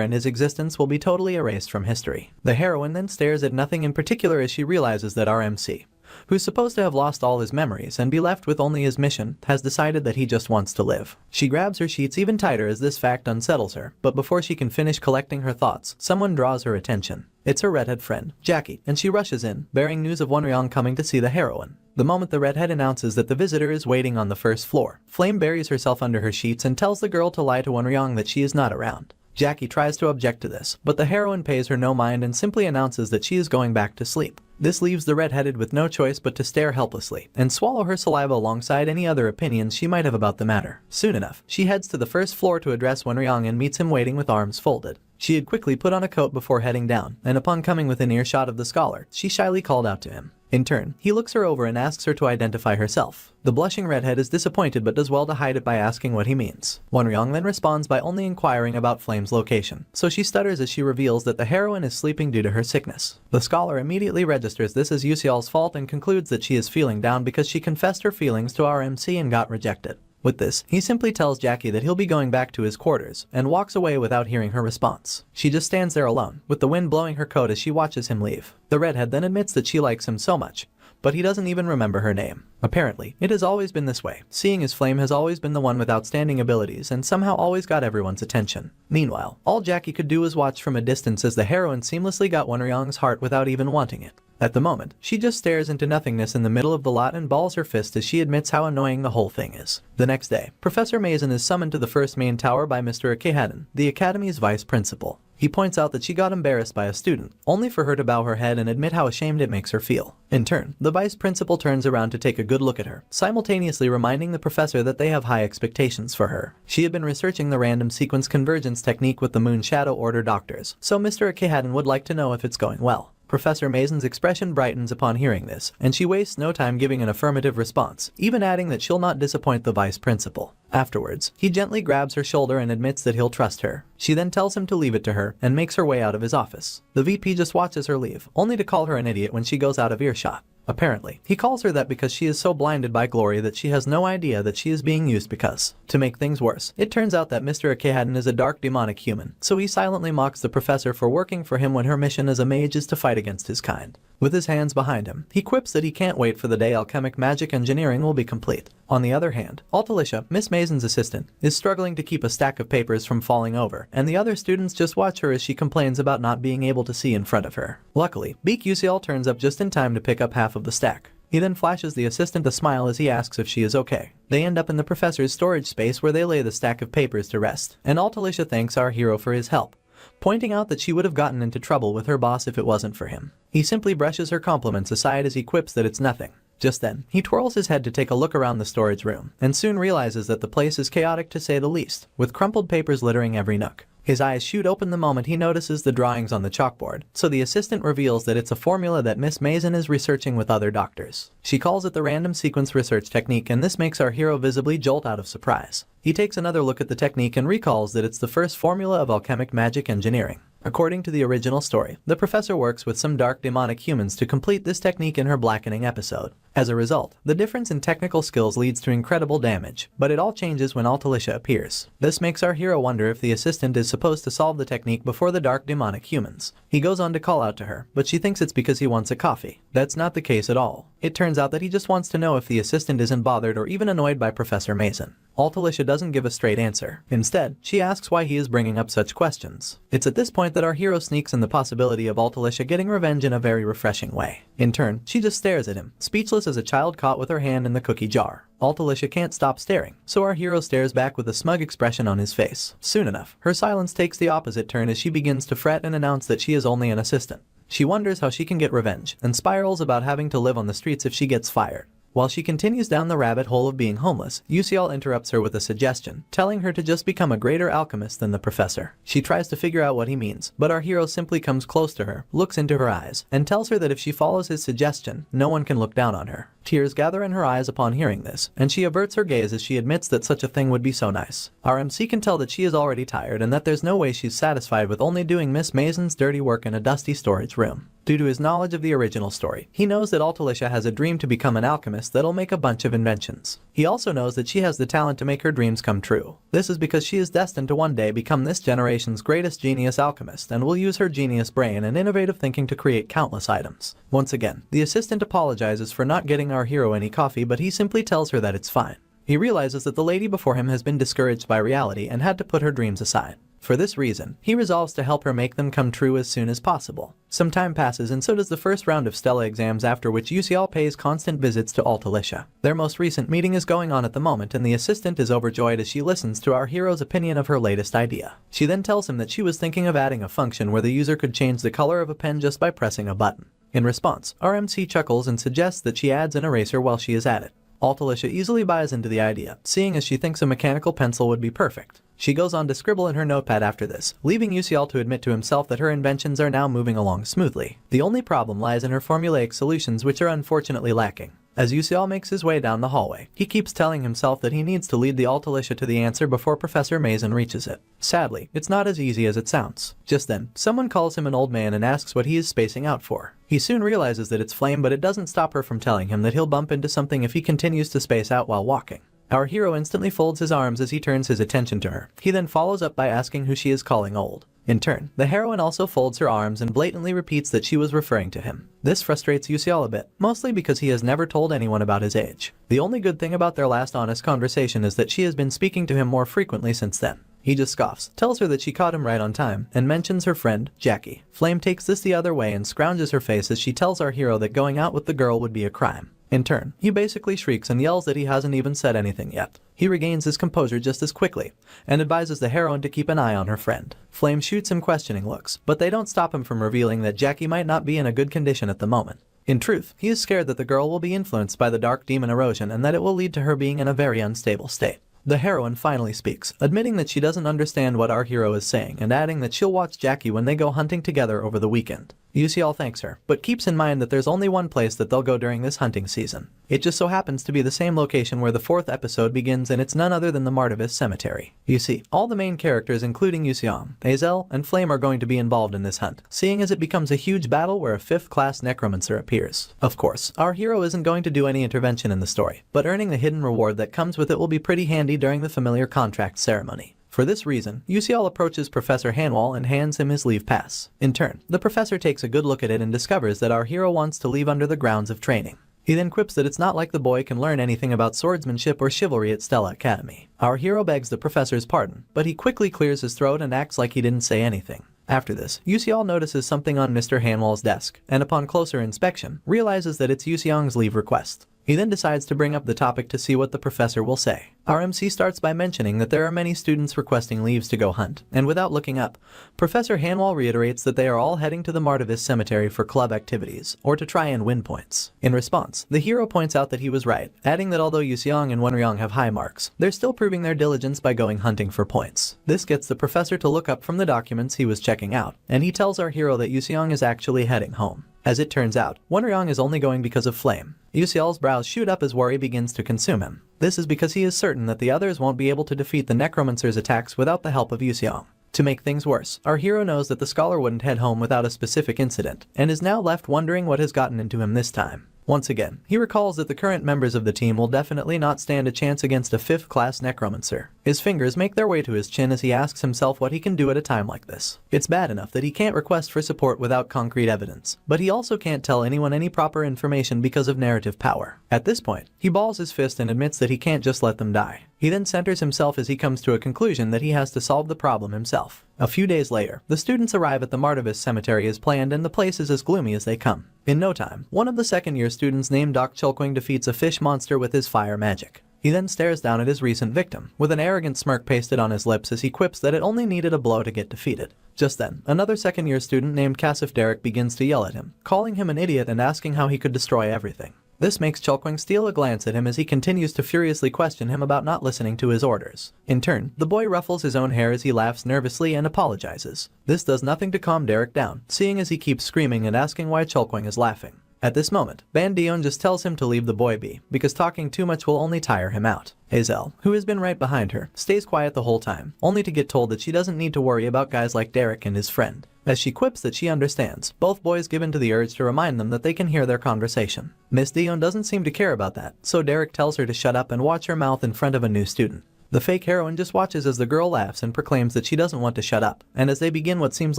and his existence will be totally erased from history. The heroine then stares at nothing in particular as she realizes that RMC, who's supposed to have lost all his memories and be left with only his mission, has decided that he just wants to live. She grabs her sheets even tighter as this fact unsettles her, but before she can finish collecting her thoughts, someone draws her attention. It's her redhead friend, Jackie, and she rushes in, bearing news of Wonryong coming to see the heroine. The moment the redhead announces that the visitor is waiting on the first floor, Flame buries herself under her sheets and tells the girl to lie to Wonryong that she is not around. Jackie tries to object to this, but the heroine pays her no mind and simply announces that she is going back to sleep. This leaves the redheaded with no choice but to stare helplessly and swallow her saliva alongside any other opinions she might have about the matter. Soon enough, she heads to the first floor to address Wonryong and meets him waiting with arms folded. She had quickly put on a coat before heading down, and upon coming within earshot of the scholar, she shyly called out to him. In turn, he looks her over and asks her to identify herself. The blushing redhead is disappointed but does well to hide it by asking what he means. Wonryong then responds by only inquiring about Flame's location, so she stutters as she reveals that the heroine is sleeping due to her sickness. The scholar immediately registers this as Yuseol's fault and concludes that she is feeling down because she confessed her feelings to RMC and got rejected. With this, he simply tells Jackie that he'll be going back to his quarters, and walks away without hearing her response. She just stands there alone, with the wind blowing her coat as she watches him leave. The redhead then admits that she likes him so much, but he doesn't even remember her name. Apparently, it has always been this way, seeing as Flame has always been the one with outstanding abilities and somehow always got everyone's attention. Meanwhile, all Jackie could do was watch from a distance as the heroine seamlessly got Wonryong's heart without even wanting it. At the moment, she just stares into nothingness in the middle of the lot and balls her fist as she admits how annoying the whole thing is. The next day, Professor Mason is summoned to the first main tower by Mr. Ikehaden, the academy's vice principal. He points out that she got embarrassed by a student, only for her to bow her head and admit how ashamed it makes her feel. In turn, the vice principal turns around to take a good look at her, simultaneously reminding the professor that they have high expectations for her. She had been researching the random sequence convergence technique with the Moon Shadow Order doctors, so Mr. Ikehaden would like to know if it's going well. Professor Mason's expression brightens upon hearing this, and she wastes no time giving an affirmative response, even adding that she'll not disappoint the vice principal. Afterwards, he gently grabs her shoulder and admits that he'll trust her. She then tells him to leave it to her and makes her way out of his office. The VP just watches her leave, only to call her an idiot when she goes out of earshot. Apparently, he calls her that because she is so blinded by glory that she has no idea that she is being used because. To make things worse, it turns out that Mr. Ikehaden is a dark demonic human, so he silently mocks the professor for working for him when her mission as a mage is to fight against his kind. With his hands behind him, he quips that he can't wait for the day alchemic magic engineering will be complete. On the other hand, Altalicia, Miss Mason's assistant, is struggling to keep a stack of papers from falling over, and the other students just watch her as she complains about not being able to see in front of her. Luckily, Beak Uciel turns up just in time to pick up half of the stack. He then flashes the assistant a smile as he asks if she is okay. They end up in the professor's storage space where they lay the stack of papers to rest, and Altalicia thanks our hero for his help, pointing out that she would have gotten into trouble with her boss if it wasn't for him. He simply brushes her compliments aside as he quips that it's nothing. Just then, he twirls his head to take a look around the storage room, and soon realizes that the place is chaotic to say the least, with crumpled papers littering every nook. His eyes shoot open the moment he notices the drawings on the chalkboard, so the assistant reveals that it's a formula that Miss Mason is researching with other doctors. She calls it the random sequence research technique, and this makes our hero visibly jolt out of surprise. He takes another look at the technique and recalls that it's the first formula of alchemic magic engineering. According to the original story, the professor works with some dark demonic humans to complete this technique in her blackening episode. As a result, the difference in technical skills leads to incredible damage, but it all changes when Altalicia appears. This makes our hero wonder if the assistant is supposed to solve the technique before the dark demonic humans. He goes on to call out to her, but she thinks it's because he wants a coffee. That's not the case at all. It turns out that he just wants to know if the assistant isn't bothered or even annoyed by Professor Mason. Altalicia doesn't give a straight answer. Instead, she asks why he is bringing up such questions. It's at this point that our hero sneaks in the possibility of Altalicia getting revenge in a very refreshing way. In turn, she just stares at him, speechless as a child caught with her hand in the cookie jar. Altalicia can't stop staring, so our hero stares back with a smug expression on his face. Soon enough, her silence takes the opposite turn as she begins to fret and announce that she is only an assistant. She wonders how she can get revenge, and spirals about having to live on the streets if she gets fired. While she continues down the rabbit hole of being homeless, Uciel interrupts her with a suggestion, telling her to just become a greater alchemist than the professor. She tries to figure out what he means, but our hero simply comes close to her, looks into her eyes, and tells her that if she follows his suggestion, no one can look down on her. Tears gather in her eyes upon hearing this, and she averts her gaze as she admits that such a thing would be so nice. Our MC can tell that she is already tired and that there's no way she's satisfied with only doing Miss Mason's dirty work in a dusty storage room. Due to his knowledge of the original story, he knows that Altalicia has a dream to become an alchemist that'll make a bunch of inventions. He also knows that she has the talent to make her dreams come true. This is because she is destined to one day become this generation's greatest genius alchemist and will use her genius brain and innovative thinking to create countless items. Once again, the assistant apologizes for not getting our hero any coffee, but he simply tells her that it's fine. He realizes that the lady before him has been discouraged by reality and had to put her dreams aside. For this reason, he resolves to help her make them come true as soon as possible. Some time passes and so does the first round of Stella exams, after which Uciel pays constant visits to Altalicia. Their most recent meeting is going on at the moment, and the assistant is overjoyed as she listens to our hero's opinion of her latest idea. She then tells him that she was thinking of adding a function where the user could change the color of a pen just by pressing a button. In response, our MC chuckles and suggests that she adds an eraser while she is at it. Altalicia easily buys into the idea, seeing as she thinks a mechanical pencil would be perfect. She goes on to scribble in her notepad after this, leaving Uciel to admit to himself that her inventions are now moving along smoothly. The only problem lies in her formulaic solutions, which are unfortunately lacking. As Uciel makes his way down the hallway, he keeps telling himself that he needs to lead the Altalicia to the answer before Professor Mason reaches it. Sadly, it's not as easy as it sounds. Just then, someone calls him an old man and asks what he is spacing out for. He soon realizes that it's Flame, but it doesn't stop her from telling him that he'll bump into something if he continues to space out while walking. Our hero instantly folds his arms as he turns his attention to her. He then follows up by asking who she is calling old. In turn, the heroine also folds her arms and blatantly repeats that she was referring to him. This frustrates Uciel a bit, mostly because he has never told anyone about his age. The only good thing about their last honest conversation is that she has been speaking to him more frequently since then. He just scoffs, tells her that she caught him right on time, and mentions her friend, Jackie. Flame takes this the other way and scrounges her face as she tells our hero that going out with the girl would be a crime. In turn, he basically shrieks and yells that he hasn't even said anything yet. He regains his composure just as quickly, and advises the heroine to keep an eye on her friend. Flame shoots him questioning looks, but they don't stop him from revealing that Jackie might not be in a good condition at the moment. In truth, he is scared that the girl will be influenced by the dark demon erosion and that it will lead to her being in a very unstable state. The heroine finally speaks, admitting that she doesn't understand what our hero is saying and adding that she'll watch Jackie when they go hunting together over the weekend. Yusial thanks her, but keeps in mind that there's only one place that they'll go during this hunting season. It just so happens to be the same location where the 4th episode begins, and it's none other than the Martivus Cemetery. You see, all the main characters including Yusiang, Azel, and Flame are going to be involved in this hunt, seeing as it becomes a huge battle where a 5th class necromancer appears. Of course, our hero isn't going to do any intervention in the story, but earning the hidden reward that comes with it will be pretty handy during the familiar contract ceremony. For this reason, Yusial approaches Professor Hanwall and hands him his leave pass. In turn, the professor takes a good look at it and discovers that our hero wants to leave under the grounds of training. He then quips that it's not like the boy can learn anything about swordsmanship or chivalry at Stella Academy. Our hero begs the professor's pardon, but he quickly clears his throat and acts like he didn't say anything. After this, Yusial notices something on Mr. Hanwall's desk, and upon closer inspection, realizes that it's Yusiang's leave request. He then decides to bring up the topic to see what the professor will say. Our MC starts by mentioning that there are many students requesting leaves to go hunt, and without looking up, Professor Hanwall reiterates that they are all heading to the Martivus Cemetery for club activities, or to try and win points. In response, the hero points out that he was right, adding that although Yusiang and Wenryong have high marks, they're still proving their diligence by going hunting for points. This gets the professor to look up from the documents he was checking out, and he tells our hero that Yusiang is actually heading home. As it turns out, Wenryong is only going because of Flame. Yusial's brows shoot up as worry begins to consume him. This is because he is certain that the others won't be able to defeat the necromancer's attacks without the help of Yusiang. To make things worse, our hero knows that the scholar wouldn't head home without a specific incident, and is now left wondering what has gotten into him this time. Once again, he recalls that the current members of the team will definitely not stand a chance against a 5th class necromancer. His fingers make their way to his chin as he asks himself what he can do at a time like this. It's bad enough that he can't request for support without concrete evidence, but he also can't tell anyone any proper information because of narrative power. At this point, he balls his fist and admits that he can't just let them die. He then centers himself as he comes to a conclusion that he has to solve the problem himself. A few days later, the students arrive at the Martivus Cemetery as planned, and the place is as gloomy as they come. In no time, one of the second-year students named Doc Chulkwing defeats a fish monster with his fire magic. He then stares down at his recent victim, with an arrogant smirk pasted on his lips as he quips that it only needed a blow to get defeated. Just then, another second-year student named Cassif Derek begins to yell at him, calling him an idiot and asking how he could destroy everything. This makes Chulkwing steal a glance at him as he continues to furiously question him about not listening to his orders. In turn, the boy ruffles his own hair as he laughs nervously and apologizes. This does nothing to calm Derek down, seeing as he keeps screaming and asking why Chulkwing is laughing. At this moment, Ban Dion just tells him to leave the boy be, because talking too much will only tire him out. Hazel, who has been right behind her, stays quiet the whole time, only to get told that she doesn't need to worry about guys like Derek and his friend. As she quips that she understands, both boys give in to the urge to remind them that they can hear their conversation. Miss Dion doesn't seem to care about that, so Derek tells her to shut up and watch her mouth in front of a new student. The fake heroine just watches as the girl laughs and proclaims that she doesn't want to shut up, and as they begin what seems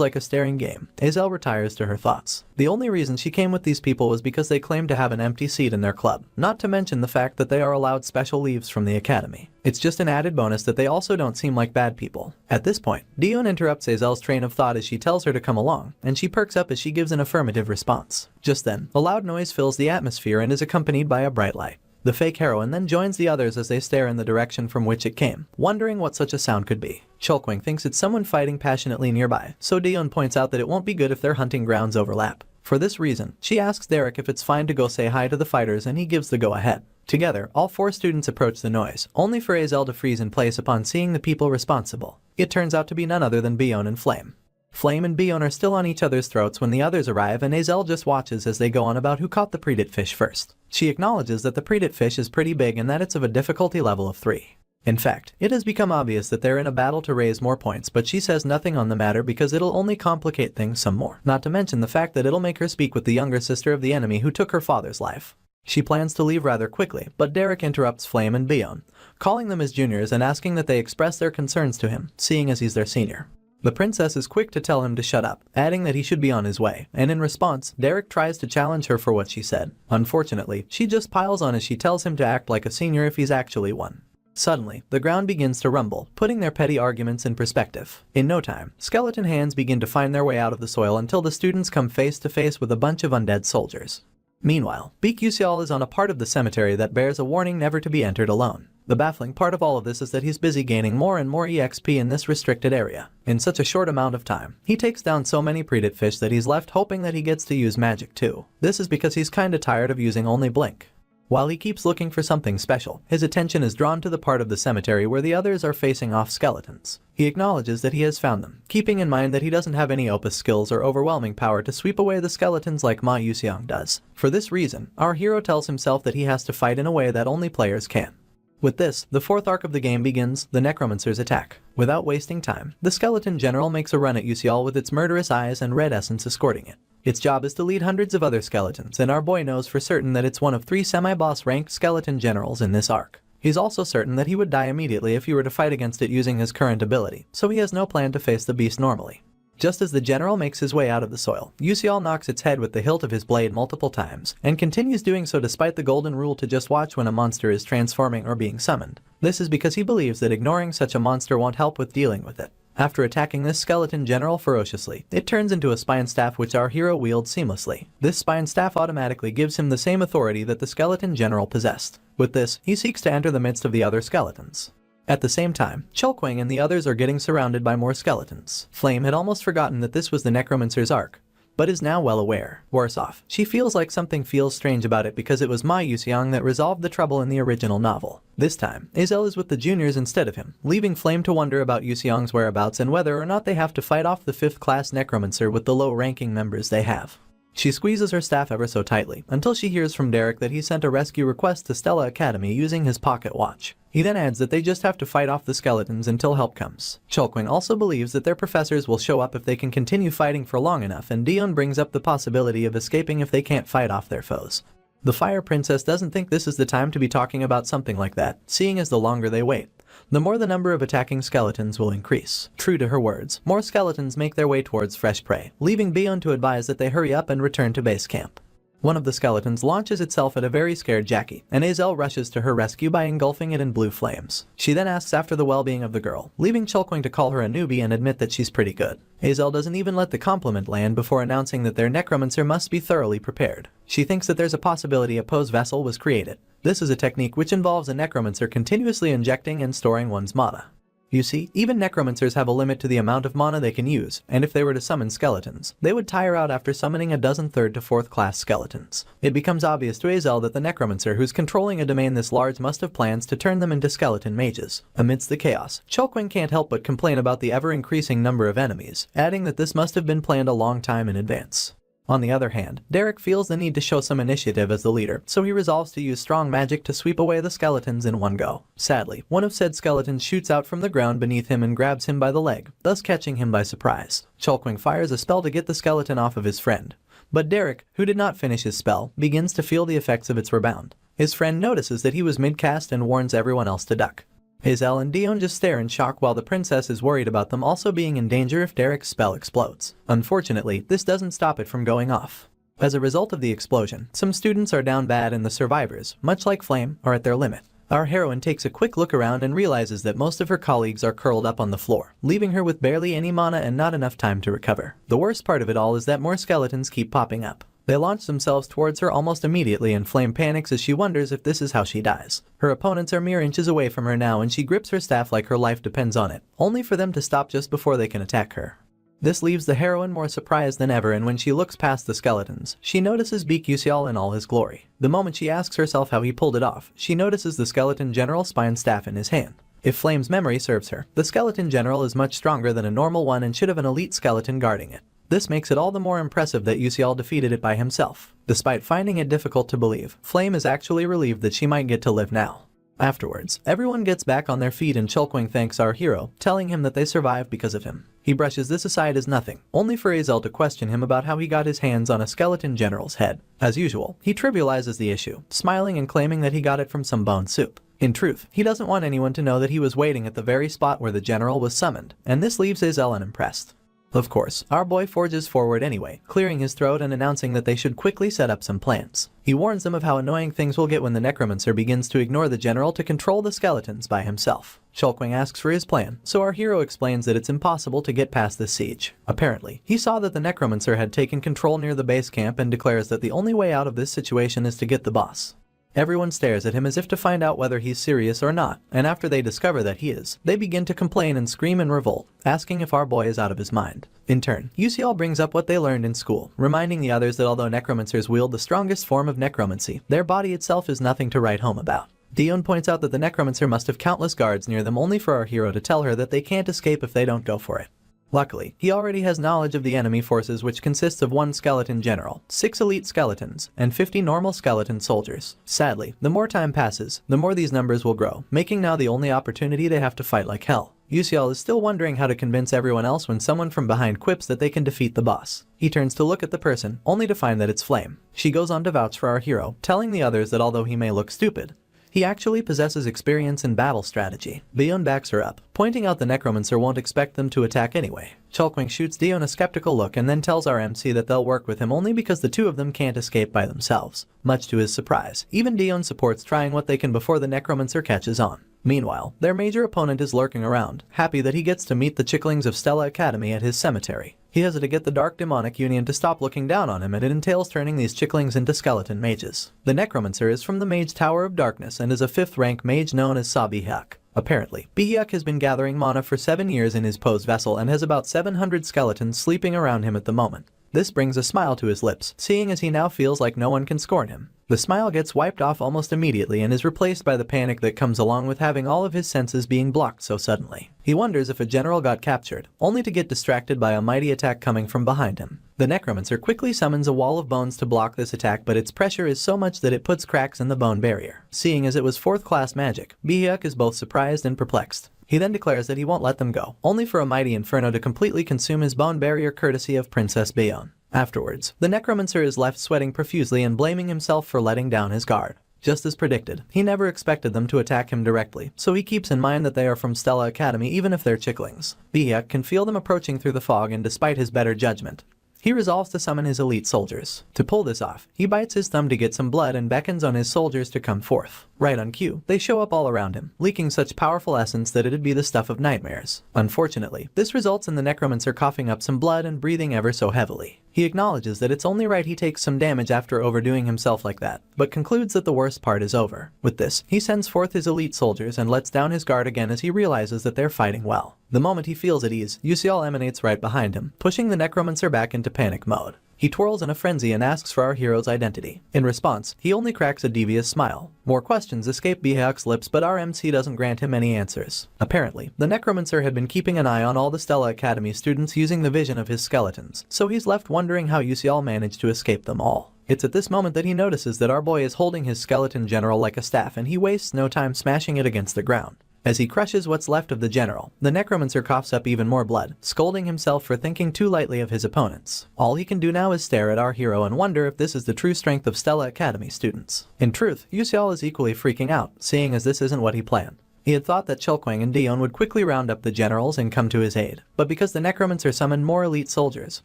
like a staring game, Hazel retires to her thoughts. The only reason she came with these people was because they claimed to have an empty seat in their club, not to mention the fact that they are allowed special leaves from the academy. It's just an added bonus that they also don't seem like bad people. At this point, Dion interrupts Hazel's train of thought as she tells her to come along, and she perks up as she gives an affirmative response. Just then, a loud noise fills the atmosphere and is accompanied by a bright light. The fake heroine then joins the others as they stare in the direction from which it came, wondering what such a sound could be. Chulkwing thinks it's someone fighting passionately nearby, so Dion points out that it won't be good if their hunting grounds overlap. For this reason, she asks Derek if it's fine to go say hi to the fighters, and he gives the go-ahead. Together, all four students approach the noise, only for Hazel to freeze in place upon seeing the people responsible. It turns out to be none other than Bion and Flame. Flame and Bion are still on each other's throats when the others arrive, and Hazel just watches as they go on about who caught the predate fish first. She acknowledges that the predate fish is pretty big and that it's of a difficulty level of 3. In fact, it has become obvious that they're in a battle to raise more points, but she says nothing on the matter because it'll only complicate things some more, not to mention the fact that it'll make her speak with the younger sister of the enemy who took her father's life. She plans to leave rather quickly, but Derek interrupts Flame and Bion, calling them his juniors and asking that they express their concerns to him, seeing as he's their senior. The princess is quick to tell him to shut up, adding that he should be on his way, and in response, Derek tries to challenge her for what she said. Unfortunately, she just piles on as she tells him to act like a senior if he's actually one. Suddenly, the ground begins to rumble, putting their petty arguments in perspective. In no time, skeleton hands begin to find their way out of the soil until the students come face to face with a bunch of undead soldiers. Meanwhile, Beak Yusial is on a part of the cemetery that bears a warning never to be entered alone. The baffling part of all of this is that he's busy gaining more and more EXP in this restricted area. In such a short amount of time, he takes down so many predate fish that he's left hoping that he gets to use magic too. This is because he's kinda tired of using only Blink. While he keeps looking for something special, his attention is drawn to the part of the cemetery where the others are facing off skeletons. He acknowledges that he has found them, keeping in mind that he doesn't have any opus skills or overwhelming power to sweep away the skeletons like Ma Yuseong does. For this reason, our hero tells himself that he has to fight in a way that only players can. With this, the fourth arc of the game begins, the Necromancer's attack. Without wasting time, the skeleton general makes a run at Yuseol with its murderous eyes and red essence escorting it. Its job is to lead hundreds of other skeletons, and our boy knows for certain that it's one of 3 semi-boss ranked skeleton generals in this arc. He's also certain that he would die immediately if he were to fight against it using his current ability, so he has no plan to face the beast normally. Just as the general makes his way out of the soil, Yuseol knocks its head with the hilt of his blade multiple times, and continues doing so despite the golden rule to just watch when a monster is transforming or being summoned. This is because he believes that ignoring such a monster won't help with dealing with it. After attacking this skeleton general ferociously, it turns into a spine staff which our hero wields seamlessly. This spine staff automatically gives him the same authority that the skeleton general possessed. With this, he seeks to enter the midst of the other skeletons. At the same time, Chulkwing and the others are getting surrounded by more skeletons. Flame had almost forgotten that this was the Necromancer's arc, but is now well aware. Worse off, she feels like something feels strange about it because it was Ma Yuseong that resolved the trouble in the original novel. This time, Azel is with the juniors instead of him, leaving Flame to wonder about Yuseong's whereabouts and whether or not they have to fight off the 5th class Necromancer with the low-ranking members they have. She squeezes her staff ever so tightly, until she hears from Derek that he sent a rescue request to Stella Academy using his pocket watch. He then adds that they just have to fight off the skeletons until help comes. Chulkwing also believes that their professors will show up if they can continue fighting for long enough, and Dion brings up the possibility of escaping if they can't fight off their foes. The Fire Princess doesn't think this is the time to be talking about something like that, seeing as the longer they wait, the more the number of attacking skeletons will increase. True to her words, more skeletons make their way towards fresh prey, leaving Bion to advise that they hurry up and return to base camp. One of the skeletons launches itself at a very scared Jackie, and Azel rushes to her rescue by engulfing it in blue flames. She then asks after the well-being of the girl, leaving Chulkwing to call her a newbie and admit that she's pretty good. Azel doesn't even let the compliment land before announcing that their necromancer must be thoroughly prepared. She thinks that there's a possibility a pose vessel was created. This is a technique which involves a necromancer continuously injecting and storing one's mana. You see, even necromancers have a limit to the amount of mana they can use, and if they were to summon skeletons, they would tire out after summoning a dozen 3rd to 4th class skeletons. It becomes obvious to Azel that the necromancer who's controlling a domain this large must have plans to turn them into skeleton mages. Amidst the chaos, Chulkwing can't help but complain about the ever-increasing number of enemies, adding that this must have been planned a long time in advance. On the other hand, Derek feels the need to show some initiative as the leader, so he resolves to use strong magic to sweep away the skeletons in one go. Sadly, one of said skeletons shoots out from the ground beneath him and grabs him by the leg, thus catching him by surprise. Chulkwing fires a spell to get the skeleton off of his friend, but Derek, who did not finish his spell, begins to feel the effects of its rebound. His friend notices that he was mid-cast and warns everyone else to duck. Azel and Dion just stare in shock while the princess is worried about them also being in danger if Derek's spell explodes. Unfortunately, this doesn't stop it from going off. As a result of the explosion, some students are down bad and the survivors, much like Flame, are at their limit. Our heroine takes a quick look around and realizes that most of her colleagues are curled up on the floor, leaving her with barely any mana and not enough time to recover. The worst part of it all is that more skeletons keep popping up. They launch themselves towards her almost immediately, and Flame panics as she wonders if this is how she dies. Her opponents are mere inches away from her now and she grips her staff like her life depends on it, only for them to stop just before they can attack her. This leaves the heroine more surprised than ever, and when she looks past the skeletons, she notices Beak Yuseol in all his glory. The moment she asks herself how he pulled it off, she notices the skeleton general's spine staff in his hand. If Flame's memory serves her, the skeleton general is much stronger than a normal one and should have an elite skeleton guarding it. This makes it all the more impressive that Yuseol defeated it by himself. Despite finding it difficult to believe, Flame is actually relieved that she might get to live now. Afterwards, everyone gets back on their feet and Chulkwing thanks our hero, telling him that they survived because of him. He brushes this aside as nothing, only for Azel to question him about how he got his hands on a skeleton general's head. As usual, he trivializes the issue, smiling and claiming that he got it from some bone soup. In truth, he doesn't want anyone to know that he was waiting at the very spot where the general was summoned, and this leaves Azel unimpressed. Of course, our boy forges forward anyway, clearing his throat and announcing that they should quickly set up some plans. He warns them of how annoying things will get when the necromancer begins to ignore the general to control the skeletons by himself. Chulkwing asks for his plan, so our hero explains that it's impossible to get past this siege. Apparently, he saw that the necromancer had taken control near the base camp and declares that the only way out of this situation is to get the boss. Everyone stares at him as if to find out whether he's serious or not, and after they discover that he is, they begin to complain and scream in revolt, asking if our boy is out of his mind. In turn, UCL brings up what they learned in school, reminding the others that although necromancers wield the strongest form of necromancy, their body itself is nothing to write home about. Dion points out that the necromancer must have countless guards near them only for our hero to tell her that they can't escape if they don't go for it. Luckily, he already has knowledge of the enemy forces, which consists of 1 skeleton general, 6 elite skeletons, and 50 normal skeleton soldiers. Sadly, the more time passes, the more these numbers will grow, making now the only opportunity they have to fight like hell. UCL is still wondering how to convince everyone else when someone from behind quips that they can defeat the boss. He turns to look at the person, only to find that it's Flame. She goes on to vouch for our hero, telling the others that although he may look stupid, he actually possesses experience in battle strategy. Dion backs her up, pointing out the necromancer won't expect them to attack anyway. Chulkwing shoots Dion a skeptical look and then tells our MC that they'll work with him only because the two of them can't escape by themselves. Much to his surprise, even Dion supports trying what they can before the necromancer catches on. Meanwhile, their major opponent is lurking around, happy that he gets to meet the chicklings of Stella Academy at his cemetery. He has to get the Dark Demonic Union to stop looking down on him, and it entails turning these chicklings into skeleton mages. The necromancer is from the Mage Tower of Darkness and is a 5th rank mage known as Sabihak. Apparently, Bihyak has been gathering mana for 7 years in his posed vessel and has about 700 skeletons sleeping around him at the moment. This brings a smile to his lips, seeing as he now feels like no one can scorn him. The smile gets wiped off almost immediately and is replaced by the panic that comes along with having all of his senses being blocked so suddenly. He wonders if a general got captured, only to get distracted by a mighty attack coming from behind him. The necromancer quickly summons a wall of bones to block this attack, but its pressure is so much that it puts cracks in the bone barrier. Seeing as it was 4th class magic, Bihyak is both surprised and perplexed. He then declares that he won't let them go, only for a mighty inferno to completely consume his bone barrier courtesy of Princess Bayon. Afterwards, the necromancer is left sweating profusely and blaming himself for letting down his guard. Just as predicted, he never expected them to attack him directly, so he keeps in mind that they are from Stella Academy even if they're chicklings. Bihyak can feel them approaching through the fog, and despite his better judgment, he resolves to summon his elite soldiers. To pull this off, he bites his thumb to get some blood and beckons on his soldiers to come forth. Right on cue, they show up all around him, leaking such powerful essence that it'd be the stuff of nightmares. Unfortunately, this results in the necromancer coughing up some blood and breathing ever so heavily. He acknowledges that it's only right he takes some damage after overdoing himself like that, but concludes that the worst part is over. With this, he sends forth his elite soldiers and lets down his guard again as he realizes that they're fighting well. The moment he feels at ease, UCL emanates right behind him, pushing the necromancer back into panic mode. He twirls in a frenzy and asks for our hero's identity. In response, he only cracks a devious smile. More questions escape Bihyak's lips, but our MC doesn't grant him any answers. Apparently, the necromancer had been keeping an eye on all the Stella Academy students using the vision of his skeletons, so he's left wondering how UCL managed to escape them all. It's at this moment that he notices that our boy is holding his skeleton general like a staff, and he wastes no time smashing it against the ground. As he crushes what's left of the general, the necromancer coughs up even more blood, scolding himself for thinking too lightly of his opponents. All he can do now is stare at our hero and wonder if this is the true strength of Stella Academy students. In truth, UCL is equally freaking out, seeing as this isn't what he planned. He had thought that Chulkwang and Dion would quickly round up the generals and come to his aid, but because the necromancer summoned more elite soldiers,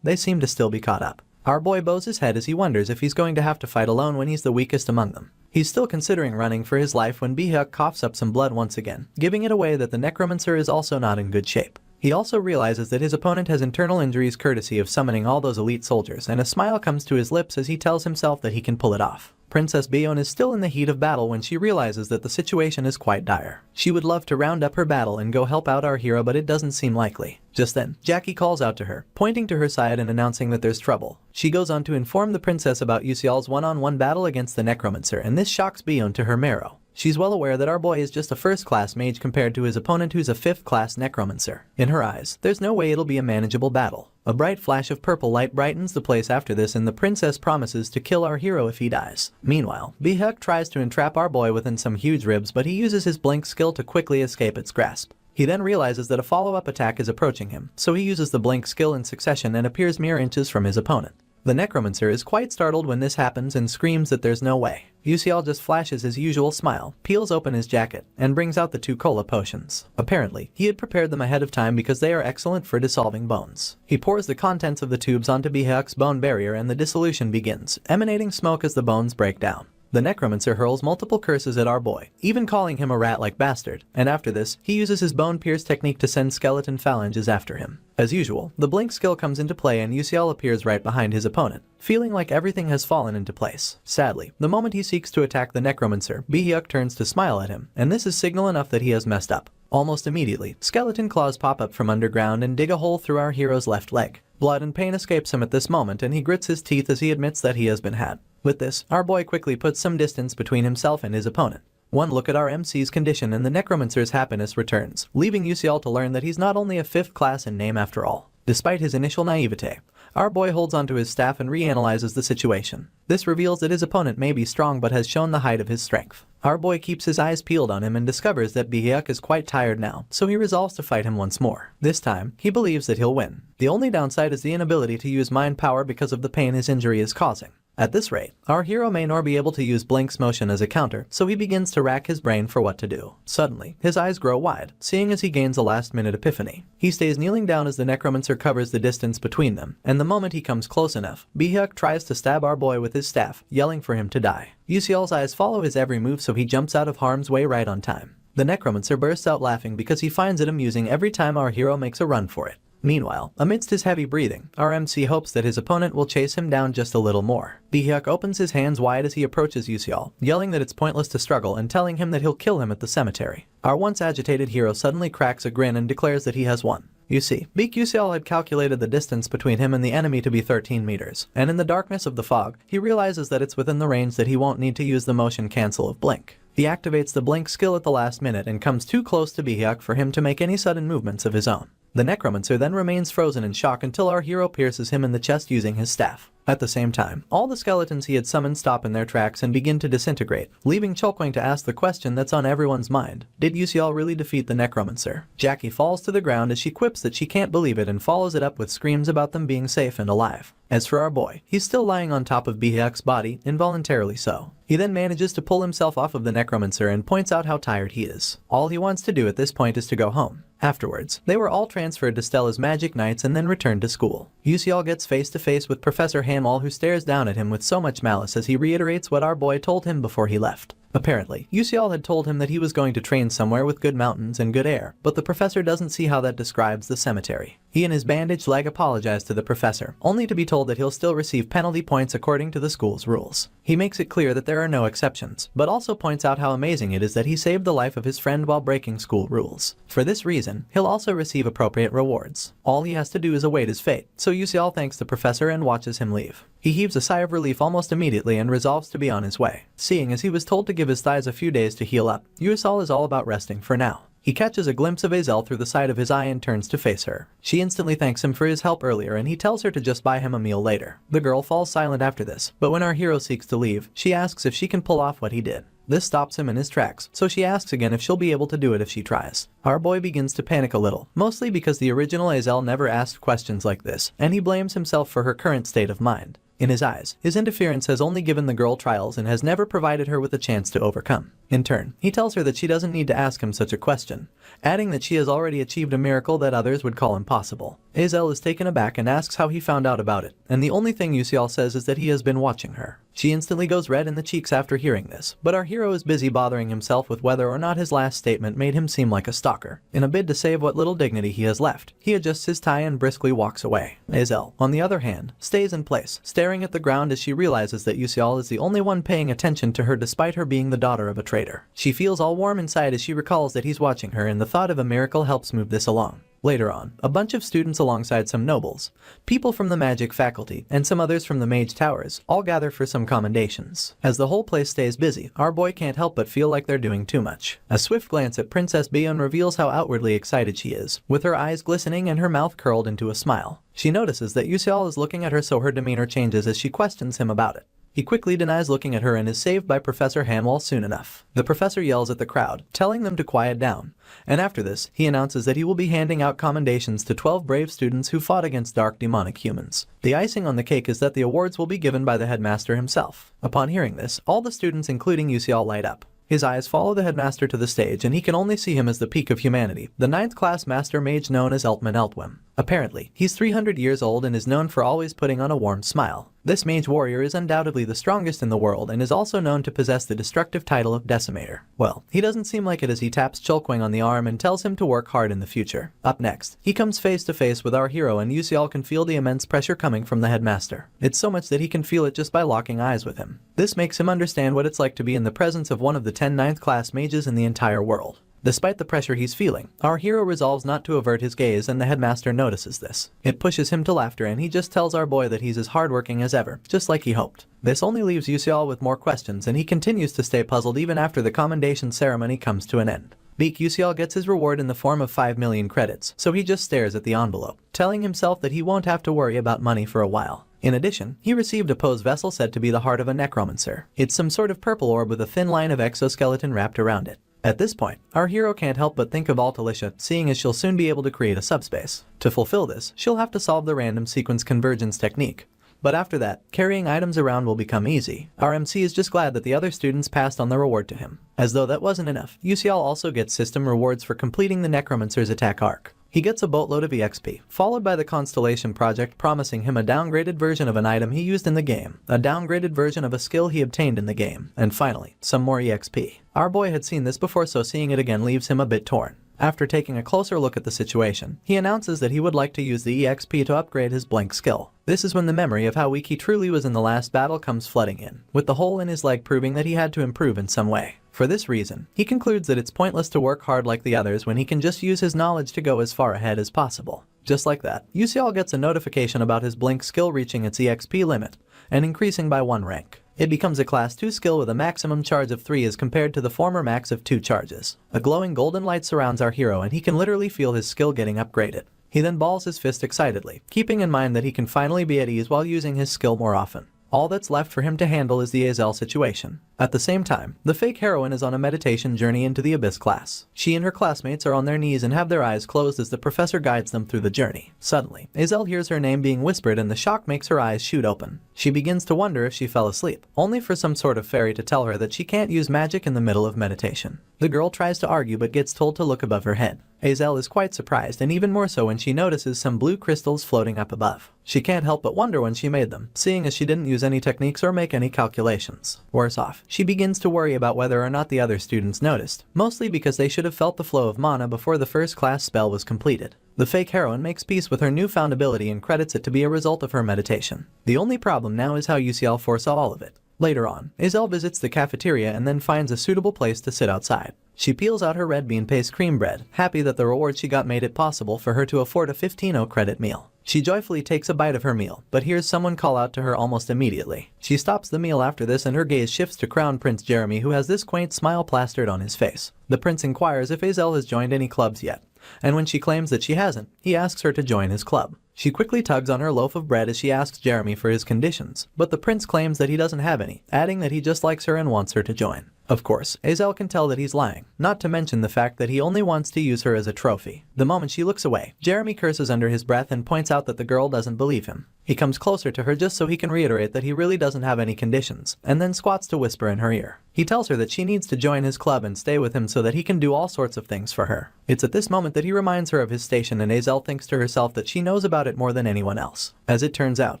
they seem to still be caught up. Our boy bows his head as he wonders if he's going to have to fight alone when he's the weakest among them. He's still considering running for his life when Bihak coughs up some blood once again, giving it away that the necromancer is also not in good shape. He also realizes that his opponent has internal injuries courtesy of summoning all those elite soldiers, and a smile comes to his lips as he tells himself that he can pull it off. Princess Bayon is still in the heat of battle when she realizes that the situation is quite dire. She would love to round up her battle and go help out our hero, but it doesn't seem likely. Just then, Jackie calls out to her, pointing to her side and announcing that there's trouble. She goes on to inform the princess about UCL's one-on-one battle against the necromancer, and this shocks Bayon to her marrow. She's well aware that our boy is just a first-class mage compared to his opponent who's a 5th-class necromancer. In her eyes, there's no way it'll be a manageable battle. A bright flash of purple light brightens the place after this, and the princess promises to kill our hero if he dies. Meanwhile, Bihak tries to entrap our boy within some huge ribs, but he uses his blink skill to quickly escape its grasp. He then realizes that a follow-up attack is approaching him, so he uses the blink skill in succession and appears mere inches from his opponent. The necromancer is quite startled when this happens and screams that there's no way. UCL just flashes his usual smile, peels open his jacket, and brings out the 2 cola potions. Apparently, he had prepared them ahead of time because they are excellent for dissolving bones. He pours the contents of the tubes onto Bihak's bone barrier and the dissolution begins, emanating smoke as the bones break down. The necromancer hurls multiple curses at our boy, even calling him a rat-like bastard, and after this, he uses his bone pierce technique to send skeleton phalanges after him. As usual, the blink skill comes into play and UCL appears right behind his opponent, feeling like everything has fallen into place. Sadly, the moment he seeks to attack the necromancer, Bihyuk turns to smile at him, and this is signal enough that he has messed up. Almost immediately, skeleton claws pop up from underground and dig a hole through our hero's left leg. Blood and pain escapes him at this moment and he grits his teeth as he admits that he has been had. With this, our boy quickly puts some distance between himself and his opponent. One look at our MC's condition and the necromancer's happiness returns, leaving UCL to learn that he's not only a 5th class in name after all. Despite his initial naivete, our boy holds onto his staff and reanalyzes the situation. This reveals that his opponent may be strong but has shown the height of his strength. Our boy keeps his eyes peeled on him and discovers that Bihyuk is quite tired now, so he resolves to fight him once more. This time, he believes that he'll win. The only downside is the inability to use mind power because of the pain his injury is causing. At this rate, our hero may nor be able to use Blink's motion as a counter, so he begins to rack his brain for what to do. Suddenly, his eyes grow wide, seeing as he gains a last-minute epiphany. He stays kneeling down as the necromancer covers the distance between them, and the moment he comes close enough, Bihyuk tries to stab our boy with his staff, yelling for him to die. UCL's eyes follow his every move so he jumps out of harm's way right on time. The necromancer bursts out laughing because he finds it amusing every time our hero makes a run for it. Meanwhile, amidst his heavy breathing, our MC hopes that his opponent will chase him down just a little more. Bihyuk opens his hands wide as he approaches UCL, yelling that it's pointless to struggle and telling him that he'll kill him at the cemetery. Our once agitated hero suddenly cracks a grin and declares that he has won. You see, Beak UCL had calculated the distance between him and the enemy to be 13 meters, and in the darkness of the fog, he realizes that it's within the range that he won't need to use the motion cancel of Blink. He activates the Blink skill at the last minute and comes too close to Bihyuk for him to make any sudden movements of his own. The necromancer then remains frozen in shock until our hero pierces him in the chest using his staff. At the same time, all the skeletons he had summoned stop in their tracks and begin to disintegrate, leaving Cholkwang to ask the question that's on everyone's mind. Did UCL really defeat the necromancer? Jackie falls to the ground as she quips that she can't believe it and follows it up with screams about them being safe and alive. As for our boy, he's still lying on top of Bihyuk's body, involuntarily so. He then manages to pull himself off of the necromancer and points out how tired he is. All he wants to do at this point is to go home. Afterwards, they were all transferred to Stella's Magic Nights and then returned to school. UCL gets face to face with Professor Hanwall, who stares down at him with so much malice as he reiterates what our boy told him before he left. Apparently, UCL had told him that he was going to train somewhere with good mountains and good air, but the professor doesn't see how that describes the cemetery. He and his bandaged leg apologize to the professor, only to be told that he'll still receive penalty points according to the school's rules. He makes it clear that there are no exceptions, but also points out how amazing it is that he saved the life of his friend while breaking school rules. For this reason, he'll also receive appropriate rewards. All he has to do is await his fate, so UCL thanks the professor and watches him leave. He heaves a sigh of relief almost immediately and resolves to be on his way. Seeing as he was told to give his thighs a few days to heal up, USL is all about resting for now. He catches a glimpse of Azel through the side of his eye and turns to face her. She instantly thanks him for his help earlier and he tells her to just buy him a meal later. The girl falls silent after this, but when our hero seeks to leave, she asks if she can pull off what he did. This stops him in his tracks, so she asks again if she'll be able to do it if she tries. Our boy begins to panic a little, mostly because the original Azel never asked questions like this, and he blames himself for her current state of mind. In his eyes, his interference has only given the girl trials and has never provided her with a chance to overcome. In turn, he tells her that she doesn't need to ask him such a question, adding that she has already achieved a miracle that others would call impossible. Azel is taken aback and asks how he found out about it, and the only thing UCL says is that he has been watching her. She instantly goes red in the cheeks after hearing this, but our hero is busy bothering himself with whether or not his last statement made him seem like a stalker. In a bid to save what little dignity he has left, he adjusts his tie and briskly walks away. Azel, on the other hand, stays in place, staring at the ground as she realizes that UCL is the only one paying attention to her despite her being the daughter of a traitor. She feels all warm inside as she recalls that he's watching her, and the thought of a miracle helps move this along. Later on, a bunch of students alongside some nobles, people from the magic faculty, and some others from the mage towers all gather for some commendations. As the whole place stays busy, our boy can't help but feel like they're doing too much. A swift glance at Princess Biyun reveals how outwardly excited she is, with her eyes glistening and her mouth curled into a smile. She notices that Yuseol is looking at her, so her demeanor changes as she questions him about it. He quickly denies looking at her and is saved by Professor Hanwall soon enough. The professor yells at the crowd, telling them to quiet down, and after this, he announces that he will be handing out commendations to 12 brave students who fought against dark demonic humans. The icing on the cake is that the awards will be given by the headmaster himself. Upon hearing this, all the students including Yuseol light up. His eyes follow the headmaster to the stage and he can only see him as the peak of humanity, the 9th class master mage known as Eltman Eltwim. Apparently, he's 300 years old and is known for always putting on a warm smile. This mage warrior is undoubtedly the strongest in the world and is also known to possess the destructive title of Decimator. Well, he doesn't seem like it as he taps Chulkwing on the arm and tells him to work hard in the future. Up next, he comes face to face with our hero and Yusial can feel the immense pressure coming from the headmaster. It's so much that he can feel it just by locking eyes with him. This makes him understand what it's like to be in the presence of one of the 10 ninth class mages in the entire world. Despite the pressure he's feeling, our hero resolves not to avert his gaze and the headmaster notices this. It pushes him to laughter and he just tells our boy that he's as hardworking as ever, just like he hoped. This only leaves Yusial with more questions and he continues to stay puzzled even after the commendation ceremony comes to an end. Beak Yusial gets his reward in the form of 5 million credits, so he just stares at the envelope, telling himself that he won't have to worry about money for a while. In addition, he received a pose vessel said to be the heart of a necromancer. It's some sort of purple orb with a thin line of exoskeleton wrapped around it. At this point, our hero can't help but think of Altalicia, seeing as she'll soon be able to create a subspace. To fulfill this, she'll have to solve the random sequence convergence technique. But after that, carrying items around will become easy. Our MC is just glad that the other students passed on the reward to him. As though that wasn't enough, Yusial also gets system rewards for completing the Necromancer's attack arc. He gets a boatload of EXP, followed by the Constellation project promising him a downgraded version of an item he used in the game, a downgraded version of a skill he obtained in the game, and finally, some more EXP. Our boy had seen this before, so seeing it again leaves him a bit torn. After taking a closer look at the situation, he announces that he would like to use the EXP to upgrade his blink skill. This is when the memory of how weak he truly was in the last battle comes flooding in, with the hole in his leg proving that he had to improve in some way. For this reason, he concludes that it's pointless to work hard like the others when he can just use his knowledge to go as far ahead as possible. Just like that, Yusial gets a notification about his blink skill reaching its EXP limit, and increasing by 1 rank. It becomes a class 2 skill with a maximum charge of 3 as compared to the former max of 2 charges. A glowing golden light surrounds our hero and he can literally feel his skill getting upgraded. He then balls his fist excitedly, keeping in mind that he can finally be at ease while using his skill more often. All that's left for him to handle is the Azel situation. At the same time, the fake heroine is on a meditation journey into the Abyss class. She and her classmates are on their knees and have their eyes closed as the professor guides them through the journey. Suddenly, Azel hears her name being whispered and the shock makes her eyes shoot open. She begins to wonder if she fell asleep, only for some sort of fairy to tell her that she can't use magic in the middle of meditation. The girl tries to argue but gets told to look above her head. Azel is quite surprised, and even more so when she notices some blue crystals floating up above. She can't help but wonder when she made them, seeing as she didn't use any techniques or make any calculations. Worse off, she begins to worry about whether or not the other students noticed, mostly because they should have felt the flow of mana before the first class spell was completed. The fake heroine makes peace with her newfound ability and credits it to be a result of her meditation. The only problem now is how Yusial foresaw all of it. Later on, Azel visits the cafeteria and then finds a suitable place to sit outside. She peels out her red bean paste cream bread, happy that the reward she got made it possible for her to afford a 15 credit meal. She joyfully takes a bite of her meal, but hears someone call out to her almost immediately. She stops the meal after this and her gaze shifts to Crown Prince Jeremy, who has this quaint smile plastered on his face. The prince inquires if Azel has joined any clubs yet, and when she claims that she hasn't, he asks her to join his club. She quickly tugs on her loaf of bread as she asks Jeremy for his conditions, but the prince claims that he doesn't have any, adding that he just likes her and wants her to join. Of course, Azel can tell that he's lying, not to mention the fact that he only wants to use her as a trophy. The moment she looks away, Jeremy curses under his breath and points out that the girl doesn't believe him. He comes closer to her just so he can reiterate that he really doesn't have any conditions, and then squats to whisper in her ear. He tells her that she needs to join his club and stay with him so that he can do all sorts of things for her. It's at this moment that he reminds her of his station, and Azel thinks to herself that she knows about it more than anyone else. As it turns out,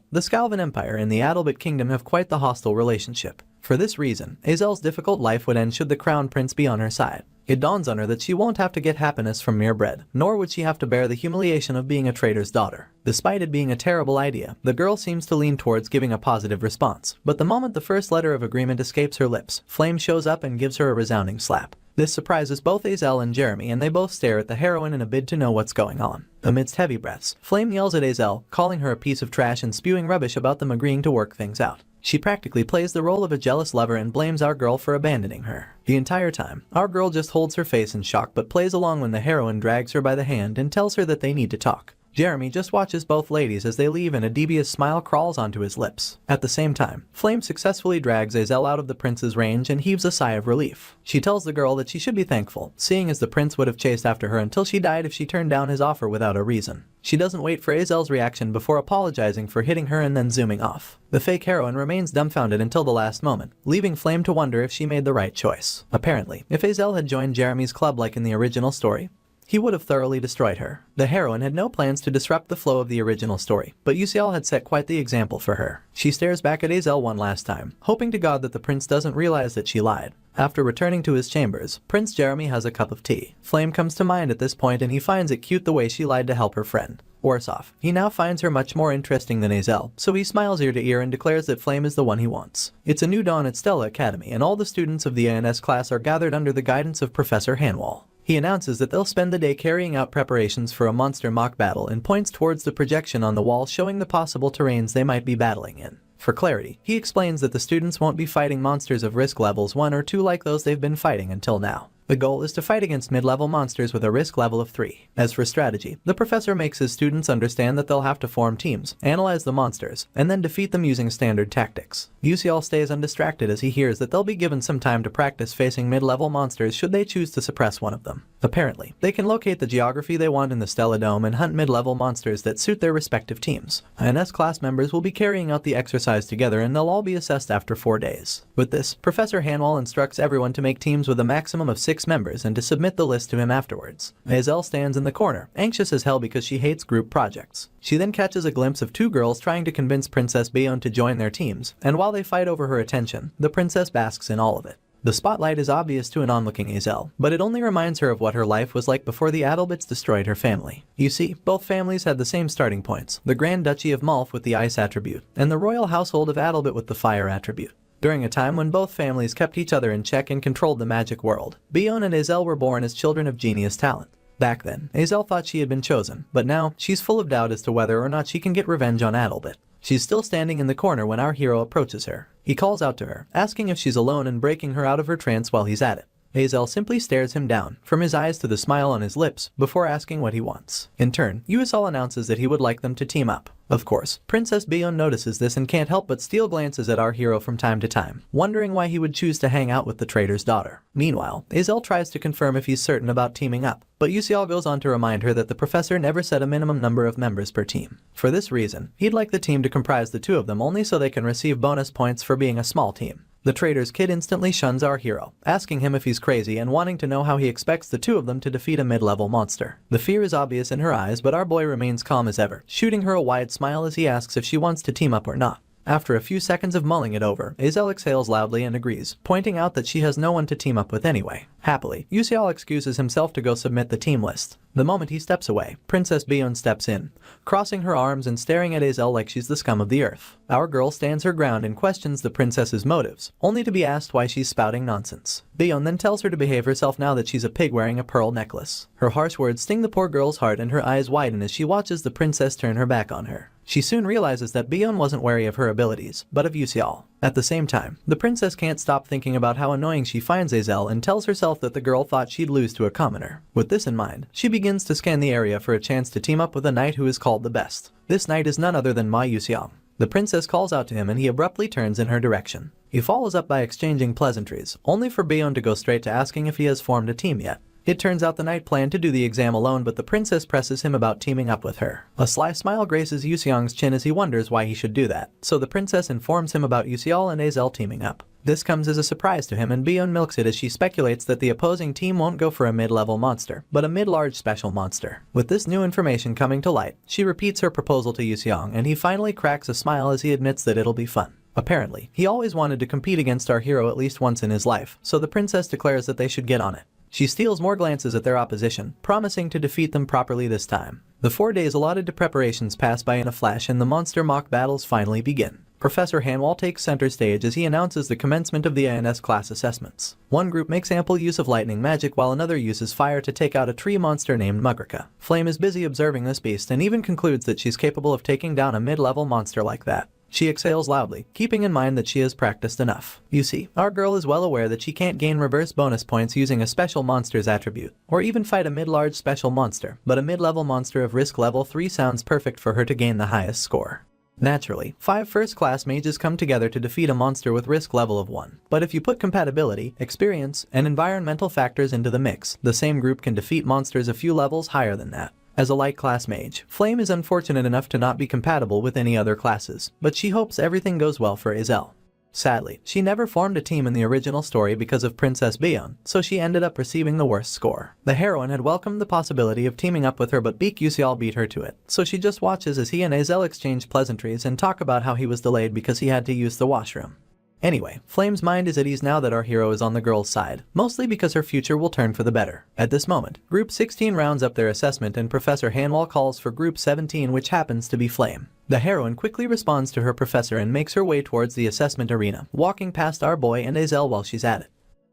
the Scalvan Empire and the Adalbert Kingdom have quite the hostile relationship. For this reason, Azel's difficult life would end should the Crown Prince be on her side. It dawns on her that she won't have to get happiness from mere bread, nor would she have to bear the humiliation of being a trader's daughter. Despite it being a terrible idea, the girl seems to lean towards giving a positive response. But the moment the first letter of agreement escapes her lips, Flame shows up and gives her a resounding slap. This surprises both Azel and Jeremy, and they both stare at the heroine in a bid to know what's going on. Amidst heavy breaths, Flame yells at Azel, calling her a piece of trash and spewing rubbish about them agreeing to work things out. She practically plays the role of a jealous lover and blames our girl for abandoning her. The entire time, our girl just holds her face in shock but plays along when the heroine drags her by the hand and tells her that they need to talk. Jeremy just watches both ladies as they leave and a devious smile crawls onto his lips. At the same time, Flame successfully drags Azel out of the prince's range and heaves a sigh of relief. She tells the girl that she should be thankful, seeing as the prince would have chased after her until she died if she turned down his offer without a reason. She doesn't wait for Azel's reaction before apologizing for hitting her and then zooming off. The fake heroine remains dumbfounded until the last moment, leaving Flame to wonder if she made the right choice. Apparently, if Azel had joined Jeremy's club like in the original story, he would have thoroughly destroyed her. The heroine had no plans to disrupt the flow of the original story, but Yusial had set quite the example for her. She stares back at Azel one last time, hoping to God that the prince doesn't realize that she lied. After returning to his chambers, Prince Jeremy has a cup of tea. Flame comes to mind at this point and he finds it cute the way she lied to help her friend. Worse off, he now finds her much more interesting than Azel, so he smiles ear to ear and declares that Flame is the one he wants. It's a new dawn at Stella Academy and all the students of the ANS class are gathered under the guidance of Professor Hanwall. He announces that they'll spend the day carrying out preparations for a monster mock battle and points towards the projection on the wall showing the possible terrains they might be battling in. For clarity, he explains that the students won't be fighting monsters of risk levels 1 or 2 like those they've been fighting until now. The goal is to fight against mid-level monsters with a risk level of 3. As for strategy, the professor makes his students understand that they'll have to form teams, analyze the monsters, and then defeat them using standard tactics. Yusial stays undistracted as he hears that they'll be given some time to practice facing mid-level monsters should they choose to suppress one of them. Apparently, they can locate the geography they want in the Stella Dome and hunt mid-level monsters that suit their respective teams. INS class members will be carrying out the exercise together and they'll all be assessed after 4 days. With this, Professor Hanwall instructs everyone to make teams with a maximum of 6 members and to submit the list to him afterwards. Azel stands in the corner, anxious as hell because she hates group projects. She then catches a glimpse of 2 girls trying to convince Princess Bayon to join their teams, and while they fight over her attention, the princess basks in all of it. The spotlight is obvious to an onlooking Azel, but it only reminds her of what her life was like before the Adalbits destroyed her family. You see, both families had the same starting points, the Grand Duchy of Malf with the ice attribute, and the royal household of Adalbit with the fire attribute. During a time when both families kept each other in check and controlled the magic world, Bayon and Azel were born as children of genius talent. Back then, Azel thought she had been chosen, but now, she's full of doubt as to whether or not she can get revenge on Adalbit. She's still standing in the corner when our hero approaches her. He calls out to her, asking if she's alone and breaking her out of her trance while he's at it. Azel simply stares him down, from his eyes to the smile on his lips, before asking what he wants. In turn, Yuisal announces that he would like them to team up. Of course, Princess Bayon notices this and can't help but steal glances at our hero from time to time, wondering why he would choose to hang out with the trader's daughter. Meanwhile, Azel tries to confirm if he's certain about teaming up, but Yusial goes on to remind her that the professor never set a minimum number of members per team. For this reason, he'd like the team to comprise the 2 of them only so they can receive bonus points for being a small team. The trader's kid instantly shuns our hero, asking him if he's crazy and wanting to know how he expects the 2 of them to defeat a mid-level monster. The fear is obvious in her eyes, but our boy remains calm as ever, shooting her a wide smile as he asks if she wants to team up or not. After a few seconds of mulling it over, Azel exhales loudly and agrees, pointing out that she has no one to team up with anyway. Happily, Yusial excuses himself to go submit the team list. The moment he steps away, Princess Bayon steps in, crossing her arms and staring at Azel like she's the scum of the earth. Our girl stands her ground and questions the princess's motives, only to be asked why she's spouting nonsense. Bayon then tells her to behave herself now that she's a pig wearing a pearl necklace. Her harsh words sting the poor girl's heart and her eyes widen as she watches the princess turn her back on her. She soon realizes that Bayon wasn't wary of her abilities, but of Yusial. At the same time, the princess can't stop thinking about how annoying she finds Azel and tells herself that the girl thought she'd lose to a commoner. With this in mind, she begins to scan the area for a chance to team up with a knight who is called the best. This knight is none other than Ma Yusiang. The princess calls out to him and he abruptly turns in her direction. He follows up by exchanging pleasantries, only for Bayon to go straight to asking if he has formed a team yet. It turns out the knight planned to do the exam alone, but the princess presses him about teaming up with her. A sly smile graces Yusiang's chin as he wonders why he should do that, so the princess informs him about Yusial and Azel teaming up. This comes as a surprise to him and Bayon milks it as she speculates that the opposing team won't go for a mid-level monster, but a mid-large special monster. With this new information coming to light, she repeats her proposal to Yusiang and he finally cracks a smile as he admits that it'll be fun. Apparently, he always wanted to compete against our hero at least once in his life, so the princess declares that they should get on it. She steals more glances at their opposition, promising to defeat them properly this time. The 4 days allotted to preparations pass by in a flash and the monster mock battles finally begin. Professor Hanwall takes center stage as he announces the commencement of the ANS class assessments. One group makes ample use of lightning magic while another uses fire to take out a tree monster named Mugrika. Flame is busy observing this beast and even concludes that she's capable of taking down a mid-level monster like that. She exhales loudly, keeping in mind that she has practiced enough. You see, our girl is well aware that she can't gain reverse bonus points using a special monster's attribute, or even fight a mid-large special monster, but a mid-level monster of risk level 3 sounds perfect for her to gain the highest score. Naturally, 5 first-class mages come together to defeat a monster with risk level of 1. But if you put compatibility, experience, and environmental factors into the mix, the same group can defeat monsters a few levels higher than that. As a light class mage, Flame is unfortunate enough to not be compatible with any other classes, but she hopes everything goes well for Azel. Sadly, she never formed a team in the original story because of Princess Bion, so she ended up receiving the worst score. The heroine had welcomed the possibility of teaming up with her, but Beak Yusial beat her to it, so she just watches as he and Azel exchange pleasantries and talk about how he was delayed because he had to use the washroom. Anyway, Flame's mind is at ease now that our hero is on the girl's side, mostly because her future will turn for the better. At this moment, Group 16 rounds up their assessment and Professor Hanwall calls for Group 17, which happens to be Flame. The heroine quickly responds to her professor and makes her way towards the assessment arena, walking past our boy and Azel while she's at it.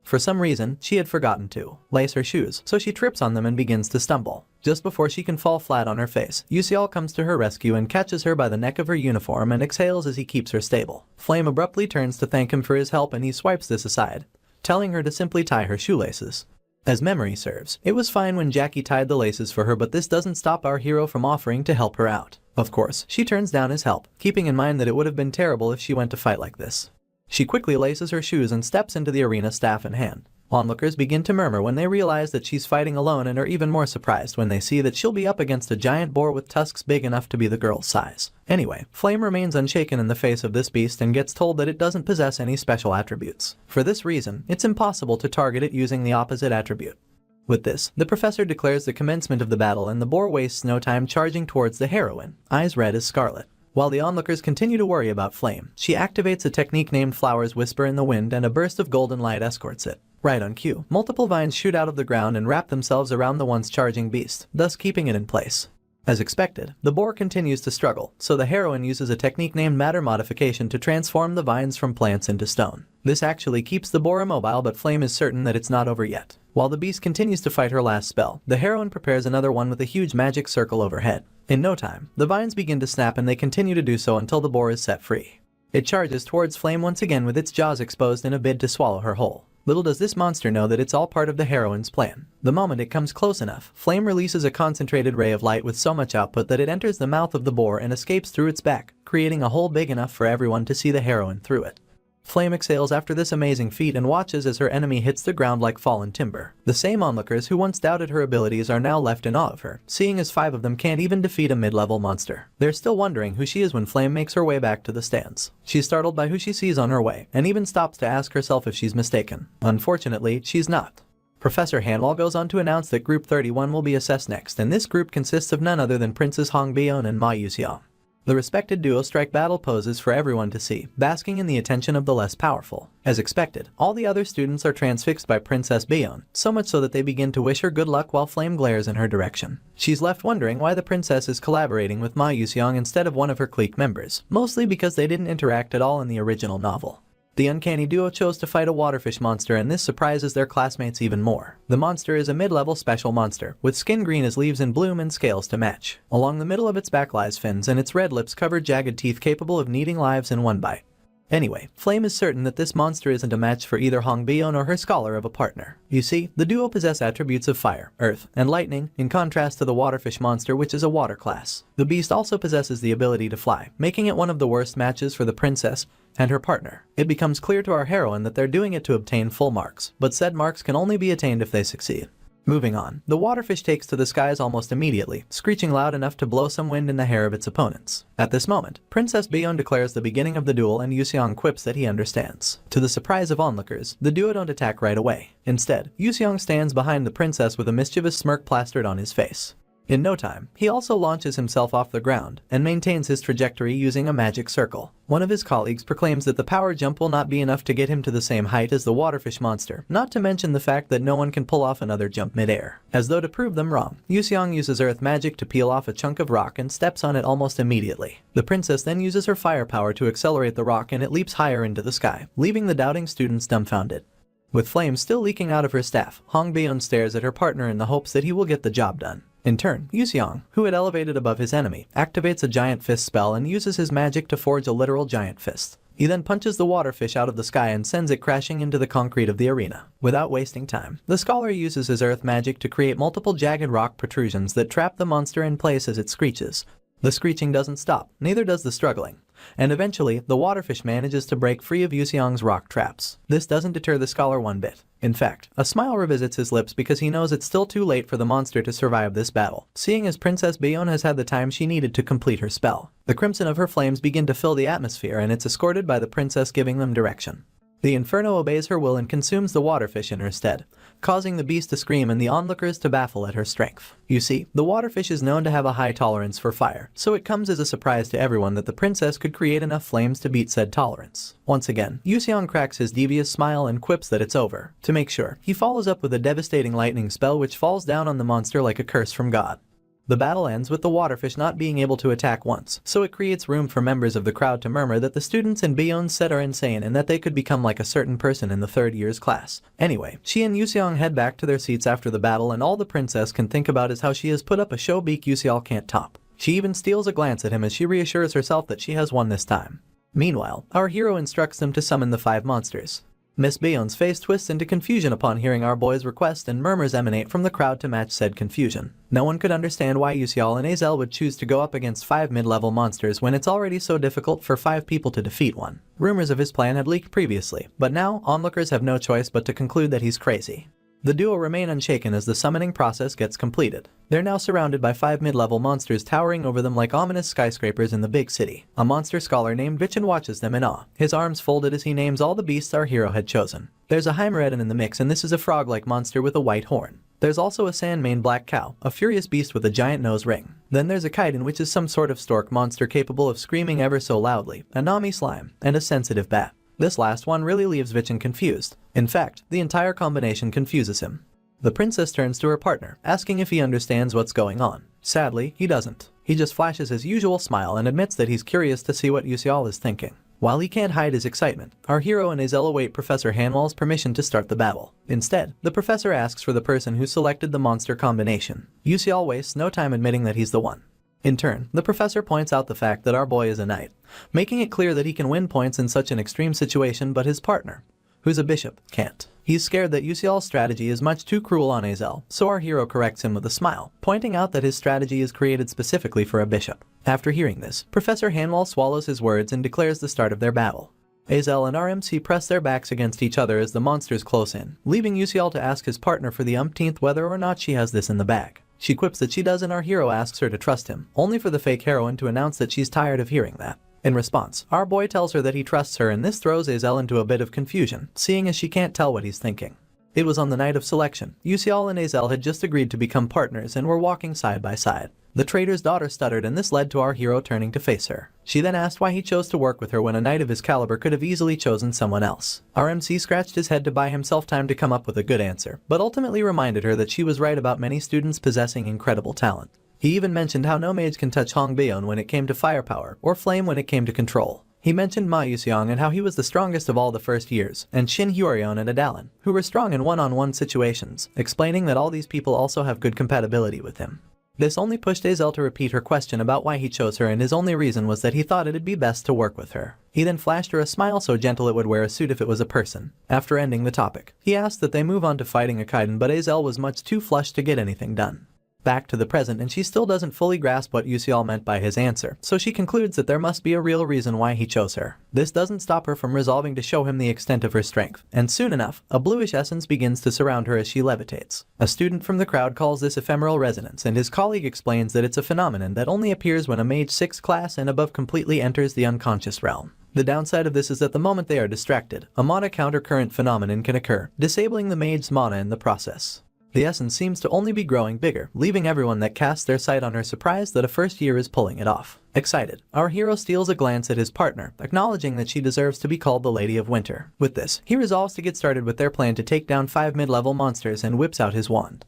For some reason, she had forgotten to lace her shoes, so she trips on them and begins to stumble. Just before she can fall flat on her face, Yusial comes to her rescue and catches her by the neck of her uniform and exhales as he keeps her stable. Flame abruptly turns to thank him for his help and he swipes this aside, telling her to simply tie her shoelaces. As memory serves, it was fine when Jackie tied the laces for her, but this doesn't stop our hero from offering to help her out. Of course, she turns down his help, keeping in mind that it would have been terrible if she went to fight like this. She quickly laces her shoes and steps into the arena, staff in hand. Onlookers begin to murmur when they realize that she's fighting alone and are even more surprised when they see that she'll be up against a giant boar with tusks big enough to be the girl's size. Anyway, Flame remains unshaken in the face of this beast and gets told that it doesn't possess any special attributes. For this reason, it's impossible to target it using the opposite attribute. With this, the professor declares the commencement of the battle and the boar wastes no time charging towards the heroine, eyes red as scarlet. While the onlookers continue to worry about Flame, she activates a technique named Flowers Whisper in the Wind and a burst of golden light escorts it. Right on cue, multiple vines shoot out of the ground and wrap themselves around the once charging beast, thus keeping it in place. As expected, the boar continues to struggle, so the heroine uses a technique named Matter Modification to transform the vines from plants into stone. This actually keeps the boar immobile, but Flame is certain that it's not over yet. While the beast continues to fight her last spell, the heroine prepares another one with a huge magic circle overhead. In no time, the vines begin to snap and they continue to do so until the boar is set free. It charges towards Flame once again with its jaws exposed in a bid to swallow her whole. Little does this monster know that it's all part of the heroine's plan. The moment it comes close enough, Flame releases a concentrated ray of light with so much output that it enters the mouth of the boar and escapes through its back, creating a hole big enough for everyone to see the heroine through it. Flame exhales after this amazing feat and watches as her enemy hits the ground like fallen timber. The same onlookers who once doubted her abilities are now left in awe of her, seeing as 5 of them can't even defeat a mid-level monster. They're still wondering who she is when Flame makes her way back to the stands. She's startled by who she sees on her way, and even stops to ask herself if she's mistaken. Unfortunately, she's not. Professor Hanwall goes on to announce that Group 31 will be assessed next, and this group consists of none other than Princess Hongbion and Ma Yuxiang. The respected duo strike battle poses for everyone to see, basking in the attention of the less powerful. As expected, all the other students are transfixed by Princess Bion, so much so that they begin to wish her good luck while Flame glares in her direction. She's left wondering why the princess is collaborating with Ma Yuxiang instead of one of her clique members, mostly because they didn't interact at all in the original novel. The uncanny duo chose to fight a waterfish monster, and this surprises their classmates even more. The monster is a mid-level special monster, with skin green as leaves in bloom and scales to match. Along the middle of its back lies fins, and its red lips cover jagged teeth capable of kneading lives in one bite. Anyway, Flame is certain that this monster isn't a match for either Hongbion or her scholar of a partner. You see, the duo possess attributes of fire, earth, and lightning, in contrast to the waterfish monster, which is a water class. The beast also possesses the ability to fly, making it one of the worst matches for the princess and her partner. It becomes clear to our heroine that they're doing it to obtain full marks, but said marks can only be attained if they succeed. Moving on, the waterfish takes to the skies almost immediately, screeching loud enough to blow some wind in the hair of its opponents. At this moment, Princess Bion declares the beginning of the duel and Yuxiang quips that he understands. To the surprise of onlookers, the duo don't attack right away. Instead, Yuxiang stands behind the princess with a mischievous smirk plastered on his face. In no time, he also launches himself off the ground and maintains his trajectory using a magic circle. One of his colleagues proclaims that the power jump will not be enough to get him to the same height as the waterfish monster, not to mention the fact that no one can pull off another jump mid-air. As though to prove them wrong, Yuxiang uses earth magic to peel off a chunk of rock and steps on it almost immediately. The princess then uses her firepower to accelerate the rock and it leaps higher into the sky, leaving the doubting students dumbfounded. With flames still leaking out of her staff, Hongbion stares at her partner in the hopes that he will get the job done. In turn, Yuxiang, who had elevated above his enemy, activates a giant fist spell and uses his magic to forge a literal giant fist. He then punches the waterfish out of the sky and sends it crashing into the concrete of the arena. Without wasting time, the scholar uses his earth magic to create multiple jagged rock protrusions that trap the monster in place as it screeches. The screeching doesn't stop, neither does the struggling. and eventually, the waterfish manages to break free of Yuseong's rock traps. This doesn't deter the scholar one bit. In fact, a smile revisits his lips because he knows it's still too late for the monster to survive this battle, seeing as Princess Bayon has had the time she needed to complete her spell. The crimson of her flames begin to fill the atmosphere and it's escorted by the princess giving them direction. The inferno obeys her will and consumes the waterfish in her stead, causing the beast to scream and the onlookers to baffle at her strength. You see, the waterfish is known to have a high tolerance for fire, so it comes as a surprise to everyone that the princess could create enough flames to beat said tolerance. Once again, Yuseong cracks his devious smile and quips that it's over. To make sure, he follows up with a devastating lightning spell which falls down on the monster like a curse from God. The battle ends with the waterfish not being able to attack once, so it creates room for members of the crowd to murmur that the students in Bayon's set are insane and that they could become like a certain person in the third year's class. Anyway, she and Yuseong head back to their seats after the battle and all the princess can think about is how she has put up a show beak Yuseong can't top. She even steals a glance at him as she reassures herself that she has won this time. Meanwhile, our hero instructs them to summon the 5 monsters. Miss Bayon's face twists into confusion upon hearing our boy's request and murmurs emanate from the crowd to match said confusion. No one could understand why Yuseol and Azel would choose to go up against 5 mid-level monsters when it's already so difficult for 5 people to defeat one. Rumors of his plan had leaked previously, but now onlookers have no choice but to conclude that he's crazy. The duo remain unshaken as the summoning process gets completed. They're now surrounded by 5 mid-level monsters towering over them like ominous skyscrapers in the big city. A monster scholar named Vichin watches them in awe, his arms folded as he names all the beasts our hero had chosen. There's a Heimeredon in the mix and this is a frog-like monster with a white horn. There's also a sand-maned black cow, a furious beast with a giant nose ring. Then there's a Kaiden which is some sort of stork monster capable of screaming ever so loudly, a Nami slime, and a sensitive bat. This last one really leaves Vichin confused. In fact, the entire combination confuses him. The princess turns to her partner, asking if he understands what's going on. Sadly, he doesn't. He just flashes his usual smile and admits that he's curious to see what Yuseol is thinking. While he can't hide his excitement, our hero and Azel await Professor Hanwell's permission to start the battle. Instead, the professor asks for the person who selected the monster combination. Yuseol wastes no time admitting that he's the one. In turn, the professor points out the fact that our boy is a knight, making it clear that he can win points in such an extreme situation, but his partner, who's a bishop, can't. He's scared that Yuseol's strategy is much too cruel on Azel, so our hero corrects him with a smile, pointing out that his strategy is created specifically for a bishop. After hearing this, Professor Hanwell swallows his words and declares the start of their battle. Azel and RMC press their backs against each other as the monsters close in, leaving Yuseol to ask his partner for the umpteenth whether or not she has this in the bag. She quips that she does and our hero asks her to trust him, only for the fake heroine to announce that she's tired of hearing that. In response, our boy tells her that he trusts her and this throws Azel into a bit of confusion, seeing as she can't tell what he's thinking. It was on the night of selection. Yuseol and Azel had just agreed to become partners and were walking side by side. The trader's daughter stuttered and this led to our hero turning to face her. She then asked why he chose to work with her when a knight of his caliber could have easily chosen someone else. Our MC scratched his head to buy himself time to come up with a good answer, but ultimately reminded her that she was right about many students possessing incredible talent. He even mentioned how no mage can touch Hong Bayon when it came to firepower, or flame when it came to control. He mentioned Ma Yuseong and how he was the strongest of all the first years, and Shin Hyorion and Adalin, who were strong in one-on-one situations, explaining that all these people also have good compatibility with him. This only pushed Azel to repeat her question about why he chose her, and his only reason was that he thought it'd be best to work with her. He then flashed her a smile so gentle it would wear a suit if it was a person. After ending the topic, he asked that they move on to fighting a Kaiden, but Azel was much too flushed to get anything done. Back to the present, and she still doesn't fully grasp what Yuseol meant by his answer, so she concludes that there must be a real reason why he chose her. This doesn't stop her from resolving to show him the extent of her strength, and soon enough, a bluish essence begins to surround her as she levitates. A student from the crowd calls this ephemeral resonance, and his colleague explains that it's a phenomenon that only appears when a mage 6th class and above completely enters the unconscious realm. The downside of this is that the moment they are distracted, a mana countercurrent phenomenon can occur, disabling the mage's mana in the process. The essence seems to only be growing bigger, leaving everyone that casts their sight on her surprised that a first year is pulling it off. Excited, our hero steals a glance at his partner, acknowledging that she deserves to be called the Lady of Winter. With this, he resolves to get started with their plan to take down 5 mid-level monsters and whips out his wand.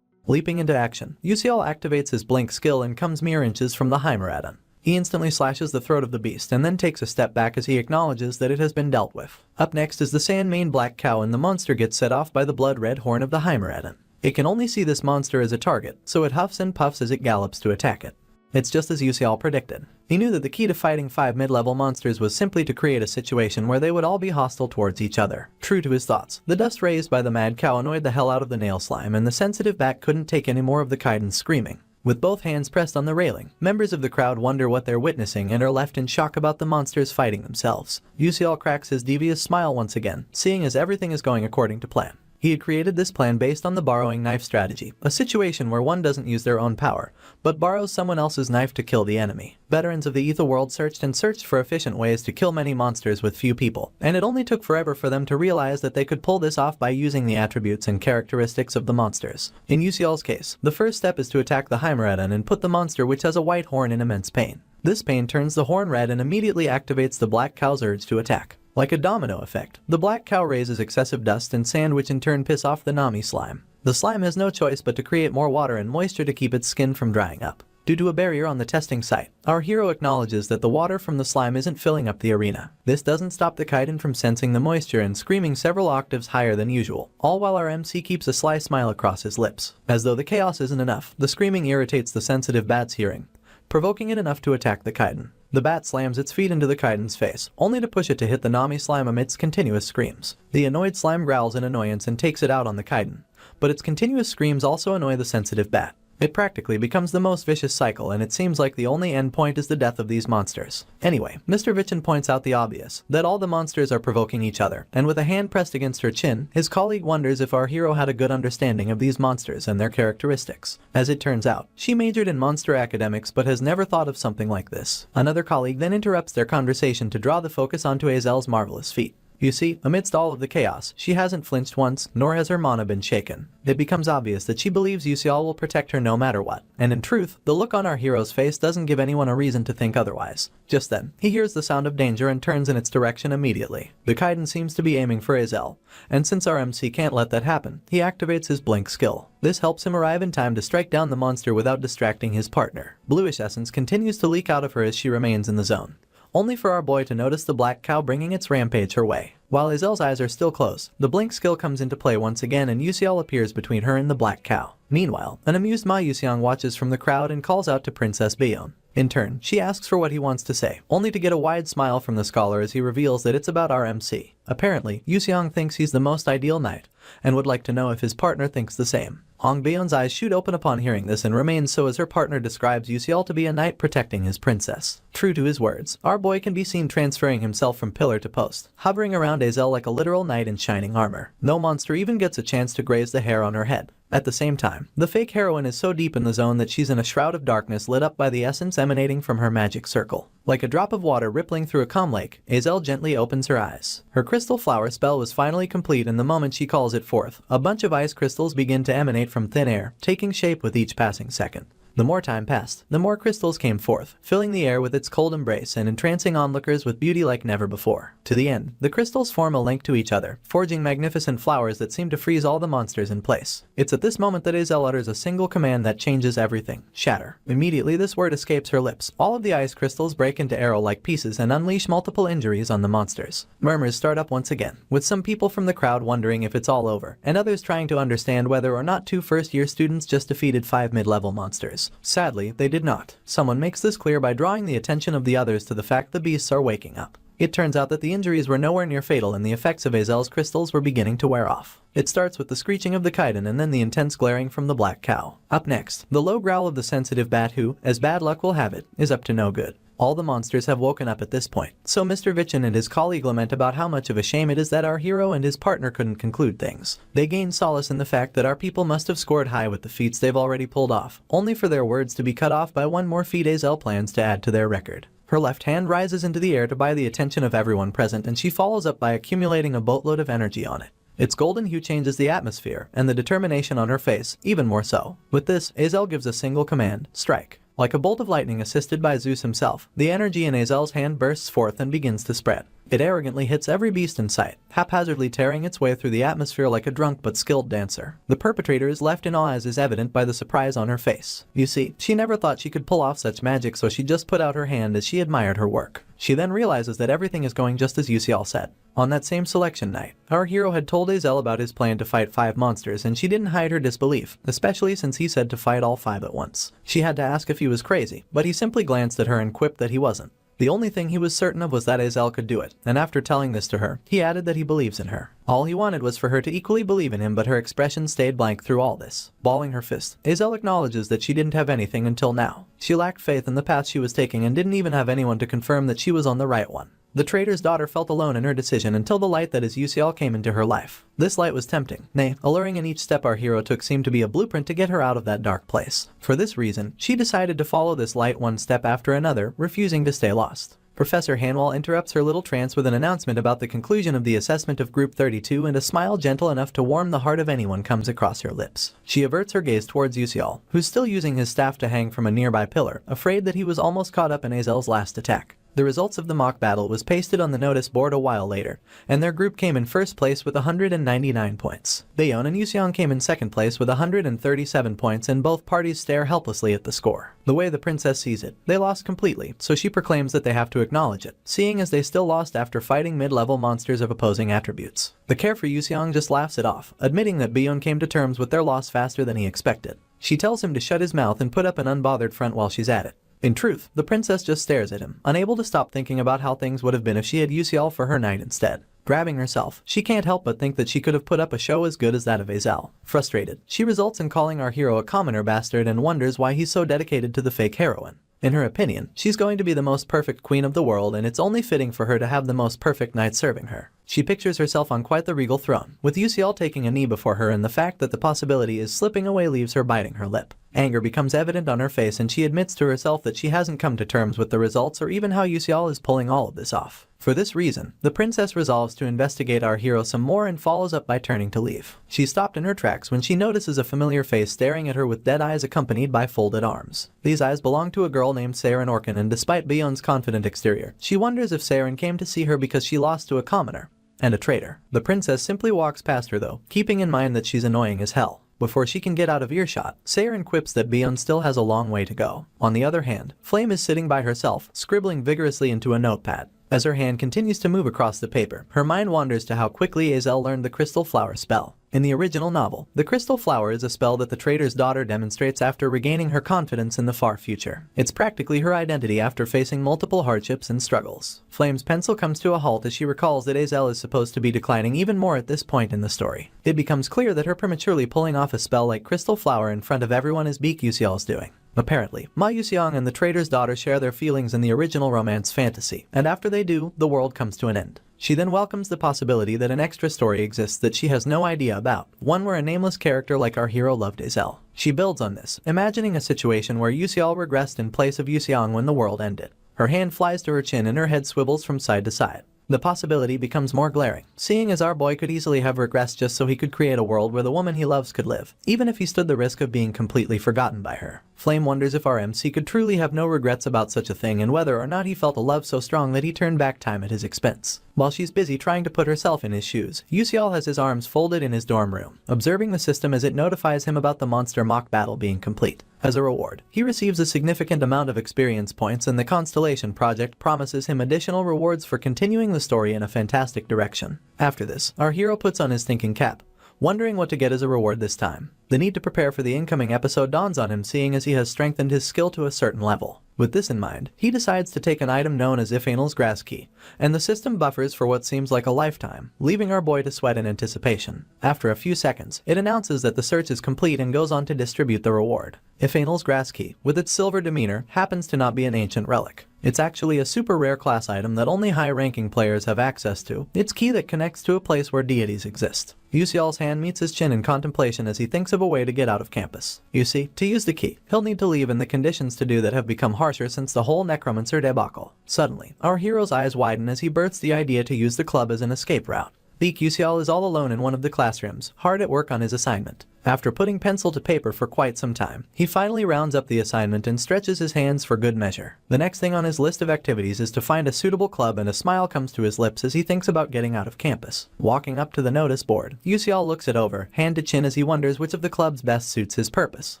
Leaping into action, Yuseol activates his blink skill and comes mere inches from the Heimeredon. He instantly slashes the throat of the beast and then takes a step back as he acknowledges that it has been dealt with. Up next is the sand-maned black cow, and the monster gets set off by the blood-red horn of the Heimeredon. It can only see this monster as a target, so it huffs and puffs as it gallops to attack it. It's just as Yuseol predicted. He knew that the key to fighting 5 mid-level monsters was simply to create a situation where they would all be hostile towards each other. True to his thoughts, the dust raised by the mad cow annoyed the hell out of the nail slime, and the sensitive bat couldn't take any more of the Kaiden's screaming. With both hands pressed on the railing, members of the crowd wonder what they're witnessing and are left in shock about the monsters fighting themselves. Yusiel cracks his devious smile once again, seeing as everything is going according to plan. He had created this plan based on the borrowing knife strategy, a situation where one doesn't use their own power, but borrows someone else's knife to kill the enemy. Veterans of the Ether world searched and searched for efficient ways to kill many monsters with few people, and it only took forever for them to realize that they could pull this off by using the attributes and characteristics of the monsters. In Yusiel's case, the first step is to attack the Heimeredan and put the monster which has a white horn in immense pain. This pain turns the horn red and immediately activates the black cow's urge to attack. Like a domino effect, the black cow raises excessive dust and sand which in turn piss off the Nami slime. The slime has no choice but to create more water and moisture to keep its skin from drying up. Due to a barrier on the testing site, our hero acknowledges that the water from the slime isn't filling up the arena. This doesn't stop the Kaiden from sensing the moisture and screaming several octaves higher than usual, all while our MC keeps a sly smile across his lips. As though the chaos isn't enough, the screaming irritates the sensitive bat's hearing, provoking it enough to attack the Kaiden. The bat slams its feet into the Kaiden's face, only to push it to hit the Nami slime amidst continuous screams. The annoyed slime growls in annoyance and takes it out on the Kaiden, but its continuous screams also annoy the sensitive bat. It practically becomes the most vicious cycle, and it seems like the only end point is the death of these monsters. Anyway, Mr. Vichin points out the obvious, that all the monsters are provoking each other, and with a hand pressed against her chin, his colleague wonders if our hero had a good understanding of these monsters and their characteristics. As it turns out, she majored in monster academics but has never thought of something like this. Another colleague then interrupts their conversation to draw the focus onto Azel's marvelous feat. You see, amidst all of the chaos, she hasn't flinched once, nor has her mana been shaken. It becomes obvious that she believes Yusiel will protect her no matter what. And in truth, the look on our hero's face doesn't give anyone a reason to think otherwise. Just then, he hears the sound of danger and turns in its direction immediately. The Kaiden seems to be aiming for Azel, and since our MC can't let that happen, he activates his blink skill. This helps him arrive in time to strike down the monster without distracting his partner. Bluish essence continues to leak out of her as she remains in the zone, only for our boy to notice the black cow bringing its rampage her way. While Azel's eyes are still closed, the blink skill comes into play once again and Yusiel appears between her and the black cow. Meanwhile, an amused Ma Yusiang watches from the crowd and calls out to Princess Bayonne. In turn, she asks for what he wants to say, only to get a wide smile from the scholar as he reveals that it's about our MC. Apparently, Yusiang thinks he's the most ideal knight, and would like to know if his partner thinks the same. Ong Bayonne's eyes shoot open upon hearing this and remains so as her partner describes Yusiel to be a knight protecting his princess. True to his words, our boy can be seen transferring himself from pillar to post, hovering around Azel like a literal knight in shining armor. No monster even gets a chance to graze the hair on her head. At the same time, the fake heroine is so deep in the zone that she's in a shroud of darkness lit up by the essence emanating from her magic circle. Like a drop of water rippling through a calm lake, Azel gently opens her eyes. Her crystal flower spell was finally complete, and the moment she calls it forth, a bunch of ice crystals begin to emanate from thin air, taking shape with each passing second. The more time passed, the more crystals came forth, filling the air with its cold embrace and entrancing onlookers with beauty like never before. To the end, the crystals form a link to each other, forging magnificent flowers that seem to freeze all the monsters in place. It's at this moment that Azel utters a single command that changes everything: shatter. Immediately this word escapes her lips. All of the ice crystals break into arrow-like pieces and unleash multiple injuries on the monsters. Murmurs start up once again, with some people from the crowd wondering if it's all over, and others trying to understand whether or not 2 first-year students just defeated 5 mid-level monsters. Sadly, they did not. Someone makes this clear by drawing the attention of the others to the fact the beasts are waking up. It turns out that the injuries were nowhere near fatal and the effects of Azel's crystals were beginning to wear off. It starts with the screeching of the Kaiden and then the intense glaring from the black cow. Up next, the low growl of the sensitive bat who, as bad luck will have it, is up to no good. All the monsters have woken up at this point, so Mr. Vichin and his colleague lament about how much of a shame it is that our hero and his partner couldn't conclude things. They gain solace in the fact that our people must have scored high with the feats they've already pulled off, only for their words to be cut off by one more feat Azel plans to add to their record. Her left hand rises into the air to buy the attention of everyone present, and she follows up by accumulating a boatload of energy on it. Its golden hue changes the atmosphere, and the determination on her face even more so. With this, Azel gives a single command: strike. Like a bolt of lightning assisted by Zeus himself, the energy in Azel's hand bursts forth and begins to spread. It arrogantly hits every beast in sight, haphazardly tearing its way through the atmosphere like a drunk but skilled dancer. The perpetrator is left in awe, as is evident by the surprise on her face. You see, she never thought she could pull off such magic, so she just put out her hand as she admired her work. She then realizes that everything is going just as Yusiel said. On that same selection night, our hero had told Azel about his plan to fight 5 monsters, and she didn't hide her disbelief, especially since he said to fight all 5 at once. She had to ask if he was crazy, but he simply glanced at her and quipped that he wasn't. The only thing he was certain of was that Azel could do it, and after telling this to her, he added that he believes in her. All he wanted was for her to equally believe in him, but her expression stayed blank through all this. Balling her fist, Azel acknowledges that she didn't have anything until now. She lacked faith in the path she was taking and didn't even have anyone to confirm that she was on the right one. The trader's daughter felt alone in her decision until the light that is Yusiel came into her life. This light was tempting, nay, alluring, and each step our hero took seemed to be a blueprint to get her out of that dark place. For this reason, she decided to follow this light one step after another, refusing to stay lost. Professor Hanwell interrupts her little trance with an announcement about the conclusion of the assessment of Group 32, and a smile gentle enough to warm the heart of anyone comes across her lips. She averts her gaze towards Yusiel, who's still using his staff to hang from a nearby pillar, afraid that he was almost caught up in Azel's last attack. The results of the mock battle was pasted on the notice board a while later, and their group came in first place with 199 points. Bayon and Yuseong came in second place with 137 points, and both parties stare helplessly at the score. The way the princess sees it, they lost completely, so she proclaims that they have to acknowledge it, seeing as they still lost after fighting mid-level monsters of opposing attributes. The carefree Yuseong just laughs it off, admitting that Bayon came to terms with their loss faster than he expected. She tells him to shut his mouth and put up an unbothered front while she's at it. In truth, the princess just stares at him, unable to stop thinking about how things would have been if she had Yusiel for her knight instead. Grabbing herself, she can't help but think that she could have put up a show as good as that of Azel. Frustrated, she results in calling our hero a commoner bastard and wonders why he's so dedicated to the fake heroine. In her opinion, she's going to be the most perfect queen of the world, and it's only fitting for her to have the most perfect knight serving her. She pictures herself on quite the regal throne, with Yusiel taking a knee before her, and the fact that the possibility is slipping away leaves her biting her lip. Anger becomes evident on her face, and she admits to herself that she hasn't come to terms with the results or even how Yusiel is pulling all of this off. For this reason, the princess resolves to investigate our hero some more and follows up by turning to leave. She stopped in her tracks when she notices a familiar face staring at her with dead eyes accompanied by folded arms. These eyes belong to a girl named Saren Orkin, and despite Bayon's confident exterior, she wonders if Saren came to see her because she lost to a commoner and a traitor. The princess simply walks past her though, keeping in mind that she's annoying as hell. Before she can get out of earshot, Saren quips that Bayon still has a long way to go. On the other hand, Flame is sitting by herself, scribbling vigorously into a notepad. As her hand continues to move across the paper, her mind wanders to how quickly Azel learned the Crystal Flower spell. In the original novel, the Crystal Flower is a spell that the trader's daughter demonstrates after regaining her confidence in the far future. It's practically her identity after facing multiple hardships and struggles. Flame's pencil comes to a halt as she recalls that Azel is supposed to be declining even more at this point in the story. It becomes clear that her prematurely pulling off a spell like Crystal Flower in front of everyone is Beak Yusiel's doing. Apparently, Ma Yuseong and the trader's daughter share their feelings in the original romance fantasy, and after they do, the world comes to an end. She then welcomes the possibility that an extra story exists that she has no idea about, one where a nameless character like our hero loved Azel. She builds on this, imagining a situation where Yusiel regressed in place of Yuseong when the world ended. Her hand flies to her chin and her head swivels from side to side. The possibility becomes more glaring, seeing as our boy could easily have regressed just so he could create a world where the woman he loves could live, even if he stood the risk of being completely forgotten by her. Flame wonders if our MC could truly have no regrets about such a thing, and whether or not he felt a love so strong that he turned back time at his expense. While she's busy trying to put herself in his shoes, Yusiel has his arms folded in his dorm room, observing the system as it notifies him about the monster mock battle being complete. As a reward, he receives a significant amount of experience points, and the Constellation Project promises him additional rewards for continuing the story in a fantastic direction. After this, our hero puts on his thinking cap, wondering what to get as a reward this time. The need to prepare for the incoming episode dawns on him, seeing as he has strengthened his skill to a certain level. With this in mind, he decides to take an item known as Ifanel's Grass Key, and the system buffers for what seems like a lifetime, leaving our boy to sweat in anticipation. After a few seconds, it announces that the search is complete and goes on to distribute the reward. Ifanel's Grass Key, with its silver demeanor, happens to not be an ancient relic. It's actually a super rare class item that only high-ranking players have access to. It's key that connects to a place where deities exist. Yusiel's hand meets his chin in contemplation as he thinks of a way to get out of campus. You see, to use the key, he'll need to leave, and the conditions to do that have become harsher since the whole necromancer debacle. Suddenly, our hero's eyes widen as he births the idea to use the club as an escape route. Beak Yusiel is all alone in one of the classrooms, hard at work on his assignment. After putting pencil to paper for quite some time, he finally rounds up the assignment and stretches his hands for good measure. The next thing on his list of activities is to find a suitable club, and a smile comes to his lips as he thinks about getting out of campus. Walking up to the notice board, Yusiel looks it over, hand to chin, as he wonders which of the clubs best suits his purpose.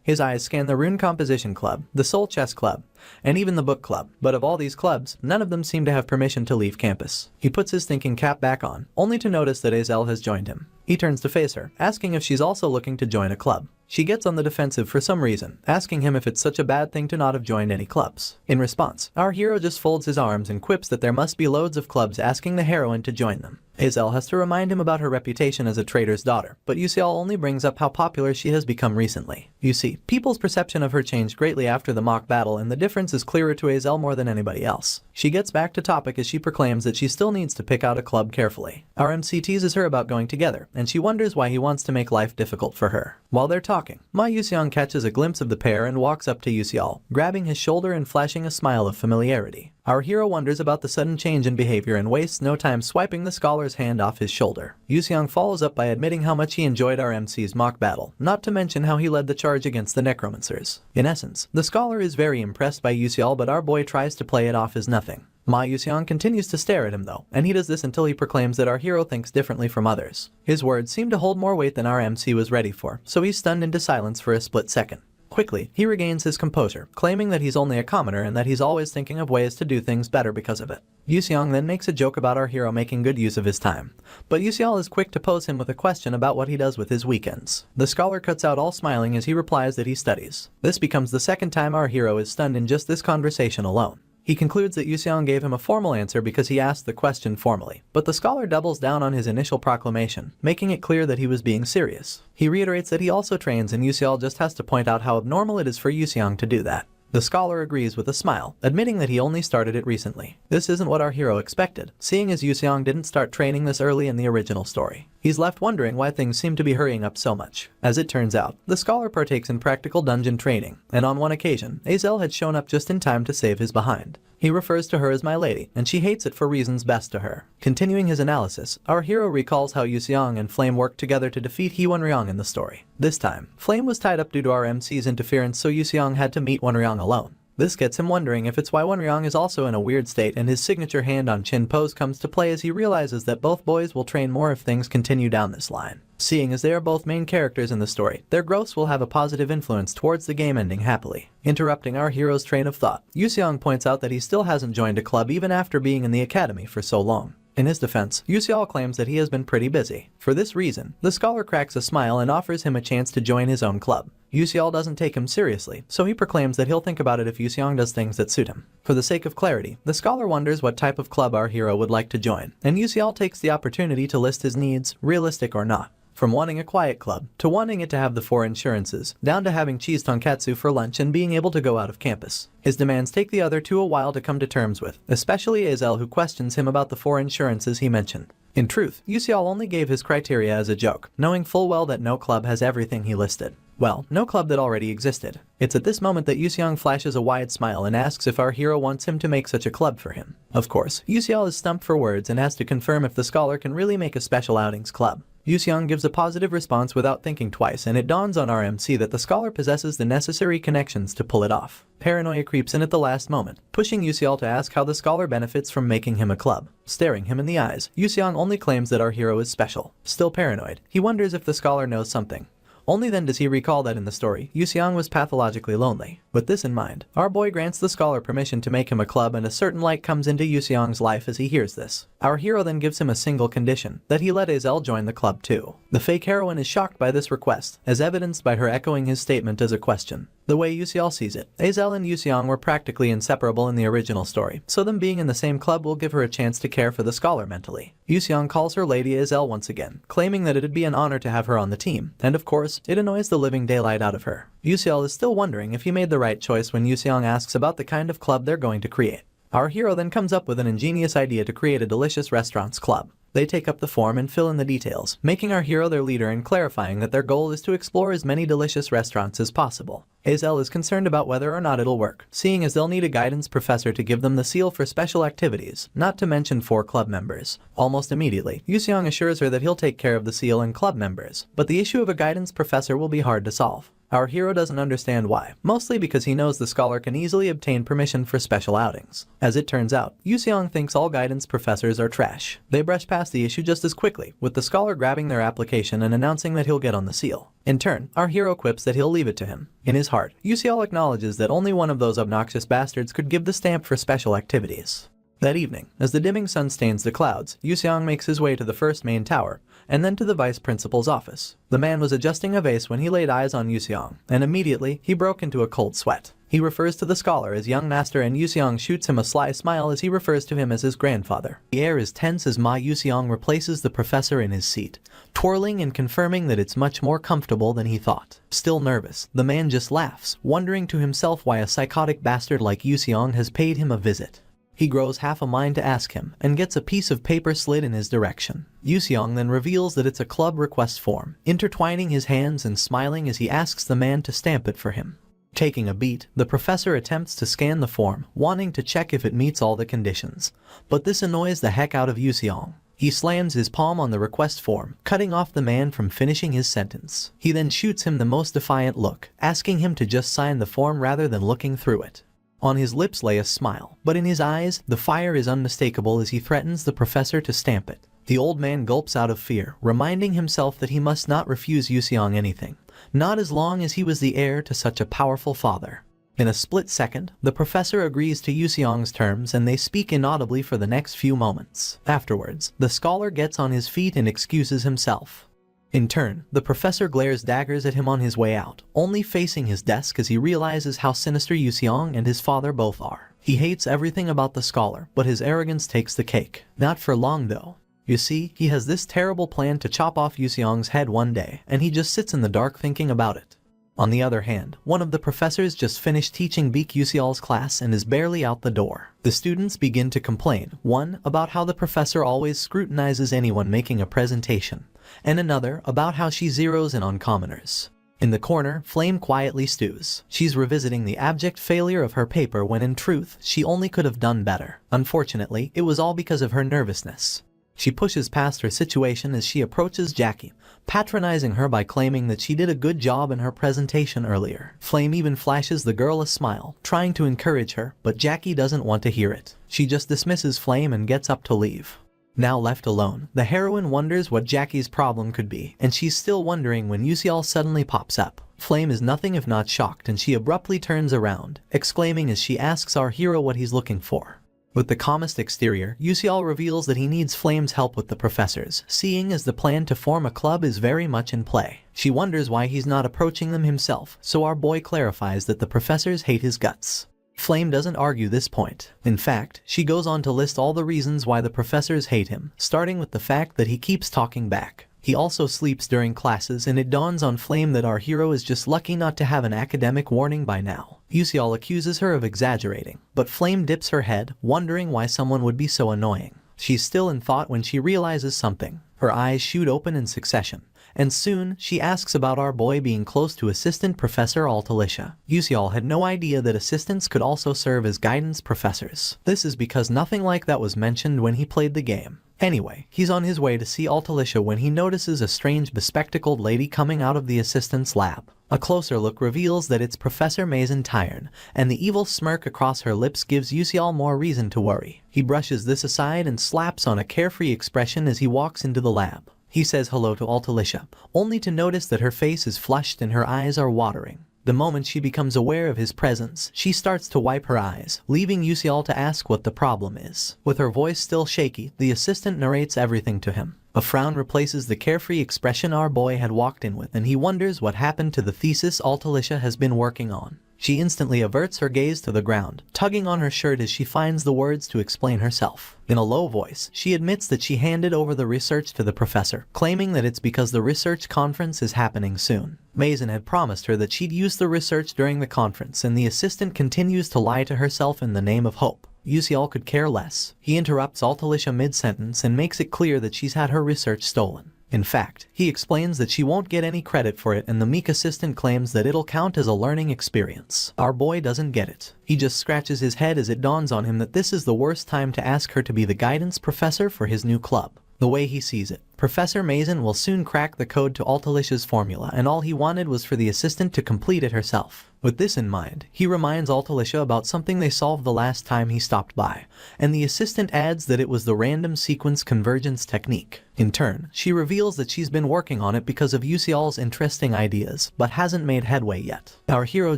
His eyes scan the Rune Composition Club, the Soul Chess Club, and even the Book Club, but of all these clubs, none of them seem to have permission to leave campus. He puts his thinking cap back on, only to notice that Azel has joined him. He turns to face her, asking if she's also looking to join a club. She gets on the defensive for some reason, asking him if it's such a bad thing to not have joined any clubs. In response, our hero just folds his arms and quips that there must be loads of clubs asking the heroine to join them. Azel has to remind him about her reputation as a trader's daughter, but Yusial only brings up how popular she has become recently. You see, people's perception of her changed greatly after the mock battle, and the difference is clearer to Azel more than anybody else. She gets back to topic as she proclaims that she still needs to pick out a club carefully. Our MC teases her about going together, and she wonders why he wants to make life difficult for her. While they're talking, Ma Yuseong catches a glimpse of the pair and walks up to Yusial, grabbing his shoulder and flashing a smile of familiarity. Our hero wonders about the sudden change in behavior and wastes no time swiping the scholar's hand off his shoulder. Yuseong follows up by admitting how much he enjoyed our MC's mock battle, not to mention how he led the charge against the necromancers. In essence, the scholar is very impressed by Yusial, but our boy tries to play it off as nothing. Ma Yuseong continues to stare at him though, and he does this until he proclaims that our hero thinks differently from others. His words seem to hold more weight than our MC was ready for, so he's stunned into silence for a split second. Quickly, he regains his composure, claiming that he's only a commoner and that he's always thinking of ways to do things better because of it. Yuseong then makes a joke about our hero making good use of his time, but Yusial is quick to pose him with a question about what he does with his weekends. The scholar cuts out all smiling as he replies that he studies. This becomes the second time our hero is stunned in just this conversation alone. He concludes that Yuseong gave him a formal answer because he asked the question formally, but the scholar doubles down on his initial proclamation, making it clear that he was being serious. He reiterates that he also trains, and Yuseong just has to point out how abnormal it is for Yuseong to do that. The scholar agrees with a smile, admitting that he only started it recently. This isn't what our hero expected, seeing as Yuseong didn't start training this early in the original story. He's left wondering why things seem to be hurrying up so much. As it turns out, the scholar partakes in practical dungeon training, and on one occasion, Azel had shown up just in time to save his behind. He refers to her as my lady, and she hates it for reasons best to her. Continuing his analysis, our hero recalls how Yuseong and Flame worked together to defeat Wonryong in the story. This time, Flame was tied up due to our MC's interference, so Yuseong had to meet Wonryong alone. This gets him wondering if it's why Wonryong is also in a weird state, and his signature hand on chin pose comes to play as he realizes that both boys will train more if things continue down this line. Seeing as they are both main characters in the story, their growths will have a positive influence towards the game ending happily. Interrupting our hero's train of thought, Yuseong points out that he still hasn't joined a club even after being in the academy for so long. In his defense, Yuseong claims that he has been pretty busy. For this reason, the scholar cracks a smile and offers him a chance to join his own club. Yuseong doesn't take him seriously, so he proclaims that he'll think about it if Yuseong does things that suit him. For the sake of clarity, the scholar wonders what type of club our hero would like to join, and Yuseong takes the opportunity to list his needs, realistic or not. From wanting a quiet club, to wanting it to have the 4 insurances, down to having cheese tonkatsu for lunch and being able to go out of campus. His demands take the other two a while to come to terms with, especially Azel, who questions him about the 4 insurances he mentioned. In truth, Yuseong only gave his criteria as a joke, knowing full well that no club has everything he listed. Well, no club that already existed. It's at this moment that Yuseong flashes a wide smile and asks if our hero wants him to make such a club for him. Of course, Yuseong is stumped for words and has to confirm if the scholar can really make a special outings club. Yuseong gives a positive response without thinking twice, and it dawns on our MC that the scholar possesses the necessary connections to pull it off. Paranoia creeps in at the last moment, pushing Yuseong to ask how the scholar benefits from making him a club. Staring him in the eyes, Yuseong only claims that our hero is special. Still paranoid, he wonders if the scholar knows something. Only then does he recall that in the story, Yuseong was pathologically lonely. With this in mind, our boy grants the scholar permission to make him a club, and a certain light comes into Yuseong's life as he hears this. Our hero then gives him a single condition, that he let Azel join the club too. The fake heroine is shocked by this request, as evidenced by her echoing his statement as a question. The way Yuseong sees it, Azel and Yuseong were practically inseparable in the original story, so them being in the same club will give her a chance to care for the scholar mentally. Yuseong calls her Lady Azel once again, claiming that it'd be an honor to have her on the team, and of course, it annoys the living daylight out of her. Yuseong is still wondering if he made the right choice when Yuseong asks about the kind of club they're going to create. Our hero then comes up with an ingenious idea to create a delicious restaurants club. They take up the form and fill in the details, making our hero their leader and clarifying that their goal is to explore as many delicious restaurants as possible. Azel is concerned about whether or not it'll work, seeing as they'll need a guidance professor to give them the seal for special activities, not to mention 4 club members. Almost immediately, Yuseong assures her that he'll take care of the seal and club members, but the issue of a guidance professor will be hard to solve. Our hero doesn't understand why, mostly because he knows the scholar can easily obtain permission for special outings. As it turns out, Yuseong thinks all guidance professors are trash. They brush past the issue just as quickly, with the scholar grabbing their application and announcing that he'll get on the seal. In turn, our hero quips that he'll leave it to him. In his heart, Yuseong acknowledges that only one of those obnoxious bastards could give the stamp for special activities. That evening, as the dimming sun stains the clouds, Yuseong makes his way to the first main tower, and then to the vice principal's office. The man was adjusting a vase when he laid eyes on Yuseong, and immediately, he broke into a cold sweat. He refers to the scholar as young master, and Yuseong shoots him a sly smile as he refers to him as his grandfather. The air is tense as Ma Yuseong replaces the professor in his seat, twirling and confirming that it's much more comfortable than he thought. Still nervous, the man just laughs, wondering to himself why a psychotic bastard like Yuseong has paid him a visit. He grows half a mind to ask him, and gets a piece of paper slid in his direction. Yuseong then reveals that it's a club request form, intertwining his hands and smiling as he asks the man to stamp it for him. Taking a beat, the professor attempts to scan the form, wanting to check if it meets all the conditions. But this annoys the heck out of Yuseong. He slams his palm on the request form, cutting off the man from finishing his sentence. He then shoots him the most defiant look, asking him to just sign the form rather than looking through it. On his lips lay a smile, but in his eyes, the fire is unmistakable as he threatens the professor to stamp it. The old man gulps out of fear, reminding himself that he must not refuse Yuseong anything, not as long as he was the heir to such a powerful father. In a split second, the professor agrees to Yuseong's terms and they speak inaudibly for the next few moments. Afterwards, the scholar gets on his feet and excuses himself. In turn, the professor glares daggers at him on his way out, only facing his desk as he realizes how sinister Yuseong and his father both are. He hates everything about the scholar, but his arrogance takes the cake. Not for long though. You see, he has this terrible plan to chop off Yuseong's head one day, and he just sits in the dark thinking about it. On the other hand, one of the professors just finished teaching Baek Yuseol's class and is barely out the door. The students begin to complain, one about how the professor always scrutinizes anyone making a presentation, and another about how she zeroes in on commoners. In the corner, Flame quietly stews. She's revisiting the abject failure of her paper when in truth, she only could have done better. Unfortunately, it was all because of her nervousness. She pushes past her situation as she approaches Jackie, patronizing her by claiming that she did a good job in her presentation earlier. Flame even flashes the girl a smile, trying to encourage her, but Jackie doesn't want to hear it. She just dismisses Flame and gets up to leave. Now left alone, the heroine wonders what Jackie's problem could be, and she's still wondering when Yuseol suddenly pops up. Flame is nothing if not shocked, and she abruptly turns around, exclaiming as she asks our hero what he's looking for. With the calmest exterior, Yuseol reveals that he needs Flame's help with the professors, seeing as the plan to form a club is very much in play. She wonders why he's not approaching them himself, so our boy clarifies that the professors hate his guts. Flame doesn't argue this point. In fact, she goes on to list all the reasons why the professors hate him, starting with the fact that he keeps talking back. He also sleeps during classes, and it dawns on Flame that our hero is just lucky not to have an academic warning by now. Yuseol accuses her of exaggerating, but Flame dips her head, wondering why someone would be so annoying. She's still in thought when she realizes something. Her eyes shoot open in succession, and soon, she asks about our boy being close to Assistant Professor Altalicia. Yuseol had no idea that assistants could also serve as guidance professors. This is because nothing like that was mentioned when he played the game. Anyway, he's on his way to see Altalicia when he notices a strange bespectacled lady coming out of the assistant's lab. A closer look reveals that it's Professor Mason Tyrn, and the evil smirk across her lips gives Yuseol more reason to worry. He brushes this aside and slaps on a carefree expression as he walks into the lab. He says hello to Altalicia, only to notice that her face is flushed and her eyes are watering. The moment she becomes aware of his presence, she starts to wipe her eyes, leaving Yuseol to ask what the problem is. With her voice still shaky, the assistant narrates everything to him. A frown replaces the carefree expression our boy had walked in with, and he wonders what happened to the thesis Altalicia has been working on. She instantly averts her gaze to the ground, tugging on her shirt as she finds the words to explain herself. In a low voice, she admits that she handed over the research to the professor, claiming that it's because the research conference is happening soon. Mason had promised her that she'd use the research during the conference, and the assistant continues to lie to herself in the name of hope. Yuseol could care less. He interrupts Altalicia mid-sentence and makes it clear that she's had her research stolen. In fact, he explains that she won't get any credit for it, and the meek assistant claims that it'll count as a learning experience. Our boy doesn't get it. He just scratches his head as it dawns on him that this is the worst time to ask her to be the guidance professor for his new club. The way he sees it, Professor Mason will soon crack the code to Altalicia's formula, and all he wanted was for the assistant to complete it herself. With this in mind, he reminds Altalicia about something they solved the last time he stopped by, and the assistant adds that it was the random sequence convergence technique. In turn, she reveals that she's been working on it because of Yuseol's interesting ideas, but hasn't made headway yet. Our hero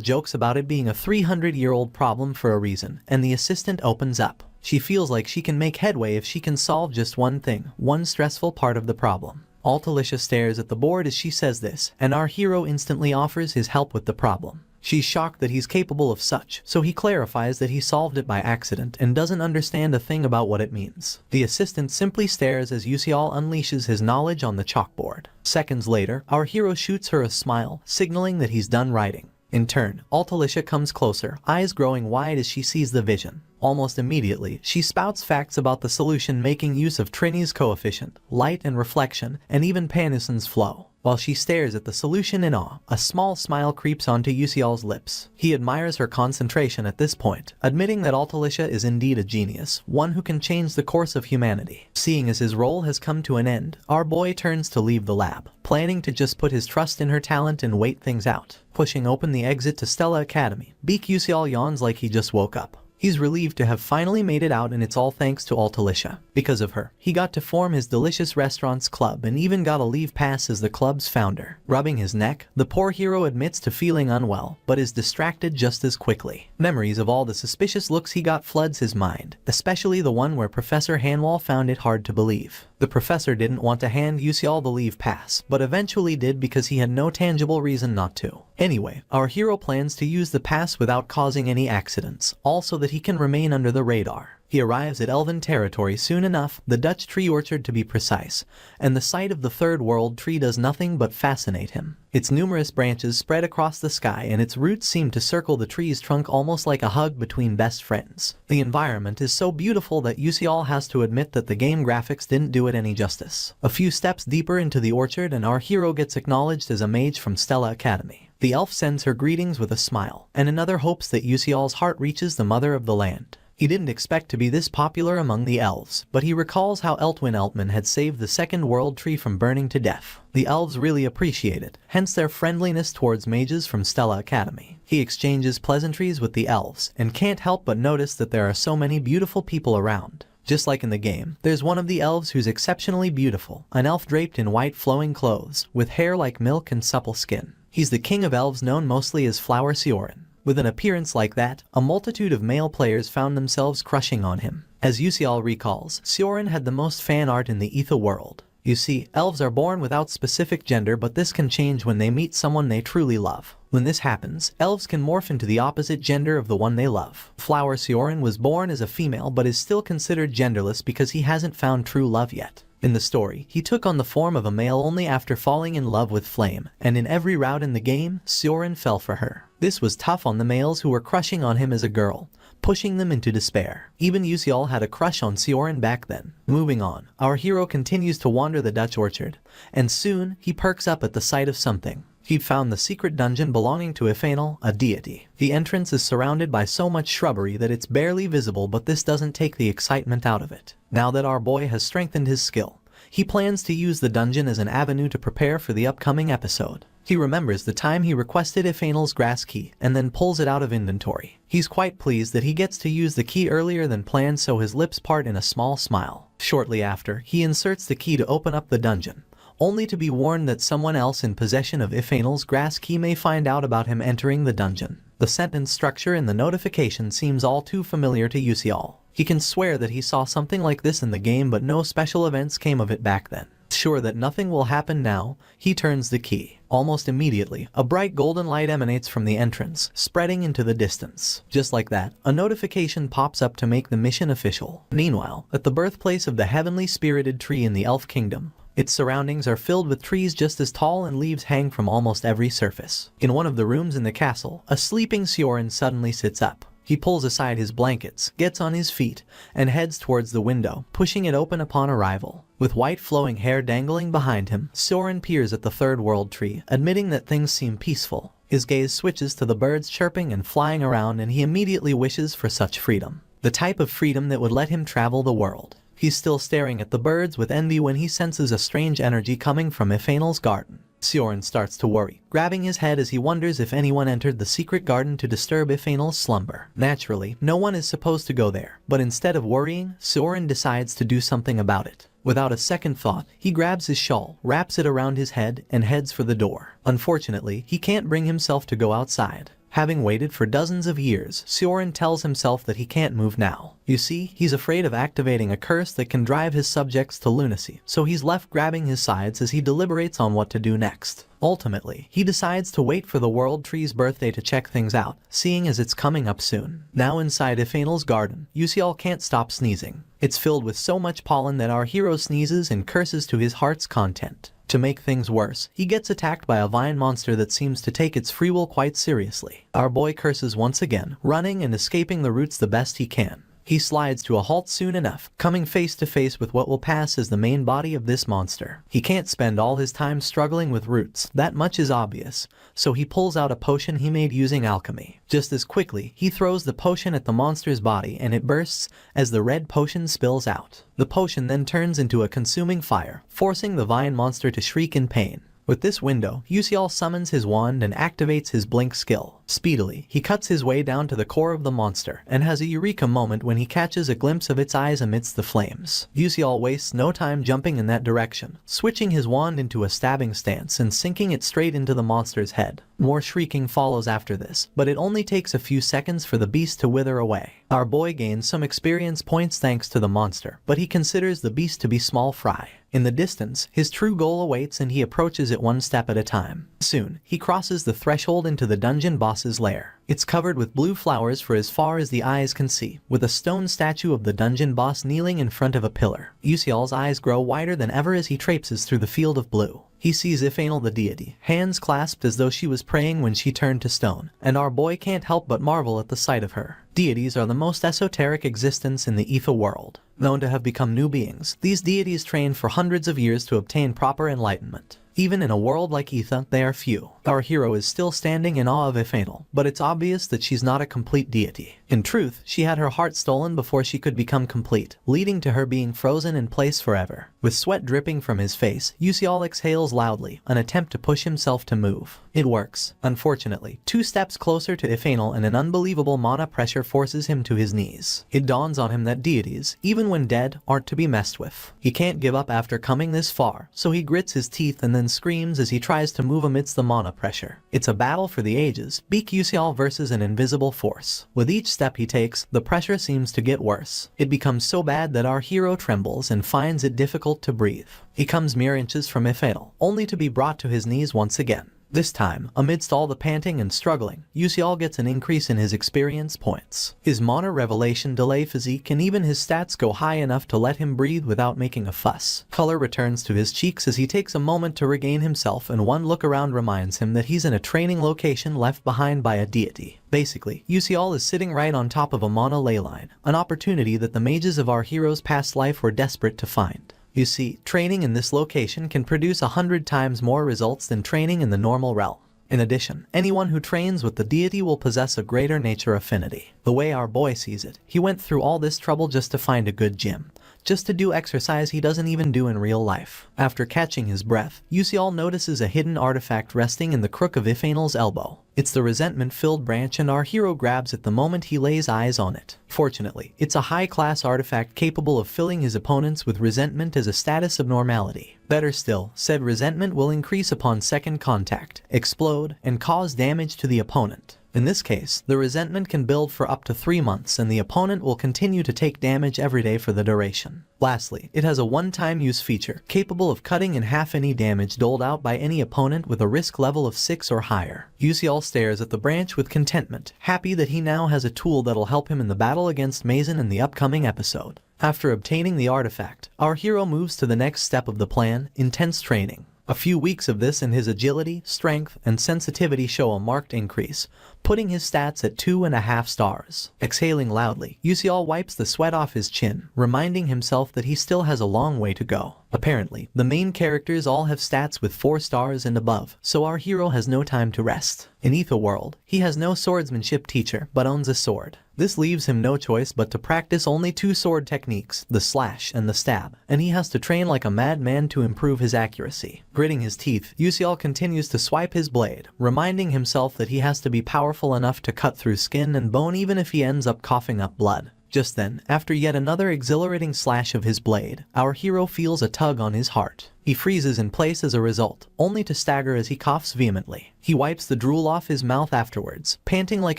jokes about it being a 300-year-old problem for a reason, and the assistant opens up. She feels like she can make headway if she can solve just one thing, one stressful part of the problem. Altalicia stares at the board as she says this, and our hero instantly offers his help with the problem. She's shocked that he's capable of such, so he clarifies that he solved it by accident and doesn't understand a thing about what it means. The assistant simply stares as Yusial unleashes his knowledge on the chalkboard. Seconds later, our hero shoots her a smile, signaling that he's done writing. In turn, Altalicia comes closer, eyes growing wide as she sees the vision. Almost immediately, she spouts facts about the solution, making use of Trini's coefficient, light and reflection, and even Panison's flow. While she stares at the solution in awe, a small smile creeps onto Yusial's lips. He admires her concentration at this point, admitting that Altalicia is indeed a genius, one who can change the course of humanity. Seeing as his role has come to an end, our boy turns to leave the lab, planning to just put his trust in her talent and wait things out. Pushing open the exit to Stella Academy, Beak Yusial yawns like he just woke up. He's relieved to have finally made it out, and it's all thanks to Altalicia. Because of her, he got to form his Delicious Restaurants Club and even got a leave pass as the club's founder. Rubbing his neck, the poor hero admits to feeling unwell, but is distracted just as quickly. Memories of all the suspicious looks he got floods his mind, especially the one where Professor Hanwall found it hard to believe. The professor didn't want to hand Yusial the leave pass, but eventually did because he had no tangible reason not to. Anyway, our hero plans to use the pass without causing any accidents, also that he can remain under the radar. He arrives at Elven territory soon enough, the Dutch tree orchard to be precise, and the sight of the third world tree does nothing but fascinate him. Its numerous branches spread across the sky and its roots seem to circle the tree's trunk almost like a hug between best friends. The environment is so beautiful that Yusial has to admit that the game graphics didn't do it any justice. A few steps deeper into the orchard and our hero gets acknowledged as a mage from Stella Academy. The elf sends her greetings with a smile, and another hopes that Yusial's heart reaches the mother of the land. He didn't expect to be this popular among the elves, but he recalls how Eltwin Eltman had saved the second world tree from burning to death. The elves really appreciate it, hence their friendliness towards mages from Stella Academy. He exchanges pleasantries with the elves, and can't help but notice that there are so many beautiful people around. Just like in the game, there's one of the elves who's exceptionally beautiful, an elf draped in white flowing clothes, with hair like milk and supple skin. He's the king of elves, known mostly as Flower Sioran. With an appearance like that, a multitude of male players found themselves crushing on him. As Yusial recalls, Sioran had the most fan art in the Ether world. You see, elves are born without specific gender, but this can change when they meet someone they truly love. When this happens, elves can morph into the opposite gender of the one they love. Flower Sioran was born as a female but is still considered genderless because he hasn't found true love yet. In the story, he took on the form of a male only after falling in love with Flame, and in every route in the game, Sioran fell for her. This was tough on the males who were crushing on him as a girl, pushing them into despair. Even Yusial had a crush on Sioran back then. Moving on, our hero continues to wander the Dutch orchard, and soon, he perks up at the sight of something. He'd found the secret dungeon belonging to Ifanal, a deity. The entrance is surrounded by so much shrubbery that it's barely visible, but this doesn't take the excitement out of it. Now that our boy has strengthened his skill, he plans to use the dungeon as an avenue to prepare for the upcoming episode. He remembers the time he requested Ifanal's grass key and then pulls it out of inventory. He's quite pleased that he gets to use the key earlier than planned, so his lips part in a small smile. Shortly after, he inserts the key to open up the dungeon, only to be warned that someone else in possession of Ifanal's grass key may find out about him entering the dungeon. The sentence structure in the notification seems all too familiar to Yusial. He can swear that he saw something like this in the game, but no special events came of it back then. Sure that nothing will happen now, he turns the key. Almost immediately, a bright golden light emanates from the entrance, spreading into the distance. Just like that, a notification pops up to make the mission official. Meanwhile, at the birthplace of the heavenly spirited tree in the Elf Kingdom, its surroundings are filled with trees just as tall, and leaves hang from almost every surface. In one of the rooms in the castle, a sleeping Sioran suddenly sits up. He pulls aside his blankets, gets on his feet, and heads towards the window, pushing it open upon arrival. With white flowing hair dangling behind him, Sioran peers at the third world tree, admitting that things seem peaceful. His gaze switches to the birds chirping and flying around, and he immediately wishes for such freedom. The type of freedom that would let him travel the world. He's still staring at the birds with envy when he senses a strange energy coming from Ifanal's garden. Sioran starts to worry, grabbing his head as he wonders if anyone entered the secret garden to disturb Ifanal's slumber. Naturally, no one is supposed to go there, but instead of worrying, Sioran decides to do something about it. Without a second thought, he grabs his shawl, wraps it around his head, and heads for the door. Unfortunately, he can't bring himself to go outside. Having waited for dozens of years, Sioran tells himself that he can't move now. You see, he's afraid of activating a curse that can drive his subjects to lunacy, so he's left grabbing his sides as he deliberates on what to do next. Ultimately, he decides to wait for the World Tree's birthday to check things out, seeing as it's coming up soon. Now inside Ephanel's garden, Yusial can't stop sneezing. It's filled with so much pollen that our hero sneezes and curses to his heart's content. To make things worse, he gets attacked by a vine monster that seems to take its free will quite seriously. Our boy curses once again, running and escaping the roots the best he can. He slides to a halt soon enough, coming face to face with what will pass as the main body of this monster. He can't spend all his time struggling with roots, that much is obvious, so he pulls out a potion he made using alchemy. Just as quickly, he throws the potion at the monster's body and it bursts as the red potion spills out. The potion then turns into a consuming fire, forcing the vine monster to shriek in pain. With this window, Yusial summons his wand and activates his blink skill. Speedily, he cuts his way down to the core of the monster, and has a eureka moment when he catches a glimpse of its eyes amidst the flames. Yusial wastes no time jumping in that direction, switching his wand into a stabbing stance and sinking it straight into the monster's head. More shrieking follows after this, but it only takes a few seconds for the beast to wither away. Our boy gains some experience points thanks to the monster, but he considers the beast to be small fry. In the distance, his true goal awaits and he approaches it one step at a time. Soon, he crosses the threshold into the dungeon boss's lair. It's covered with blue flowers for as far as the eyes can see, with a stone statue of the dungeon boss kneeling in front of a pillar. Yusial's eyes grow wider than ever as he traipses through the field of blue. He sees Ephanel the deity, hands clasped as though she was praying when she turned to stone, and our boy can't help but marvel at the sight of her. Deities are the most esoteric existence in the Ether world. Known to have become new beings, these deities train for hundreds of years to obtain proper enlightenment. Even in a world like Ether, they are few. Our hero is still standing in awe of Ephanel, but it's obvious that she's not a complete deity. In truth, she had her heart stolen before she could become complete, leading to her being frozen in place forever. With sweat dripping from his face, Yusial exhales loudly, an attempt to push himself to move. It works. Unfortunately, 2 steps closer to Ephanel and an unbelievable mana pressure forces him to his knees. It dawns on him that deities, even when dead, aren't to be messed with. He can't give up after coming this far, so he grits his teeth and then screams as he tries to move amidst the mana pressure. It's a battle for the ages, Beak Yusial versus an invisible force. With each step he takes, the pressure seems to get worse. It becomes so bad that our hero trembles and finds it difficult to breathe. He comes mere inches from Ephanel, only to be brought to his knees once again. This time, amidst all the panting and struggling, Yusial gets an increase in his experience points. His mana revelation delay physique and even his stats go high enough to let him breathe without making a fuss. Color returns to his cheeks as he takes a moment to regain himself, and one look around reminds him that he's in a training location left behind by a deity. Basically, Yusial is sitting right on top of a mana ley line, an opportunity that the mages of our hero's past life were desperate to find. You see, training in this location can produce 100 times more results than training in the normal realm. In addition, anyone who trains with the deity will possess a greater nature affinity. The way our boy sees it, he went through all this trouble just to find a good gym. Just to do exercise he doesn't even do in real life. After catching his breath, Yusial notices a hidden artifact resting in the crook of Ephanel's elbow. It's the resentment-filled branch, and our hero grabs it the moment he lays eyes on it. Fortunately, it's a high-class artifact capable of filling his opponents with resentment as a status abnormality. Better still, said resentment will increase upon second contact, explode, and cause damage to the opponent. In this case, the resentment can build for up to 3 months and the opponent will continue to take damage every day for the duration. Lastly, it has a one-time use feature, capable of cutting in half any damage doled out by any opponent with a risk level of 6 or higher. Yusial stares at the branch with contentment, happy that he now has a tool that'll help him in the battle against Mazen in the upcoming episode. After obtaining the artifact, our hero moves to the next step of the plan, intense training. A few weeks of this and his agility, strength, and sensitivity show a marked increase, putting his stats at 2.5 stars. Exhaling loudly, Yusial wipes the sweat off his chin, reminding himself that he still has a long way to go. Apparently, the main characters all have stats with 4 stars and above, so our hero has no time to rest. In Ether World, he has no swordsmanship teacher, but owns a sword. This leaves him no choice but to practice only 2 sword techniques, the slash and the stab, and he has to train like a madman to improve his accuracy. Gritting his teeth, Yusial continues to swipe his blade, reminding himself that he has to be powerful enough to cut through skin and bone even if he ends up coughing up blood. Just then, after yet another exhilarating slash of his blade, our hero feels a tug on his heart. He freezes in place as a result, only to stagger as he coughs vehemently. He wipes the drool off his mouth afterwards, panting like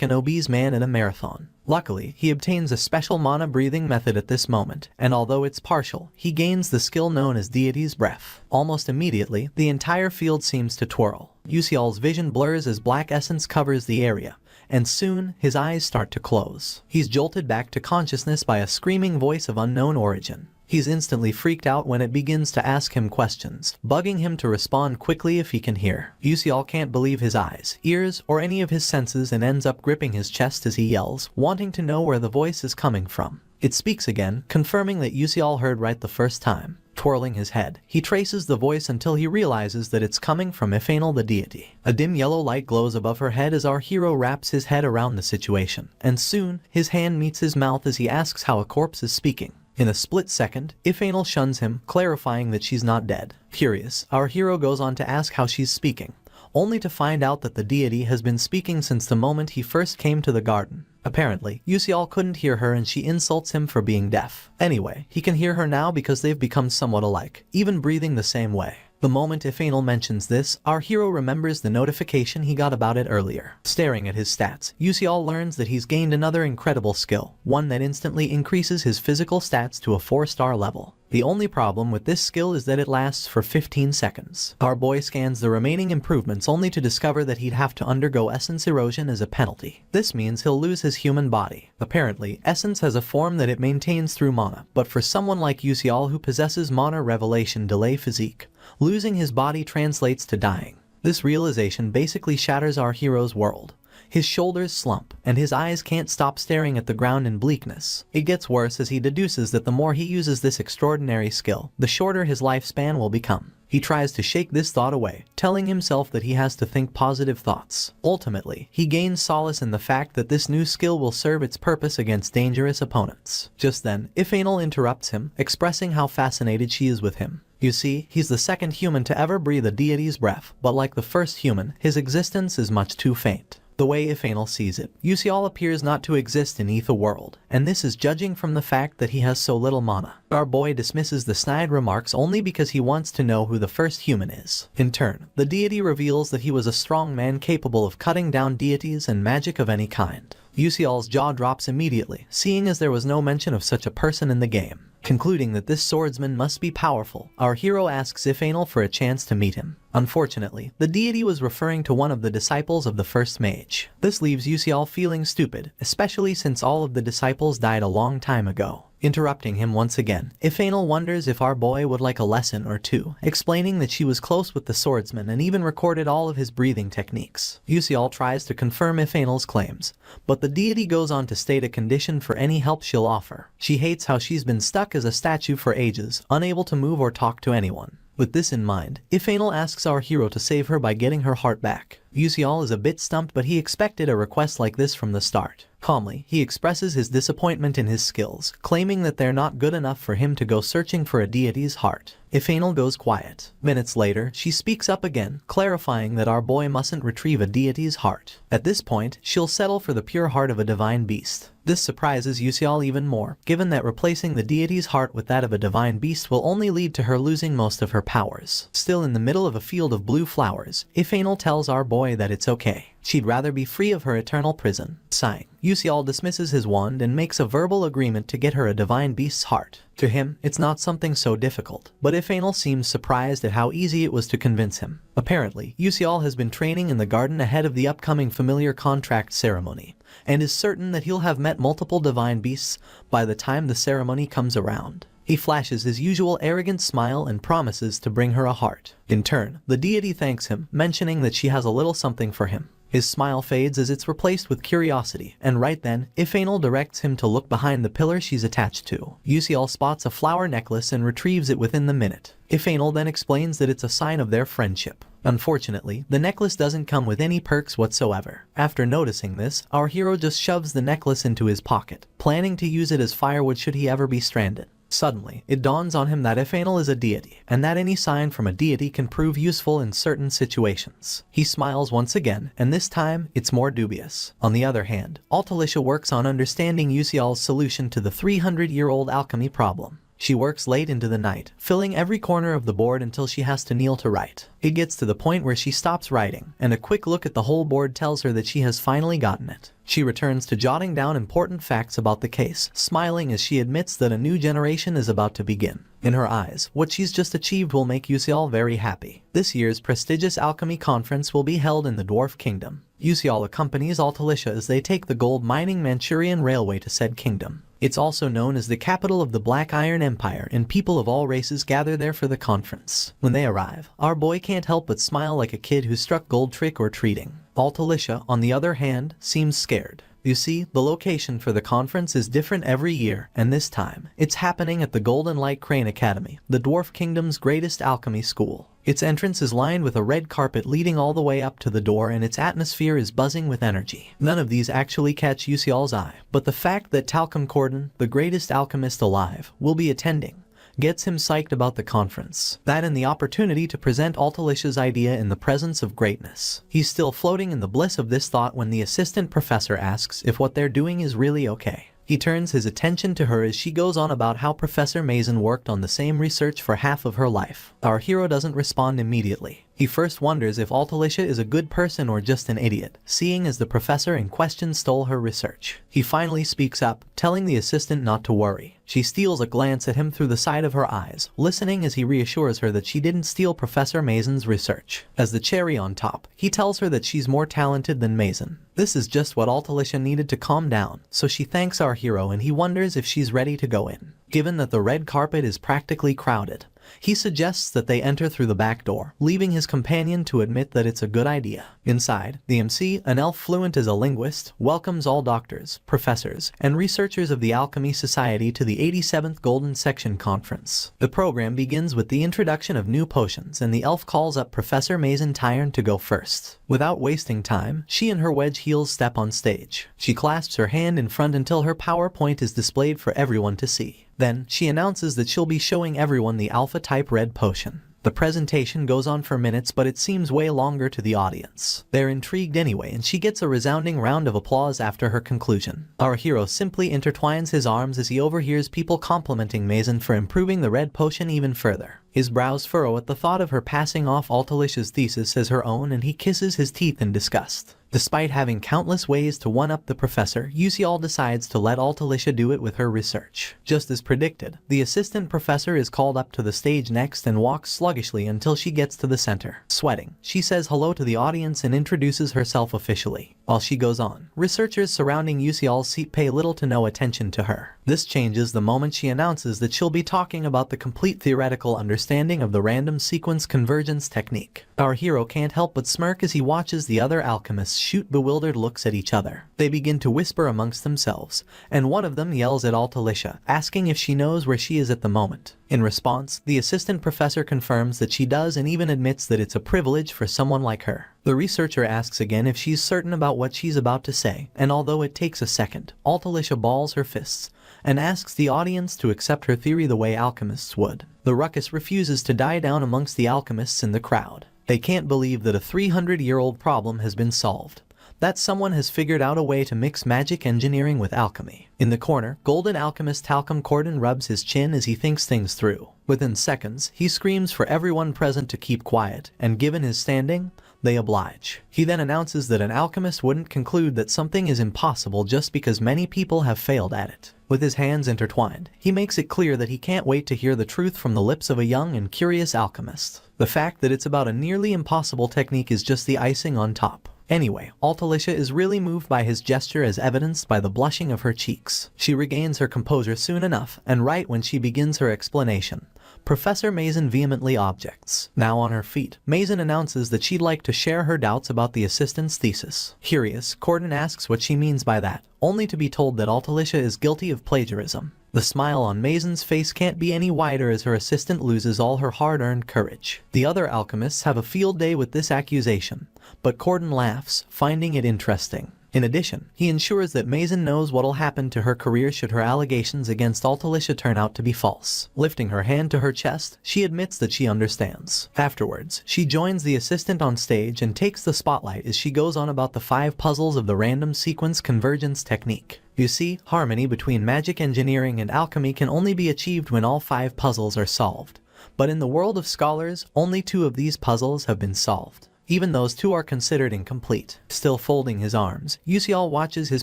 an obese man in a marathon. Luckily, he obtains a special mana breathing method at this moment, and although it's partial, he gains the skill known as Deity's Breath. Almost immediately, the entire field seems to twirl. Yusial's vision blurs as black essence covers the area, and soon, his eyes start to close. He's jolted back to consciousness by a screaming voice of unknown origin. He's instantly freaked out when it begins to ask him questions, bugging him to respond quickly if he can hear. Yusial can't believe his eyes, ears, or any of his senses and ends up gripping his chest as he yells, wanting to know where the voice is coming from. It speaks again, confirming that Yusial heard right the first time. Twirling his head, he traces the voice until he realizes that it's coming from Ephanel the deity. A dim yellow light glows above her head as our hero wraps his head around the situation, and soon, his hand meets his mouth as he asks how a corpse is speaking. In a split second, Ephanel shuns him, clarifying that she's not dead. Curious, our hero goes on to ask how she's speaking, only to find out that the deity has been speaking since the moment he first came to the garden. Apparently, Yusial couldn't hear her and she insults him for being deaf. Anyway, he can hear her now because they've become somewhat alike, even breathing the same way. The moment Ephanel mentions this, our hero remembers the notification he got about it earlier. Staring at his stats, Yusial learns that he's gained another incredible skill, one that instantly increases his physical stats to a 4-star level. The only problem with this skill is that it lasts for 15 seconds. Our boy scans the remaining improvements only to discover that he'd have to undergo essence erosion as a penalty. This means he'll lose his human body. Apparently, essence has a form that it maintains through mana, but for someone like Yusial who possesses mana revelation delay physique, losing his body translates to dying. This realization basically shatters our hero's world. His shoulders slump, and his eyes can't stop staring at the ground in bleakness. It gets worse as he deduces that the more he uses this extraordinary skill, the shorter his lifespan will become. He tries to shake this thought away, telling himself that he has to think positive thoughts. Ultimately, he gains solace in the fact that this new skill will serve its purpose against dangerous opponents. Just then, Ephanel interrupts him, expressing how fascinated she is with him. You see, he's the second human to ever breathe a deity's breath, but like the first human, his existence is much too faint. The way Ephanel sees it, Yusial appears not to exist in either world, and this is judging from the fact that he has so little mana. Our boy dismisses the snide remarks only because he wants to know who the first human is. In turn, the deity reveals that he was a strong man capable of cutting down deities and magic of any kind. Yusial's jaw drops immediately, seeing as there was no mention of such a person in the game. Concluding that this swordsman must be powerful, our hero asks Ephanel for a chance to meet him. Unfortunately, the deity was referring to one of the disciples of the first mage. This leaves Yusial feeling stupid, especially since all of the disciples died a long time ago. Interrupting him once again, Ephanel wonders if our boy would like a lesson or two, explaining that she was close with the swordsman and even recorded all of his breathing techniques. Yusial tries to confirm Ephanel's claims, but the deity goes on to state a condition for any help she'll offer. She hates how she's been stuck as a statue for ages, unable to move or talk to anyone. With this in mind, Ephanel asks our hero to save her by getting her heart back. Yusial is a bit stumped, but he expected a request like this from the start. Calmly, he expresses his disappointment in his skills, claiming that they're not good enough for him to go searching for a deity's heart. Ephanel goes quiet. Minutes later, she speaks up again, clarifying that our boy mustn't retrieve a deity's heart. At this point, she'll settle for the pure heart of a divine beast. This surprises Yusial even more, given that replacing the deity's heart with that of a divine beast will only lead to her losing most of her powers. Still in the middle of a field of blue flowers, Ephanel tells our boy that it's okay. She'd rather be free of her eternal prison. Sighing, Yusial dismisses his wand and makes a verbal agreement to get her a divine beast's heart. To him, it's not something so difficult, but Ephanel seems surprised at how easy it was to convince him. Apparently, Yusial has been training in the garden ahead of the upcoming familiar contract ceremony, and is certain that he'll have met multiple divine beasts by the time the ceremony comes around. He flashes his usual arrogant smile and promises to bring her a heart. In turn, the deity thanks him, mentioning that she has a little something for him. His smile fades as it's replaced with curiosity, and right then, Ephanel directs him to look behind the pillar she's attached to. Yusial spots a flower necklace and retrieves it within the minute. Ephanel then explains that it's a sign of their friendship. Unfortunately, the necklace doesn't come with any perks whatsoever. After noticing this, our hero just shoves the necklace into his pocket, planning to use it as firewood should he ever be stranded. Suddenly, it dawns on him that Ephanel is a deity, and that any sign from a deity can prove useful in certain situations. He smiles once again, and this time, it's more dubious. On the other hand, Altalicia works on understanding Yusial's solution to the 300-year-old alchemy problem. She works late into the night, filling every corner of the board until she has to kneel to write. It gets to the point where she stops writing, and a quick look at the whole board tells her that she has finally gotten it. She returns to jotting down important facts about the case, smiling as she admits that a new generation is about to begin. In her eyes, what she's just achieved will make Yuseol very happy. This year's prestigious alchemy conference will be held in the Dwarf Kingdom. Yuseol accompanies Altalicia as they take the gold mining Manchurian Railway to said kingdom. It's also known as the capital of the Black Iron Empire, and people of all races gather there for the conference. When they arrive, our boy can't help but smile like a kid who struck gold trick or treating. Altalicia, on the other hand, seems scared. You see, the location for the conference is different every year, and this time, it's happening at the Golden Light Crane Academy, the Dwarf Kingdom's greatest alchemy school. Its entrance is lined with a red carpet leading all the way up to the door, and its atmosphere is buzzing with energy. None of these actually catch Yuseol's eye, but the fact that Talcum Corden, the greatest alchemist alive, will be attending, gets him psyched about the conference. That and the opportunity to present Altalicia's idea in the presence of greatness. He's still floating in the bliss of this thought when the assistant professor asks if what they're doing is really okay. He turns his attention to her as she goes on about how Professor Mason worked on the same research for half of her life. Our hero doesn't respond immediately. He first wonders if Altalicia is a good person or just an idiot, seeing as the professor in question stole her research. He finally speaks up, telling the assistant not to worry. She steals a glance at him through the side of her eyes, listening as he reassures her that she didn't steal Professor Mason's research. As the cherry on top, he tells her that she's more talented than Mason. This is just what Altalicia needed to calm down, so she thanks our hero and he wonders if she's ready to go in. Given that the red carpet is practically crowded, he suggests that they enter through the back door, leaving his companion to admit that it's a good idea. Inside, the MC, an elf fluent as a linguist, welcomes all doctors, professors, and researchers of the Alchemy Society to the 87th Golden Section Conference. The program begins with the introduction of new potions, and the elf calls up Professor Mason Tyrn to go first. Without wasting time, she and her wedge heels step on stage. She clasps her hand in front until her PowerPoint is displayed for everyone to see. Then, she announces that she'll be showing everyone the Alpha-type red potion. The presentation goes on for minutes, but it seems way longer to the audience. They're intrigued anyway, and she gets a resounding round of applause after her conclusion. Our hero simply intertwines his arms as he overhears people complimenting Mason for improving the red potion even further. His brows furrow at the thought of her passing off Altalicia's thesis as her own, and he kisses his teeth in disgust. Despite having countless ways to one-up the professor, Yuseol decides to let Altalicia do it with her research. Just as predicted, the assistant professor is called up to the stage next and walks sluggishly until she gets to the center. Sweating, she says hello to the audience and introduces herself officially. While she goes on, researchers surrounding Yuseol's seat pay little to no attention to her. This changes the moment she announces that she'll be talking about the complete theoretical understanding of the random sequence convergence technique. Our hero can't help but smirk as he watches the other alchemists shoot bewildered looks at each other. They begin to whisper amongst themselves, and one of them yells at Altalicia, asking if she knows where she is at the moment. In response, the assistant professor confirms that she does and even admits that it's a privilege for someone like her. The researcher asks again if she's certain about what she's about to say, and although it takes a second, Altalicia balls her fists and asks the audience to accept her theory the way alchemists would. The ruckus refuses to die down amongst the alchemists in the crowd. They can't believe that a 300-year-old problem has been solved, that someone has figured out a way to mix magic engineering with alchemy. In the corner, golden alchemist Talcum Corden rubs his chin as he thinks things through. Within seconds, he screams for everyone present to keep quiet, and given his standing, they oblige. He then announces that an alchemist wouldn't conclude that something is impossible just because many people have failed at it. With his hands intertwined, he makes it clear that he can't wait to hear the truth from the lips of a young and curious alchemist. The fact that it's about a nearly impossible technique is just the icing on top. Anyway, Altalicia is really moved by his gesture as evidenced by the blushing of her cheeks. She regains her composure soon enough, and right when she begins her explanation, Professor Mason vehemently objects. Now on her feet, Mason announces that she'd like to share her doubts about the assistant's thesis. Curious, Corden asks what she means by that, only to be told that Altalicia is guilty of plagiarism. The smile on Mason's face can't be any wider as her assistant loses all her hard-earned courage. The other alchemists have a field day with this accusation, but Corden laughs, finding it interesting. In addition, he ensures that Mason knows what'll happen to her career should her allegations against Altalicia turn out to be false. Lifting her hand to her chest, she admits that she understands. Afterwards, she joins the assistant on stage and takes the spotlight as she goes on about the 5 puzzles of the random sequence convergence technique. You see, harmony between magic engineering and alchemy can only be achieved when all 5 puzzles are solved. But in the world of scholars, only 2 of these puzzles have been solved. Even those 2 are considered incomplete. Still folding his arms, Yusial watches his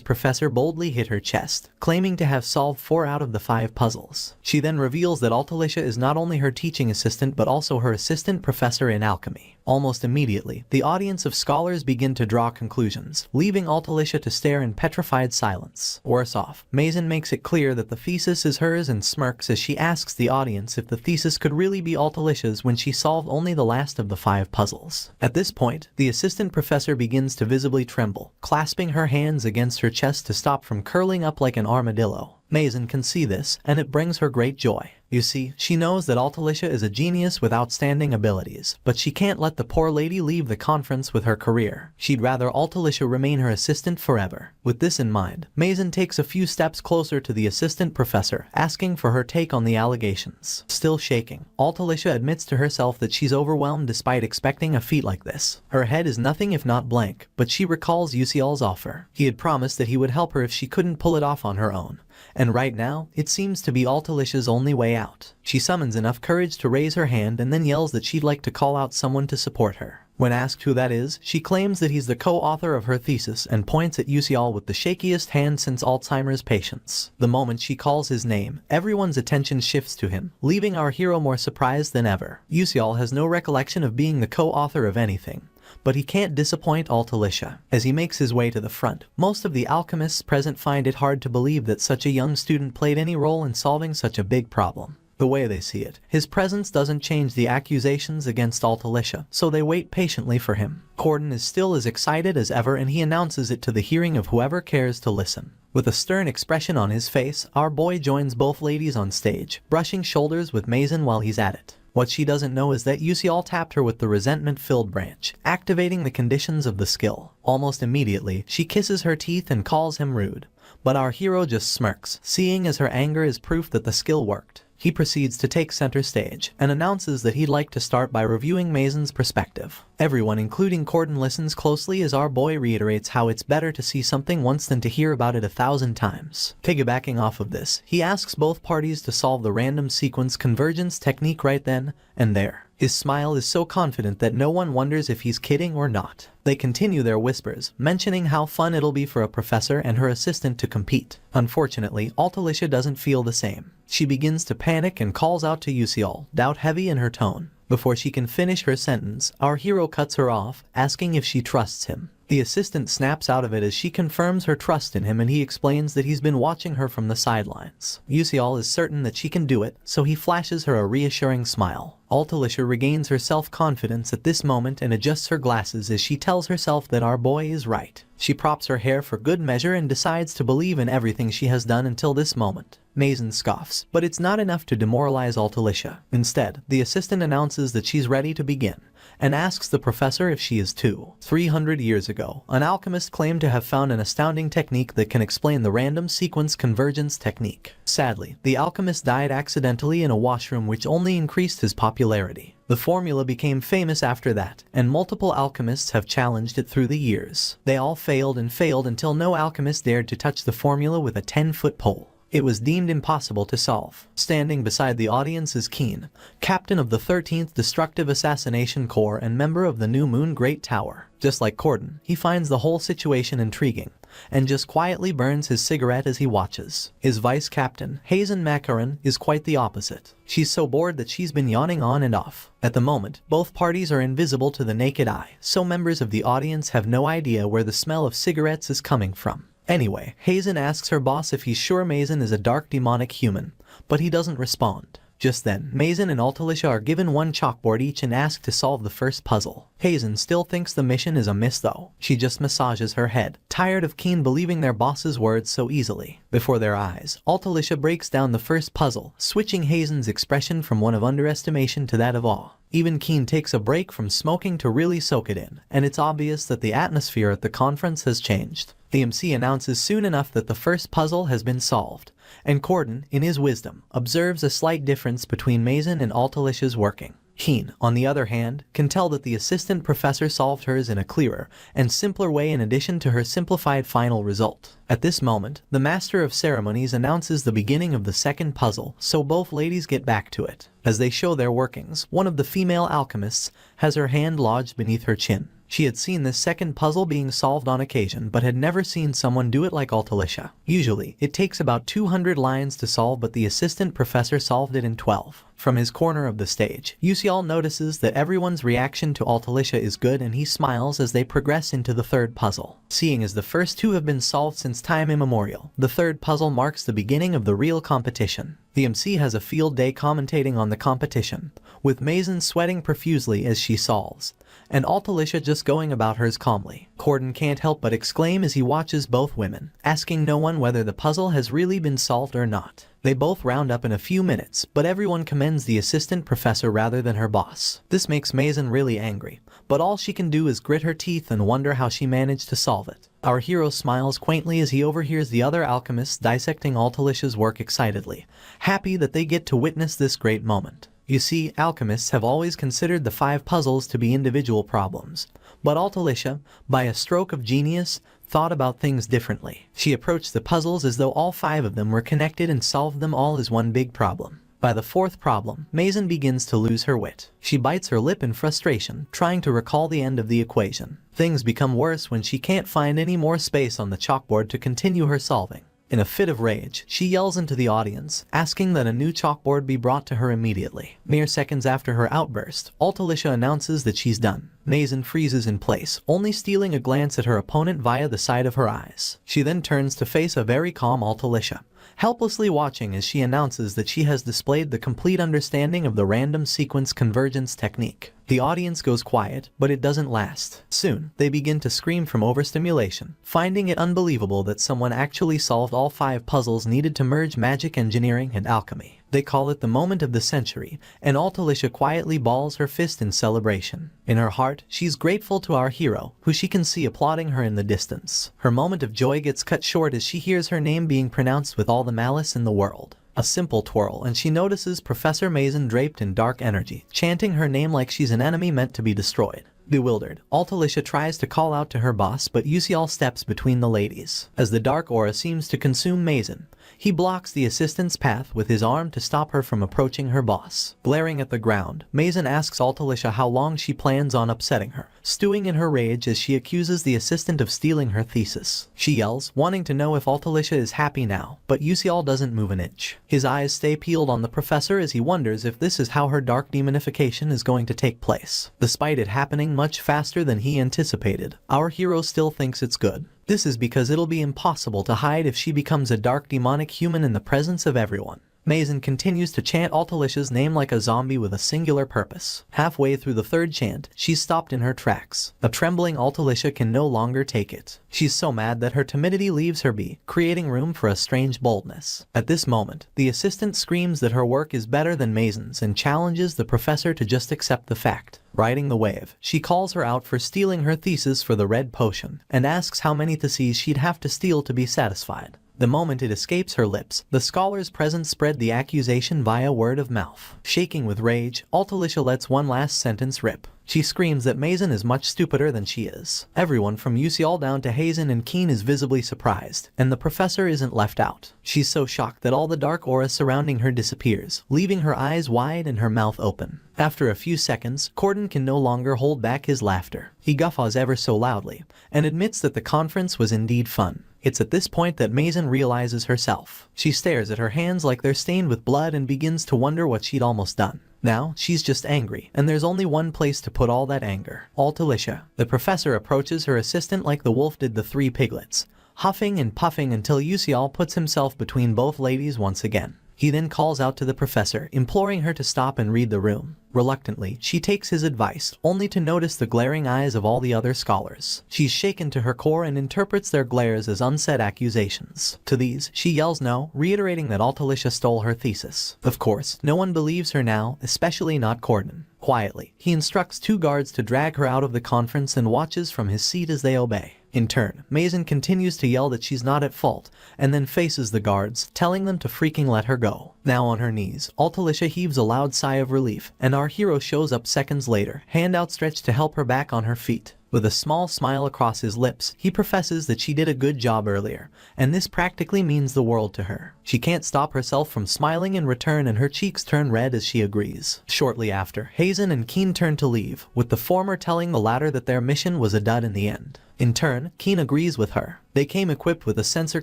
professor boldly hit her chest, claiming to have solved 4 out of the 5 puzzles. She then reveals that Altalicia is not only her teaching assistant but also her assistant professor in alchemy. Almost immediately, the audience of scholars begin to draw conclusions, leaving Altalicia to stare in petrified silence. Worse off, Mason makes it clear that the thesis is hers and smirks as she asks the audience if the thesis could really be Altalicia's when she solved only the last of the 5 puzzles. At this point, the assistant professor begins to visibly tremble, clasping her hands against her chest to stop from curling up like an armadillo. Mason can see this, and it brings her great joy. You see, she knows that Altalicia is a genius with outstanding abilities, but she can't let the poor lady leave the conference with her career. She'd rather Altalicia remain her assistant forever. With this in mind, Mason takes a few steps closer to the assistant professor, asking for her take on the allegations. Still shaking, Altalicia admits to herself that she's overwhelmed despite expecting a feat like this. Her head is nothing if not blank, but she recalls Yusial's offer. He had promised that he would help her if she couldn't pull it off on her own. And right now, it seems to be Altalicia's only way out. She summons enough courage to raise her hand and then yells that she'd like to call out someone to support her. When asked who that is, she claims that he's the co-author of her thesis and points at Yusial with the shakiest hand since Alzheimer's patients. The moment she calls his name, everyone's attention shifts to him, leaving our hero more surprised than ever. Yusial has no recollection of being the co-author of anything. But he can't disappoint Altalicia. As he makes his way to the front, most of the alchemists present find it hard to believe that such a young student played any role in solving such a big problem. The way they see it, his presence doesn't change the accusations against Altalicia, so they wait patiently for him. Corden is still as excited as ever and he announces it to the hearing of whoever cares to listen. With a stern expression on his face, our boy joins both ladies on stage, brushing shoulders with Mason while he's at it. What she doesn't know is that Yusial tapped her with the resentment-filled branch, activating the conditions of the skill. Almost immediately, she kisses her teeth and calls him rude. But our hero just smirks, seeing as her anger is proof that the skill worked. He proceeds to take center stage, and announces that he'd like to start by reviewing Mason's perspective. Everyone, including Corden, listens closely as our boy reiterates how it's better to see something once than to hear about it 1,000 times. Piggybacking off of this, he asks both parties to solve the random sequence convergence technique right then and there. His smile is so confident that no one wonders if he's kidding or not. They continue their whispers, mentioning how fun it'll be for a professor and her assistant to compete. Unfortunately, Altalicia doesn't feel the same. She begins to panic and calls out to Yusial, doubt heavy in her tone. Before she can finish her sentence, our hero cuts her off, asking if she trusts him. The assistant snaps out of it as she confirms her trust in him and he explains that he's been watching her from the sidelines. Yusial is certain that she can do it, so he flashes her a reassuring smile. Altalicia regains her self-confidence at this moment and adjusts her glasses as she tells herself that our boy is right. She props her hair for good measure and decides to believe in everything she has done until this moment. Mason scoffs, but it's not enough to demoralize Altalicia. Instead, the assistant announces that she's ready to begin, and asks the professor if she is too. 300 years ago, an alchemist claimed to have found an astounding technique that can explain the random sequence convergence technique. Sadly, the alchemist died accidentally in a washroom, which only increased his popularity. The formula became famous after that, and multiple alchemists have challenged it through the years. They all failed until no alchemist dared to touch the formula with a 10-foot pole. It was deemed impossible to solve. Standing beside the audience is Keen, captain of the 13th Destructive Assassination Corps and member of the New Moon Great Tower. Just like Corden, he finds the whole situation intriguing, and just quietly burns his cigarette as he watches. His vice captain, Hazen Macaron, is quite the opposite. She's so bored that she's been yawning on and off. At the moment, both parties are invisible to the naked eye, so members of the audience have no idea where the smell of cigarettes is coming from. Anyway, Hazen asks her boss if he's sure Mason is a dark demonic human, but he doesn't respond. Just then, Mason and Altalicia are given one chalkboard each and asked to solve the first puzzle. Hazen still thinks the mission is a miss though. She just massages her head, tired of Keen believing their boss's words so easily. Before their eyes, Altalicia breaks down the first puzzle, switching Hazen's expression from one of underestimation to that of awe. Even Keen takes a break from smoking to really soak it in, and it's obvious that the atmosphere at the conference has changed. The MC announces soon enough that the first puzzle has been solved, and Corden, in his wisdom, observes a slight difference between Mason and Altalicia's working. Keen, on the other hand, can tell that the assistant professor solved hers in a clearer and simpler way in addition to her simplified final result. At this moment, the Master of Ceremonies announces the beginning of the second puzzle, so both ladies get back to it. As they show their workings, one of the female alchemists has her hand lodged beneath her chin. She had seen this second puzzle being solved on occasion, but had never seen someone do it like Altalicia. Usually, it takes about 200 lines to solve, but the assistant professor solved it in 12. From his corner of the stage, Yusial notices that everyone's reaction to Altalicia is good, and he smiles as they progress into the third puzzle. Seeing as the first two have been solved since time immemorial, the third puzzle marks the beginning of the real competition. The MC has a field day commentating on the competition, with Mason sweating profusely as she solves, and Altalicia just going about hers calmly. Corden can't help but exclaim as he watches both women, asking no one whether the puzzle has really been solved or not. They both round up in a few minutes, but everyone commends the assistant professor rather than her boss. This makes Mason really angry, but all she can do is grit her teeth and wonder how she managed to solve it. Our hero smiles quaintly as he overhears the other alchemists dissecting Altalicia's work excitedly, happy that they get to witness this great moment. You see, alchemists have always considered the 5 puzzles to be individual problems, but Altalicia, by a stroke of genius, thought about things differently. She approached the puzzles as though all 5 of them were connected and solved them all as one big problem. By the 4th problem, Mason begins to lose her wit. She bites her lip in frustration, trying to recall the end of the equation. Things become worse when she can't find any more space on the chalkboard to continue her solving. In a fit of rage, she yells into the audience, asking that a new chalkboard be brought to her immediately. Mere seconds after her outburst, Altalicia announces that she's done. Mason freezes in place, only stealing a glance at her opponent via the side of her eyes. She then turns to face a very calm Altalicia, helplessly watching as she announces that she has displayed the complete understanding of the random sequence convergence technique. The audience goes quiet, but it doesn't last. Soon, they begin to scream from overstimulation, finding it unbelievable that someone actually solved all 5 puzzles needed to merge magic engineering and alchemy. They call it the moment of the century, and Altalicia quietly balls her fist in celebration. In her heart, she's grateful to our hero, who she can see applauding her in the distance. Her moment of joy gets cut short as she hears her name being pronounced with all the malice in the world. A simple twirl, and she notices Professor Mason draped in dark energy, chanting her name like she's an enemy meant to be destroyed. Bewildered, Altalicia tries to call out to her boss, but Yusial steps between the ladies. As the dark aura seems to consume Mason, he blocks the assistant's path with his arm to stop her from approaching her boss. Glaring at the ground, Mason asks Altalicia how long she plans on upsetting her, stewing in her rage as she accuses the assistant of stealing her thesis. She yells, wanting to know if Altalicia is happy now, but Yusial doesn't move an inch. His eyes stay peeled on the professor as he wonders if this is how her dark demonification is going to take place. Despite it happening much faster than he anticipated, our hero still thinks it's good. This is because it'll be impossible to hide if she becomes a dark demonic human in the presence of everyone. Mason continues to chant Altalicia's name like a zombie with a singular purpose. Halfway through the 3rd chant, she's stopped in her tracks. A trembling Altalicia can no longer take it. She's so mad that her timidity leaves her be, creating room for a strange boldness. At this moment, the assistant screams that her work is better than Mason's and challenges the professor to just accept the fact. Riding the wave, she calls her out for stealing her thesis for the red potion, and asks how many theses she'd have to steal to be satisfied. The moment it escapes her lips, the scholars present spread the accusation via word of mouth. Shaking with rage, Altalicia lets one last sentence rip. She screams that Mason is much stupider than she is. Everyone from Yusial down to Hazen and Keen is visibly surprised, and the professor isn't left out. She's so shocked that all the dark aura surrounding her disappears, leaving her eyes wide and her mouth open. After a few seconds, Corden can no longer hold back his laughter. He guffaws ever so loudly, and admits that the conference was indeed fun. It's at this point that Mason realizes herself. She stares at her hands like they're stained with blood and begins to wonder what she'd almost done. Now, she's just angry, and there's only one place to put all that anger. Altalicia. The professor approaches her assistant like the wolf did the 3 piglets, huffing and puffing until Yusial puts himself between both ladies once again. He then calls out to the professor, imploring her to stop and read the room. Reluctantly, she takes his advice, only to notice the glaring eyes of all the other scholars. She's shaken to her core and interprets their glares as unsaid accusations. To these, she yells no, reiterating that Altalicia stole her thesis. Of course, no one believes her now, especially not Corden. Quietly, he instructs 2 guards to drag her out of the conference and watches from his seat as they obey. In turn, Mason continues to yell that she's not at fault, and then faces the guards, telling them to freaking let her go. Now on her knees, Altalicia heaves a loud sigh of relief, and our hero shows up seconds later, hand outstretched to help her back on her feet. With a small smile across his lips, he professes that she did a good job earlier, and this practically means the world to her. She can't stop herself from smiling in return, and her cheeks turn red as she agrees. Shortly after, Hazen and Keen turn to leave, with the former telling the latter that their mission was a dud in the end. In turn, Keen agrees with her. They came equipped with a sensor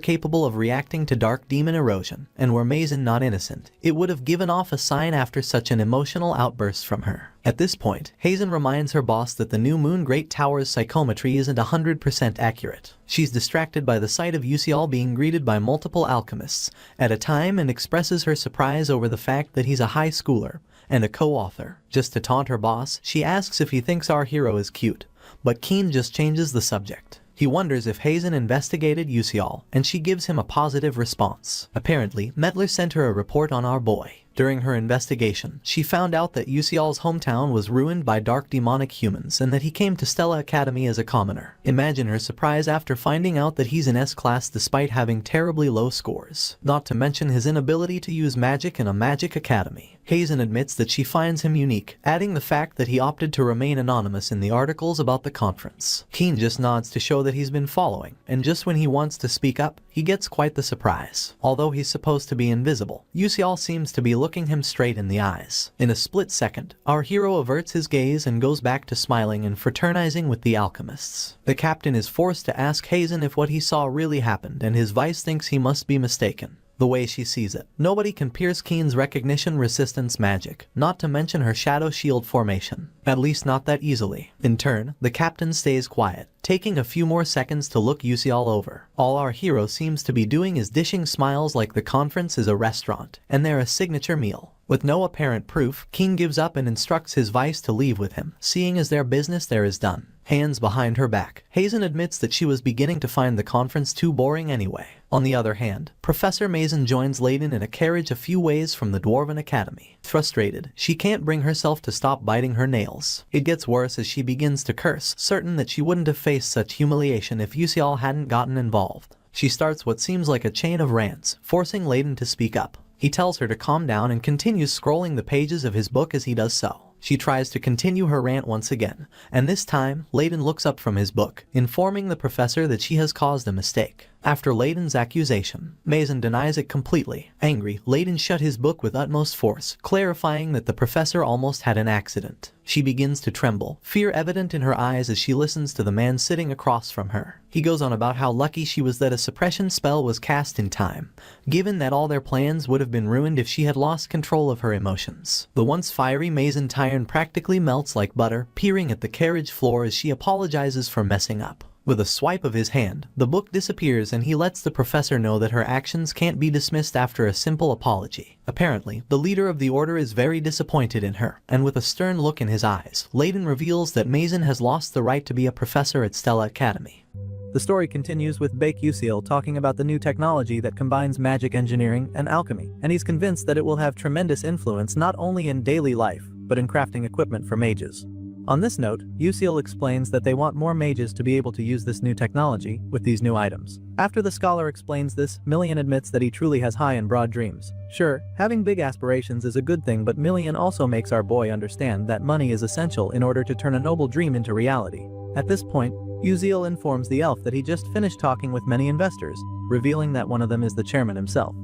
capable of reacting to dark demon erosion, and were Mason not innocent, it would have given off a sign after such an emotional outburst from her. At this point, Hazen reminds her boss that the new Moon Great Tower's psychometry isn't 100% accurate. She's distracted by the sight of Yusial being greeted by multiple alchemists at a time and expresses her surprise over the fact that he's a high schooler and a co-author. Just to taunt her boss, she asks if he thinks our hero is cute, but Keen just changes the subject. He wonders if Hazen investigated Yusial, and she gives him a positive response. Apparently, Metler sent her a report on our boy. During her investigation, she found out that Yusial's hometown was ruined by dark demonic humans and that he came to Stella Academy as a commoner. Imagine her surprise after finding out that he's in S-class despite having terribly low scores. Not to mention his inability to use magic in a magic academy. Hazen admits that she finds him unique, adding the fact that he opted to remain anonymous in the articles about the conference. Keen just nods to show that he's been following, and just when he wants to speak up, he gets quite the surprise. Although he's supposed to be invisible, Yusial seems to be looking him straight in the eyes. In a split second, our hero averts his gaze and goes back to smiling and fraternizing with the alchemists. The captain is forced to ask Hazen if what he saw really happened, and his vice thinks he must be mistaken. The way she sees it, nobody can pierce Keen's recognition resistance magic, not to mention her shadow shield formation. At least not that easily. In turn, the captain stays quiet, taking a few more seconds to look Yusial over. All our hero seems to be doing is dishing smiles like the conference is a restaurant, and they're a signature meal. With no apparent proof, Keen gives up and instructs his vice to leave with him, seeing as their business there is done. Hands behind her back, Hazen admits that she was beginning to find the conference too boring anyway. On the other hand, Professor Mason joins Layden in a carriage a few ways from the Dwarven Academy. Frustrated, she can't bring herself to stop biting her nails. It gets worse as she begins to curse, certain that she wouldn't have faced such humiliation if Yusial hadn't gotten involved. She starts what seems like a chain of rants, forcing Layden to speak up. He tells her to calm down and continues scrolling the pages of his book as he does so. She tries to continue her rant once again, and this time, Layden looks up from his book, informing the professor that she has caused a mistake. After Layden's accusation, Mason denies it completely. Angry, Layden shut his book with utmost force, clarifying that the professor almost had an accident. She begins to tremble, fear evident in her eyes as she listens to the man sitting across from her. He goes on about how lucky she was that a suppression spell was cast in time, given that all their plans would have been ruined if she had lost control of her emotions. The once fiery Mason Tyron practically melts like butter, peering at the carriage floor as she apologizes for messing up. With a swipe of his hand, the book disappears and he lets the professor know that her actions can't be dismissed after a simple apology. Apparently, the leader of the order is very disappointed in her, and with a stern look in his eyes, Layden reveals that Mason has lost the right to be a professor at Stella Academy. The story continues with Bake Usiel talking about the new technology that combines magic engineering and alchemy, and he's convinced that it will have tremendous influence not only in daily life, but in crafting equipment for mages. On this note, Usiel explains that they want more mages to be able to use this new technology with these new items. After the scholar explains this, Millian admits that he truly has high and broad dreams. Sure, having big aspirations is a good thing, but Millian also makes our boy understand that money is essential in order to turn a noble dream into reality. At this point, Usiel informs the elf that he just finished talking with many investors, revealing that one of them is the chairman himself.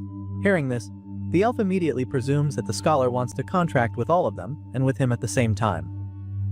Hearing this, the elf immediately presumes that the scholar wants to contract with all of them, and with him at the same time.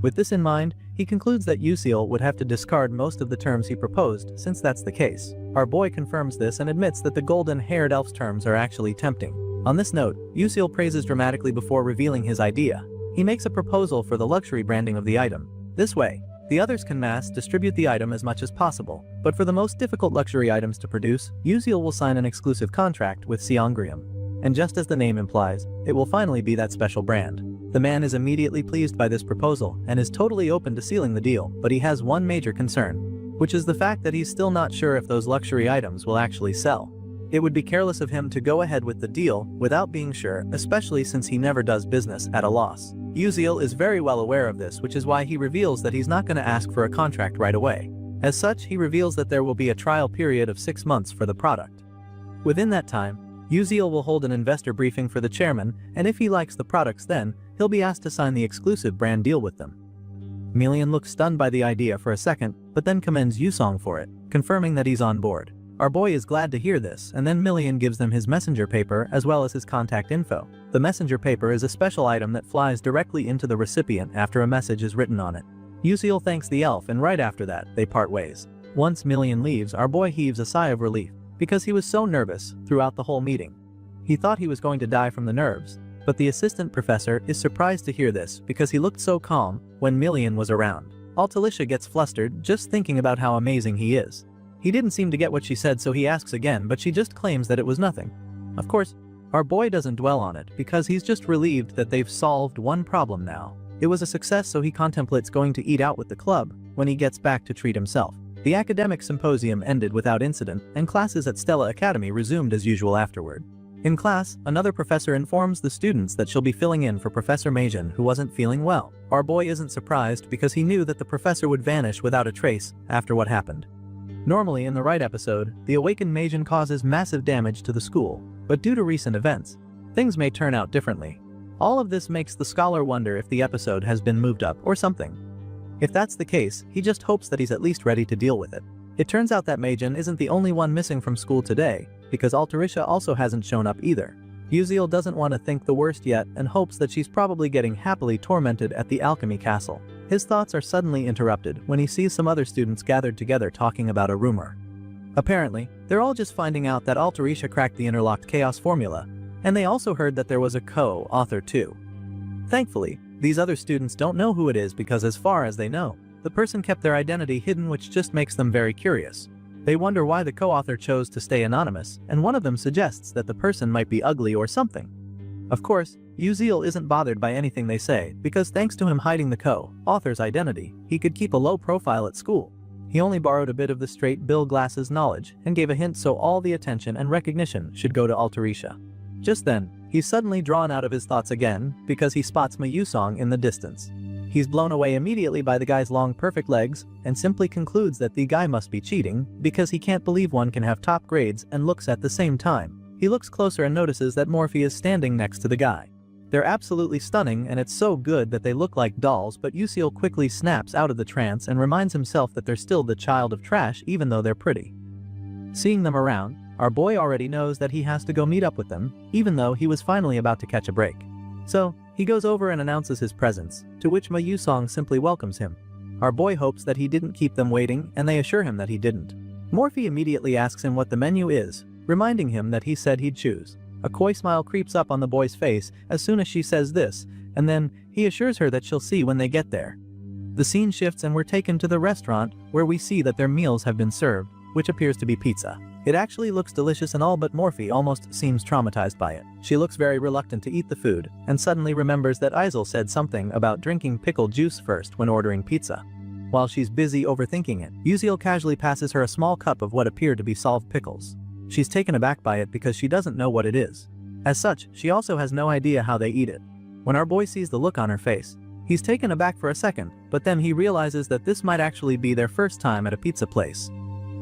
With this in mind, he concludes that Usiel would have to discard most of the terms he proposed, since that's the case. Our boy confirms this and admits that the golden-haired elf's terms are actually tempting. On this note, Usiel praises dramatically before revealing his idea. He makes a proposal for the luxury branding of the item. This way, the others can mass distribute the item as much as possible, but for the most difficult luxury items to produce, Usiel will sign an exclusive contract with Seongrium. and just as the name implies, it will finally be that special brand. The man is immediately pleased by this proposal and is totally open to sealing the deal, but he has one major concern, which is the fact that he's still not sure if those luxury items will actually sell. It would be careless of him to go ahead with the deal without being sure, especially since he never does business at a loss. Uziel is very well aware of this, which is why he reveals that he's not going to ask for a contract right away. As such, he reveals that there will be a trial period of 6 months for the product. Within that time, Uziel will hold an investor briefing for the chairman, and if he likes the products, then he'll be asked to sign the exclusive brand deal with them. Million looks stunned by the idea for a second, but then commends Yusong for it, confirming that he's on board. Our boy is glad to hear this, and then Million gives them his messenger paper as well as his contact info. The messenger paper is a special item that flies directly into the recipient after a message is written on it. Uziel thanks the elf, and right after that, they part ways. Once Million leaves, our boy heaves a sigh of relief, because he was so nervous throughout the whole meeting. He thought he was going to die from the nerves, but the assistant professor is surprised to hear this because he looked so calm when Million was around. Altalicia gets flustered just thinking about how amazing he is. He didn't seem to get what she said, so he asks again, but she just claims that it was nothing. Of course, our boy doesn't dwell on it because he's just relieved that they've solved one problem now. It was a success, so he contemplates going to eat out with the club when he gets back to treat himself. The academic symposium ended without incident, and classes at Stella Academy resumed as usual afterward. In class, another professor informs the students that she'll be filling in for Professor Majin, who wasn't feeling well. Our boy isn't surprised because he knew that the professor would vanish without a trace after what happened. Normally, in the right episode, the awakened Majin causes massive damage to the school, but due to recent events, things may turn out differently. All of this makes the scholar wonder if the episode has been moved up or something. If that's the case, he just hopes that he's at least ready to deal with it. It turns out that Majin isn't the only one missing from school today, because Altaricia also hasn't shown up either. Uziel doesn't want to think the worst yet and hopes that she's probably getting happily tormented at the alchemy castle. His thoughts are suddenly interrupted when he sees some other students gathered together talking about a rumor. Apparently, they're all just finding out that Altaricia cracked the interlocked chaos formula, and they also heard that there was a co-author too. Thankfully, these other students don't know who it is because as far as they know, the person kept their identity hidden, which just makes them very curious. They wonder why the co-author chose to stay anonymous, and one of them suggests that the person might be ugly or something. Of course, Uziel isn't bothered by anything they say because thanks to him hiding the co-author's identity, he could keep a low profile at school. He only borrowed a bit of the straight Bill Glass's knowledge and gave a hint so all the attention and recognition should go to Altaricia. Just then, he's suddenly drawn out of his thoughts again because he spots Ma Yusong in the distance. He's blown away immediately by the guy's long perfect legs and simply concludes that the guy must be cheating because he can't believe one can have top grades and looks at the same time. He looks closer and notices that Morphe is standing next to the guy. They're absolutely stunning and it's so good that they look like dolls, but Uziel quickly snaps out of the trance and reminds himself that they're still the child of trash even though they're pretty. Seeing them around, our boy already knows that he has to go meet up with them, even though he was finally about to catch a break. So, he goes over and announces his presence, to which Ma Yusong simply welcomes him. Our boy hopes that he didn't keep them waiting, and they assure him that he didn't. Morphe immediately asks him what the menu is, reminding him that he said he'd choose. A coy smile creeps up on the boy's face as soon as she says this, and then he assures her that she'll see when they get there. The scene shifts and we're taken to the restaurant where we see that their meals have been served, which appears to be pizza. It actually looks delicious and all, but Morphe almost seems traumatized by it. She looks very reluctant to eat the food and suddenly remembers that Isel said something about drinking pickle juice first when ordering pizza. While she's busy overthinking it, Uziel casually passes her a small cup of what appear to be solved pickles. She's taken aback by it because she doesn't know what it is. As such, she also has no idea how they eat it. When our boy sees the look on her face, he's taken aback for a second, but then he realizes that this might actually be their first time at a pizza place.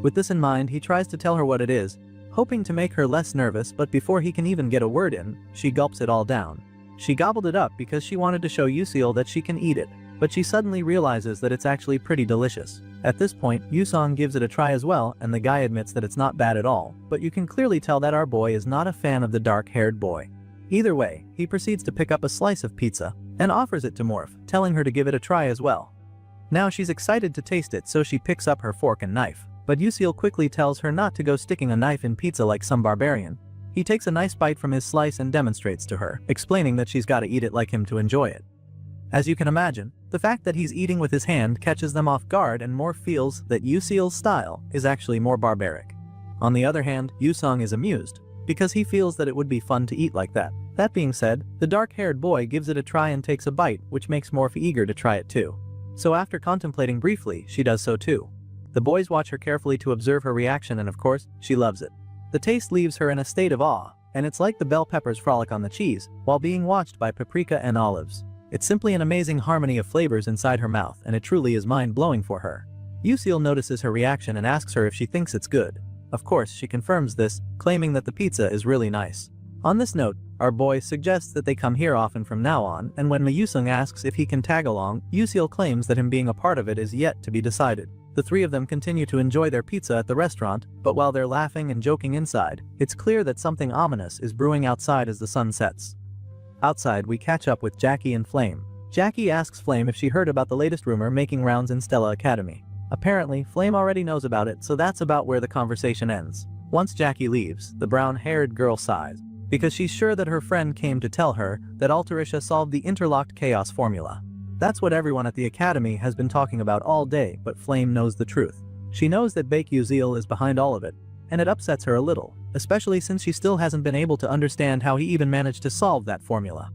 With this in mind, he tries to tell her what it is, hoping to make her less nervous, but before he can even get a word in, she gulps it all down. She gobbled it up because she wanted to show Uziel that she can eat it, but she suddenly realizes that it's actually pretty delicious. At this point, Yusong gives it a try as well, and the guy admits that it's not bad at all, but you can clearly tell that our boy is not a fan of the dark-haired boy. Either way, he proceeds to pick up a slice of pizza and offers it to Morph, telling her to give it a try as well. Now she's excited to taste it, so she picks up her fork and knife. But Uziel quickly tells her not to go sticking a knife in pizza like some barbarian. He takes a nice bite from his slice and demonstrates to her, explaining that she's gotta eat it like him to enjoy it. As you can imagine, the fact that he's eating with his hand catches them off guard, and Morph feels that Uziel's style is actually more barbaric. On the other hand, Yusong is amused, because he feels that it would be fun to eat like that. That being said, the dark-haired boy gives it a try and takes a bite, which makes Morph eager to try it too. So after contemplating briefly, she does so too. The boys watch her carefully to observe her reaction, and of course, she loves it. The taste leaves her in a state of awe, and it's like the bell peppers frolic on the cheese, while being watched by paprika and olives. It's simply an amazing harmony of flavors inside her mouth, and it truly is mind-blowing for her. Yusil notices her reaction and asks her if she thinks it's good. Of course, she confirms this, claiming that the pizza is really nice. On this note, our boy suggests that they come here often from now on, and when Mayusung asks if he can tag along, Yusil claims that him being a part of it is yet to be decided. The three of them continue to enjoy their pizza at the restaurant, but while they're laughing and joking inside, it's clear that something ominous is brewing outside as the sun sets. Outside, we catch up with Jackie and Flame. Jackie asks Flame if she heard about the latest rumor making rounds in Stella Academy. Apparently, Flame already knows about it, so that's about where the conversation ends. Once Jackie leaves, the brown-haired girl sighs, because she's sure that her friend came to tell her that Altarisha solved the interlocked chaos formula. That's what everyone at the academy has been talking about all day, but Flame knows the truth. She knows that Baekhyuzil is behind all of it, and it upsets her a little, especially since she still hasn't been able to understand how he even managed to solve that formula.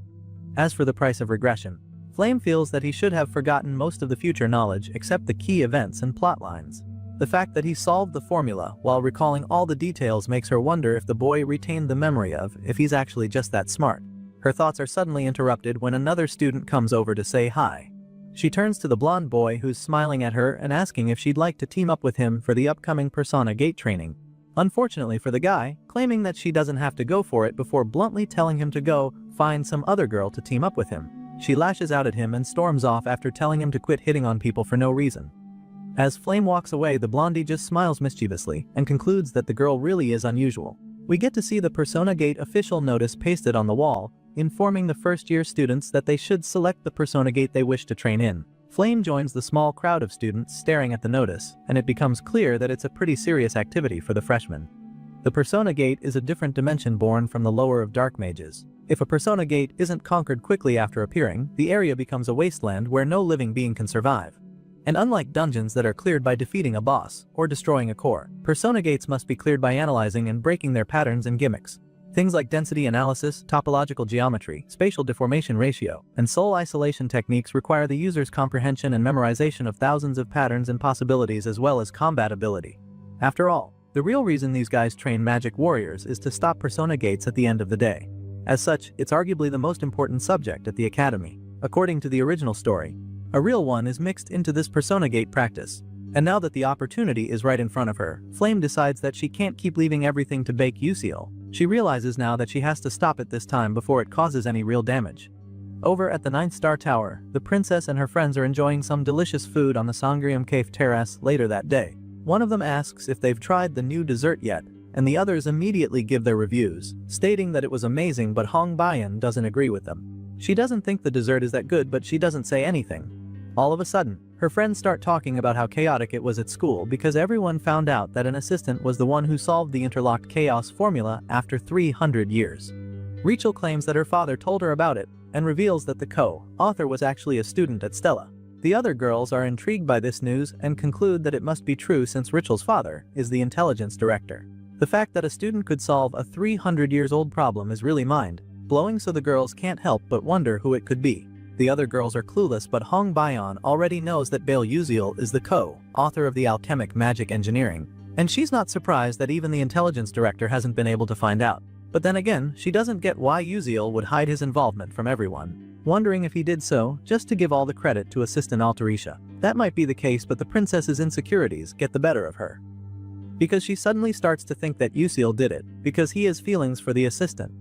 As for the price of regression, Flame feels that he should have forgotten most of the future knowledge except the key events and plot lines. The fact that he solved the formula while recalling all the details makes her wonder if the boy retained the memory of if he's actually just that smart. Her thoughts are suddenly interrupted when another student comes over to say hi. She turns to the blonde boy who's smiling at her and asking if she'd like to team up with him for the upcoming Persona Gate training. Unfortunately for the guy, claiming that she doesn't have to go for it before bluntly telling him to go find some other girl to team up with him. She lashes out at him and storms off after telling him to quit hitting on people for no reason. As Flame walks away, the blondie just smiles mischievously and concludes that the girl really is unusual. We get to see the Persona Gate official notice pasted on the wall, informing the first-year students that they should select the Persona Gate they wish to train in. Flame joins the small crowd of students staring at the notice, and it becomes clear that it's a pretty serious activity for the freshmen. The Persona Gate is a different dimension born from the lower of dark mages. If a Persona Gate isn't conquered quickly after appearing, the area becomes a wasteland where no living being can survive. And unlike dungeons that are cleared by defeating a boss or destroying a core, Persona Gates must be cleared by analyzing and breaking their patterns and gimmicks. Things like density analysis, topological geometry, spatial deformation ratio, and soul isolation techniques require the user's comprehension and memorization of thousands of patterns and possibilities as well as combat ability. After all, the real reason these guys train magic warriors is to stop Persona Gates at the end of the day. As such, it's arguably the most important subject at the academy. According to the original story, a real one is mixed into this Persona Gate practice. And now that the opportunity is right in front of her, Flame decides that she can't keep leaving everything to Baekhyuzil. She realizes now that she has to stop it this time before it causes any real damage. Over at the 9th Star Tower, the princess and her friends are enjoying some delicious food on the Sangrium Cave terrace later that day. One of them asks if they've tried the new dessert yet, and the others immediately give their reviews, stating that it was amazing, but Hong Bayan doesn't agree with them. She doesn't think the dessert is that good, but she doesn't say anything. All of a sudden, her friends start talking about how chaotic it was at school because everyone found out that an assistant was the one who solved the interlocked chaos formula after 300 years. Rachel claims that her father told her about it and reveals that the co-author was actually a student at Stella. The other girls are intrigued by this news and conclude that it must be true since Rachel's father is the intelligence director. The fact that a student could solve a 300 years old problem is really mind-blowing, so the girls can't help but wonder who it could be. The other girls are clueless, but Hong Bayan already knows that Baekhyuzil is the co-author of the alchemic magic engineering, and she's not surprised that even the intelligence director hasn't been able to find out. But then again, she doesn't get why Uzil would hide his involvement from everyone, wondering if he did so just to give all the credit to assistant Altarisha. That might be the case, but the princess's insecurities get the better of her, because she suddenly starts to think that Uzil did it because he has feelings for the assistant.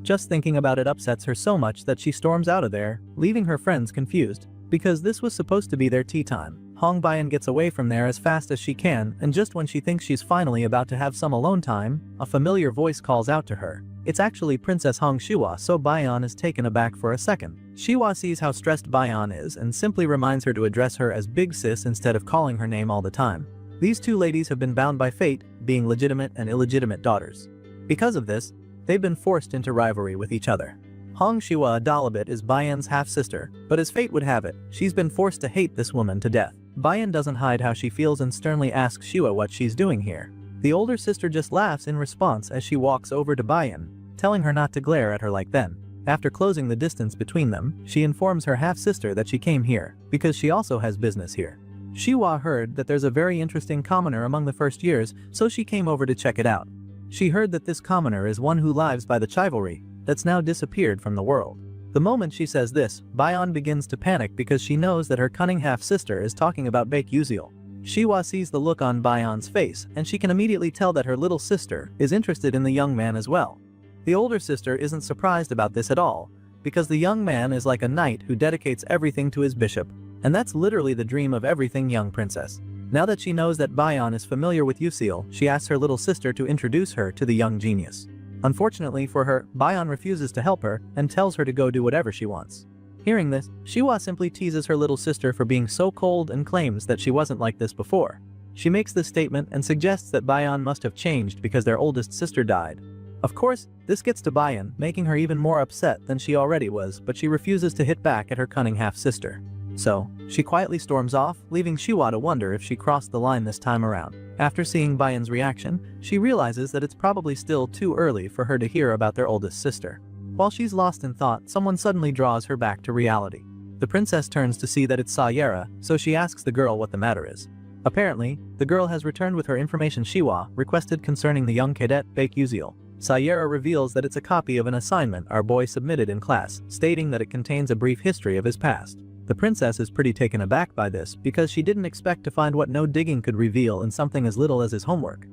Just thinking about it upsets her so much that she storms out of there, leaving her friends confused, because this was supposed to be their tea time. Hong Bayan gets away from there as fast as she can, and just when she thinks she's finally about to have some alone time, a familiar voice calls out to her. It's actually Princess Hong Shiwa, so Bayan is taken aback for a second. Shiwa sees how stressed Bayan is and simply reminds her to address her as Big Sis instead of calling her name all the time. These two ladies have been bound by fate, being legitimate and illegitimate daughters. Because of this, they've been forced into rivalry with each other. Hong Shiwa Adalabit is Bayan's half-sister, but as fate would have it, she's been forced to hate this woman to death. Bayan doesn't hide how she feels and sternly asks Shiwa what she's doing here. The older sister just laughs in response as she walks over to Bayan, telling her not to glare at her like then. After closing the distance between them, she informs her half-sister that she came here because she also has business here. Shiwa heard that there's a very interesting commoner among the first years, so she came over to check it out. She heard that this commoner is one who lives by the chivalry that's now disappeared from the world. The moment she says this, Bayan begins to panic because she knows that her cunning half-sister is talking about Baek Yuziel. Shiwa sees the look on Bayan's face, and she can immediately tell that her little sister is interested in the young man as well. The older sister isn't surprised about this at all, because the young man is like a knight who dedicates everything to his bishop, and that's literally the dream of everything young princess. Now that she knows that Bayan is familiar with Yuziel, she asks her little sister to introduce her to the young genius. Unfortunately for her, Bayan refuses to help her and tells her to go do whatever she wants. Hearing this, Shiwa simply teases her little sister for being so cold and claims that she wasn't like this before. She makes this statement and suggests that Bayan must have changed because their oldest sister died. Of course, this gets to Bayan, making her even more upset than she already was, but she refuses to hit back at her cunning half-sister. So, she quietly storms off, leaving Shiwa to wonder if she crossed the line this time around. After seeing Bayan's reaction, she realizes that it's probably still too early for her to hear about their oldest sister. While she's lost in thought, someone suddenly draws her back to reality. The princess turns to see that it's Sayera, so she asks the girl what the matter is. Apparently, the girl has returned with her information Shiwa requested concerning the young cadet Baek Yuziel. Sayera reveals that it's a copy of an assignment our boy submitted in class, stating that it contains a brief history of his past. The princess is pretty taken aback by this because she didn't expect to find what no digging could reveal in something as little as his homework.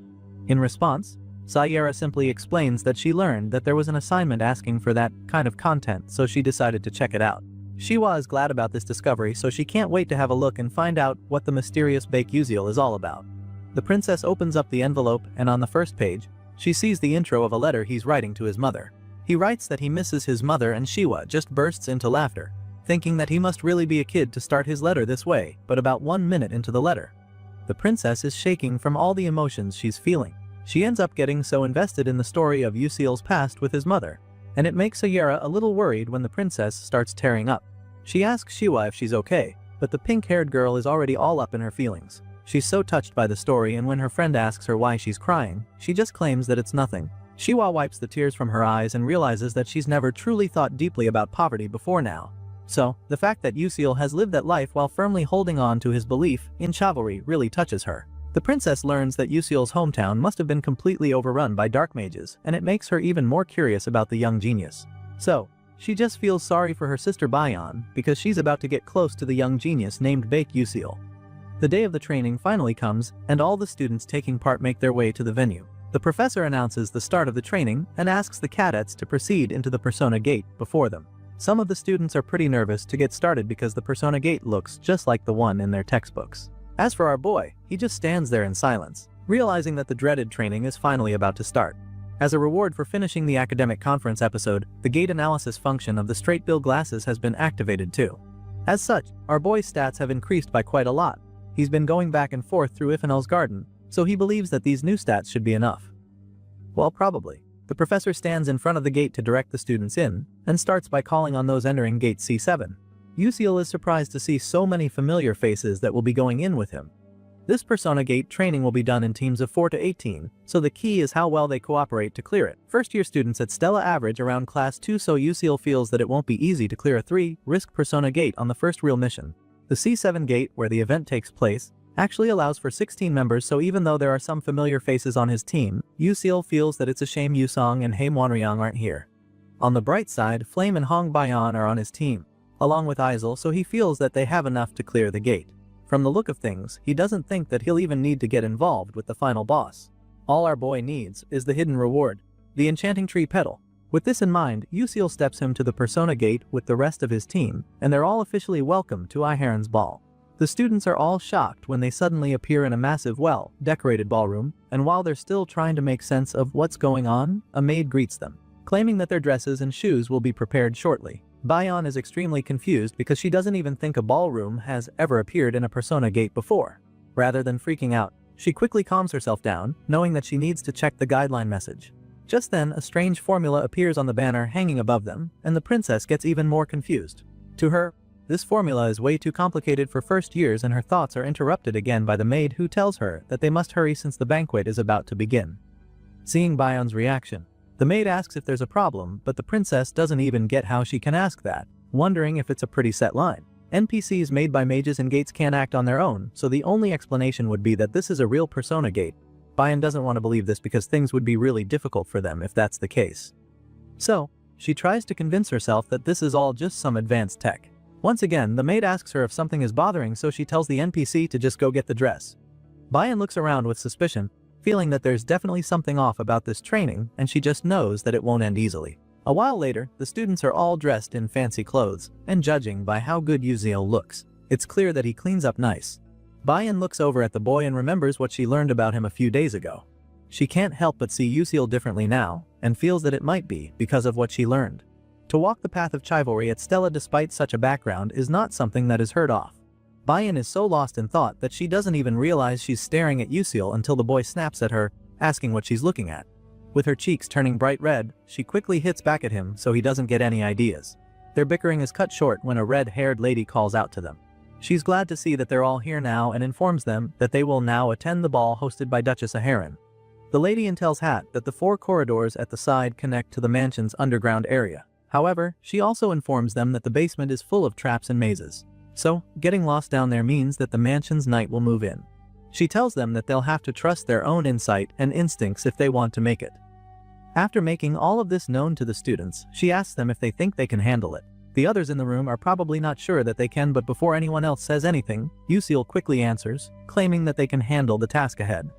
In response, Sayera simply explains that she learned that there was an assignment asking for that kind of content, so she decided to check it out. Shiwa is glad about this discovery, so she can't wait to have a look and find out what the mysterious Baek Yuziel is all about. The princess opens up the envelope, and on the first page, she sees the intro of a letter he's writing to his mother. He writes that he misses his mother, and Shiwa just bursts into laughter, thinking that he must really be a kid to start his letter this way, but about 1 minute into the letter, the princess is shaking from all the emotions she's feeling. She ends up getting so invested in the story of Yuziel's past with his mother, and it makes Sayera a little worried when the princess starts tearing up. She asks Shiwa if she's okay, but the pink-haired girl is already all up in her feelings. She's so touched by the story, and when her friend asks her why she's crying, she just claims that it's nothing. Shiwa wipes the tears from her eyes and realizes that she's never truly thought deeply about poverty before now. So, the fact that Yuziel has lived that life while firmly holding on to his belief in chivalry really touches her. The princess learns that Yuziel's hometown must have been completely overrun by dark mages, and it makes her even more curious about the young genius. So, she just feels sorry for her sister Bayan because she's about to get close to the young genius named Baek Yuziel. The day of the training finally comes, and all the students taking part make their way to the venue. The professor announces the start of the training and asks the cadets to proceed into the Persona Gate before them. Some of the students are pretty nervous to get started because the Persona Gate looks just like the one in their textbooks. As for our boy, he just stands there in silence, realizing that the dreaded training is finally about to start. As a reward for finishing the academic conference episode, the gate analysis function of the straight bill glasses has been activated too. As such, our boy's stats have increased by quite a lot. He's been going back and forth through Ifenel's garden, so he believes that these new stats should be enough. Well, probably. The professor stands in front of the gate to direct the students in, and starts by calling on those entering gate C7. Yuziel is surprised to see so many familiar faces that will be going in with him. This Persona Gate training will be done in teams of 4 to 18, so the key is how well they cooperate to clear it. First-year students at Stella average around class 2, so Yuziel feels that it won't be easy to clear a 3-risk Persona Gate on the first real mission. The C7 gate, where the event takes place, actually allows for 16 members, so even though there are some familiar faces on his team, Yuziel feels that it's a shame Yusong and Haemwanryang aren't here. On the bright side, Flame and Hong Bayan are on his team, along with Aizel, so he feels that they have enough to clear the gate. From the look of things, he doesn't think that he'll even need to get involved with the final boss. All our boy needs is the hidden reward, the enchanting tree petal. With this in mind, Yuziel steps him to the Persona Gate with the rest of his team, and they're all officially welcome to Iharon's ball. The students are all shocked when they suddenly appear in a massive, well-decorated ballroom, and while they're still trying to make sense of what's going on, a maid greets them, claiming that their dresses and shoes will be prepared shortly. Bayan is extremely confused because she doesn't even think a ballroom has ever appeared in a Persona Gate before. Rather than freaking out, she quickly calms herself down, knowing that she needs to check the guideline message. Just then, a strange formula appears on the banner hanging above them, and the princess gets even more confused. To her, This formula is way too complicated for first years, and her thoughts are interrupted again by the maid, who tells her that they must hurry since the banquet is about to begin. Seeing Bayon's reaction, the maid asks if there's a problem, but the princess doesn't even get how she can ask that, wondering if it's a pretty set line. NPCs made by mages and gates can't act on their own, so the only explanation would be that this is a real persona gate. Bayon doesn't want to believe this because things would be really difficult for them if that's the case. So, she tries to convince herself that this is all just some advanced tech. Once again, the maid asks her if something is bothering, so she tells the NPC to just go get the dress. Bayon looks around with suspicion, feeling that there's definitely something off about this training, and she just knows that it won't end easily. A while later, the students are all dressed in fancy clothes, and judging by how good Uziel looks, it's clear that he cleans up nice. Bayon looks over at the boy and remembers what she learned about him a few days ago. She can't help but see Uziel differently now, and feels that it might be because of what she learned. To walk the path of chivalry at Stella despite such a background is not something that is heard of. Bayon is so lost in thought that she doesn't even realize she's staring at Uziel until the boy snaps at her, asking what she's looking at. With her cheeks turning bright red, she quickly hits back at him so he doesn't get any ideas. Their bickering is cut short when a red-haired lady calls out to them. She's glad to see that they're all here now and informs them that they will now attend the ball hosted by Duchess Aharon. The lady tells Hat that the 4 corridors at the side connect to the mansion's underground area. However, she also informs them that the basement is full of traps and mazes. So, getting lost down there means that the mansion's knight will move in. She tells them that they'll have to trust their own insight and instincts if they want to make it. After making all of this known to the students, she asks them if they think they can handle it. The others in the room are probably not sure that they can, but before anyone else says anything, Uziel quickly answers, claiming that they can handle the task ahead.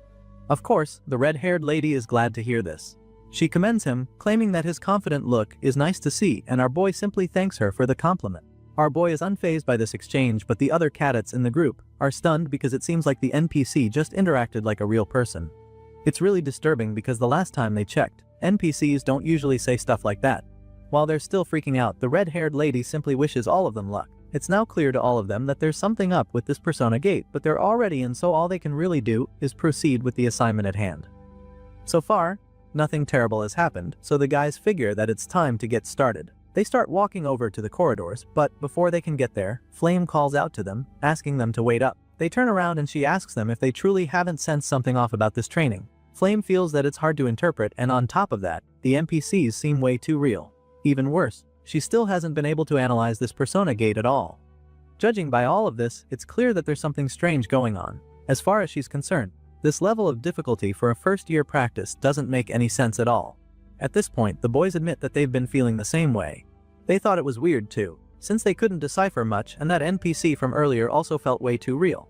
Of course, the red-haired lady is glad to hear this. She commends him, claiming that his confident look is nice to see, and our boy simply thanks her for the compliment. Our boy is unfazed by this exchange, but the other cadets in the group are stunned because it seems like the NPC just interacted like a real person. It's really disturbing because the last time they checked, NPCs don't usually say stuff like that. While they're still freaking out, the red-haired lady simply wishes all of them luck. It's now clear to all of them that there's something up with this persona gate, but they're already in, so all they can really do is proceed with the assignment at hand. So far, nothing terrible has happened, so the guys figure that it's time to get started. They start walking over to the corridors, but before they can get there, Flame calls out to them, asking them to wait up. They turn around and she asks them if they truly haven't sensed something off about this training. Flame feels that it's hard to interpret, and on top of that, the NPCs seem way too real. Even worse, she still hasn't been able to analyze this persona gate at all. Judging by all of this, it's clear that there's something strange going on. As far as she's concerned, this level of difficulty for a first-year practice doesn't make any sense at all. At this point, the boys admit that they've been feeling the same way. They thought it was weird too, since they couldn't decipher much, and that NPC from earlier also felt way too real.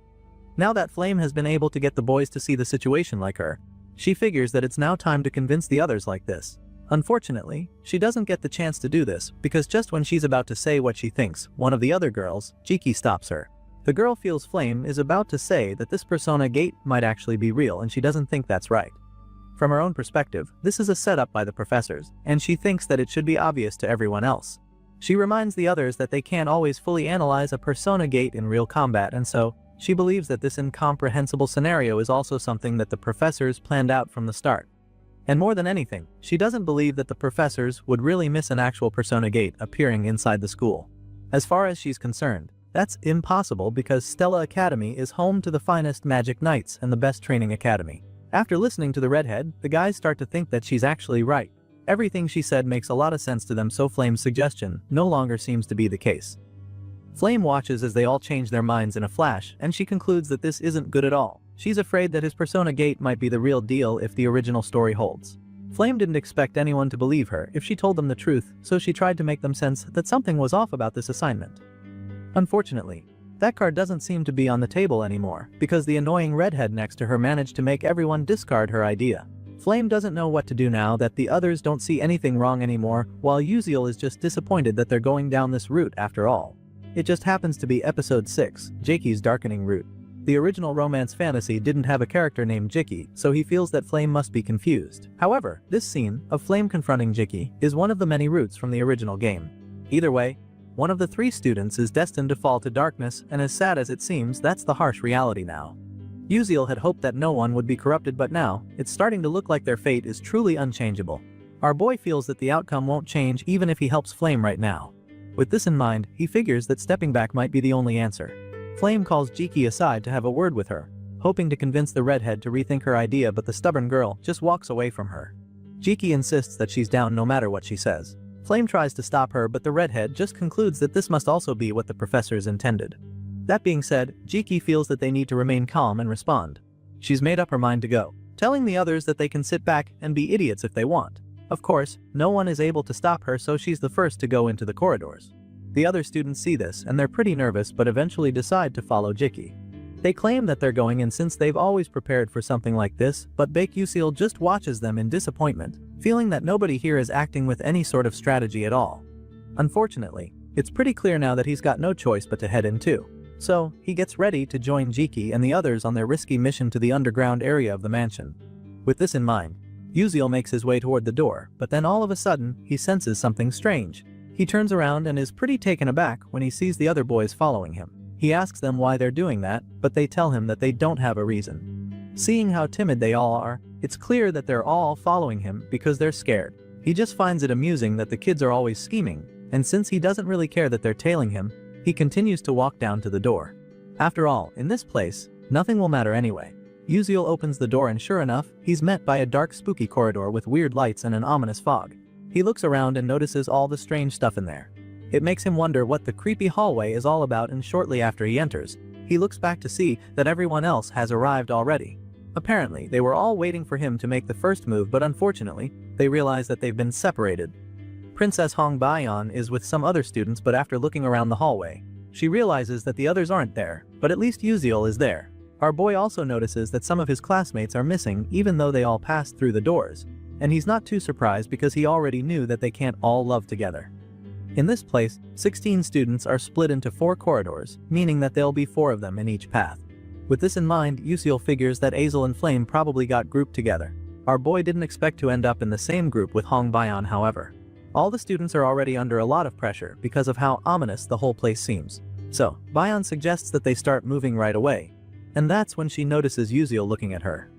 Now that Flame has been able to get the boys to see the situation like her, she figures that it's now time to convince the others like this. Unfortunately, she doesn't get the chance to do this, because just when she's about to say what she thinks, one of the other girls, Jiki, stops her. The girl feels Flame is about to say that this persona gate might actually be real, and she doesn't think that's right. From her own perspective, this is a setup by the professors, and she thinks that it should be obvious to everyone else. She reminds the others that they can't always fully analyze a persona gate in real combat, and so, she believes that this incomprehensible scenario is also something that the professors planned out from the start. And more than anything, she doesn't believe that the professors would really miss an actual persona gate appearing inside the school. As far as she's concerned, that's impossible because Stella Academy is home to the finest magic knights and the best training academy. After listening to the redhead, the guys start to think that she's actually right. Everything she said makes a lot of sense to them, so Flame's suggestion no longer seems to be the case. Flame watches as they all change their minds in a flash, and she concludes that this isn't good at all. She's afraid that his persona gate might be the real deal if the original story holds. Flame didn't expect anyone to believe her if she told them the truth, so she tried to make them sense that something was off about this assignment. Unfortunately, that card doesn't seem to be on the table anymore, because the annoying redhead next to her managed to make everyone discard her idea. Flame doesn't know what to do now that the others don't see anything wrong anymore, while Uziel is just disappointed that they're going down this route after all. It just happens to be episode 6, Jaki's darkening route. The original romance fantasy didn't have a character named Jiki, so he feels that Flame must be confused. However, this scene of Flame confronting Jiki is one of the many routes from the original game. Either way, one of the 3 students is destined to fall to darkness, and as sad as it seems, that's the harsh reality now. Uziel had hoped that no one would be corrupted, but now, it's starting to look like their fate is truly unchangeable. Our boy feels that the outcome won't change even if he helps Flame right now. With this in mind, he figures that stepping back might be the only answer. Flame calls Jiki aside to have a word with her, hoping to convince the redhead to rethink her idea, but the stubborn girl just walks away from her. Jiki insists that she's down no matter what she says. Flame tries to stop her, but the redhead just concludes that this must also be what the professors intended. That being said, Jiki feels that they need to remain calm and respond. She's made up her mind to go, telling the others that they can sit back and be idiots if they want. Of course, no one is able to stop her, so she's the first to go into the corridors. The other students see this and they're pretty nervous, but eventually decide to follow Jiki. They claim that they're going in since they've always prepared for something like this, but Baek-Yusil just watches them in disappointment, feeling that nobody here is acting with any sort of strategy at all. Unfortunately, it's pretty clear now that he's got no choice but to head in too. So, he gets ready to join Jiki and the others on their risky mission to the underground area of the mansion. With this in mind, Yusil makes his way toward the door, but then all of a sudden, he senses something strange. He turns around and is pretty taken aback when he sees the other boys following him. He asks them why they're doing that, but they tell him that they don't have a reason. Seeing how timid they all are, it's clear that they're all following him because they're scared. He just finds it amusing that the kids are always scheming, and since he doesn't really care that they're tailing him, he continues to walk down to the door. After all, in this place, nothing will matter anyway. Yusil opens the door and sure enough, he's met by a dark spooky corridor with weird lights and an ominous fog. He looks around and notices all the strange stuff in there. It makes him wonder what the creepy hallway is all about, and shortly after he enters, he looks back to see that everyone else has arrived already. Apparently, they were all waiting for him to make the first move, but unfortunately, they realize that they've been separated. Princess Hong Bayan is with some other students, but after looking around the hallway, she realizes that the others aren't there, but at least Yusil is there. Our boy also notices that some of his classmates are missing even though they all passed through the doors, and he's not too surprised because he already knew that they can't all love together. In this place, 16 students are split into 4 corridors, meaning that there'll be 4 of them in each path. With this in mind, Yusil figures that Azel and Flame probably got grouped together. Our boy didn't expect to end up in the same group with Hong Bayan, however. All the students are already under a lot of pressure because of how ominous the whole place seems. So, Bayan suggests that they start moving right away. And that's when she notices Yusil looking at her.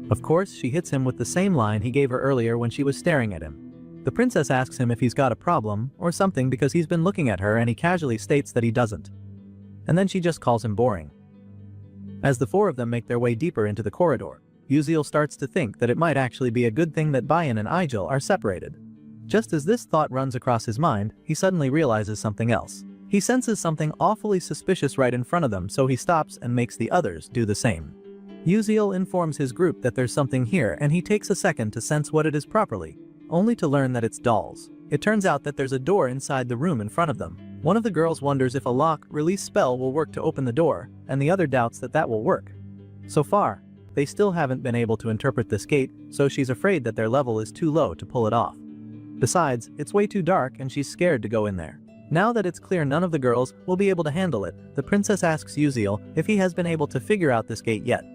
Of course, she hits him with the same line he gave her earlier when she was staring at him. The princess asks him if he's got a problem or something because he's been looking at her, and he casually states that he doesn't. And then she just calls him boring. As the 4 of them make their way deeper into the corridor, Yusil starts to think that it might actually be a good thing that Bayan and Igel are separated. Just as this thought runs across his mind, he suddenly realizes something else. He senses something awfully suspicious right in front of them, so he stops and makes the others do the same. Yusil informs his group that there's something here, and he takes a second to sense what it is properly, only to learn that it's dolls. It turns out that there's a door inside the room in front of them. One of the girls wonders if a lock-release spell will work to open the door, and the other doubts that that will work. So far, they still haven't been able to interpret this gate, so she's afraid that their level is too low to pull it off. Besides, it's way too dark and she's scared to go in there. Now that it's clear none of the girls will be able to handle it, the princess asks Yusil if he has been able to figure out this gate yet.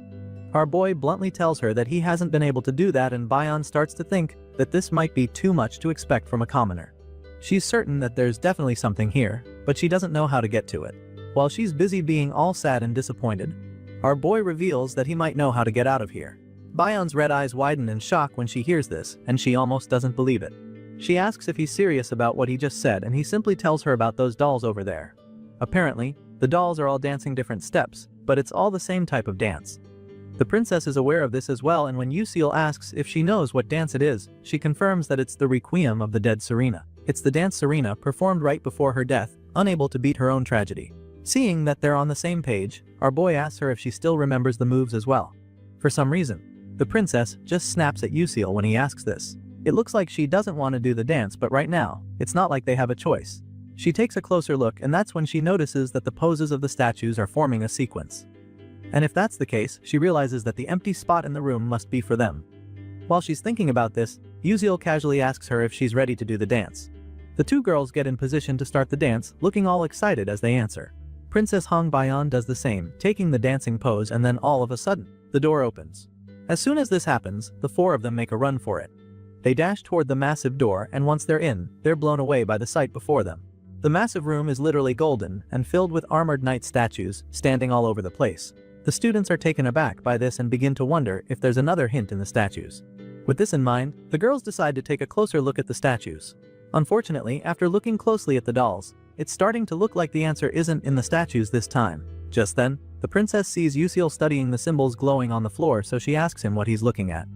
Our boy bluntly tells her that he hasn't been able to do that, and Bayan starts to think that this might be too much to expect from a commoner. She's certain that there's definitely something here, but she doesn't know how to get to it. While she's busy being all sad and disappointed, our boy reveals that he might know how to get out of here. Bayan's red eyes widen in shock when she hears this, and she almost doesn't believe it. She asks if he's serious about what he just said, and he simply tells her about those dolls over there. Apparently, the dolls are all dancing different steps, but it's all the same type of dance. The princess is aware of this as well, and when Yusil asks if she knows what dance it is, she confirms that it's the Requiem of the dead Serena. It's the dance Serena performed right before her death, unable to beat her own tragedy. Seeing that they're on the same page, our boy asks her if she still remembers the moves as well. For some reason, the princess just snaps at Yusil when he asks this. It looks like she doesn't want to do the dance, but right now, it's not like they have a choice. She takes a closer look, and that's when she notices that the poses of the statues are forming a sequence. And if that's the case, she realizes that the empty spot in the room must be for them. While she's thinking about this, Yusil casually asks her if she's ready to do the dance. The 2 girls get in position to start the dance, looking all excited as they answer. Princess Hong Bayan does the same, taking the dancing pose, and then all of a sudden, the door opens. As soon as this happens, the 4 of them make a run for it. They dash toward the massive door, and once they're in, they're blown away by the sight before them. The massive room is literally golden and filled with armored knight statues standing all over the place. The students are taken aback by this and begin to wonder if there's another hint in the statues. With this in mind, the girls decide to take a closer look at the statues. Unfortunately, after looking closely at the dolls, it's starting to look like the answer isn't in the statues this time. Just then, the princess sees Yusil studying the symbols glowing on the floor, so she asks him what he's looking at.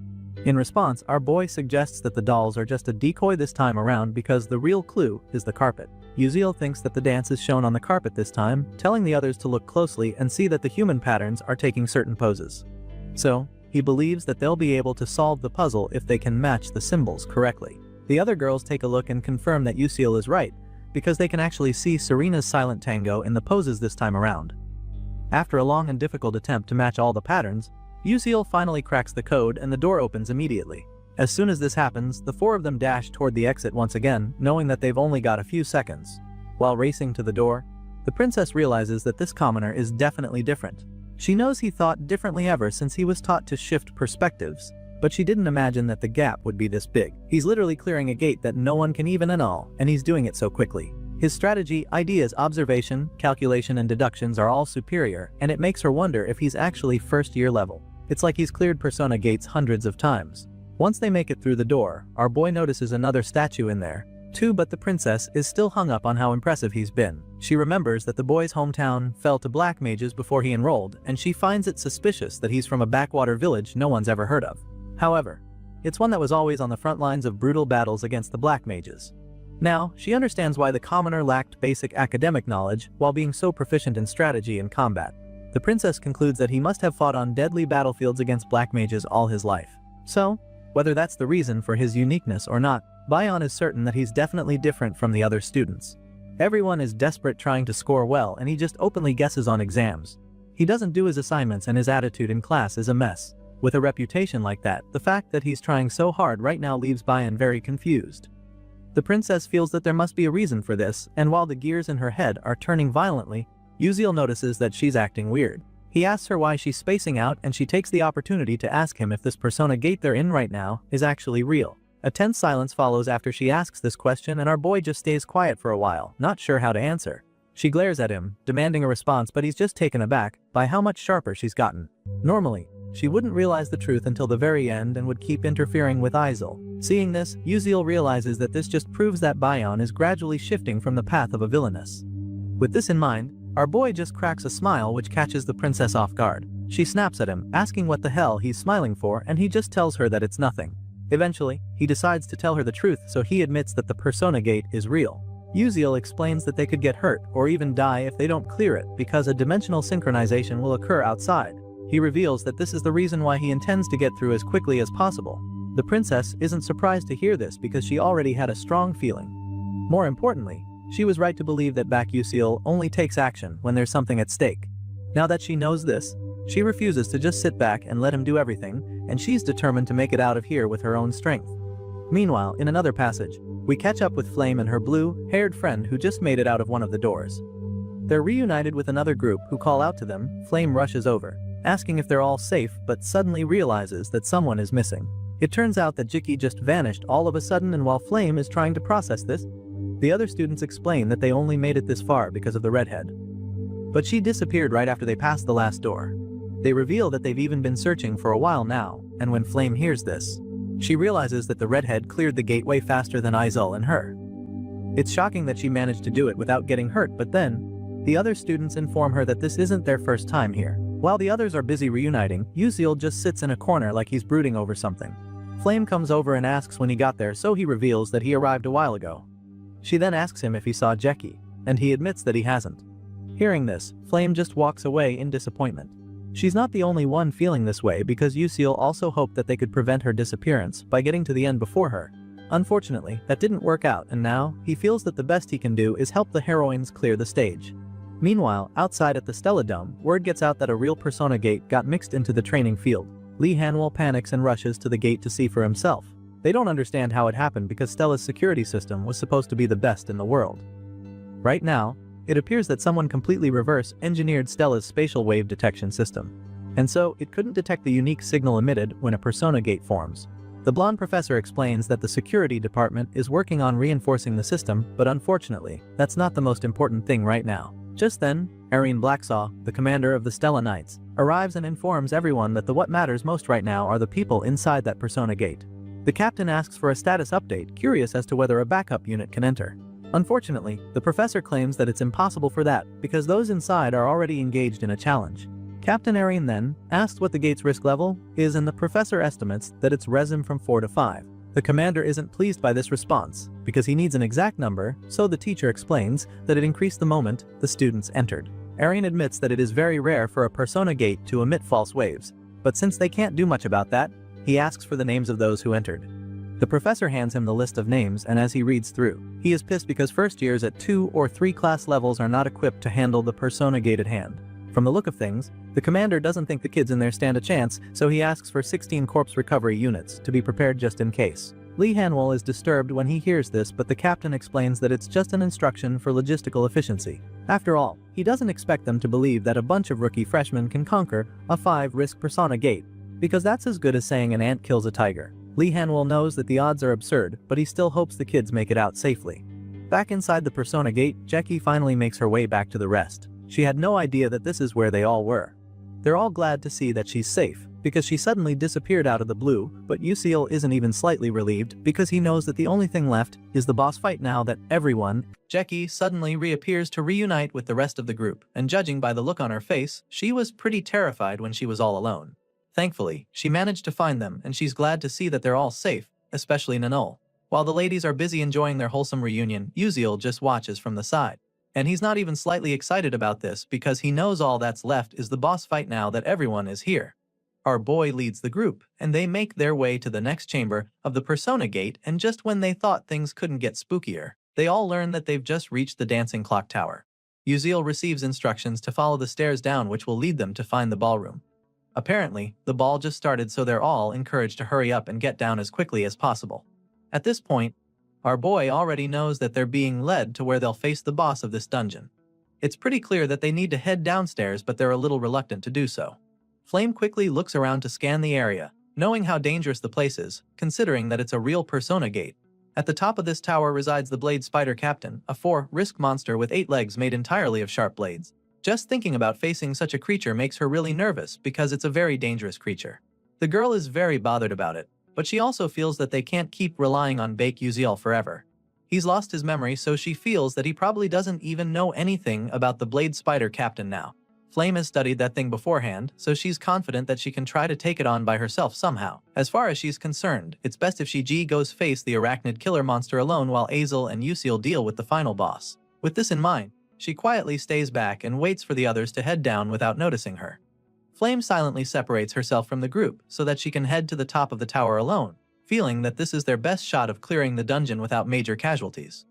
In response, our boy suggests that the dolls are just a decoy this time around because the real clue is the carpet. Yusil thinks that the dance is shown on the carpet this time, telling the others to look closely and see that the human patterns are taking certain poses. So, he believes that they'll be able to solve the puzzle if they can match the symbols correctly. The other girls take a look and confirm that Yusil is right, because they can actually see Serena's silent tango in the poses this time around. After a long and difficult attempt to match all the patterns, Yusil finally cracks the code and the door opens immediately. As soon as this happens, the four of them dash toward the exit once again, knowing that they've only got a few seconds. While racing to the door, the princess realizes that this commoner is definitely different. She knows he thought differently ever since he was taught to shift perspectives, but she didn't imagine that the gap would be this big. He's literally clearing a gate that no one can even annul, and he's doing it so quickly. His strategy, ideas, observation, calculation, and deductions are all superior, and it makes her wonder if he's actually first-year level. It's like he's cleared Persona gates hundreds of times. Once they make it through the door, our boy notices another statue in there, too, but the princess is still hung up on how impressive he's been. She remembers that the boy's hometown fell to black mages before he enrolled, and she finds it suspicious that he's from a backwater village no one's ever heard of. However, it's one that was always on the front lines of brutal battles against the black mages. Now, she understands why the commoner lacked basic academic knowledge while being so proficient in strategy and combat. The princess concludes that he must have fought on deadly battlefields against black mages all his life. So, whether that's the reason for his uniqueness or not, Bayon is certain that he's definitely different from the other students. Everyone is desperate trying to score well, and he just openly guesses on exams. He doesn't do his assignments, and his attitude in class is a mess. With a reputation like that, the fact that he's trying so hard right now leaves Bayon very confused. The princess feels that there must be a reason for this, and while the gears in her head are turning violently, Yusil notices that she's acting weird. He asks her why she's spacing out, and she takes the opportunity to ask him if this Persona gate they're in right now is actually real. A tense silence follows after she asks this question, and our boy just stays quiet for a while, not sure how to answer. She glares at him, demanding a response, but he's just taken aback by how much sharper she's gotten. Normally, she wouldn't realize the truth until the very end and would keep interfering with Izil. Seeing this, Yusil realizes that this just proves that Bayon is gradually shifting from the path of a villainess. With this in mind, our boy just cracks a smile which catches the princess off guard. She snaps at him, asking what the hell he's smiling for, and he just tells her that it's nothing. Eventually, he decides to tell her the truth, so he admits that the Persona gate is real. Yusil explains that they could get hurt or even die if they don't clear it because a dimensional synchronization will occur outside. He reveals that this is the reason why he intends to get through as quickly as possible. The princess isn't surprised to hear this because she already had a strong feeling. More importantly, she was right to believe that Yusil only takes action when there's something at stake. Now that she knows this, she refuses to just sit back and let him do everything, and she's determined to make it out of here with her own strength. Meanwhile, in another passage, we catch up with Flame and her blue-haired friend who just made it out of one of the doors. They're reunited with another group who call out to them. Flame rushes over, asking if they're all safe, but suddenly realizes that someone is missing. It turns out that Jiki just vanished all of a sudden, and while Flame is trying to process this, the other students explain that they only made it this far because of the redhead. But she disappeared right after they passed the last door. They reveal that they've even been searching for a while now, and when Flame hears this, she realizes that the redhead cleared the gateway faster than Izul and her. It's shocking that she managed to do it without getting hurt, but then, the other students inform her that this isn't their first time here. While the others are busy reuniting, Yusil just sits in a corner like he's brooding over something. Flame comes over and asks when he got there, so he reveals that he arrived a while ago. She then asks him if he saw Jeki, and he admits that he hasn't. Hearing this, Flame just walks away in disappointment. She's not the only one feeling this way because Yusil also hoped that they could prevent her disappearance by getting to the end before her. Unfortunately, that didn't work out, and now, he feels that the best he can do is help the heroines clear the stage. Meanwhile, outside at the Stella Dome, word gets out that a real Persona gate got mixed into the training field. Lee Hanwell panics and rushes to the gate to see for himself. They don't understand how it happened because Stella's security system was supposed to be the best in the world. Right now, it appears that someone completely reverse-engineered Stella's spatial wave detection system, and so it couldn't detect the unique signal emitted when a Persona gate forms. The blonde professor explains that the security department is working on reinforcing the system, but unfortunately, that's not the most important thing right now. Just then, Arene Blacksaw, the commander of the Stella Knights, arrives and informs everyone that what matters most right now are the people inside that Persona gate. The captain asks for a status update, curious as to whether a backup unit can enter. Unfortunately, the professor claims that it's impossible for that because those inside are already engaged in a challenge. Captain Arian then asks what the gate's risk level is, and the professor estimates that it's resin from 4 to 5. The commander isn't pleased by this response because he needs an exact number, so the teacher explains that it increased the moment the students entered. Arian admits that it is very rare for a persona gate to emit false waves, but since they can't do much about that, he asks for the names of those who entered. The professor hands him the list of names, and as he reads through, he is pissed because first years at 2 or 3 class levels are not equipped to handle the persona gate at hand. From the look of things, the commander doesn't think the kids in there stand a chance, so he asks for 16 corpse recovery units to be prepared just in case. Lee Hanwell is disturbed when he hears this, but the captain explains that it's just an instruction for logistical efficiency. After all, he doesn't expect them to believe that a bunch of rookie freshmen can conquer a 5-risk persona gate, because that's as good as saying an ant kills a tiger. Lee Hanwell knows that the odds are absurd, but he still hopes the kids make it out safely. Back inside the persona gate, Jackie finally makes her way back to the rest. She had no idea that this is where they all were. They're all glad to see that she's safe, because she suddenly disappeared out of the blue, but Yusiel isn't even slightly relieved because he knows that the only thing left is the boss fight now that everyone. Jackie suddenly reappears to reunite with the rest of the group, and judging by the look on her face, she was pretty terrified when she was all alone. Thankfully, she managed to find them, and she's glad to see that they're all safe, especially Nanul. While the ladies are busy enjoying their wholesome reunion, Yusiel just watches from the side. And he's not even slightly excited about this because he knows all that's left is the boss fight now that everyone is here. Our boy leads the group, and they make their way to the next chamber of the Persona Gate, and just when they thought things couldn't get spookier, they all learn that they've just reached the Dancing Clock Tower. Yusiel receives instructions to follow the stairs down, which will lead them to find the ballroom. Apparently, the ball just started, so they're all encouraged to hurry up and get down as quickly as possible. At this point, our boy already knows that they're being led to where they'll face the boss of this dungeon. It's pretty clear that they need to head downstairs, but they're a little reluctant to do so. Flame quickly looks around to scan the area, knowing how dangerous the place is, considering that it's a real persona gate. At the top of this tower resides the Blade Spider Captain, a 4-risk monster with 8 legs made entirely of sharp blades. Just thinking about facing such a creature makes her really nervous because it's a very dangerous creature. The girl is very bothered about it, but she also feels that they can't keep relying on Bake Yusiel forever. He's lost his memory, so she feels that he probably doesn't even know anything about the Blade Spider Captain now. Flame has studied that thing beforehand, so she's confident that she can try to take it on by herself somehow. As far as she's concerned, it's best if she goes face the arachnid killer monster alone while Azel and Yusiel deal with the final boss. With this in mind, she quietly stays back and waits for the others to head down without noticing her. Flame silently separates herself from the group so that she can head to the top of the tower alone, feeling that this is their best shot of clearing the dungeon without major casualties.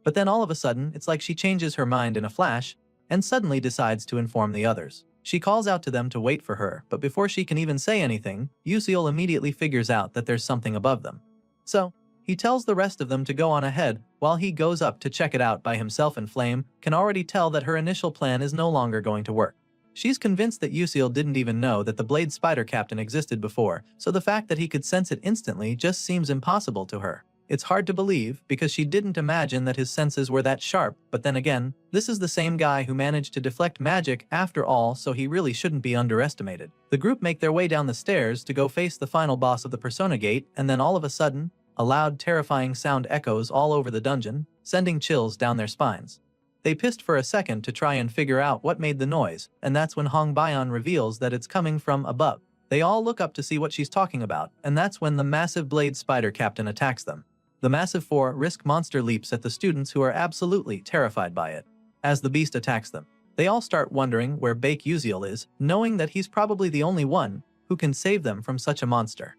But then all of a sudden, it's like she changes her mind in a flash, and suddenly decides to inform the others. She calls out to them to wait for her, but before she can even say anything, Yusiel immediately figures out that there's something above them. So, he tells the rest of them to go on ahead while he goes up to check it out by himself, and Flame can already tell that her initial plan is no longer going to work. She's convinced that Yusiel didn't even know that the Blade Spider Captain existed before, so the fact that he could sense it instantly just seems impossible to her. It's hard to believe because she didn't imagine that his senses were that sharp, but then again, this is the same guy who managed to deflect magic after all, so he really shouldn't be underestimated. The group make their way down the stairs to go face the final boss of the Persona Gate, and then all of a sudden, a loud, terrifying sound echoes all over the dungeon, sending chills down their spines. They pissed for a second to try and figure out what made the noise, and that's when Hong Bayan reveals that it's coming from above. They all look up to see what she's talking about, and that's when the massive Blade Spider Captain attacks them. The massive 4-risk monster leaps at the students, who are absolutely terrified by it. As the beast attacks them, they all start wondering where Bake Yusiel is, knowing that he's probably the only one who can save them from such a monster.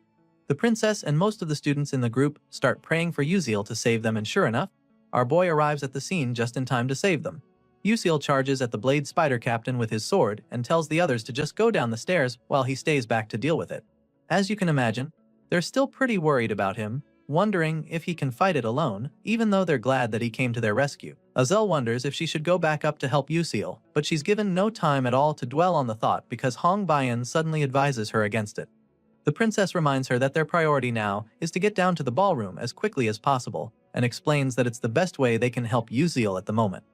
The princess and most of the students in the group start praying for Yusiel to save them, and sure enough, our boy arrives at the scene just in time to save them. Yusiel charges at the Blade Spider Captain with his sword and tells the others to just go down the stairs while he stays back to deal with it. As you can imagine, they're still pretty worried about him, wondering if he can fight it alone, even though they're glad that he came to their rescue. Azel wonders if she should go back up to help Yusiel, but she's given no time at all to dwell on the thought because Hong Bayan suddenly advises her against it. The princess reminds her that their priority now is to get down to the ballroom as quickly as possible, and explains that it's the best way they can help Yusiel at the moment.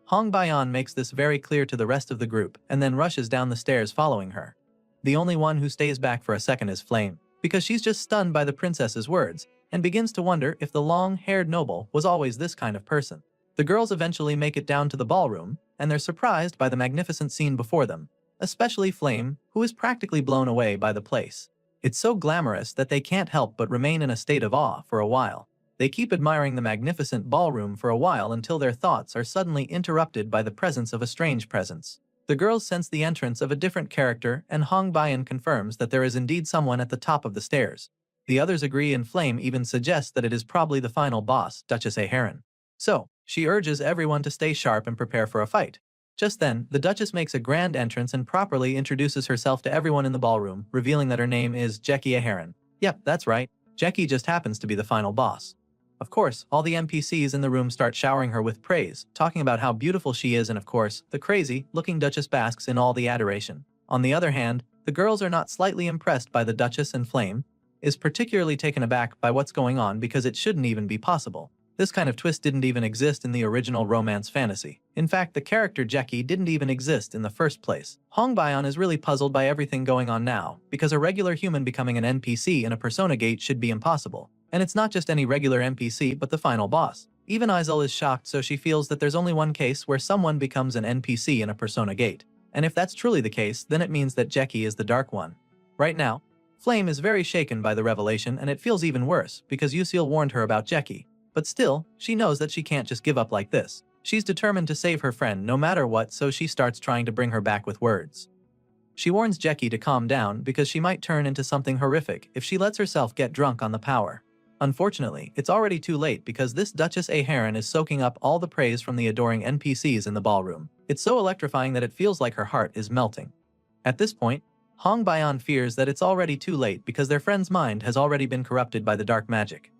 Hong Bayan makes this very clear to the rest of the group and then rushes down the stairs following her. The only one who stays back for a second is Flame, because she's just stunned by the princess's words, and begins to wonder if the long-haired noble was always this kind of person. The girls eventually make it down to the ballroom, and they're surprised by the magnificent scene before them, especially Flame, who is practically blown away by the place. It's so glamorous that they can't help but remain in a state of awe for a while. They keep admiring the magnificent ballroom for a while until their thoughts are suddenly interrupted by the presence of a strange presence. The girls sense the entrance of a different character, and Hong Bayan confirms that there is indeed someone at the top of the stairs. The others agree, and Flame even suggests that it is probably the final boss, Duchess A. Heron. So, she urges everyone to stay sharp and prepare for a fight. Just then, the Duchess makes a grand entrance and properly introduces herself to everyone in the ballroom, revealing that her name is Jackie A. Heron. Yep, that's right. Jackie just happens to be the final boss. Of course, all the NPCs in the room start showering her with praise, talking about how beautiful she is, and of course, the crazy-looking Duchess basks in all the adoration. On the other hand, the girls are not slightly impressed by the Duchess, and Flame is particularly taken aback by what's going on because it shouldn't even be possible. This kind of twist didn't even exist in the original romance fantasy. In fact, the character Jackie didn't even exist in the first place. Hong Bayan is really puzzled by everything going on now, because a regular human becoming an NPC in a Persona Gate should be impossible. And it's not just any regular NPC but the final boss. Even Izel is shocked, so she feels that there's only one case where someone becomes an NPC in a Persona Gate. And if that's truly the case, then it means that Jackie is the Dark One. Right now, Flame is very shaken by the revelation, and it feels even worse because Yusil warned her about Jackie. But still, she knows that she can't just give up like this. She's determined to save her friend no matter what, so she starts trying to bring her back with words. She warns Jackie to calm down because she might turn into something horrific if she lets herself get drunk on the power. Unfortunately, it's already too late because this Duchess A. Heron is soaking up all the praise from the adoring NPCs in the ballroom. It's so electrifying that it feels like her heart is melting. At this point, Hong Bayan fears that it's already too late because their friend's mind has already been corrupted by the dark magic.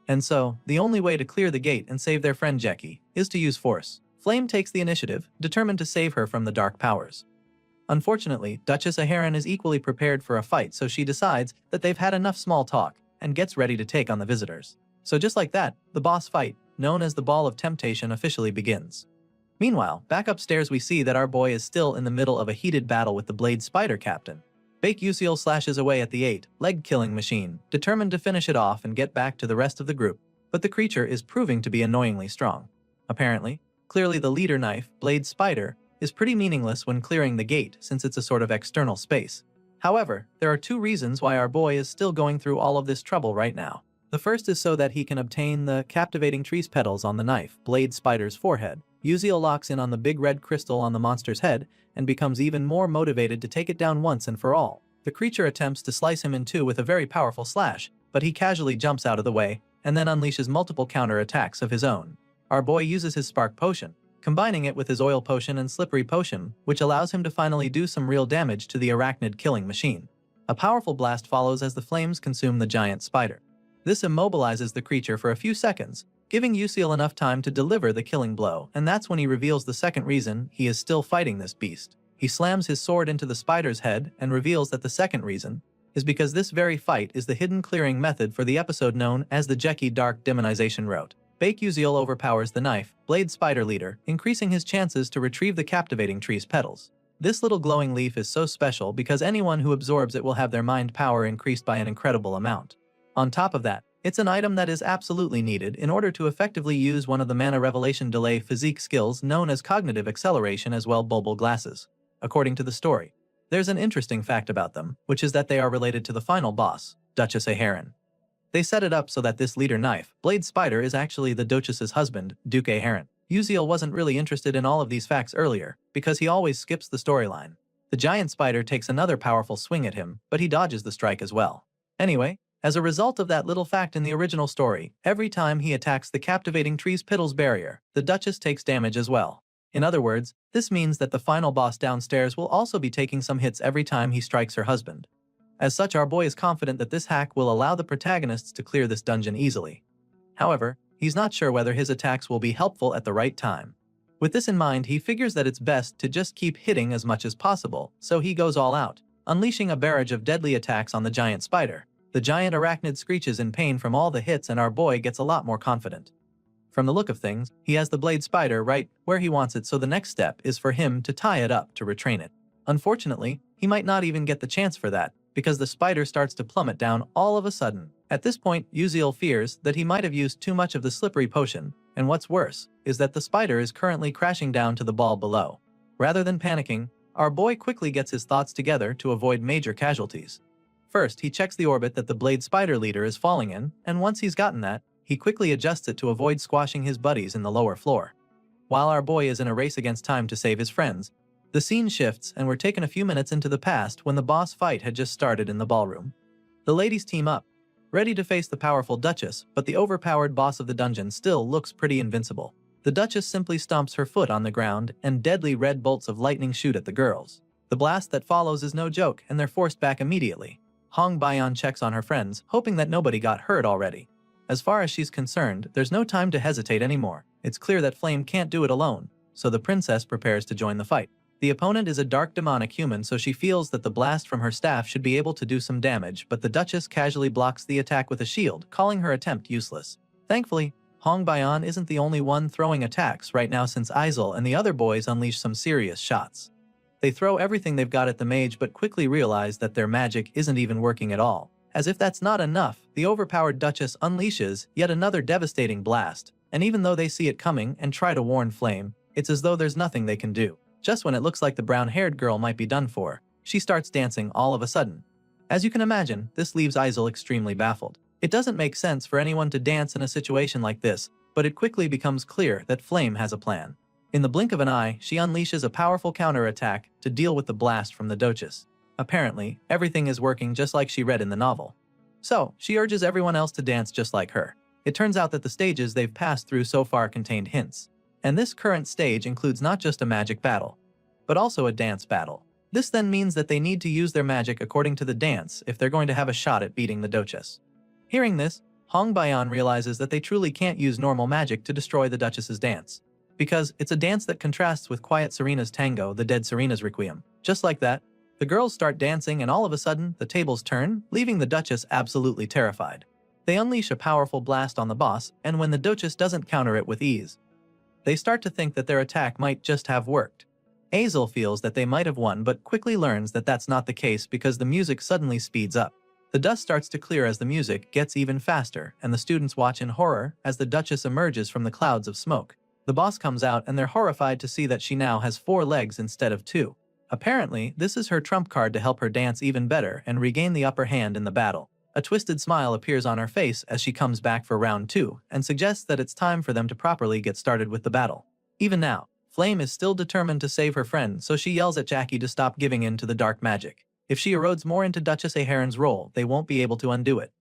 And so, the only way to clear the gate and save their friend Jackie is to use force. Flame takes the initiative, determined to save her from the dark powers. Unfortunately, Duchess A. Heron is equally prepared for a fight, so she decides that they've had enough small talk and gets ready to take on the visitors. So just like that, the boss fight, known as the Ball of Temptation, officially begins. Meanwhile, back upstairs we see that our boy is still in the middle of a heated battle with the Blade Spider Captain. Bake Yusil slashes away at the 8-leg killing machine, determined to finish it off and get back to the rest of the group, but the creature is proving to be annoyingly strong. Apparently, clearly the leader knife, Blade Spider, is pretty meaningless when clearing the gate since it's a sort of external space. However, there are two reasons why our boy is still going through all of this trouble right now. The first is so that he can obtain the captivating trees petals on the knife, Blade Spider's forehead. Yuziel locks in on the big red crystal on the monster's head and becomes even more motivated to take it down once and for all. The creature attempts to slice him in two with a very powerful slash, but he casually jumps out of the way and then unleashes multiple counter-attacks of his own. Our boy uses his spark potion, combining it with his oil potion and slippery potion, which allows him to finally do some real damage to the arachnid killing machine. A powerful blast follows as the flames consume the giant spider. This immobilizes the creature for a few seconds, giving Yusil enough time to deliver the killing blow, and that's when he reveals the second reason he is still fighting this beast. He slams his sword into the spider's head and reveals that the second reason is because this very fight is the hidden clearing method for the episode known as the Jeki Dark Demonization Route. Bake Yuziel overpowers the knife, Blade Spider leader, increasing his chances to retrieve the captivating tree's petals. This little glowing leaf is so special because anyone who absorbs it will have their mind power increased by an incredible amount. On top of that, it's an item that is absolutely needed in order to effectively use one of the mana revelation delay physique skills known as cognitive acceleration as well bulbul glasses. According to the story, there's an interesting fact about them, which is that they are related to the final boss, Duchess A. Heron. They set it up so that this leader knife, Blade Spider, is actually the Duchess's husband, Duke A. Heron. Yuziel wasn't really interested in all of these facts earlier, because he always skips the storyline. The giant spider takes another powerful swing at him, but he dodges the strike as well. Anyway, as a result of that little fact in the original story, every time he attacks the captivating tree's petals barrier, the Duchess takes damage as well. In other words, this means that the final boss downstairs will also be taking some hits every time he strikes her husband. As such, our boy is confident that this hack will allow the protagonists to clear this dungeon easily. However, he's not sure whether his attacks will be helpful at the right time. With this in mind, he figures that it's best to just keep hitting as much as possible, so he goes all out, unleashing a barrage of deadly attacks on the giant spider. The giant arachnid screeches in pain from all the hits, and our boy gets a lot more confident. From the look of things, he has the Blade Spider right where he wants it, so the next step is for him to tie it up to retrain it. Unfortunately, he might not even get the chance for that, because the spider starts to plummet down all of a sudden. At this point, Yuziel fears that he might have used too much of the slippery potion, And what's worse, is that the spider is currently crashing down to the ball below. Rather than panicking, our boy quickly gets his thoughts together to avoid major casualties. First, he checks the orbit that the blade spider leader is falling in, and once he's gotten that, he quickly adjusts it to avoid squashing his buddies in the lower floor. While our boy is in a race against time to save his friends, the scene shifts and we're taken a few minutes into the past when the boss fight had just started in the ballroom. The ladies team up, ready to face the powerful Duchess, but the overpowered boss of the dungeon still looks pretty invincible. The Duchess simply stomps her foot on the ground and deadly red bolts of lightning shoot at the girls. The blast that follows is no joke and they're forced back immediately. Hong Bayan checks on her friends, hoping that nobody got hurt already. As far as she's concerned, there's no time to hesitate anymore. It's clear that Flame can't do it alone, so the princess prepares to join the fight. The opponent is a dark demonic human, so she feels that the blast from her staff should be able to do some damage, but the Duchess casually blocks the attack with a shield, calling her attempt useless. Thankfully, Hong Bayan isn't the only one throwing attacks right now since Aizel and the other boys unleash some serious shots. They throw everything they've got at the mage but quickly realize that their magic isn't even working at all. As if that's not enough, the overpowered Duchess unleashes yet another devastating blast, and even though they see it coming and try to warn Flame, it's as though there's nothing they can do. Just when it looks like the brown-haired girl might be done for, she starts dancing all of a sudden. As you can imagine, this leaves Aizel extremely baffled. It doesn't make sense for anyone to dance in a situation like this, but it quickly becomes clear that Flame has a plan. In the blink of an eye, she unleashes a powerful counterattack to deal with the blast from the Duchess. Apparently, everything is working just like she read in the novel. So, she urges everyone else to dance just like her. It turns out that the stages they've passed through so far contained hints. And this current stage includes not just a magic battle, but also a dance battle. This then means that they need to use their magic according to the dance if they're going to have a shot at beating the Duchess. Hearing this, Hong Bayan realizes that they truly can't use normal magic to destroy the Duchess's dance, because it's a dance that contrasts with Quiet Serena's tango, the dead Serena's requiem. Just like that, the girls start dancing and all of a sudden, the tables turn, leaving the Duchess absolutely terrified. They unleash a powerful blast on the boss, and when the Duchess doesn't counter it with ease, they start to think that their attack might just have worked. Aizel feels that they might have won but quickly learns that that's not the case because the music suddenly speeds up. The dust starts to clear as the music gets even faster, and the students watch in horror as the Duchess emerges from the clouds of smoke. The boss comes out and they're horrified to see that she now has 4 legs instead of 2. Apparently, this is her trump card to help her dance even better and regain the upper hand in the battle. A twisted smile appears on her face as she comes back for round 2 and suggests that it's time for them to properly get started with the battle. Even now, Flame is still determined to save her friend, so she yells at Jackie to stop giving in to the dark magic. If she erodes more into Duchess Aheron's role, they won't be able to undo it.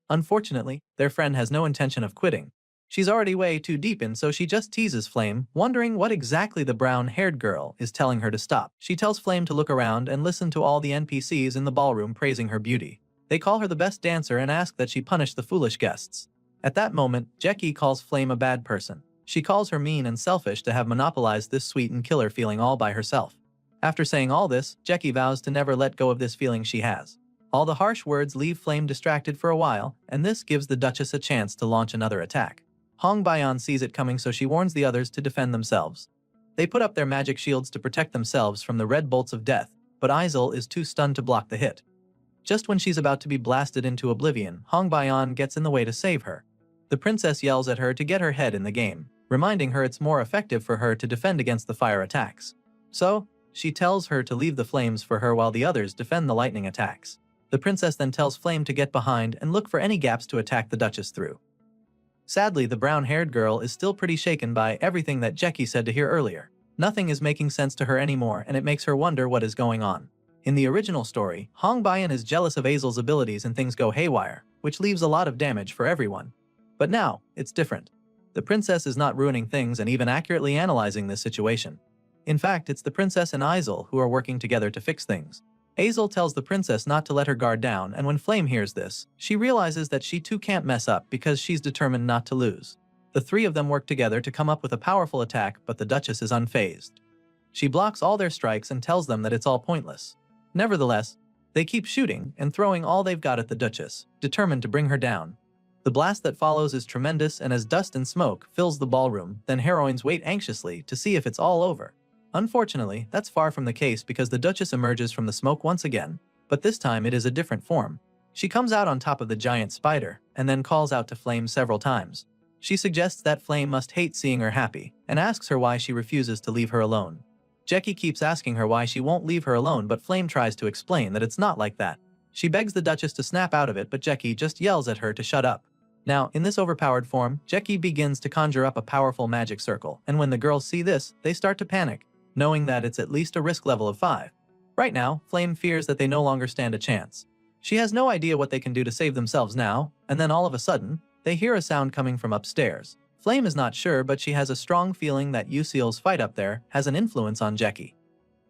Unfortunately, their friend has no intention of quitting. She's already way too deep in, so she just teases Flame, wondering what exactly the brown-haired girl is telling her to stop. She tells Flame to look around and listen to all the NPCs in the ballroom praising her beauty. They call her the best dancer and ask that she punish the foolish guests. At that moment, Jackie calls Flame a bad person. She calls her mean and selfish to have monopolized this sweet and killer feeling all by herself. After saying all this, Jackie vows to never let go of this feeling she has. All the harsh words leave Flame distracted for a while, and this gives the Duchess a chance to launch another attack. Hong Bayan sees it coming, so she warns the others to defend themselves. They put up their magic shields to protect themselves from the red bolts of death, but Aizel is too stunned to block the hit. Just when she's about to be blasted into oblivion, Hong Bayan gets in the way to save her. The princess yells at her to get her head in the game, reminding her it's more effective for her to defend against the fire attacks. So, she tells her to leave the flames for her while the others defend the lightning attacks. The princess then tells Flame to get behind and look for any gaps to attack the Duchess through. Sadly, the brown-haired girl is still pretty shaken by everything that Jackie said to her earlier. Nothing is making sense to her anymore, and it makes her wonder what is going on. In the original story, Hong Bayan is jealous of Aizel's abilities and things go haywire, which leaves a lot of damage for everyone. But now, it's different. The princess is not ruining things and even accurately analyzing this situation. In fact, it's the princess and Aizel who are working together to fix things. Aizel tells the princess not to let her guard down, and when Flame hears this, she realizes that she too can't mess up because she's determined not to lose. The 3 of them work together to come up with a powerful attack, but the Duchess is unfazed. She blocks all their strikes and tells them that it's all pointless. Nevertheless, they keep shooting and throwing all they've got at the Duchess, determined to bring her down. The blast that follows is tremendous, and as dust and smoke fills the ballroom, then heroines wait anxiously to see if it's all over. Unfortunately, that's far from the case because the Duchess emerges from the smoke once again, but this time it is a different form. She comes out on top of the giant spider, and then calls out to Flame several times. She suggests that Flame must hate seeing her happy, and asks her why she refuses to leave her alone. Jackie keeps asking her why she won't leave her alone, but Flame tries to explain that it's not like that. She begs the Duchess to snap out of it, but Jackie just yells at her to shut up. Now, in this overpowered form, Jackie begins to conjure up a powerful magic circle, and when the girls see this, they start to panic, knowing that it's at least a risk level of 5. Right now, Flame fears that they no longer stand a chance. She has no idea what they can do to save themselves now, and then all of a sudden, they hear a sound coming from upstairs. Flame is not sure, but she has a strong feeling that Uciel's fight up there has an influence on Jackie.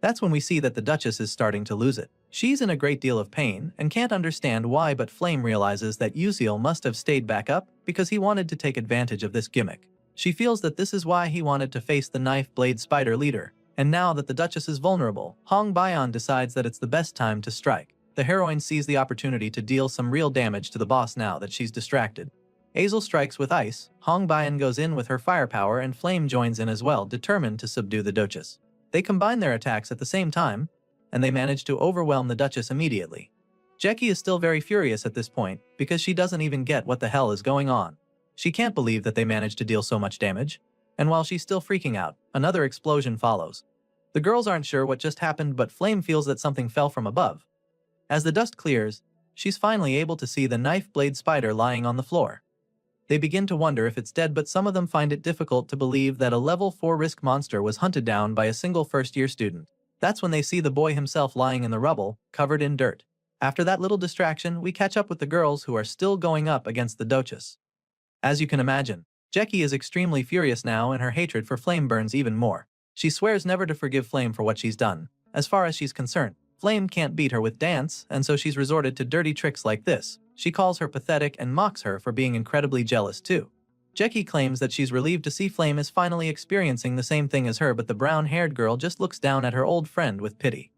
That's when we see that the Duchess is starting to lose it. She's in a great deal of pain and can't understand why, but Flame realizes that Uciel must have stayed back up because he wanted to take advantage of this gimmick. She feels that this is why he wanted to face the knife blade spider leader. And now that the Duchess is vulnerable, Hong Bayan decides that it's the best time to strike. The heroine sees the opportunity to deal some real damage to the boss now that she's distracted. Azel strikes with ice, Hong Bayan goes in with her firepower, and Flame joins in as well, determined to subdue the Duchess. They combine their attacks at the same time, and they manage to overwhelm the Duchess immediately. Jackie is still very furious at this point, because she doesn't even get what the hell is going on. She can't believe that they managed to deal so much damage, and while she's still freaking out, another explosion follows. The girls aren't sure what just happened, but Flame feels that something fell from above. As the dust clears, she's finally able to see the knife blade spider lying on the floor. They begin to wonder if it's dead, but some of them find it difficult to believe that a level 4 risk monster was hunted down by a single first-year student. That's when they see the boy himself lying in the rubble, covered in dirt. After that little distraction, we catch up with the girls who are still going up against the Duchess. As you can imagine, Jackie is extremely furious now, and her hatred for Flame burns even more. She swears never to forgive Flame for what she's done. As far as she's concerned, Flame can't beat her with dance, and so she's resorted to dirty tricks like this. She calls her pathetic and mocks her for being incredibly jealous too. Jackie claims that she's relieved to see Flame is finally experiencing the same thing as her, but the brown-haired girl just looks down at her old friend with pity.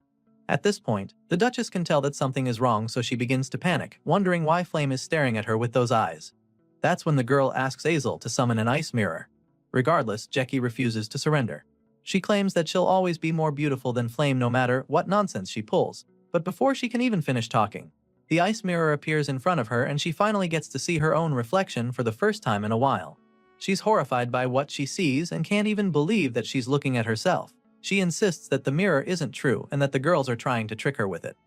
At this point, the Duchess can tell that something is wrong, so she begins to panic, wondering why Flame is staring at her with those eyes. That's when the girl asks Azel to summon an ice mirror. Regardless, Jackie refuses to surrender. She claims that she'll always be more beautiful than Flame no matter what nonsense she pulls. But before she can even finish talking, the ice mirror appears in front of her, and she finally gets to see her own reflection for the first time in a while. She's horrified by what she sees and can't even believe that she's looking at herself. She insists that the mirror isn't true and that the girls are trying to trick her with it.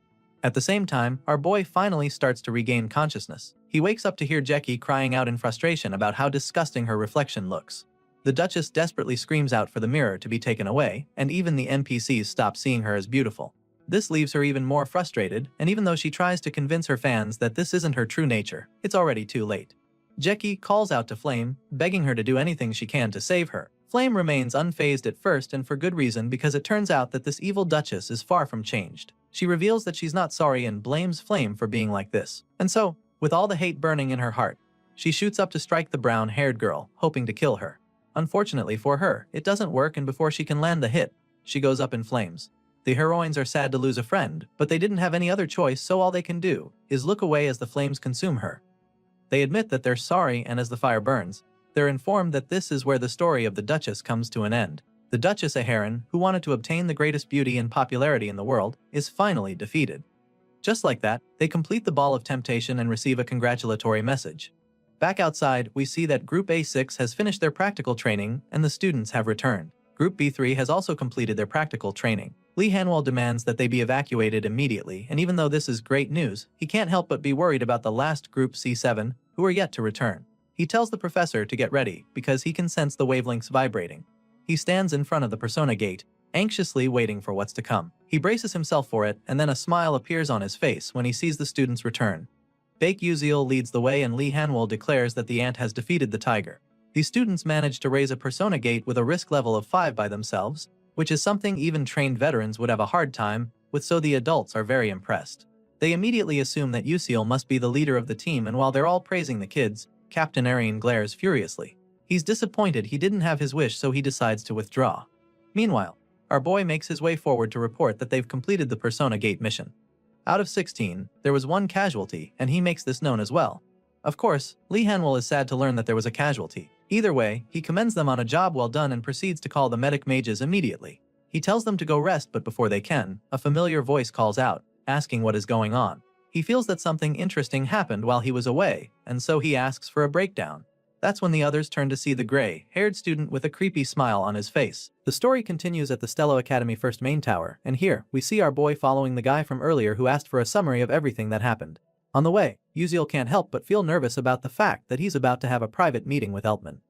At the same time, our boy finally starts to regain consciousness. He wakes up to hear Jackie crying out in frustration about how disgusting her reflection looks. The Duchess desperately screams out for the mirror to be taken away, and even the NPCs stop seeing her as beautiful. This leaves her even more frustrated, and even though she tries to convince her fans that this isn't her true nature, it's already too late. Jackie calls out to Flame, begging her to do anything she can to save her. Flame remains unfazed at first, and for good reason, because it turns out that this evil Duchess is far from changed. She reveals that she's not sorry and blames Flame for being like this. And so, with all the hate burning in her heart, she shoots up to strike the brown-haired girl, hoping to kill her. Unfortunately for her, it doesn't work, and before she can land the hit, she goes up in flames. The heroines are sad to lose a friend, but they didn't have any other choice, so all they can do is look away as the flames consume her. They admit that they're sorry, and as the fire burns, they're informed that this is where the story of the Duchess comes to an end. The Duchess, a heron who wanted to obtain the greatest beauty and popularity in the world, is finally defeated. Just like that, they complete the Ball of Temptation and receive a congratulatory message. Back outside, we see that Group A6 has finished their practical training, and the students have returned. Group B3 has also completed their practical training. Lee Hanwell demands that they be evacuated immediately, and even though this is great news, he can't help but be worried about the last Group C7, who are yet to return. He tells the professor to get ready, because he can sense the wavelengths vibrating. He stands in front of the Persona Gate, anxiously waiting for what's to come. He braces himself for it, and then a smile appears on his face when he sees the students return. Baek Uziel leads the way, and Lee Hanwell declares that the ant has defeated the tiger. The students manage to raise a Persona Gate with a risk level of 5 by themselves, which is something even trained veterans would have a hard time with, so the adults are very impressed. They immediately assume that Uziel must be the leader of the team, and while they're all praising the kids, Captain Arian glares furiously. He's disappointed he didn't have his wish, so he decides to withdraw. Meanwhile, our boy makes his way forward to report that they've completed the Persona Gate mission. Out of 16, there was 1 casualty, and he makes this known as well. Of course, Lee Hanwell is sad to learn that there was a casualty. Either way, he commends them on a job well done and proceeds to call the medic mages immediately. He tells them to go rest, but before they can, a familiar voice calls out, asking what is going on. He feels that something interesting happened while he was away, and so he asks for a breakdown. That's when the others turn to see the gray-haired student with a creepy smile on his face. The story continues at the Stello Academy first main tower, and here, we see our boy following the guy from earlier who asked for a summary of everything that happened. On the way, Uziel can't help but feel nervous about the fact that he's about to have a private meeting with Eltman.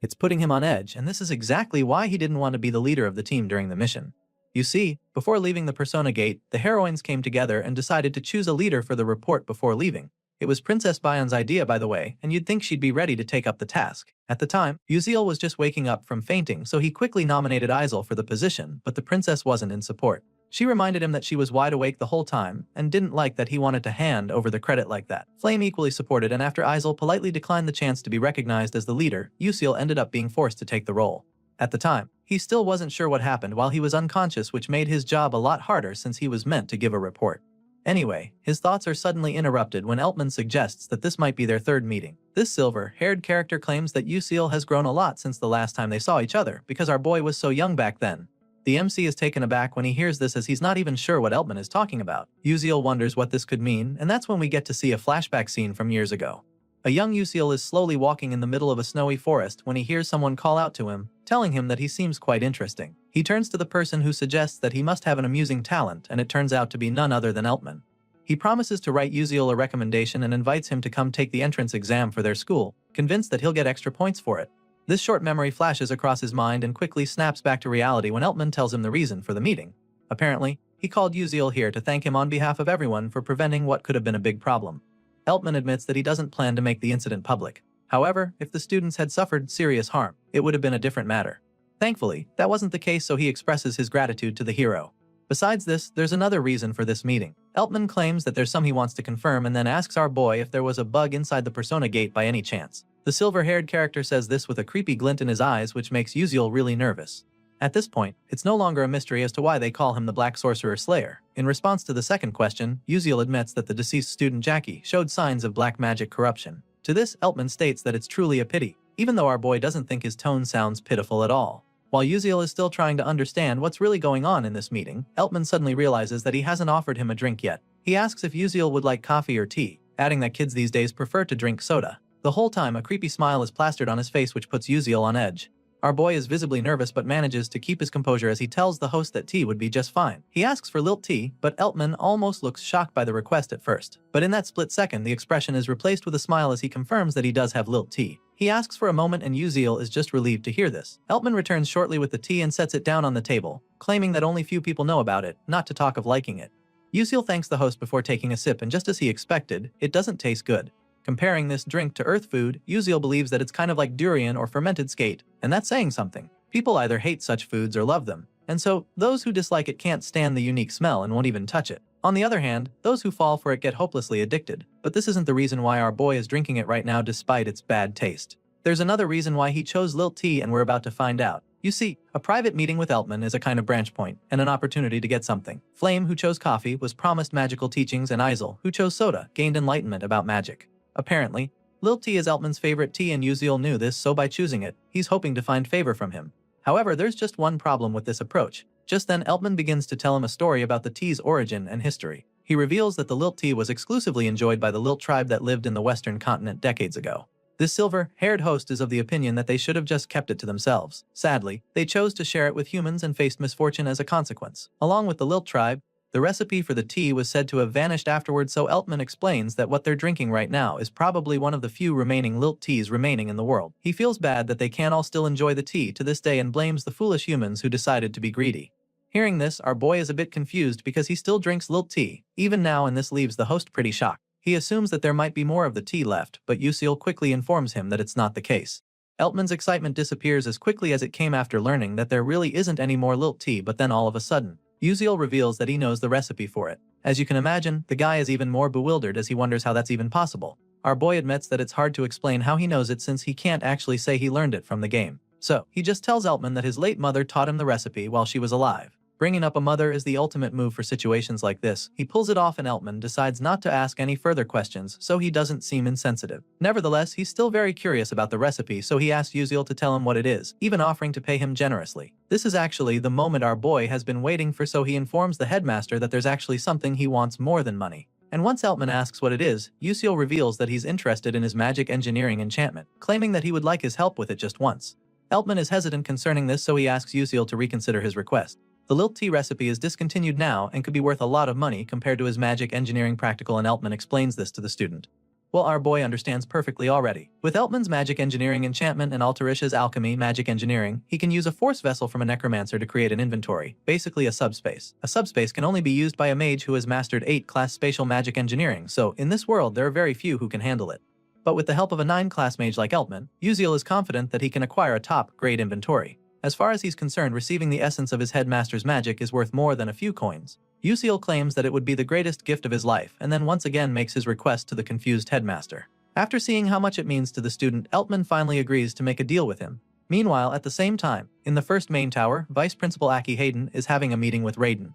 It's putting him on edge, and this is exactly why he didn't want to be the leader of the team during the mission. You see, before leaving the Persona Gate, the heroines came together and decided to choose a leader for the report before leaving. It was Princess Bayon's idea, by the way, and you'd think she'd be ready to take up the task. At the time, Uziel was just waking up from fainting, so he quickly nominated Aizel for the position, but the princess wasn't in support. She reminded him that she was wide awake the whole time, and didn't like that he wanted to hand over the credit like that. Flame equally supported, and after Aizel politely declined the chance to be recognized as the leader, Uziel ended up being forced to take the role. At the time, he still wasn't sure what happened while he was unconscious, which made his job a lot harder since he was meant to give a report. Anyway, his thoughts are suddenly interrupted when Eltman suggests that this might be their third meeting. This silver-haired character claims that Uziel has grown a lot since the last time they saw each other because our boy was so young back then. The MC is taken aback when he hears this as he's not even sure what Eltman is talking about. Uziel wonders what this could mean, and that's when we get to see a flashback scene from years ago. A young Uziel is slowly walking in the middle of a snowy forest when he hears someone call out to him, telling him that he seems quite interesting. He turns to the person who suggests that he must have an amusing talent, and it turns out to be none other than Eltman. He promises to write Uziel a recommendation and invites him to come take the entrance exam for their school, convinced that he'll get extra points for it. This short memory flashes across his mind and quickly snaps back to reality when Eltman tells him the reason for the meeting. Apparently, he called Uziel here to thank him on behalf of everyone for preventing what could have been a big problem. Eltman admits that he doesn't plan to make the incident public. However, if the students had suffered serious harm, it would have been a different matter. Thankfully, that wasn't the case, so he expresses his gratitude to the hero. Besides this, there's another reason for this meeting. Eltman claims that there's some he wants to confirm and then asks our boy if there was a bug inside the Persona Gate by any chance. The silver-haired character says this with a creepy glint in his eyes, which makes Uziel really nervous. At this point, it's no longer a mystery as to why they call him the Black Sorcerer Slayer. In response to the second question, Uziel admits that the deceased student Jackie showed signs of black magic corruption. To this, Eltman states that it's truly a pity, even though our boy doesn't think his tone sounds pitiful at all. While Uziel is still trying to understand what's really going on in this meeting, Eltman suddenly realizes that he hasn't offered him a drink yet. He asks if Uziel would like coffee or tea, adding that kids these days prefer to drink soda. The whole time, a creepy smile is plastered on his face, which puts Uziel on edge. Our boy is visibly nervous but manages to keep his composure as he tells the host that tea would be just fine. He asks for lilt tea, but Eltman almost looks shocked by the request at first. But in that split second, the expression is replaced with a smile as he confirms that he does have lilt tea. He asks for a moment and Uziel is just relieved to hear this. Eltman returns shortly with the tea and sets it down on the table, claiming that only few people know about it, not to talk of liking it. Uziel thanks the host before taking a sip, and just as he expected, it doesn't taste good. Comparing this drink to earth food, Uziel believes that it's kind of like durian or fermented skate, and that's saying something. People either hate such foods or love them, and so those who dislike it can't stand the unique smell and won't even touch it. On the other hand, those who fall for it get hopelessly addicted, but this isn't the reason why our boy is drinking it right now despite its bad taste. There's another reason why he chose lilt tea, and we're about to find out. You see, a private meeting with Eltman is a kind of branch point, and an opportunity to get something. Flame, who chose coffee, was promised magical teachings, and Aizel, who chose soda, gained enlightenment about magic. Apparently, lilt tea is Eltman's favorite tea, and Uziel knew this, so by choosing it, he's hoping to find favor from him. However, there's just one problem with this approach. Just then, Eltman begins to tell him a story about the tea's origin and history. He reveals that the lilt tea was exclusively enjoyed by the lilt tribe that lived in the western continent decades ago. This silver-haired host is of the opinion that they should have just kept it to themselves. Sadly, they chose to share it with humans and faced misfortune as a consequence. Along with the lilt tribe, the recipe for the tea was said to have vanished afterwards, so Eltman explains that what they're drinking right now is probably one of the few remaining lilt teas remaining in the world. He feels bad that they can all still enjoy the tea to this day and blames the foolish humans who decided to be greedy. Hearing this, our boy is a bit confused because he still drinks lilt tea, even now, and this leaves the host pretty shocked. He assumes that there might be more of the tea left, but Uziel quickly informs him that it's not the case. Eltman's excitement disappears as quickly as it came after learning that there really isn't any more lilt tea, but then all of a sudden, Uziel reveals that he knows the recipe for it. As you can imagine, the guy is even more bewildered as he wonders how that's even possible. Our boy admits that it's hard to explain how he knows it since he can't actually say he learned it from the game. So, he just tells Eltman that his late mother taught him the recipe while she was alive. Bringing up a mother is the ultimate move for situations like this. He pulls it off, and Eltman decides not to ask any further questions so he doesn't seem insensitive. Nevertheless, he's still very curious about the recipe, so he asks Uziel to tell him what it is, even offering to pay him generously. This is actually the moment our boy has been waiting for, so he informs the headmaster that there's actually something he wants more than money. And once Eltman asks what it is, Yusiel reveals that he's interested in his magic engineering enchantment, claiming that he would like his help with it just once. Eltman is hesitant concerning this, so he asks Yusiel to reconsider his request. The Lilt tea recipe is discontinued now and could be worth a lot of money compared to his magic engineering practical, and Eltman explains this to the student. Well, our boy understands perfectly already. With Eltman's magic engineering enchantment and Altarisha's alchemy magic engineering, he can use a force vessel from a necromancer to create an inventory, basically a subspace. A subspace can only be used by a mage who has mastered 8-class spatial magic engineering, so in this world there are very few who can handle it. But with the help of a 9-class mage like Eltman, Yusiel is confident that he can acquire a top-grade inventory. As far as he's concerned, receiving the essence of his headmaster's magic is worth more than a few coins. Yusiel claims that it would be the greatest gift of his life, and then once again makes his request to the confused headmaster. After seeing how much it means to the student, Eltman finally agrees to make a deal with him. Meanwhile, at the same time, in the first main tower, Vice Principal Aki Hayden is having a meeting with Raiden.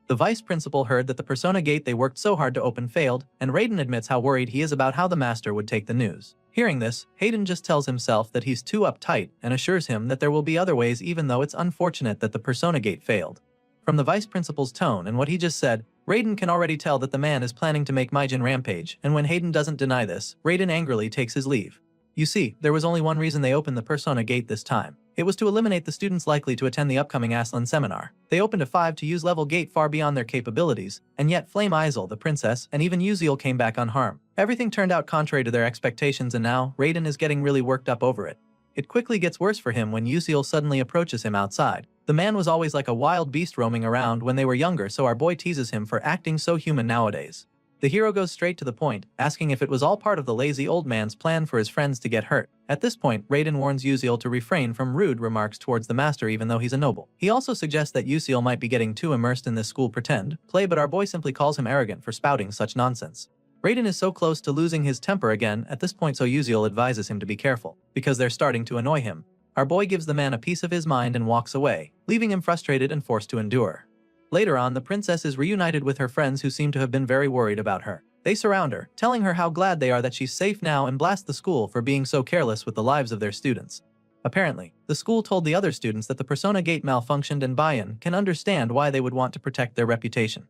The Vice Principal heard that the Persona Gate they worked so hard to open failed, and Raiden admits how worried he is about how the Master would take the news. Hearing this, Hayden just tells himself that he's too uptight and assures him that there will be other ways, even though it's unfortunate that the Persona Gate failed. From the Vice Principal's tone and what he just said, Raiden can already tell that the man is planning to make Maijin rampage, and when Hayden doesn't deny this, Raiden angrily takes his leave. You see, there was only one reason they opened the Persona Gate this time. It was to eliminate the students likely to attend the upcoming Aslan seminar. They opened a 5-to-use-level gate far beyond their capabilities, and yet Flame Isle, the princess, and even Yusiel came back unharmed. Everything turned out contrary to their expectations, and now Raiden is getting really worked up over it. It quickly gets worse for him when Yusiel suddenly approaches him outside. The man was always like a wild beast roaming around when they were younger, so our boy teases him for acting so human nowadays. The hero goes straight to the point, asking if it was all part of the lazy old man's plan for his friends to get hurt. At this point, Raiden warns Yusiel to refrain from rude remarks towards the master even though he's a noble. He also suggests that Yusiel might be getting too immersed in this school pretend play, but our boy simply calls him arrogant for spouting such nonsense. Raiden is so close to losing his temper again at this point, so Yusiel advises him to be careful, because they're starting to annoy him. Our boy gives the man a piece of his mind and walks away, leaving him frustrated and forced to endure. Later on, the princess is reunited with her friends who seem to have been very worried about her. They surround her, telling her how glad they are that she's safe now, and blast the school for being so careless with the lives of their students. Apparently, the school told the other students that the Persona Gate malfunctioned, and Bayan can understand why they would want to protect their reputation.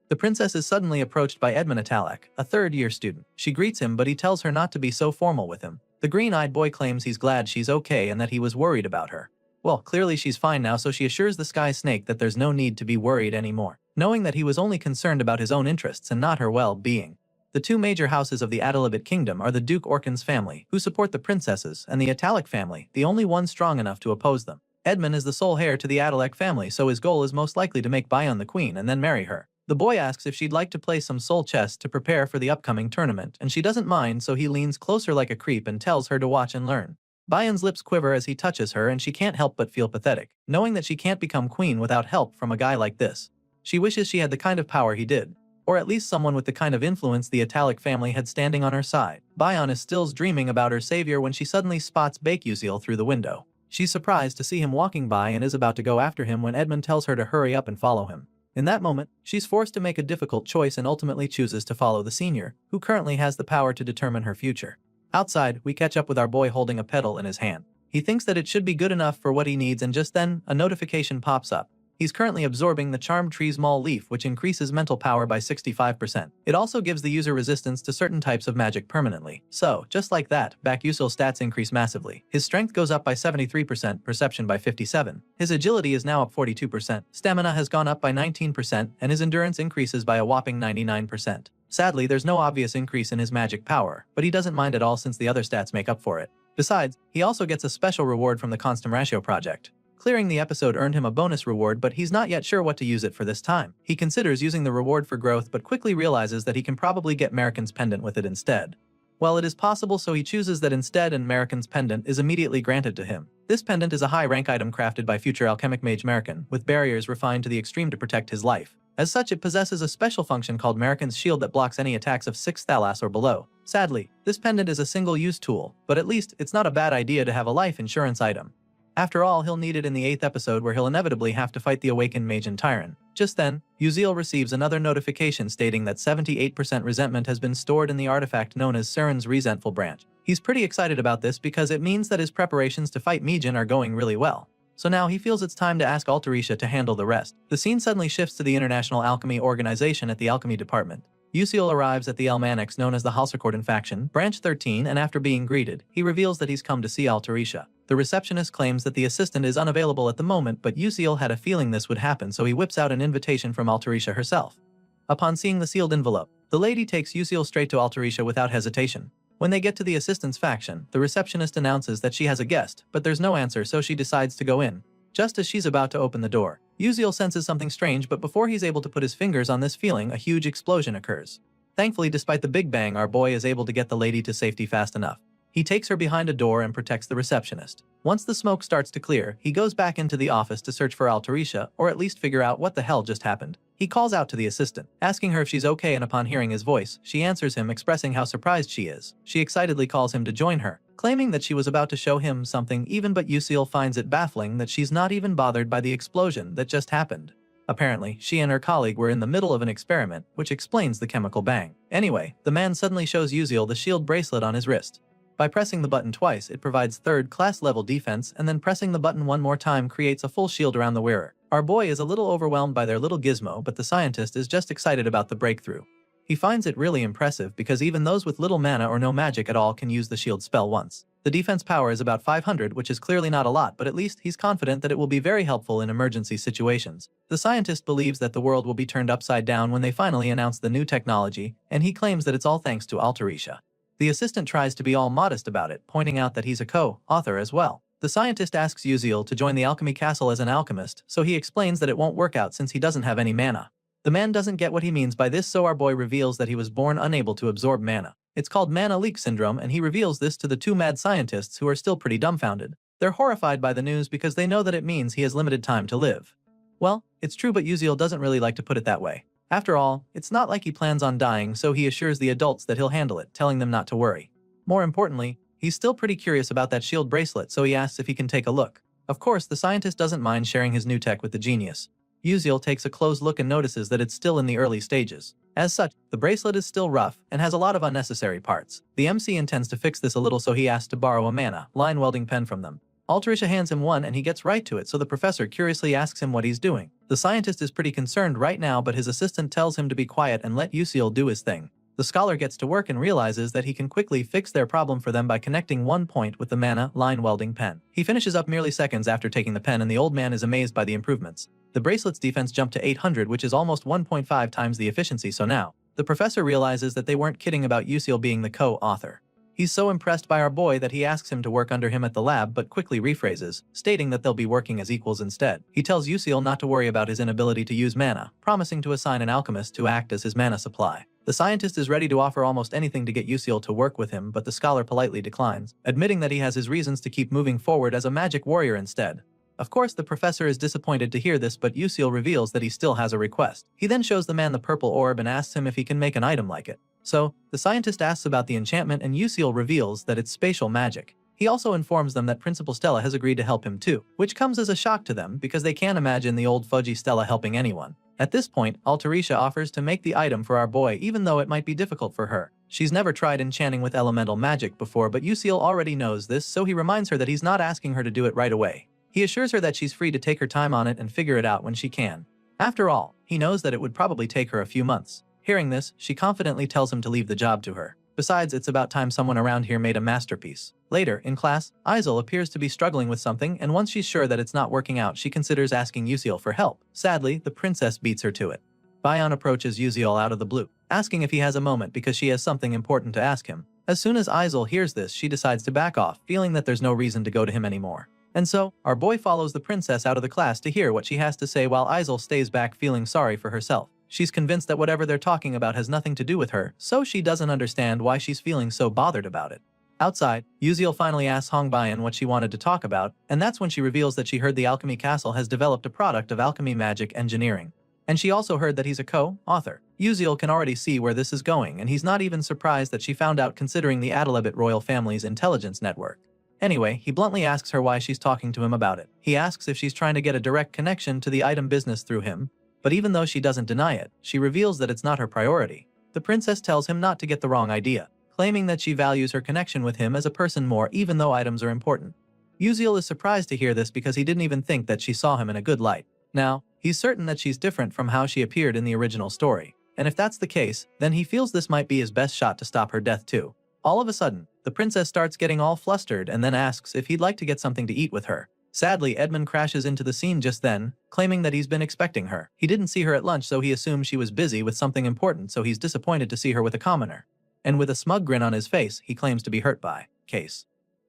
The princess is suddenly approached by Edmund Atalak, a third-year student. She greets him, but he tells her not to be so formal with him. The green-eyed boy claims he's glad she's okay and that he was worried about her. Well, clearly she's fine now, so she assures the Sky Snake that there's no need to be worried anymore, knowing that he was only concerned about his own interests and not her well-being. The two major houses of the Adalabit Kingdom are the Duke Orkan's family, who support the princesses, and the Atalic family, the only one strong enough to oppose them. Edmund is the sole heir to the Adalek family, so his goal is most likely to make Bayan the queen and then marry her. The boy asks if she'd like to play some soul chess to prepare for the upcoming tournament, and she doesn't mind, so he leans closer like a creep and tells her to watch and learn. Bayan's lips quiver as he touches her, and she can't help but feel pathetic, knowing that she can't become queen without help from a guy like this. She wishes she had the kind of power he did, or at least someone with the kind of influence the Atalic family had standing on her side. Bayan is still dreaming about her savior when she suddenly spots Baekuzil through the window. She's surprised to see him walking by and is about to go after him when Edmund tells her to hurry up and follow him. In that moment, she's forced to make a difficult choice and ultimately chooses to follow the senior, who currently has the power to determine her future. Outside, we catch up with our boy holding a pedal in his hand. He thinks that it should be good enough for what he needs, and just then, a notification pops up. He's currently absorbing the Charmed Tree's Mall Leaf, which increases mental power by 65%. It also gives the user resistance to certain types of magic permanently. So, just like that, Baekuzil's stats increase massively. His strength goes up by 73%, perception by 57%. His agility is now up 42%, stamina has gone up by 19%, and his endurance increases by a whopping 99%. Sadly, there's no obvious increase in his magic power, but he doesn't mind at all since the other stats make up for it. Besides, he also gets a special reward from the Constant Ratio project. Clearing the episode earned him a bonus reward, but he's not yet sure what to use it for this time. He considers using the reward for growth, but quickly realizes that he can probably get American's pendant with it instead. Well, it is possible, so he chooses that instead, and American's pendant is immediately granted to him. This pendant is a high-rank item crafted by future alchemic mage American, with barriers refined to the extreme to protect his life. As such, it possesses a special function called American's Shield that blocks any attacks of 6 thalas or below. Sadly, this pendant is a single-use tool, but at least it's not a bad idea to have a life insurance item. After all, he'll need it in the 8th episode where he'll inevitably have to fight the awakened mage and Tyron. Just then, Yusiel receives another notification stating that 78% resentment has been stored in the artifact known as Surin's Resentful Branch. He's pretty excited about this because it means that his preparations to fight Mijin are going really well. So now he feels it's time to ask Altarisha to handle the rest. The scene suddenly shifts to the International Alchemy Organization at the Alchemy Department. Yusiel arrives at the Almanacs known as the Halserkorden faction, branch 13, and after being greeted, he reveals that he's come to see Altarisha. The receptionist claims that the assistant is unavailable at the moment, but Yusiel had a feeling this would happen, so he whips out an invitation from Altarisha herself. Upon seeing the sealed envelope, the lady takes Yusiel straight to Altarisha without hesitation. When they get to the assistant's faction, the receptionist announces that she has a guest, but there's no answer, so she decides to go in. Just as she's about to open the door, Yusiel senses something strange, but before he's able to put his fingers on this feeling, a huge explosion occurs. Thankfully, despite the big bang, our boy is able to get the lady to safety fast enough. He takes her behind a door and protects the receptionist. Once the smoke starts to clear, he goes back into the office to search for Altarisha, or at least figure out what the hell just happened. He calls out to the assistant, asking her if she's okay, and upon hearing his voice, she answers him, expressing how surprised she is. She excitedly calls him to join her, claiming that she was about to show him something even, but Yusiel finds it baffling that she's not even bothered by the explosion that just happened. Apparently, she and her colleague were in the middle of an experiment, which explains the chemical bang. Anyway, the man suddenly shows Yusiel the shield bracelet on his wrist. By pressing the button twice, it provides third-class level defense, and then pressing the button one more time creates a full shield around the wearer. Our boy is a little overwhelmed by their little gizmo, but the scientist is just excited about the breakthrough. He finds it really impressive because even those with little mana or no magic at all can use the shield spell once. The defense power is about 500, which is clearly not a lot, but at least he's confident that it will be very helpful in emergency situations. The scientist believes that the world will be turned upside down when they finally announce the new technology, and he claims that it's all thanks to Altarisha. The assistant tries to be all modest about it, pointing out that he's a co-author as well. The scientist asks Yusiel to join the alchemy castle as an alchemist, so he explains that it won't work out since he doesn't have any mana. The man doesn't get what he means by this, so our boy reveals that he was born unable to absorb mana. It's called mana leak syndrome, and he reveals this to the two mad scientists, who are still pretty dumbfounded. They're horrified by the news because they know that it means he has limited time to live. Well, it's true, but Yusiel doesn't really like to put it that way. After all, it's not like he plans on dying, so he assures the adults that he'll handle it, telling them not to worry. More importantly, he's still pretty curious about that shield bracelet, so he asks if he can take a look. Of course, the scientist doesn't mind sharing his new tech with the genius. Yusiel takes a close look and notices that it's still in the early stages. As such, the bracelet is still rough and has a lot of unnecessary parts. The MC intends to fix this a little, so he asks to borrow a mana line welding pen from them. Altarisha hands him one and he gets right to it, so the professor curiously asks him what he's doing. The scientist is pretty concerned right now, but his assistant tells him to be quiet and let Yusiel do his thing. The scholar gets to work and realizes that he can quickly fix their problem for them by connecting one point with the mana line welding pen. He finishes up merely seconds after taking the pen, and the old man is amazed by the improvements. The bracelet's defense jumped to 800, which is almost 1.5 times the efficiency, so now the professor realizes that they weren't kidding about Yusiel being the co-author. He's so impressed by our boy that he asks him to work under him at the lab, but quickly rephrases, stating that they'll be working as equals instead. He tells Yusiel not to worry about his inability to use mana, promising to assign an alchemist to act as his mana supply. The scientist is ready to offer almost anything to get Yusiel to work with him, but the scholar politely declines, admitting that he has his reasons to keep moving forward as a magic warrior instead. Of course, the professor is disappointed to hear this, but Yusiel reveals that he still has a request. He then shows the man the purple orb and asks him if he can make an item like it. So, the scientist asks about the enchantment, and Yusiel reveals that it's spatial magic. He also informs them that Principal Stella has agreed to help him too, which comes as a shock to them because they can't imagine the old fudgy Stella helping anyone. At this point, Altarisha offers to make the item for our boy, even though it might be difficult for her. She's never tried enchanting with elemental magic before, but Yusiel already knows this, so he reminds her that he's not asking her to do it right away. He assures her that she's free to take her time on it and figure it out when she can. After all, he knows that it would probably take her a few months. Hearing this, she confidently tells him to leave the job to her. Besides, it's about time someone around here made a masterpiece. Later, in class, Aizel appears to be struggling with something, and once she's sure that it's not working out, she considers asking Yusiel for help. Sadly, the princess beats her to it. Bayan approaches Yusiel out of the blue, asking if he has a moment because she has something important to ask him. As soon as Aizel hears this, she decides to back off, feeling that there's no reason to go to him anymore. And so, our boy follows the princess out of the class to hear what she has to say, while Aizel stays back feeling sorry for herself. She's convinced that whatever they're talking about has nothing to do with her, so she doesn't understand why she's feeling so bothered about it. Outside, Yusiel finally asks Hongbayan what she wanted to talk about, and that's when she reveals that she heard the Alchemy Castle has developed a product of alchemy magic engineering. And she also heard that he's a co-author. Yusiel can already see where this is going, and he's not even surprised that she found out, considering the Adalabit royal family's intelligence network. Anyway, he bluntly asks her why she's talking to him about it. He asks if she's trying to get a direct connection to the item business through him, but even though she doesn't deny it, she reveals that it's not her priority. The princess tells him not to get the wrong idea, claiming that she values her connection with him as a person more, even though items are important. Yusiel is surprised to hear this because he didn't even think that she saw him in a good light. Now, he's certain that she's different from how she appeared in the original story. and if that's the case, then he feels this might be his best shot to stop her death too. All of a sudden, the princess starts getting all flustered and then asks if he'd like to get something to eat with her. Sadly, Edmund crashes into the scene just then, claiming that he's been expecting her. He didn't see her at lunch, so he assumed she was busy with something important, so he's disappointed to see her with a commoner. And with a smug grin on his face, he claims to be hurt by Case.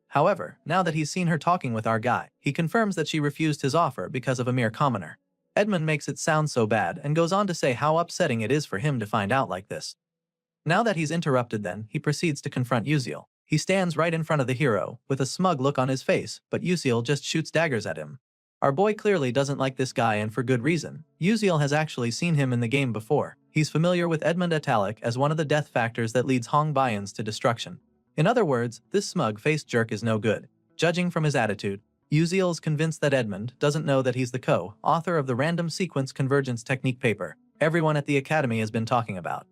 However, now that he's seen her talking with our guy, he confirms that she refused his offer because of a mere commoner. Edmund makes it sound so bad and goes on to say how upsetting it is for him to find out like this. Now that he's interrupted then, he proceeds to confront Uziel. He stands right in front of the hero, with a smug look on his face, but Uziel just shoots daggers at him. Our boy clearly doesn't like this guy, and for good reason. Uziel has actually seen him in the game before. He's familiar with Edmund Italic as one of the death factors that leads Hong Bians to destruction. In other words, this smug-faced jerk is no good. Judging from his attitude, Uziel is convinced that Edmund doesn't know that he's the co-author of the random sequence convergence technique paper everyone at the academy has been talking about.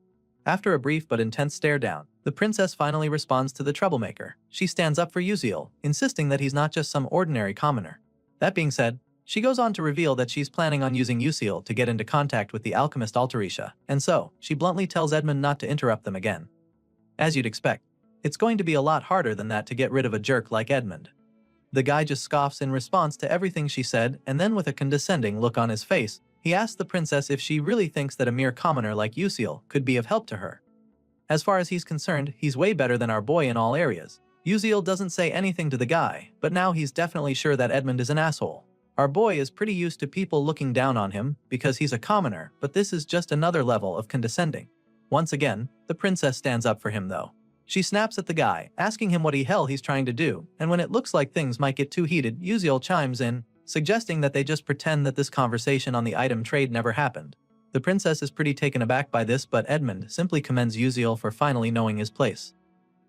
After a brief but intense stare down, the princess finally responds to the troublemaker. She stands up for Uziel, insisting that he's not just some ordinary commoner. That being said, she goes on to reveal that she's planning on using Uziel to get into contact with the alchemist Altarisha, and so, she bluntly tells Edmund not to interrupt them again. As you'd expect, it's going to be a lot harder than that to get rid of a jerk like Edmund. The guy just scoffs in response to everything she said, and then with a condescending look on his face, he asks the princess if she really thinks that a mere commoner like Uziel could be of help to her. As far as he's concerned, he's way better than our boy in all areas. Uziel doesn't say anything to the guy, but now he's definitely sure that Edmund is an asshole. Our boy is pretty used to people looking down on him because he's a commoner, but this is just another level of condescending. Once again, the princess stands up for him though. She snaps at the guy, asking him what the hell he's trying to do, and when it looks like things might get too heated, Uziel chimes in, suggesting that they just pretend that this conversation on the item trade never happened. The princess is pretty taken aback by this, but Edmund simply commends Uziel for finally knowing his place.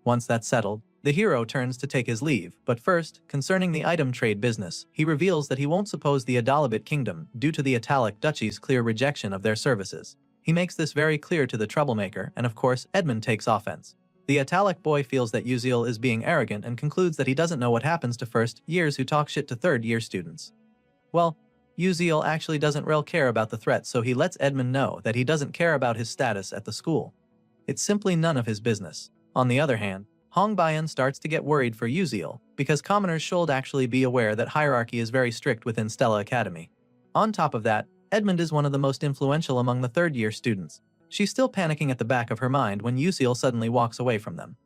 Once that's settled, the hero turns to take his leave, but first, concerning the item trade business, he reveals that he won't suppose the Adalabit Kingdom due to the Italic Duchy's clear rejection of their services. He makes this very clear to the troublemaker, and of course, Edmund takes offense. The Italic boy feels that Uziel is being arrogant and concludes that he doesn't know what happens to first years who talk shit to third-year students. Well, Uziel actually doesn't really care about the threat, so he lets Edmund know that he doesn't care about his status at the school. It's simply none of his business. On the other hand, Hong Bian starts to get worried for Uziel, because commoners should actually be aware that hierarchy is very strict within Stella Academy. On top of that, Edmund is one of the most influential among the third-year students. She's still panicking at the back of her mind when Uziel suddenly walks away from them.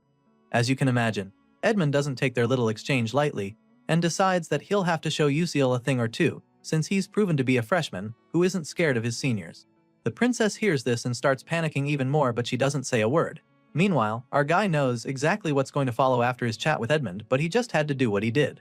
As you can imagine, Edmund doesn't take their little exchange lightly, and decides that he'll have to show Uziel a thing or two, since he's proven to be a freshman who isn't scared of his seniors. The princess hears this and starts panicking even more, but she doesn't say a word. Meanwhile, our guy knows exactly what's going to follow after his chat with Edmund, but he just had to do what he did.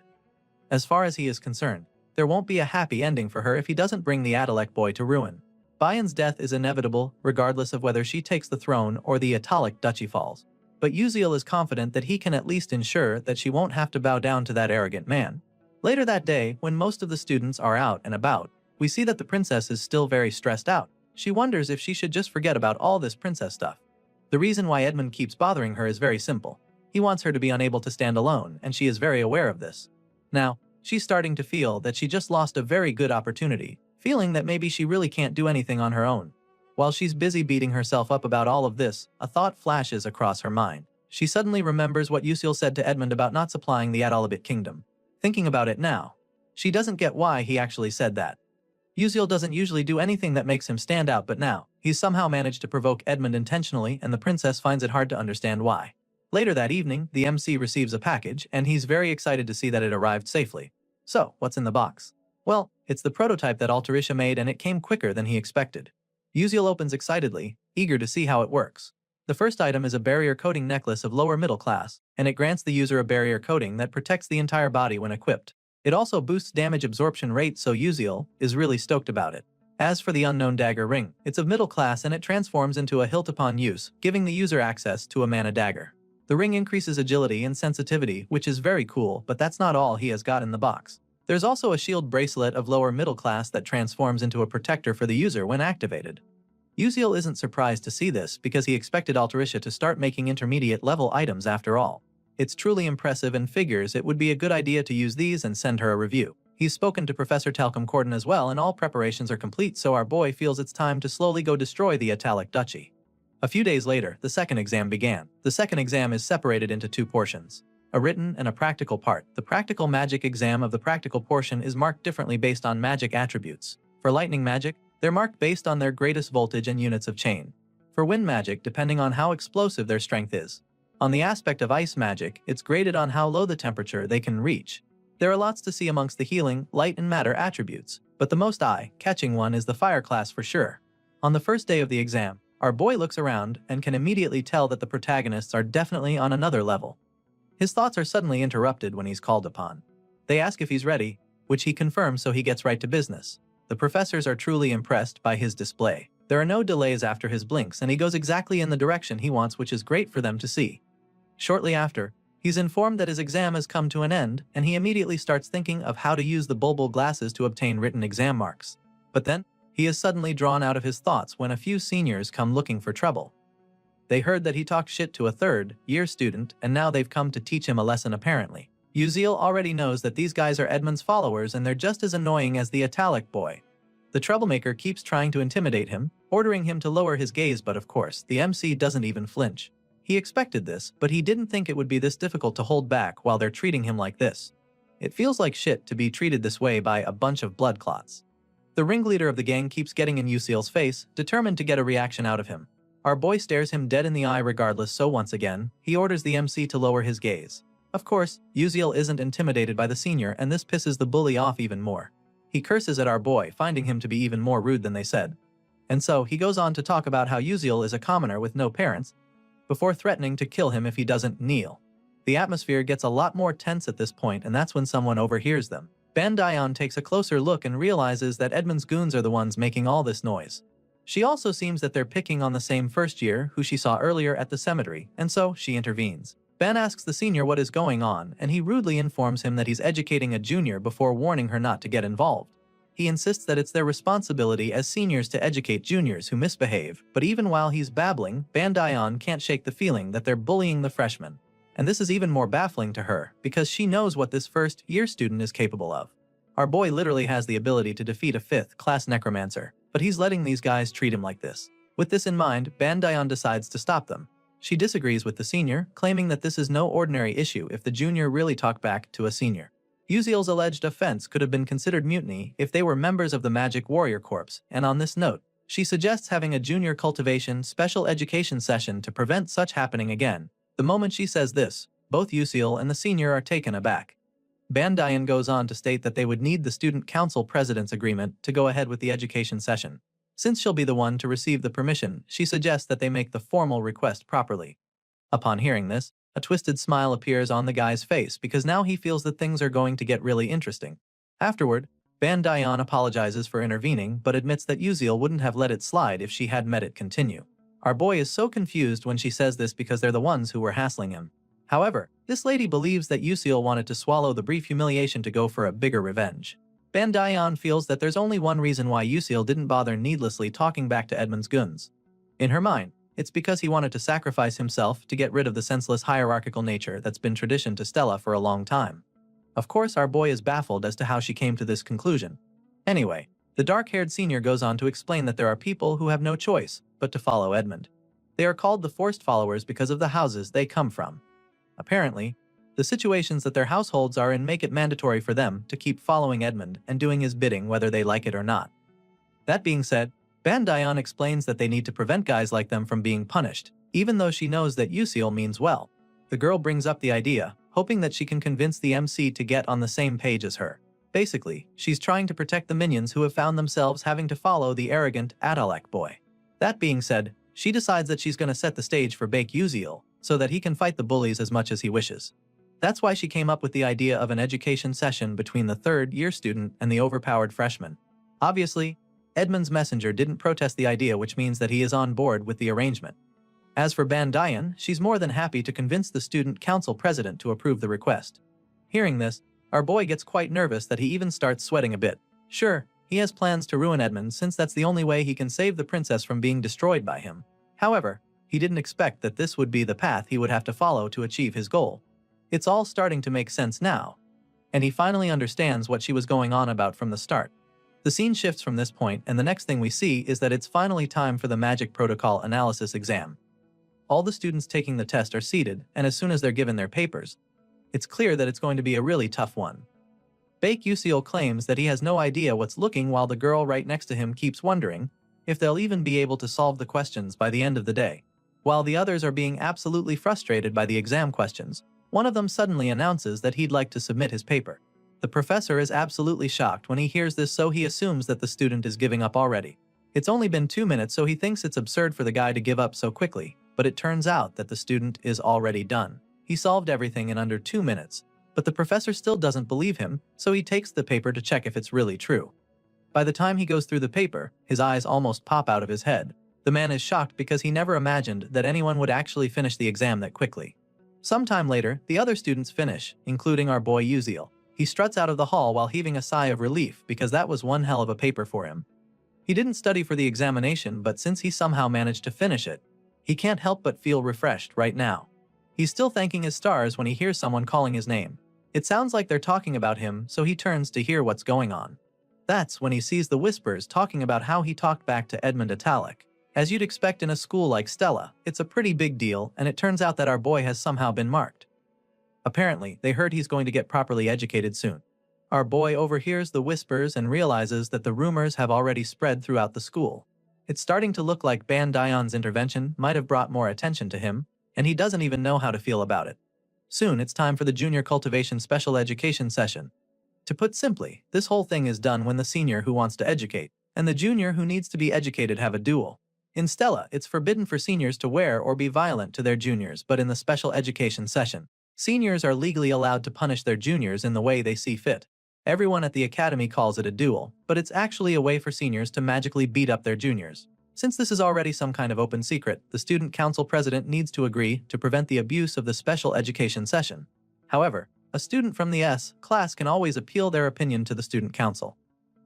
As far as he is concerned, there won't be a happy ending for her if he doesn't bring the Adalec boy to ruin. Bian's death is inevitable, regardless of whether she takes the throne or the Italic Duchy falls. But Uziel is confident that he can at least ensure that she won't have to bow down to that arrogant man. Later that day, when most of the students are out and about, we see that the princess is still very stressed out. She wonders if she should just forget about all this princess stuff. The reason why Edmund keeps bothering her is very simple. He wants her to be unable to stand alone, and she is very aware of this. Now, she's starting to feel that she just lost a very good opportunity, feeling that maybe she really can't do anything on her own. While she's busy beating herself up about all of this, a thought flashes across her mind. She suddenly remembers what Uziel said to Edmund about not supplying the Adalabit Kingdom. Thinking about it now, she doesn't get why he actually said that. Uziel doesn't usually do anything that makes him stand out, but now, he's somehow managed to provoke Edmund intentionally, and the princess finds it hard to understand why. Later that evening, the MC receives a package, and he's very excited to see that it arrived safely. So, what's in the box? Well, it's the prototype that Altarisha made, and it came quicker than he expected. Uziel opens excitedly, eager to see how it works. The first item is a barrier coating necklace of lower middle class, and it grants the user a barrier coating that protects the entire body when equipped. It also boosts damage absorption rate, so Uziel is really stoked about it. As for the unknown dagger ring, it's of middle class and it transforms into a hilt upon use, giving the user access to a mana dagger. The ring increases agility and sensitivity, which is very cool, but that's not all he has got in the box. There's also a shield bracelet of lower middle class that transforms into a protector for the user when activated. Uziel isn't surprised to see this because he expected Altarisha to start making intermediate level items after all. It's truly impressive and figures it would be a good idea to use these and send her a review. He's spoken to Professor Talcum Corden as well, and all preparations are complete, so our boy feels it's time to slowly go destroy the Italic Duchy. A few days later, the second exam began. The second exam is separated into two portions, a written and a practical part. The practical magic exam of the practical portion is marked differently based on magic attributes. For lightning magic, they're marked based on their greatest voltage and units of chain. For wind magic, depending on how explosive their strength is. On the aspect of ice magic, it's graded on how low the temperature they can reach. There are lots to see amongst the healing, light and matter attributes, but the most eye-catching one is the fire class for sure. On the first day of the exam, our boy looks around and can immediately tell that the protagonists are definitely on another level. His thoughts are suddenly interrupted when he's called upon. They ask if he's ready, which he confirms, so he gets right to business. The professors are truly impressed by his display. There are no delays after his blinks, and he goes exactly in the direction he wants, which is great for them to see. Shortly after, he's informed that his exam has come to an end, and he immediately starts thinking of how to use the bulbul glasses to obtain written exam marks. But then, he is suddenly drawn out of his thoughts when a few seniors come looking for trouble. They heard that he talked shit to a third-year student, and now they've come to teach him a lesson apparently. Uziel already knows that these guys are Edmund's followers and they're just as annoying as the italic boy. The troublemaker keeps trying to intimidate him, ordering him to lower his gaze, but of course, the MC doesn't even flinch. He expected this, but he didn't think it would be this difficult to hold back while they're treating him like this. It feels like shit to be treated this way by a bunch of blood clots. The ringleader of the gang keeps getting in Uziel's face, determined to get a reaction out of him. Our boy stares him dead in the eye regardless, so once again, he orders the MC to lower his gaze. Of course, Uziel isn't intimidated by the senior, and this pisses the bully off even more. He curses at our boy, finding him to be even more rude than they said. And so, he goes on to talk about how Uziel is a commoner with no parents, before threatening to kill him if he doesn't kneel. The atmosphere gets a lot more tense at this point, and that's when someone overhears them. Bandayan takes a closer look and realizes that Edmund's goons are the ones making all this noise. She also seems that they're picking on the same first year who she saw earlier at the cemetery, and so she intervenes. Ben asks the senior what is going on, and he rudely informs him that he's educating a junior before warning her not to get involved. He insists that it's their responsibility as seniors to educate juniors who misbehave, but even while he's babbling, Bandayan can't shake the feeling that they're bullying the freshmen. And this is even more baffling to her, because she knows what this first-year student is capable of. Our boy literally has the ability to defeat a 5th-class necromancer, but he's letting these guys treat him like this. With this in mind, Bandayan decides to stop them. She disagrees with the senior, claiming that this is no ordinary issue if the junior really talked back to a senior. Uziel's alleged offense could have been considered mutiny if they were members of the Magic Warrior Corps, and on this note, she suggests having a junior cultivation special education session to prevent such happening again. The moment she says this, both Uziel and the senior are taken aback. Bandayan goes on to state that they would need the student council president's agreement to go ahead with the education session. Since she'll be the one to receive the permission, she suggests that they make the formal request properly. Upon hearing this, a twisted smile appears on the guy's face because now he feels that things are going to get really interesting. Afterward, Bandayan apologizes for intervening but admits that Uziel wouldn't have let it slide if she had met it continue. Our boy is so confused when she says this because they're the ones who were hassling him. However, this lady believes that Uziel wanted to swallow the brief humiliation to go for a bigger revenge. Bandayan feels that there's only one reason why Uziel didn't bother needlessly talking back to Edmund's goons. In her mind, it's because he wanted to sacrifice himself to get rid of the senseless hierarchical nature that's been tradition to Stella for a long time. Of course, our boy is baffled as to how she came to this conclusion. Anyway, the dark-haired senior goes on to explain that there are people who have no choice but to follow Edmund. They are called the forced followers because of the houses they come from. Apparently, the situations that their households are in make it mandatory for them to keep following Edmund and doing his bidding whether they like it or not. That being said, Bandayan explains that they need to prevent guys like them from being punished, even though she knows that Uziel means well. The girl brings up the idea, hoping that she can convince the MC to get on the same page as her. Basically, she's trying to protect the minions who have found themselves having to follow the arrogant Adalak boy. That being said, she decides that she's going to set the stage for Bake Uziel, so that he can fight the bullies as much as he wishes. That's why she came up with the idea of an education session between the third-year student and the overpowered freshman. Obviously, Edmund's messenger didn't protest the idea, which means that he is on board with the arrangement. As for Bandayan, she's more than happy to convince the student council president to approve the request. Hearing this, our boy gets quite nervous that he even starts sweating a bit. Sure, he has plans to ruin Edmund since that's the only way he can save the princess from being destroyed by him. However, he didn't expect that this would be the path he would have to follow to achieve his goal. It's all starting to make sense now, and he finally understands what she was going on about from the start. The scene shifts from this point, and the next thing we see is that it's finally time for the Magic Protocol Analysis exam. All the students taking the test are seated, and as soon as they're given their papers, it's clear that it's going to be a really tough one. Baek Yuseol claims that he has no idea what's looking, while the girl right next to him keeps wondering if they'll even be able to solve the questions by the end of the day. While the others are being absolutely frustrated by the exam questions, one of them suddenly announces that he'd like to submit his paper. The professor is absolutely shocked when he hears this, so he assumes that the student is giving up already. It's only been 2 minutes, so he thinks it's absurd for the guy to give up so quickly, but it turns out that the student is already done. He solved everything in under 2 minutes, but the professor still doesn't believe him, so he takes the paper to check if it's really true. By the time he goes through the paper, his eyes almost pop out of his head. The man is shocked because he never imagined that anyone would actually finish the exam that quickly. Sometime later, the other students finish, including our boy Yuseol. He struts out of the hall while heaving a sigh of relief because that was one hell of a paper for him. He didn't study for the examination, but since he somehow managed to finish it, he can't help but feel refreshed right now. He's still thanking his stars when he hears someone calling his name. It sounds like they're talking about him, so he turns to hear what's going on. That's when he sees the whispers talking about how he talked back to Edmund Italic. As you'd expect in a school like Stella, it's a pretty big deal, and it turns out that our boy has somehow been marked. Apparently, they heard he's going to get properly educated soon. Our boy overhears the whispers and realizes that the rumors have already spread throughout the school. It's starting to look like Ban Dion's intervention might have brought more attention to him, and he doesn't even know how to feel about it. Soon, it's time for the Junior Cultivation Special Education session. To put simply, this whole thing is done when the senior who wants to educate and the junior who needs to be educated have a duel. In Stella, it's forbidden for seniors to wear or be violent to their juniors, but in the special education session, seniors are legally allowed to punish their juniors in the way they see fit. Everyone at the academy calls it a duel, but it's actually a way for seniors to magically beat up their juniors. Since this is already some kind of open secret, the student council president needs to agree to prevent the abuse of the special education session. However, a student from the S class can always appeal their opinion to the student council.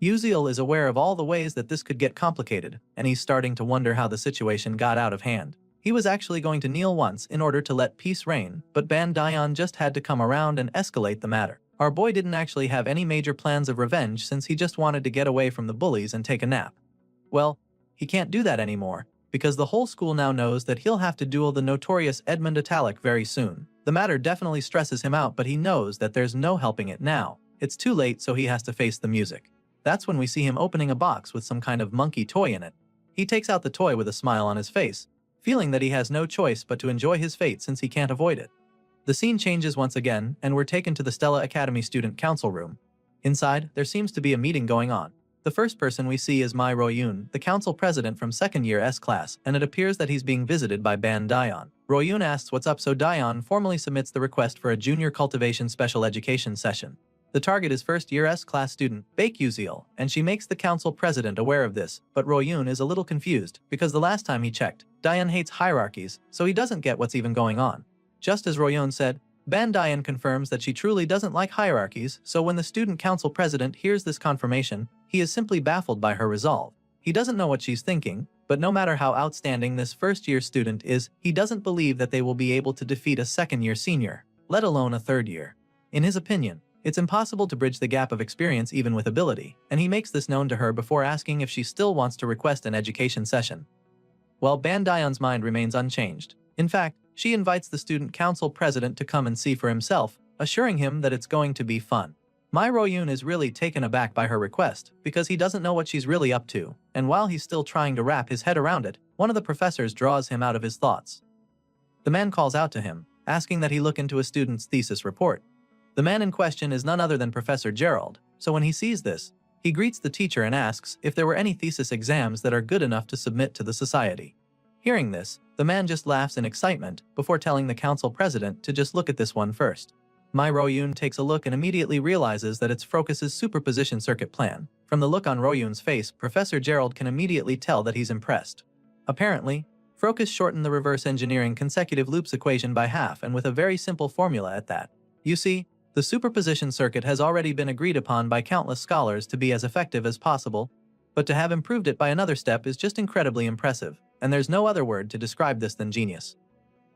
Yuseol is aware of all the ways that this could get complicated, and he's starting to wonder how the situation got out of hand. He was actually going to kneel once in order to let peace reign, but Ban Dion just had to come around and escalate the matter. Our boy didn't actually have any major plans of revenge since he just wanted to get away from the bullies and take a nap. Well, he can't do that anymore, because the whole school now knows that he'll have to duel the notorious Edmund Italic very soon. The matter definitely stresses him out, but he knows that there's no helping it now. It's too late, so he has to face the music. That's when we see him opening a box with some kind of monkey toy in it. He takes out the toy with a smile on his face, feeling that he has no choice but to enjoy his fate since he can't avoid it. The scene changes once again, and we're taken to the Stella Academy Student Council room. Inside, there seems to be a meeting going on. The first person we see is Mai Royun, the council president from second year S class, and it appears that he's being visited by Ban Dion. Royun asks what's up, so Dion formally submits the request for a junior cultivation special education session. The target is first year S class student Baek Yuseol, and she makes the council president aware of this, but Royun is a little confused because the last time he checked, Dion hates hierarchies, so he doesn't get what's even going on. Just as Royun said, Ban Dion confirms that she truly doesn't like hierarchies, so when the student council president hears this confirmation, he is simply baffled by her resolve. He doesn't know what she's thinking, but no matter how outstanding this first-year student is, he doesn't believe that they will be able to defeat a second-year senior, let alone a third-year. In his opinion, it's impossible to bridge the gap of experience even with ability, and he makes this known to her before asking if she still wants to request an education session. While Ban Dion's mind remains unchanged. In fact, she invites the student council president to come and see for himself, assuring him that it's going to be fun. Mai Royun is really taken aback by her request because he doesn't know what she's really up to, and while he's still trying to wrap his head around it, one of the professors draws him out of his thoughts. The man calls out to him, asking that he look into a student's thesis report. The man in question is none other than Professor Gerald, so when he sees this, he greets the teacher and asks if there were any thesis exams that are good enough to submit to the society. Hearing this, the man just laughs in excitement before telling the council president to just look at this one first. Mai Royun takes a look and immediately realizes that it's Frocus's superposition circuit plan. From the look on Royun's face, Professor Gerald can immediately tell that he's impressed. Apparently, Frocus shortened the reverse engineering consecutive loops equation by half, and with a very simple formula at that. You see, the superposition circuit has already been agreed upon by countless scholars to be as effective as possible, but to have improved it by another step is just incredibly impressive, and there's no other word to describe this than genius.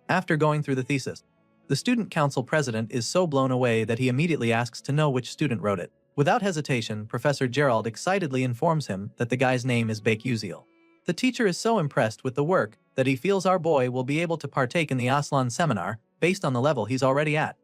After going through the thesis, the student council president is so blown away that he immediately asks to know which student wrote it. Without hesitation, Professor Gerald excitedly informs him that the guy's name is Baek Uziel. The teacher is so impressed with the work that he feels our boy will be able to partake in the Aslan seminar based on the level he's already at.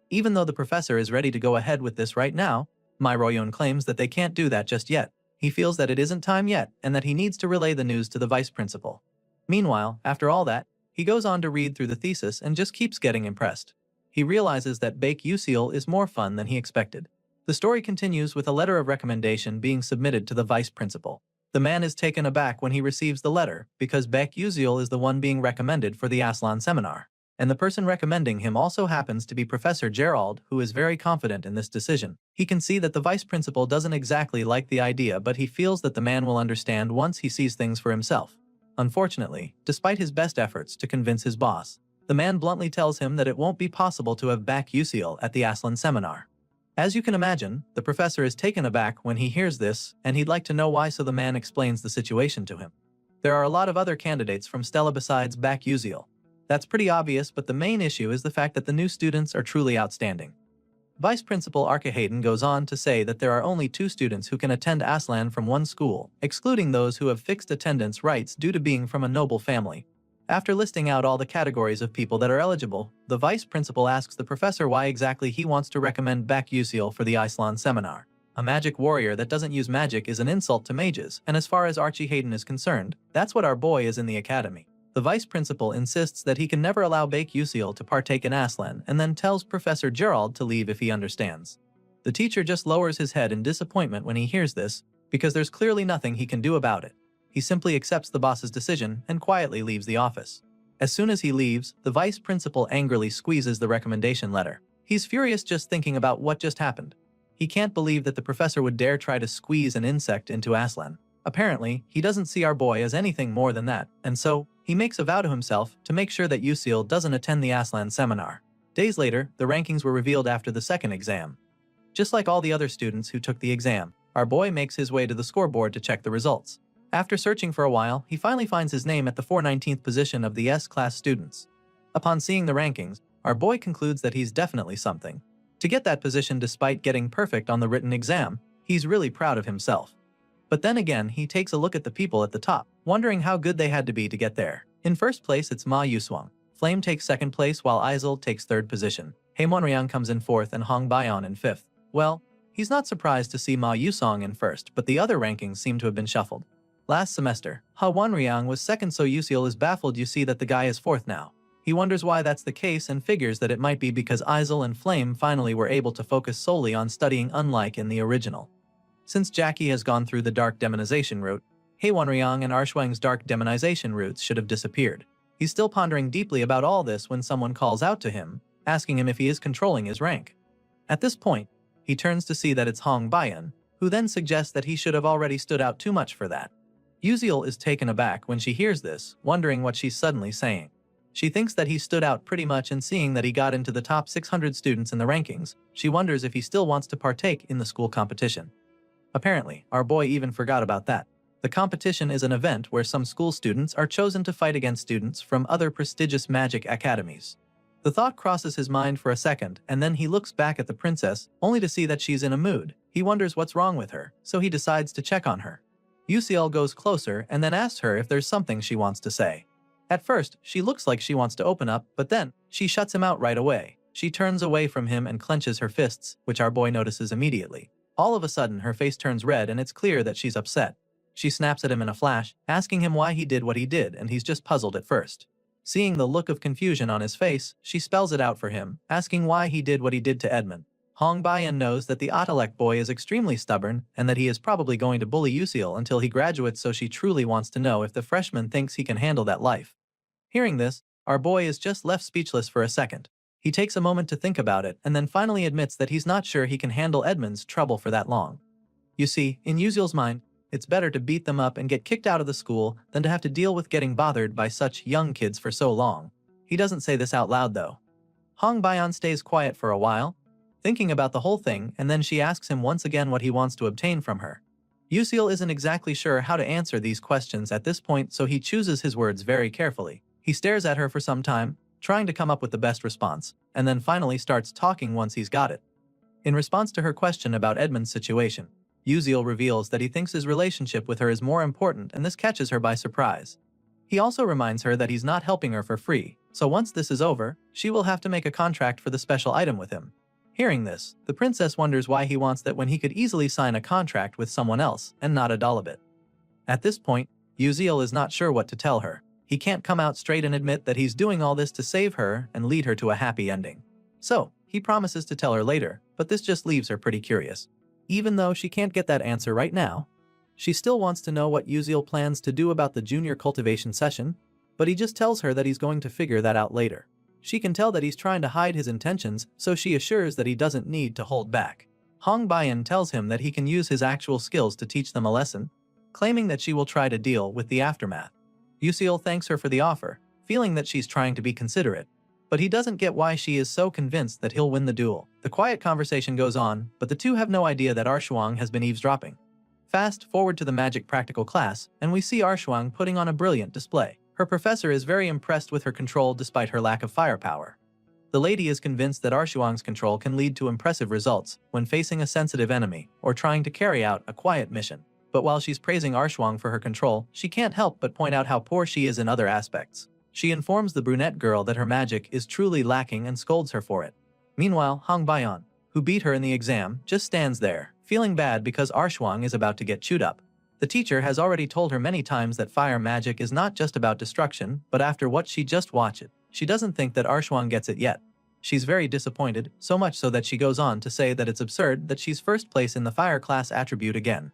Even though the professor is ready to go ahead with this right now, Mai Royon claims that they can't do that just yet. He feels that it isn't time yet and that he needs to relay the news to the vice principal. Meanwhile, after all that, he goes on to read through the thesis and just keeps getting impressed. He realizes that Baek Uziel is more fun than he expected. The story continues with a letter of recommendation being submitted to the vice principal. The man is taken aback when he receives the letter because Baek Uziel is the one being recommended for the Aslan seminar. And the person recommending him also happens to be Professor Gerald, who is very confident in this decision. He can see that the vice principal doesn't exactly like the idea, but he feels that the man will understand once he sees things for himself. Unfortunately, despite his best efforts to convince his boss, the man bluntly tells him that it won't be possible to have Baek Uziel at the Aslan seminar. As you can imagine, the professor is taken aback when he hears this, and he'd like to know why, so the man explains the situation to him. There are a lot of other candidates from Stella besides Baek Uziel. That's pretty obvious, but the main issue is the fact that the new students are truly outstanding. Vice Principal Arkahayden goes on to say that there are only 2 students who can attend Aslan from one school, excluding those who have fixed attendance rights due to being from a noble family. After listing out all the categories of people that are eligible, the vice principal asks the professor why exactly he wants to recommend Baek Uziel for the Aslan seminar. A magic warrior that doesn't use magic is an insult to mages, and as far as Archie Hayden is concerned, that's what our boy is in the academy. The vice principal insists that he can never allow Baek Uziel to partake in Aslan and then tells Professor Gerald to leave if he understands. The teacher just lowers his head in disappointment when he hears this, because there's clearly nothing he can do about it. He simply accepts the boss's decision and quietly leaves the office. As soon as he leaves, the vice principal angrily squeezes the recommendation letter. He's furious just thinking about what just happened. He can't believe that the professor would dare try to squeeze an insect into Aslan. Apparently, he doesn't see our boy as anything more than that, and so, he makes a vow to himself to make sure that Uziel doesn't attend the Aslan seminar. Days later, the rankings were revealed after the second exam. Just like all the other students who took the exam, our boy makes his way to the scoreboard to check the results. After searching for a while, he finally finds his name at the 419th position of the S-class students. Upon seeing the rankings, our boy concludes that he's definitely something. To get that position despite getting perfect on the written exam, he's really proud of himself. But then again, he takes a look at the people at the top, wondering how good they had to be to get there. In first place, it's Ma Yuswang. Flame takes second place while Aizel takes third position. Haemonryang comes in fourth and Hong Bayon in fifth. Well, he's not surprised to see Ma Yusong in first, but the other rankings seem to have been shuffled. Last semester, Ha Wanryang was second, so Uziel is baffled. You see that the guy is fourth now. He wonders why that's the case and figures that it might be because Aizel and Flame finally were able to focus solely on studying, unlike in the original. Since Jackie has gone through the dark demonization route, Haewanryang and Arshwang's dark demonization routes should have disappeared. He's still pondering deeply about all this when someone calls out to him, asking him if he is controlling his rank. At this point, he turns to see that it's Hong Bayan, who then suggests that he should have already stood out too much for that. Uziel is taken aback when she hears this, wondering what she's suddenly saying. She thinks that he stood out pretty much, and seeing that he got into the top 600 students in the rankings, she wonders if he still wants to partake in the school competition. Apparently, our boy even forgot about that. The competition is an event where some school students are chosen to fight against students from other prestigious magic academies. The thought crosses his mind for a second, and then he looks back at the princess, only to see that she's in a mood. He wonders what's wrong with her, so he decides to check on her. Uziel goes closer and then asks her if there's something she wants to say. At first, she looks like she wants to open up, but then, she shuts him out right away. She turns away from him and clenches her fists, which our boy notices immediately. All of a sudden, her face turns red and it's clear that she's upset. She snaps at him in a flash, asking him why he did what he did, and he's just puzzled at first. Seeing the look of confusion on his face, she spells it out for him, asking why he did what he did to Edmund. Hong Bayan knows that the Atalek boy is extremely stubborn and that he is probably going to bully Uziel until he graduates, so she truly wants to know if the freshman thinks he can handle that life. Hearing this, our boy is just left speechless for a second. He takes a moment to think about it and then finally admits that he's not sure he can handle Edmund's trouble for that long. You see, in Uziel's mind, it's better to beat them up and get kicked out of the school than to have to deal with getting bothered by such young kids for so long. He doesn't say this out loud though. Hong Bayan stays quiet for a while, thinking about the whole thing, and then she asks him once again what he wants to obtain from her. Uziel isn't exactly sure how to answer these questions at this point, so he chooses his words very carefully. He stares at her for some time, trying to come up with the best response, and then finally starts talking once he's got it. In response to her question about Edmund's situation, Uziel reveals that he thinks his relationship with her is more important, and this catches her by surprise. He also reminds her that he's not helping her for free, so once this is over, she will have to make a contract for the special item with him. Hearing this, the princess wonders why he wants that when he could easily sign a contract with someone else and not a Dolabit. At this point, Uziel is not sure what to tell her. He can't come out straight and admit that he's doing all this to save her and lead her to a happy ending. So, he promises to tell her later, but this just leaves her pretty curious. Even though she can't get that answer right now, she still wants to know what Uziel plans to do about the junior cultivation session, but he just tells her that he's going to figure that out later. She can tell that he's trying to hide his intentions, so she assures that he doesn't need to hold back. Hong Bayan tells him that he can use his actual skills to teach them a lesson, claiming that she will try to deal with the aftermath. Uziel thanks her for the offer, feeling that she's trying to be considerate, but he doesn't get why she is so convinced that he'll win the duel. The quiet conversation goes on, but the two have no idea that Arshuang has been eavesdropping. Fast forward to the magic practical class, and we see Arshuang putting on a brilliant display. Her professor is very impressed with her control despite her lack of firepower. The lady is convinced that Arshuang's control can lead to impressive results when facing a sensitive enemy or trying to carry out a quiet mission. But while she's praising Arshuang for her control, she can't help but point out how poor she is in other aspects. She informs the brunette girl that her magic is truly lacking and scolds her for it. Meanwhile, Hong Bayan, who beat her in the exam, just stands there, feeling bad because Arshuang is about to get chewed up. The teacher has already told her many times that fire magic is not just about destruction, but after what she just watched, she doesn't think that Arshuang gets it yet. She's very disappointed, so much so that she goes on to say that it's absurd that she's first place in the fire class attribute again.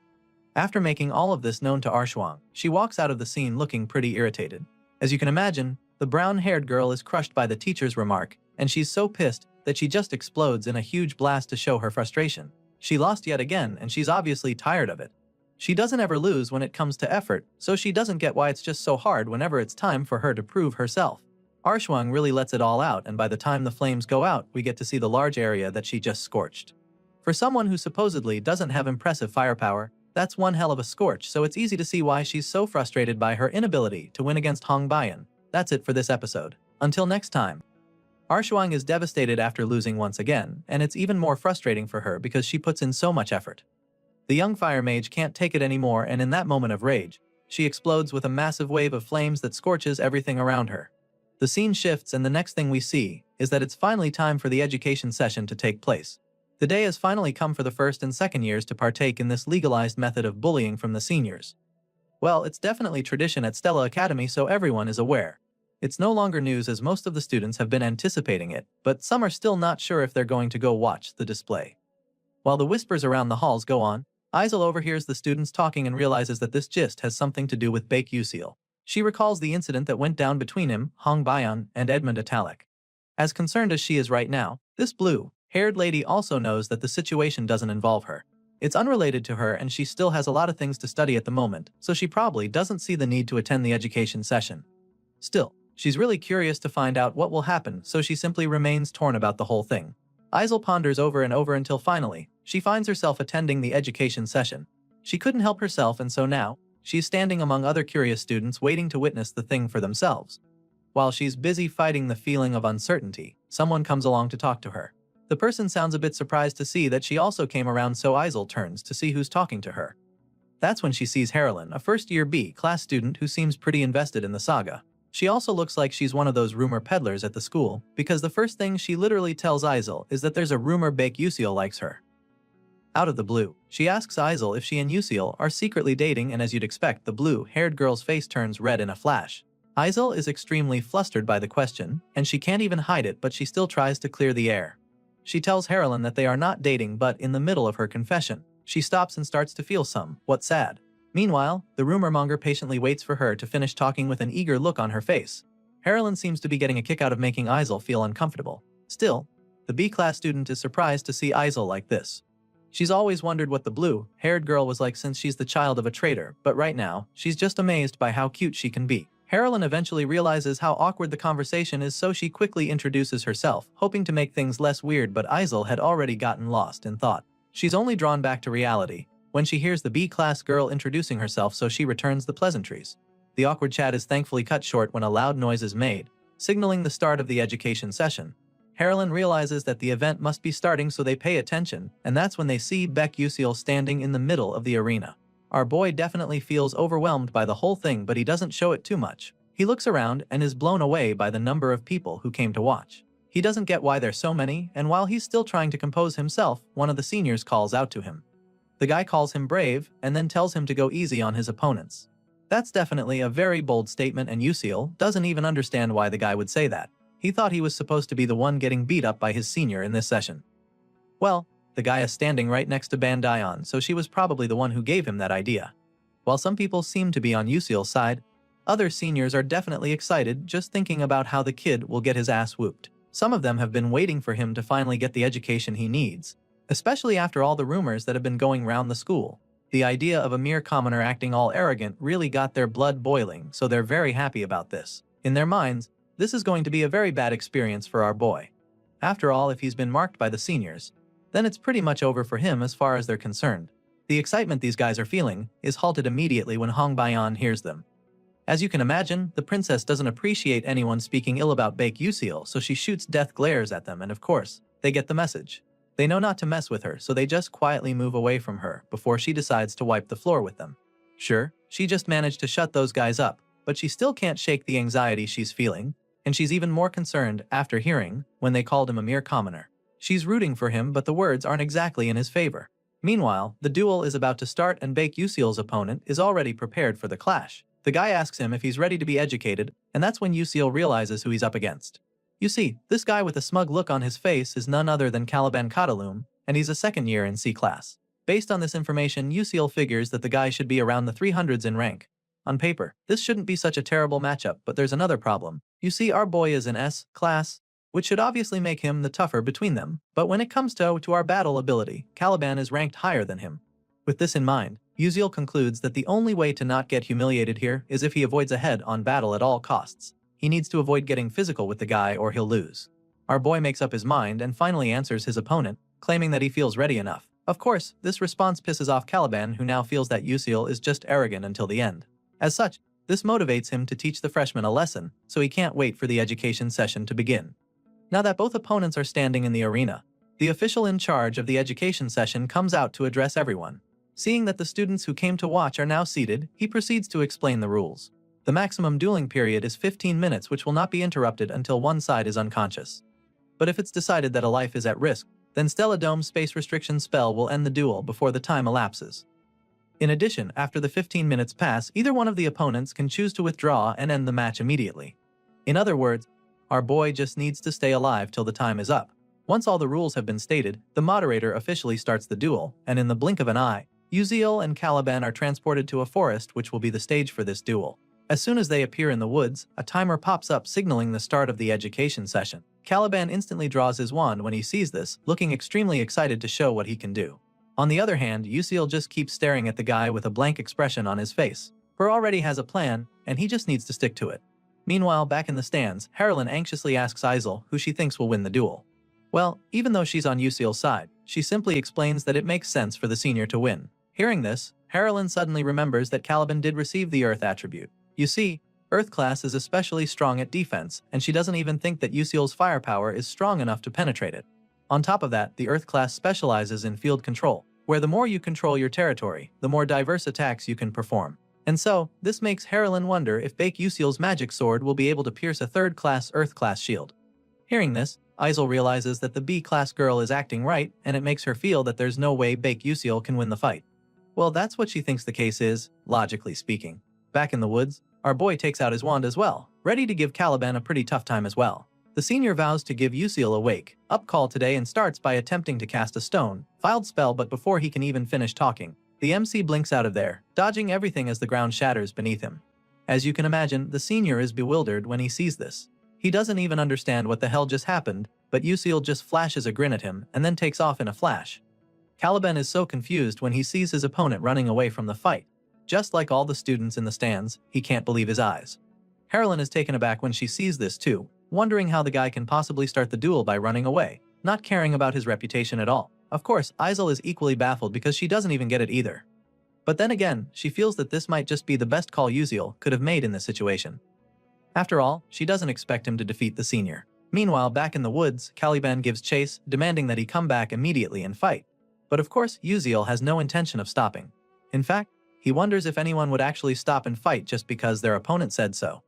After making all of this known to Arshuang, she walks out of the scene looking pretty irritated. As you can imagine, the brown-haired girl is crushed by the teacher's remark, and she's so pissed that she just explodes in a huge blast to show her frustration. She lost yet again, and she's obviously tired of it. She doesn't ever lose when it comes to effort, so she doesn't get why it's just so hard whenever it's time for her to prove herself. Arshuang really lets it all out, and by the time the flames go out, we get to see the large area that she just scorched. For someone who supposedly doesn't have impressive firepower, that's one hell of a scorch, so it's easy to see why she's so frustrated by her inability to win against Hong Bayan. That's it for this episode. Until next time. Arshuang is devastated after losing once again, and it's even more frustrating for her because she puts in so much effort. The young fire mage can't take it anymore, and in that moment of rage, she explodes with a massive wave of flames that scorches everything around her. The scene shifts, and the next thing we see is that it's finally time for the education session to take place. The day has finally come for the first and second years to partake in this legalized method of bullying from the seniors. Well, it's definitely tradition at Stella Academy, so everyone is aware. It's no longer news as most of the students have been anticipating it, but some are still not sure if they're going to go watch the display. While the whispers around the halls go on, Aizel overhears the students talking and realizes that this gist has something to do with Baek Usil. She recalls the incident that went down between him, Hong Bayan, and Edmund Atalik. As concerned as she is right now, this blue-haired lady also knows that the situation doesn't involve her. It's unrelated to her, and she still has a lot of things to study at the moment, so she probably doesn't see the need to attend the education session. Still, she's really curious to find out what will happen, so she simply remains torn about the whole thing. Aizel ponders over and over until finally, she finds herself attending the education session. She couldn't help herself, and so now, she's standing among other curious students waiting to witness the thing for themselves. While she's busy fighting the feeling of uncertainty, someone comes along to talk to her. The person sounds a bit surprised to see that she also came around, so Aizel turns to see who's talking to her. That's when she sees Harolyn, a first-year B-class student who seems pretty invested in the saga. She also looks like she's one of those rumor peddlers at the school, because the first thing she literally tells Aizel is that there's a rumor Baek Usil likes her. Out of the blue, she asks Aizel if she and Usil are secretly dating, and as you'd expect, the blue-haired girl's face turns red in a flash. Aizel is extremely flustered by the question, and she can't even hide it, but she still tries to clear the air. She tells Harolyn that they are not dating, but in the middle of her confession, she stops and starts to feel somewhat sad. Meanwhile, the rumor monger patiently waits for her to finish talking with an eager look on her face. Harolyn seems to be getting a kick out of making Aizel feel uncomfortable. Still, the B-class student is surprised to see Aizel like this. She's always wondered what the blue-haired girl was like since she's the child of a trader, but right now, she's just amazed by how cute she can be. Harolyn eventually realizes how awkward the conversation is, so she quickly introduces herself, hoping to make things less weird, but Aizel had already gotten lost in thought. She's only drawn back to reality when she hears the B-class girl introducing herself, so she returns the pleasantries. The awkward chat is thankfully cut short when a loud noise is made, signaling the start of the education session. Harlan realizes that the event must be starting, so they pay attention, and that's when they see Baek Yuseol standing in the middle of the arena. Our boy definitely feels overwhelmed by the whole thing, but he doesn't show it too much. He looks around and is blown away by the number of people who came to watch. He doesn't get why there's so many, and while he's still trying to compose himself, one of the seniors calls out to him. The guy calls him brave and then tells him to go easy on his opponents. That's definitely a very bold statement, and Yuseol doesn't even understand why the guy would say that. He thought he was supposed to be the one getting beat up by his senior in this session. Well, the guy is standing right next to Bandayon, so she was probably the one who gave him that idea. While some people seem to be on Yuseol's side, other seniors are definitely excited just thinking about how the kid will get his ass whooped. Some of them have been waiting for him to finally get the education he needs, especially after all the rumors that have been going round the school. The idea of a mere commoner acting all arrogant really got their blood boiling, so they're very happy about this. In their minds, this is going to be a very bad experience for our boy. After all, if he's been marked by the seniors, then it's pretty much over for him as far as they're concerned. The excitement these guys are feeling is halted immediately when Hong Baeon hears them. As you can imagine, the princess doesn't appreciate anyone speaking ill about Baek Yuseol, so she shoots death glares at them, and of course, they get the message. They know not to mess with her, so they just quietly move away from her before she decides to wipe the floor with them. Sure, she just managed to shut those guys up, but she still can't shake the anxiety she's feeling, and she's even more concerned after hearing when they called him a mere commoner. She's rooting for him, but the words aren't exactly in his favor. Meanwhile, the duel is about to start, and Baek Yuseol's opponent is already prepared for the clash. The guy asks him if he's ready to be educated, and that's when Yuseol realizes who he's up against. You see, this guy with a smug look on his face is none other than Caliban Catalum, and he's a second year in C class. Based on this information, Yuseol figures that the guy should be around the 300s in rank. On paper, this shouldn't be such a terrible matchup, but there's another problem. You see, our boy is in S class, which should obviously make him the tougher between them, but when it comes to our battle ability, Caliban is ranked higher than him. With this in mind, Yuseol concludes that the only way to not get humiliated here is if he avoids a head-on battle at all costs. He needs to avoid getting physical with the guy or he'll lose. Our boy makes up his mind and finally answers his opponent, claiming that he feels ready enough. Of course, this response pisses off Caliban, who now feels that Yuseol is just arrogant until the end. As such, this motivates him to teach the freshman a lesson, so he can't wait for the education session to begin. Now that both opponents are standing in the arena, the official in charge of the education session comes out to address everyone. Seeing that the students who came to watch are now seated, he proceeds to explain the rules. The maximum dueling period is 15 minutes, which will not be interrupted until one side is unconscious. But if it's decided that a life is at risk, then Stella Dome's space restriction spell will end the duel before the time elapses. In addition, after the 15 minutes pass, either one of the opponents can choose to withdraw and end the match immediately. In other words, our boy just needs to stay alive till the time is up. Once all the rules have been stated, the moderator officially starts the duel, and in the blink of an eye, Yuseol and Caliban are transported to a forest, which will be the stage for this duel. As soon as they appear in the woods, a timer pops up signaling the start of the education session. Caliban instantly draws his wand when he sees this, looking extremely excited to show what he can do. On the other hand, Yuseol just keeps staring at the guy with a blank expression on his face. He already has a plan, and he just needs to stick to it. Meanwhile, back in the stands, Harlan anxiously asks Isel who she thinks will win the duel. Well, even though she's on Yuseol's side, she simply explains that it makes sense for the senior to win. Hearing this, Harlan suddenly remembers that Caliban did receive the Earth attribute. You see, Earth class is especially strong at defense, and she doesn't even think that Yuseol's firepower is strong enough to penetrate it. On top of that, the Earth class specializes in field control, where the more you control your territory, the more diverse attacks you can perform. And so, this makes Harlan wonder if Baek Yuseol's magic sword will be able to pierce a third-class Earth-class shield. Hearing this, Isel realizes that the B-class girl is acting right, and it makes her feel that there's no way Baek Yuseol can win the fight. Well, that's what she thinks the case is, logically speaking. Back in the woods, our boy takes out his wand as well, ready to give Caliban a pretty tough time as well. The senior vows to give Yuseol a wake-up call today and starts by attempting to cast a stone-filed spell, but before he can even finish talking, the MC blinks out of there, dodging everything as the ground shatters beneath him. As you can imagine, the senior is bewildered when he sees this. He doesn't even understand what the hell just happened, but Yuseol just flashes a grin at him and then takes off in a flash. Caliban is so confused when he sees his opponent running away from the fight. Just like all the students in the stands, he can't believe his eyes. Harlan is taken aback when she sees this too, wondering how the guy can possibly start the duel by running away, not caring about his reputation at all. Of course, Isel is equally baffled because she doesn't even get it either. But then again, she feels that this might just be the best call Yuseol could have made in this situation. After all, she doesn't expect him to defeat the senior. Meanwhile, back in the woods, Caliban gives chase, demanding that he come back immediately and fight. But of course, Uziel has no intention of stopping. In fact, he wonders if anyone would actually stop and fight just because their opponent said so.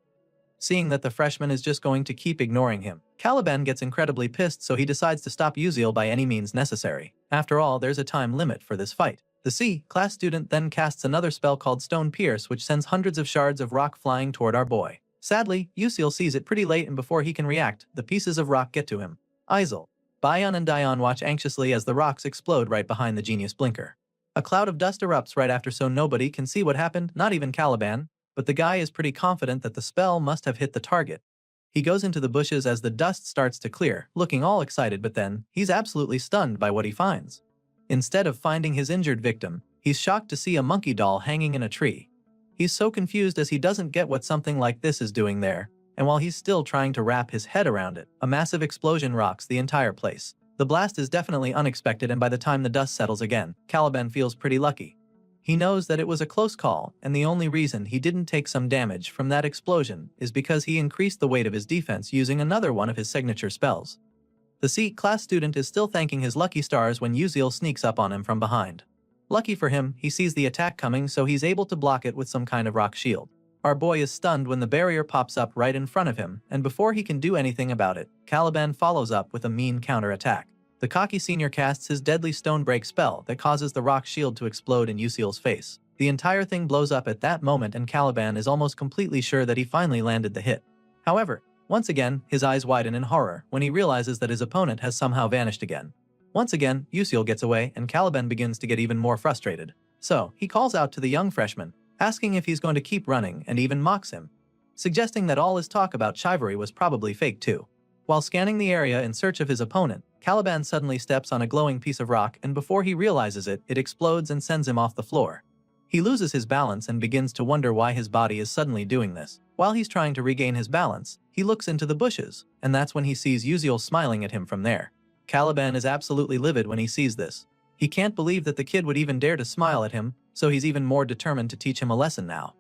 Seeing that the freshman is just going to keep ignoring him, Caliban gets incredibly pissed, so he decides to stop Uziel by any means necessary. After all, there's a time limit for this fight. The C-class student then casts another spell called Stone Pierce, which sends hundreds of shards of rock flying toward our boy. Sadly, Uziel sees it pretty late, and before he can react, the pieces of rock get to him. Isel, Bayan and Dion watch anxiously as the rocks explode right behind the genius blinker. A cloud of dust erupts right after, so nobody can see what happened, not even Caliban, but the guy is pretty confident that the spell must have hit the target. He goes into the bushes as the dust starts to clear, looking all excited, but then he's absolutely stunned by what he finds. Instead of finding his injured victim, he's shocked to see a monkey doll hanging in a tree. He's so confused as he doesn't get what something like this is doing there, and while he's still trying to wrap his head around it, a massive explosion rocks the entire place. The blast is definitely unexpected, and by the time the dust settles again, Caliban feels pretty lucky. He knows that it was a close call, and the only reason he didn't take some damage from that explosion is because he increased the weight of his defense using another one of his signature spells. The C-class student is still thanking his lucky stars when Uziel sneaks up on him from behind. Lucky for him, he sees the attack coming, so he's able to block it with some kind of rock shield. Our boy is stunned when the barrier pops up right in front of him, and before he can do anything about it, Caliban follows up with a mean counterattack. The cocky senior casts his deadly stone break spell that causes the rock shield to explode in Uziel's face. The entire thing blows up at that moment, and Caliban is almost completely sure that he finally landed the hit. However, once again, his eyes widen in horror when he realizes that his opponent has somehow vanished again. Once again, Uziel gets away, and Caliban begins to get even more frustrated. So, he calls out to the young freshman, asking if he's going to keep running, and even mocks him, suggesting that all his talk about chivalry was probably fake too. While scanning the area in search of his opponent, Caliban suddenly steps on a glowing piece of rock, and before he realizes it, it explodes and sends him off the floor. He loses his balance and begins to wonder why his body is suddenly doing this. While he's trying to regain his balance, he looks into the bushes, and that's when he sees Uziel smiling at him from there. Caliban is absolutely livid when he sees this. He can't believe that the kid would even dare to smile at him, so he's even more determined to teach him a lesson now.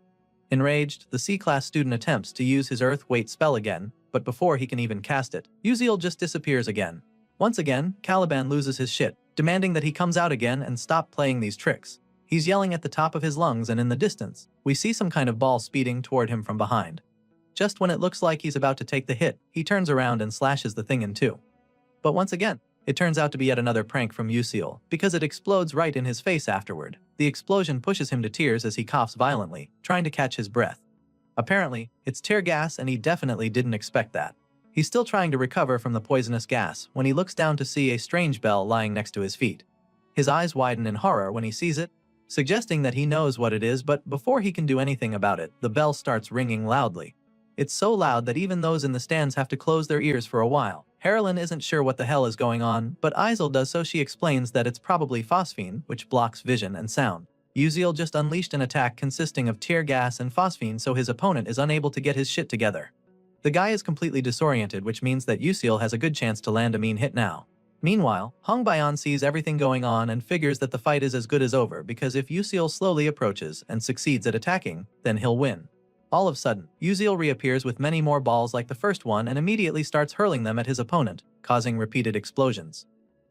Enraged, the C-class student attempts to use his Earth Weight spell again, but before he can even cast it, Uziel just disappears again. Once again, Caliban loses his shit, demanding that he comes out again and stop playing these tricks. He's yelling at the top of his lungs, and in the distance, we see some kind of ball speeding toward him from behind. Just when it looks like he's about to take the hit, he turns around and slashes the thing in two. But once again, it turns out to be yet another prank from Uziel, because it explodes right in his face afterward. The explosion pushes him to tears as he coughs violently, trying to catch his breath. Apparently, it's tear gas, and he definitely didn't expect that. He's still trying to recover from the poisonous gas when he looks down to see a strange bell lying next to his feet. His eyes widen in horror when he sees it, suggesting that he knows what it is, but before he can do anything about it, the bell starts ringing loudly. It's so loud that even those in the stands have to close their ears for a while. Harolyn isn't sure what the hell is going on, but Isel does, so she explains that it's probably phosphine, which blocks vision and sound. Uziel just unleashed an attack consisting of tear gas and phosphine, so his opponent is unable to get his shit together. The guy is completely disoriented, which means that Uziel has a good chance to land a mean hit now. Meanwhile, Hong Bayan sees everything going on and figures that the fight is as good as over, because if Uziel slowly approaches and succeeds at attacking, then he'll win. All of a sudden, Uziel reappears with many more balls like the first one and immediately starts hurling them at his opponent, causing repeated explosions.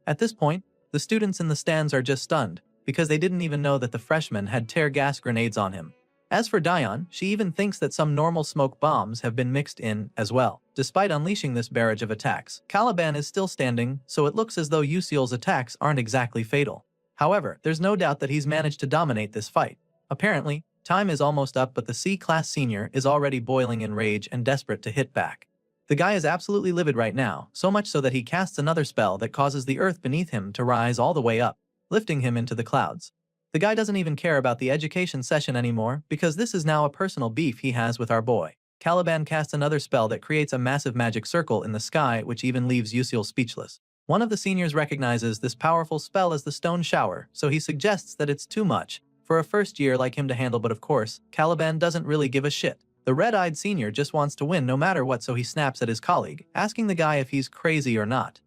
At this point, the students in the stands are just stunned, because they didn't even know that the freshman had tear gas grenades on him. As for Dion, she even thinks that some normal smoke bombs have been mixed in as well. Despite unleashing this barrage of attacks, Caliban is still standing, so it looks as though Uziel's attacks aren't exactly fatal. However, there's no doubt that he's managed to dominate this fight. Apparently, time is almost up, but the C-class senior is already boiling in rage and desperate to hit back. The guy is absolutely livid right now, so much so that he casts another spell that causes the earth beneath him to rise all the way up, lifting him into the clouds. The guy doesn't even care about the education session anymore, because this is now a personal beef he has with our boy. Caliban casts another spell that creates a massive magic circle in the sky, which even leaves Uziel speechless. One of the seniors recognizes this powerful spell as the stone shower, so he suggests that it's too much for a first year like him to handle, but of course, Caliban doesn't really give a shit. The red-eyed senior just wants to win no matter what, so he snaps at his colleague, asking the guy if he's crazy or not.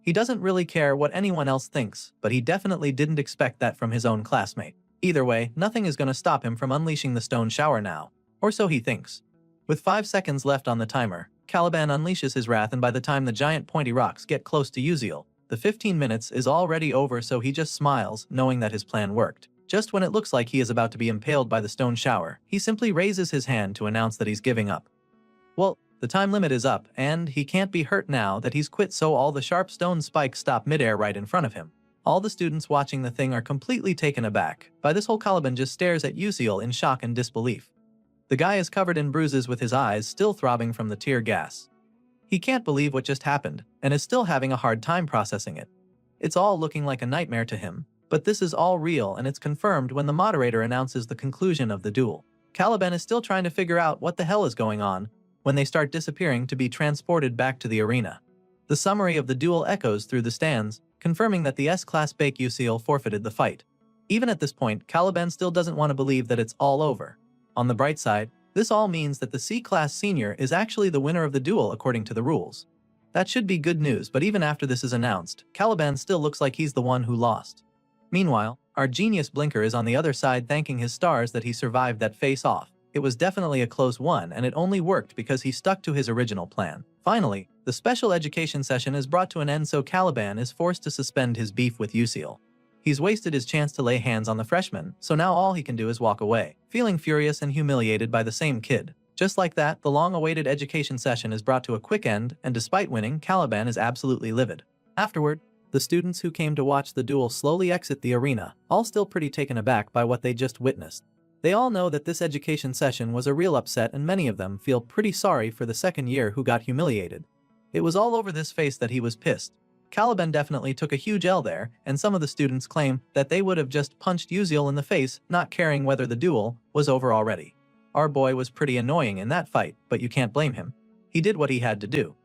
He doesn't really care what anyone else thinks, but he definitely didn't expect that from his own classmate. Either way, nothing is going to stop him from unleashing the stone shower now, or so he thinks. With 5 seconds left on the timer, Caliban unleashes his wrath, and by the time the giant pointy rocks get close to Uziel, the 15 minutes is already over, so he just smiles, knowing that his plan worked. Just when it looks like he is about to be impaled by the stone shower, he simply raises his hand to announce that he's giving up. Well, the time limit is up, and he can't be hurt now that he's quit, so all the sharp stone spikes stop midair right in front of him. All the students watching the thing are completely taken aback by this whole. Caliban just stares at Uziel in shock and disbelief. The guy is covered in bruises with his eyes still throbbing from the tear gas. He can't believe what just happened, and is still having a hard time processing it. It's all looking like a nightmare to him, but this is all real, and it's confirmed when the moderator announces the conclusion of the duel. Caliban is still trying to figure out what the hell is going on when they start disappearing to be transported back to the arena. The summary of the duel echoes through the stands, confirming that the S-Class Bake Uziel forfeited the fight. Even at this point, Caliban still doesn't want to believe that it's all over. On the bright side, this all means that the C-Class Senior is actually the winner of the duel according to the rules. That should be good news, but even after this is announced, Caliban still looks like he's the one who lost. Meanwhile, our genius Blinker is on the other side, thanking his stars that he survived that face-off. It was definitely a close one, and it only worked because he stuck to his original plan. Finally, the special education session is brought to an end, so Caliban is forced to suspend his beef with Uziel. He's wasted his chance to lay hands on the freshman, so now all he can do is walk away, feeling furious and humiliated by the same kid. Just like that, the long-awaited education session is brought to a quick end, and despite winning, Caliban is absolutely livid. Afterward, the students who came to watch the duel slowly exit the arena, all still pretty taken aback by what they just witnessed. They all know that this education session was a real upset, and many of them feel pretty sorry for the second year who got humiliated. It was all over this face that he was pissed. Caliban definitely took a huge L there, and some of the students claim that they would have just punched Uziel in the face, not caring whether the duel was over already. Our boy was pretty annoying in that fight, but you can't blame him. He did what he had to do.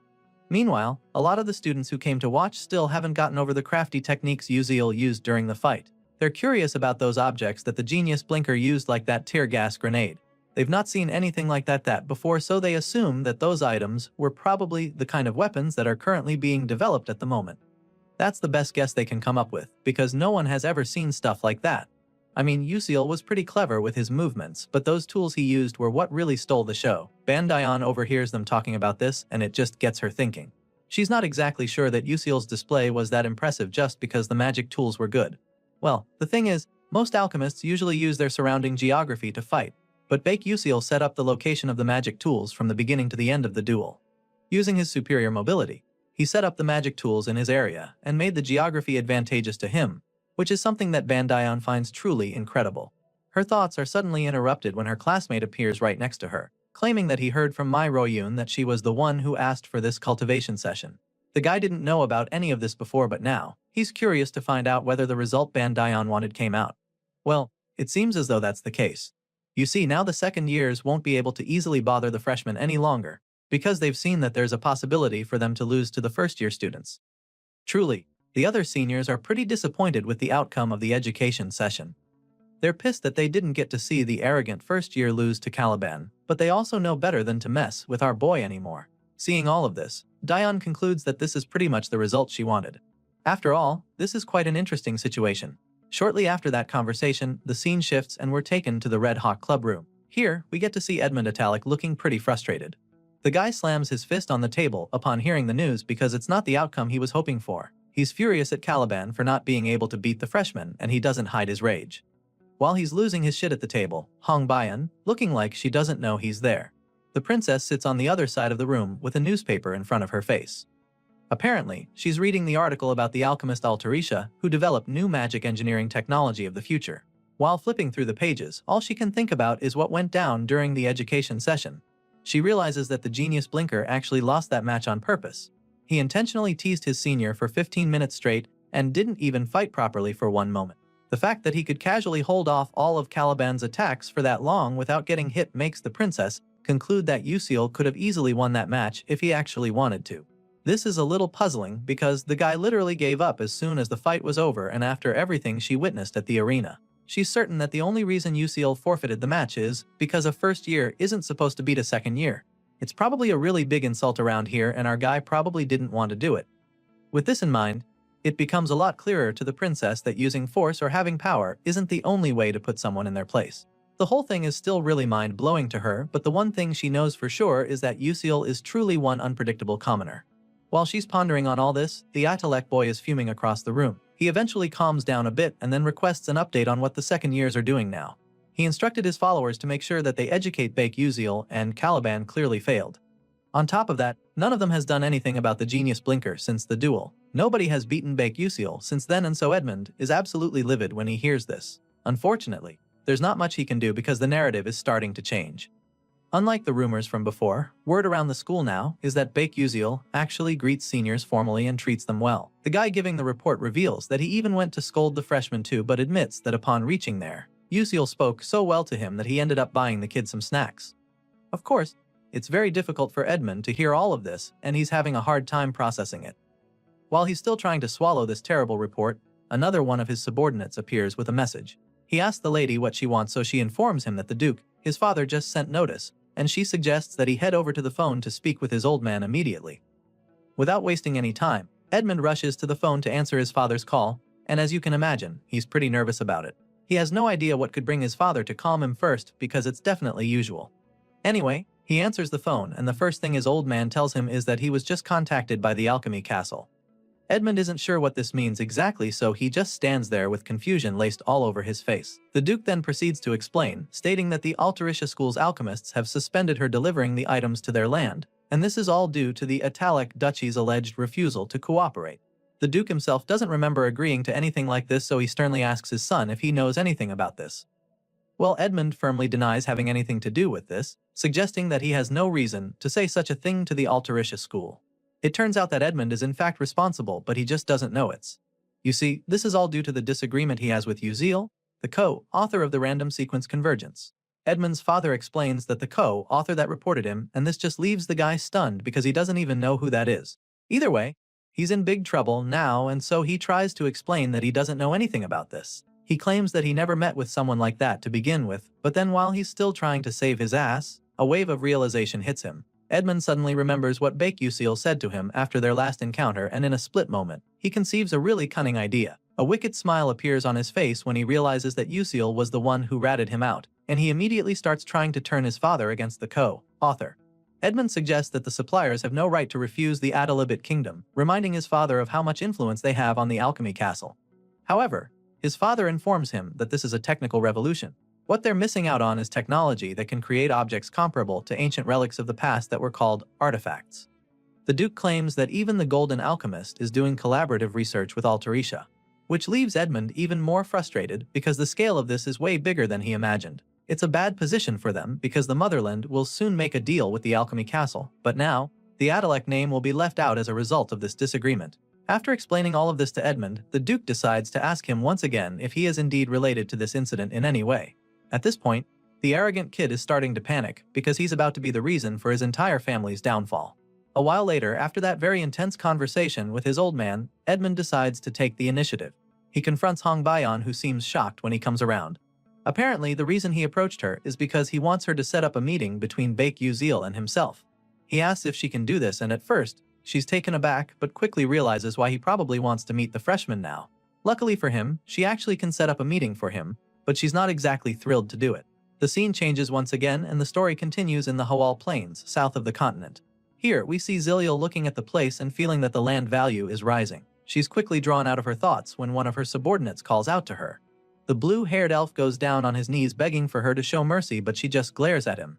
Meanwhile, a lot of the students who came to watch still haven't gotten over the crafty techniques Uziel used during the fight. They're curious about those objects that the genius Blinker used, like that tear gas grenade. They've not seen anything like that before, so they assume that those items were probably the kind of weapons that are currently being developed at the moment. That's the best guess they can come up with, because no one has ever seen stuff like that. I mean, Uziel was pretty clever with his movements, but those tools he used were what really stole the show. Bandayan overhears them talking about this, and it just gets her thinking. She's not exactly sure that Uziel's display was that impressive just because the magic tools were good. Well, the thing is, most alchemists usually use their surrounding geography to fight, but Bake Uziel set up the location of the magic tools from the beginning to the end of the duel. Using his superior mobility, he set up the magic tools in his area and made the geography advantageous to him, which is something that Bandayan finds truly incredible. Her thoughts are suddenly interrupted when her classmate appears right next to her, claiming that he heard from Mai Royun that she was the one who asked for this cultivation session. The guy didn't know about any of this before, but now, he's curious to find out whether the result Bandayan wanted came out. Well, it seems as though that's the case. You see, now the second years won't be able to easily bother the freshmen any longer, because they've seen that there's a possibility for them to lose to the first-year students. Truly, the other seniors are pretty disappointed with the outcome of the education session. They're pissed that they didn't get to see the arrogant first year lose to Caliban, but they also know better than to mess with our boy anymore. Seeing all of this, Dion concludes that this is pretty much the result she wanted. After all, this is quite an interesting situation. Shortly after that conversation, the scene shifts and we're taken to the Red Hawk Club room. Here, we get to see Edmund Italic looking pretty frustrated. The guy slams his fist on the table upon hearing the news because it's not the outcome he was hoping for. He's furious at Caliban for not being able to beat the freshman, and he doesn't hide his rage. While he's losing his shit at the table, Hong Bayan, looking like she doesn't know he's there. The princess sits on the other side of the room with a newspaper in front of her face. Apparently, she's reading the article about the alchemist Altarisha, who developed new magic engineering technology of the future. While flipping through the pages, all she can think about is what went down during the education session. She realizes that the genius Blinker actually lost that match on purpose. He intentionally teased his senior for 15 minutes straight and didn't even fight properly for one moment. The fact that he could casually hold off all of Caliban's attacks for that long without getting hit makes the princess conclude that Uziel could have easily won that match if he actually wanted to. This is a little puzzling because the guy literally gave up as soon as the fight was over and after everything she witnessed at the arena. She's certain that the only reason Uziel forfeited the match is because a first year isn't supposed to beat a second year. It's probably a really big insult around here, and our guy probably didn't want to do it. With this in mind, it becomes a lot clearer to the princess that using force or having power isn't the only way to put someone in their place. The whole thing is still really mind-blowing to her, but the one thing she knows for sure is that Usiel is truly one unpredictable commoner. While she's pondering on all this, the Italek boy is fuming across the room. He eventually calms down a bit and then requests an update on what the second years are doing now. He instructed his followers to make sure that they educate Bake Usiel, and Caliban clearly failed. On top of that, none of them has done anything about the genius blinker since the duel. Nobody has beaten Bake Usiel since then, and so Edmund is absolutely livid when he hears this. Unfortunately, there's not much he can do because the narrative is starting to change. Unlike the rumors from before, word around the school now is that Bake Usiel actually greets seniors formally and treats them well. The guy giving the report reveals that he even went to scold the freshmen too, but admits that upon reaching there, Usiel spoke so well to him that he ended up buying the kid some snacks. Of course, it's very difficult for Edmund to hear all of this, and he's having a hard time processing it. While he's still trying to swallow this terrible report, another one of his subordinates appears with a message. He asks the lady what she wants, so she informs him that the Duke, his father, just sent notice, and she suggests that he head over to the phone to speak with his old man immediately. Without wasting any time, Edmund rushes to the phone to answer his father's call, and as you can imagine, he's pretty nervous about it. He has no idea what could bring his father to calm him first, because it's definitely usual. Anyway, he answers the phone, and the first thing his old man tells him is that he was just contacted by the Alchemy Castle. Edmund isn't sure what this means exactly, so he just stands there with confusion laced all over his face. The Duke then proceeds to explain, stating that the Altarisha School's alchemists have suspended her delivering the items to their land, and this is all due to the Italic Duchy's alleged refusal to cooperate. The Duke himself doesn't remember agreeing to anything like this, so he sternly asks his son if he knows anything about this. Well, Edmund firmly denies having anything to do with this, suggesting that he has no reason to say such a thing to the Altarisha School. It turns out that Edmund is in fact responsible, but he just doesn't know it. You see, this is all due to the disagreement he has with Usiel, the co-author of the random sequence convergence. Edmund's father explains that the co-author that reported him, and this just leaves the guy stunned because he doesn't even know who that is. Either way, he's in big trouble now, and so he tries to explain that he doesn't know anything about this. He claims that he never met with someone like that to begin with, but then while he's still trying to save his ass, a wave of realization hits him. Edmund suddenly remembers what Bake Usiel said to him after their last encounter, and in a split moment, he conceives a really cunning idea. A wicked smile appears on his face when he realizes that Usiel was the one who ratted him out, and he immediately starts trying to turn his father against the co-author. Edmund suggests that the suppliers have no right to refuse the Adalabit kingdom, reminding his father of how much influence they have on the alchemy castle. However, his father informs him that this is a technical revolution. What they're missing out on is technology that can create objects comparable to ancient relics of the past that were called artifacts. The Duke claims that even the Golden Alchemist is doing collaborative research with Altarisha, which leaves Edmund even more frustrated because the scale of this is way bigger than he imagined. It's a bad position for them because the Motherland will soon make a deal with the Alchemy Castle, but now, the Adalek name will be left out as a result of this disagreement. After explaining all of this to Edmund, the Duke decides to ask him once again if he is indeed related to this incident in any way. At this point, the arrogant kid is starting to panic because he's about to be the reason for his entire family's downfall. A while later, after that very intense conversation with his old man, Edmund decides to take the initiative. He confronts Hong Bayan, who seems shocked when he comes around. Apparently, the reason he approached her is because he wants her to set up a meeting between Bake Usiel and himself. He asks if she can do this, and at first, she's taken aback but quickly realizes why he probably wants to meet the freshman now. Luckily for him, she actually can set up a meeting for him, but she's not exactly thrilled to do it. The scene changes once again, and the story continues in the Hawal Plains, south of the continent. Here, we see Ziliel looking at the place and feeling that the land value is rising. She's quickly drawn out of her thoughts when one of her subordinates calls out to her. The blue-haired elf goes down on his knees begging for her to show mercy, but she just glares at him.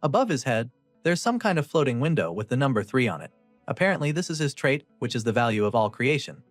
Above his head, there's some kind of floating window with the number 3 on it. Apparently, this is his trait, which is the value of all creation.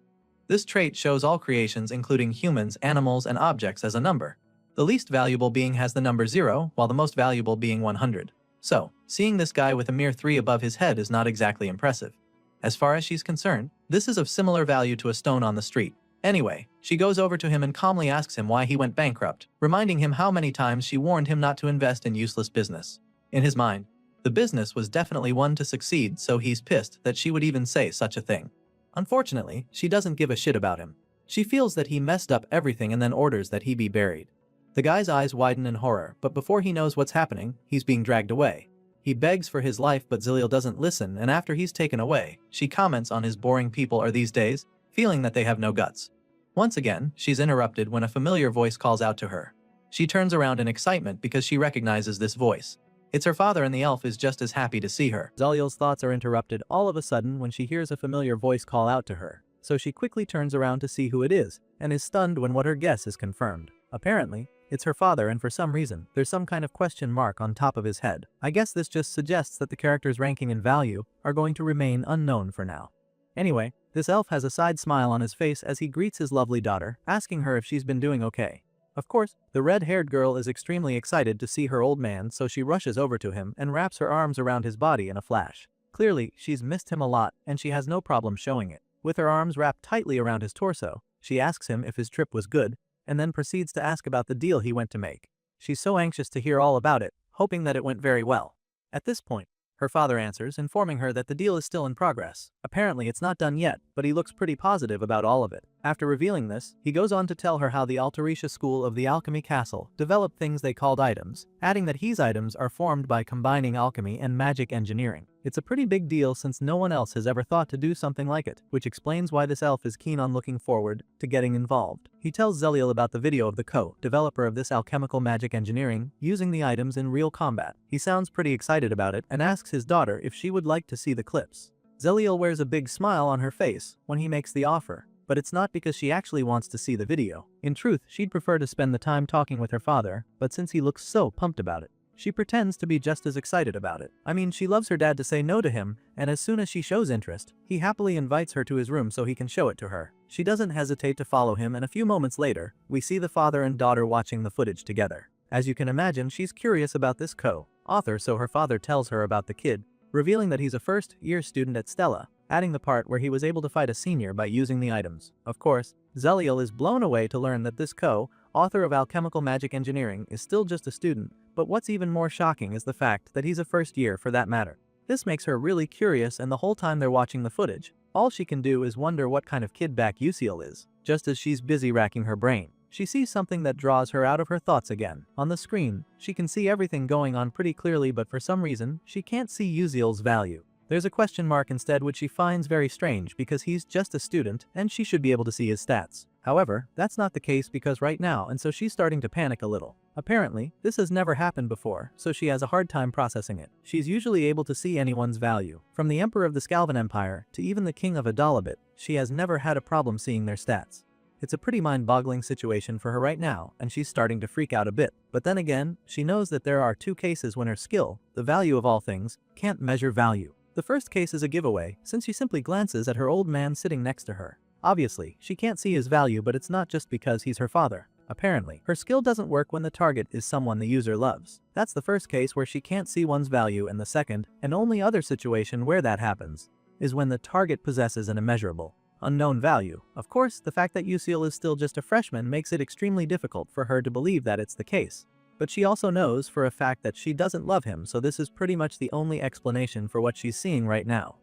This trait shows all creations, including humans, animals, and objects, as a number. The least valuable being has the number 0, while the most valuable being 100. So, seeing this guy with a mere 3 above his head is not exactly impressive. As far as she's concerned, this is of similar value to a stone on the street. Anyway, she goes over to him and calmly asks him why he went bankrupt, reminding him how many times she warned him not to invest in useless business. In his mind, the business was definitely one to succeed, so he's pissed that she would even say such a thing. Unfortunately, she doesn't give a shit about him. She feels that he messed up everything and then orders that he be buried. The guy's eyes widen in horror, but before he knows what's happening, he's being dragged away. He begs for his life, but Ziliel doesn't listen, and after he's taken away, she comments on his boring people are these days, feeling that they have no guts. Once again, she's interrupted when a familiar voice calls out to her. She turns around in excitement because she recognizes this voice. It's her father, and the elf is just as happy to see her. Zeliel's thoughts are interrupted all of a sudden when she hears a familiar voice call out to her. So she quickly turns around to see who it is, and is stunned when what her guess is confirmed. Apparently, it's her father, and for some reason, there's some kind of question mark on top of his head. I guess this just suggests that the character's ranking and value are going to remain unknown for now. Anyway, this elf has a side smile on his face as he greets his lovely daughter, asking her if she's been doing okay. Of course, the red-haired girl is extremely excited to see her old man, so she rushes over to him and wraps her arms around his body in a flash. Clearly, she's missed him a lot, and she has no problem showing it. With her arms wrapped tightly around his torso, she asks him if his trip was good, and then proceeds to ask about the deal he went to make. She's so anxious to hear all about it, hoping that it went very well. At this point, her father answers, informing her that the deal is still in progress. Apparently it's not done yet, but he looks pretty positive about all of it. After revealing this, he goes on to tell her how the Altarisha school of the Alchemy Castle developed things they called items, adding that these items are formed by combining alchemy and magic engineering. It's a pretty big deal since no one else has ever thought to do something like it, which explains why this elf is keen on looking forward to getting involved. He tells Zeliel about the video of the co-developer of this alchemical magic engineering using the items in real combat. He sounds pretty excited about it and asks his daughter if she would like to see the clips. Zeliel wears a big smile on her face when he makes the offer, but it's not because she actually wants to see the video. In truth, she'd prefer to spend the time talking with her father, but since he looks so pumped about it, she pretends to be just as excited about it. I mean, she loves her dad to say no to him, and as soon as she shows interest, he happily invites her to his room so he can show it to her. She doesn't hesitate to follow him, and a few moments later, we see the father and daughter watching the footage together. As you can imagine, she's curious about this co-author, so her father tells her about the kid, revealing that he's a first-year student at Stella, adding the part where he was able to fight a senior by using the items. Of course, Zeliel is blown away to learn that this co-author of alchemical magic engineering is still just a student, but what's even more shocking is the fact that he's a first year for that matter. This makes her really curious, and the whole time they're watching the footage, all she can do is wonder what kind of kid back Uciel is. Just as she's busy racking her brain, she sees something that draws her out of her thoughts again. On the screen, she can see everything going on pretty clearly, but for some reason, she can't see Uziel's value. There's a question mark instead, which she finds very strange because he's just a student and she should be able to see his stats. However, that's not the case because right now, and so she's starting to panic a little. Apparently, this has never happened before, so she has a hard time processing it. She's usually able to see anyone's value. From the Emperor of the Scalvan Empire to even the King of Adalabit, she has never had a problem seeing their stats. It's a pretty mind-boggling situation for her right now, and she's starting to freak out a bit. But then again, she knows that there are two cases when her skill, the value of all things, can't measure value. The first case is a giveaway, since she simply glances at her old man sitting next to her. Obviously, she can't see his value, but it's not just because he's her father. Apparently, her skill doesn't work when the target is someone the user loves. That's the first case where she can't see one's value, and the second, and only other situation where that happens, is when the target possesses an immeasurable, unknown value. Of course, the fact that Uciel is still just a freshman makes it extremely difficult for her to believe that it's the case. But she also knows for a fact that she doesn't love him, so this is pretty much the only explanation for what she's seeing right now.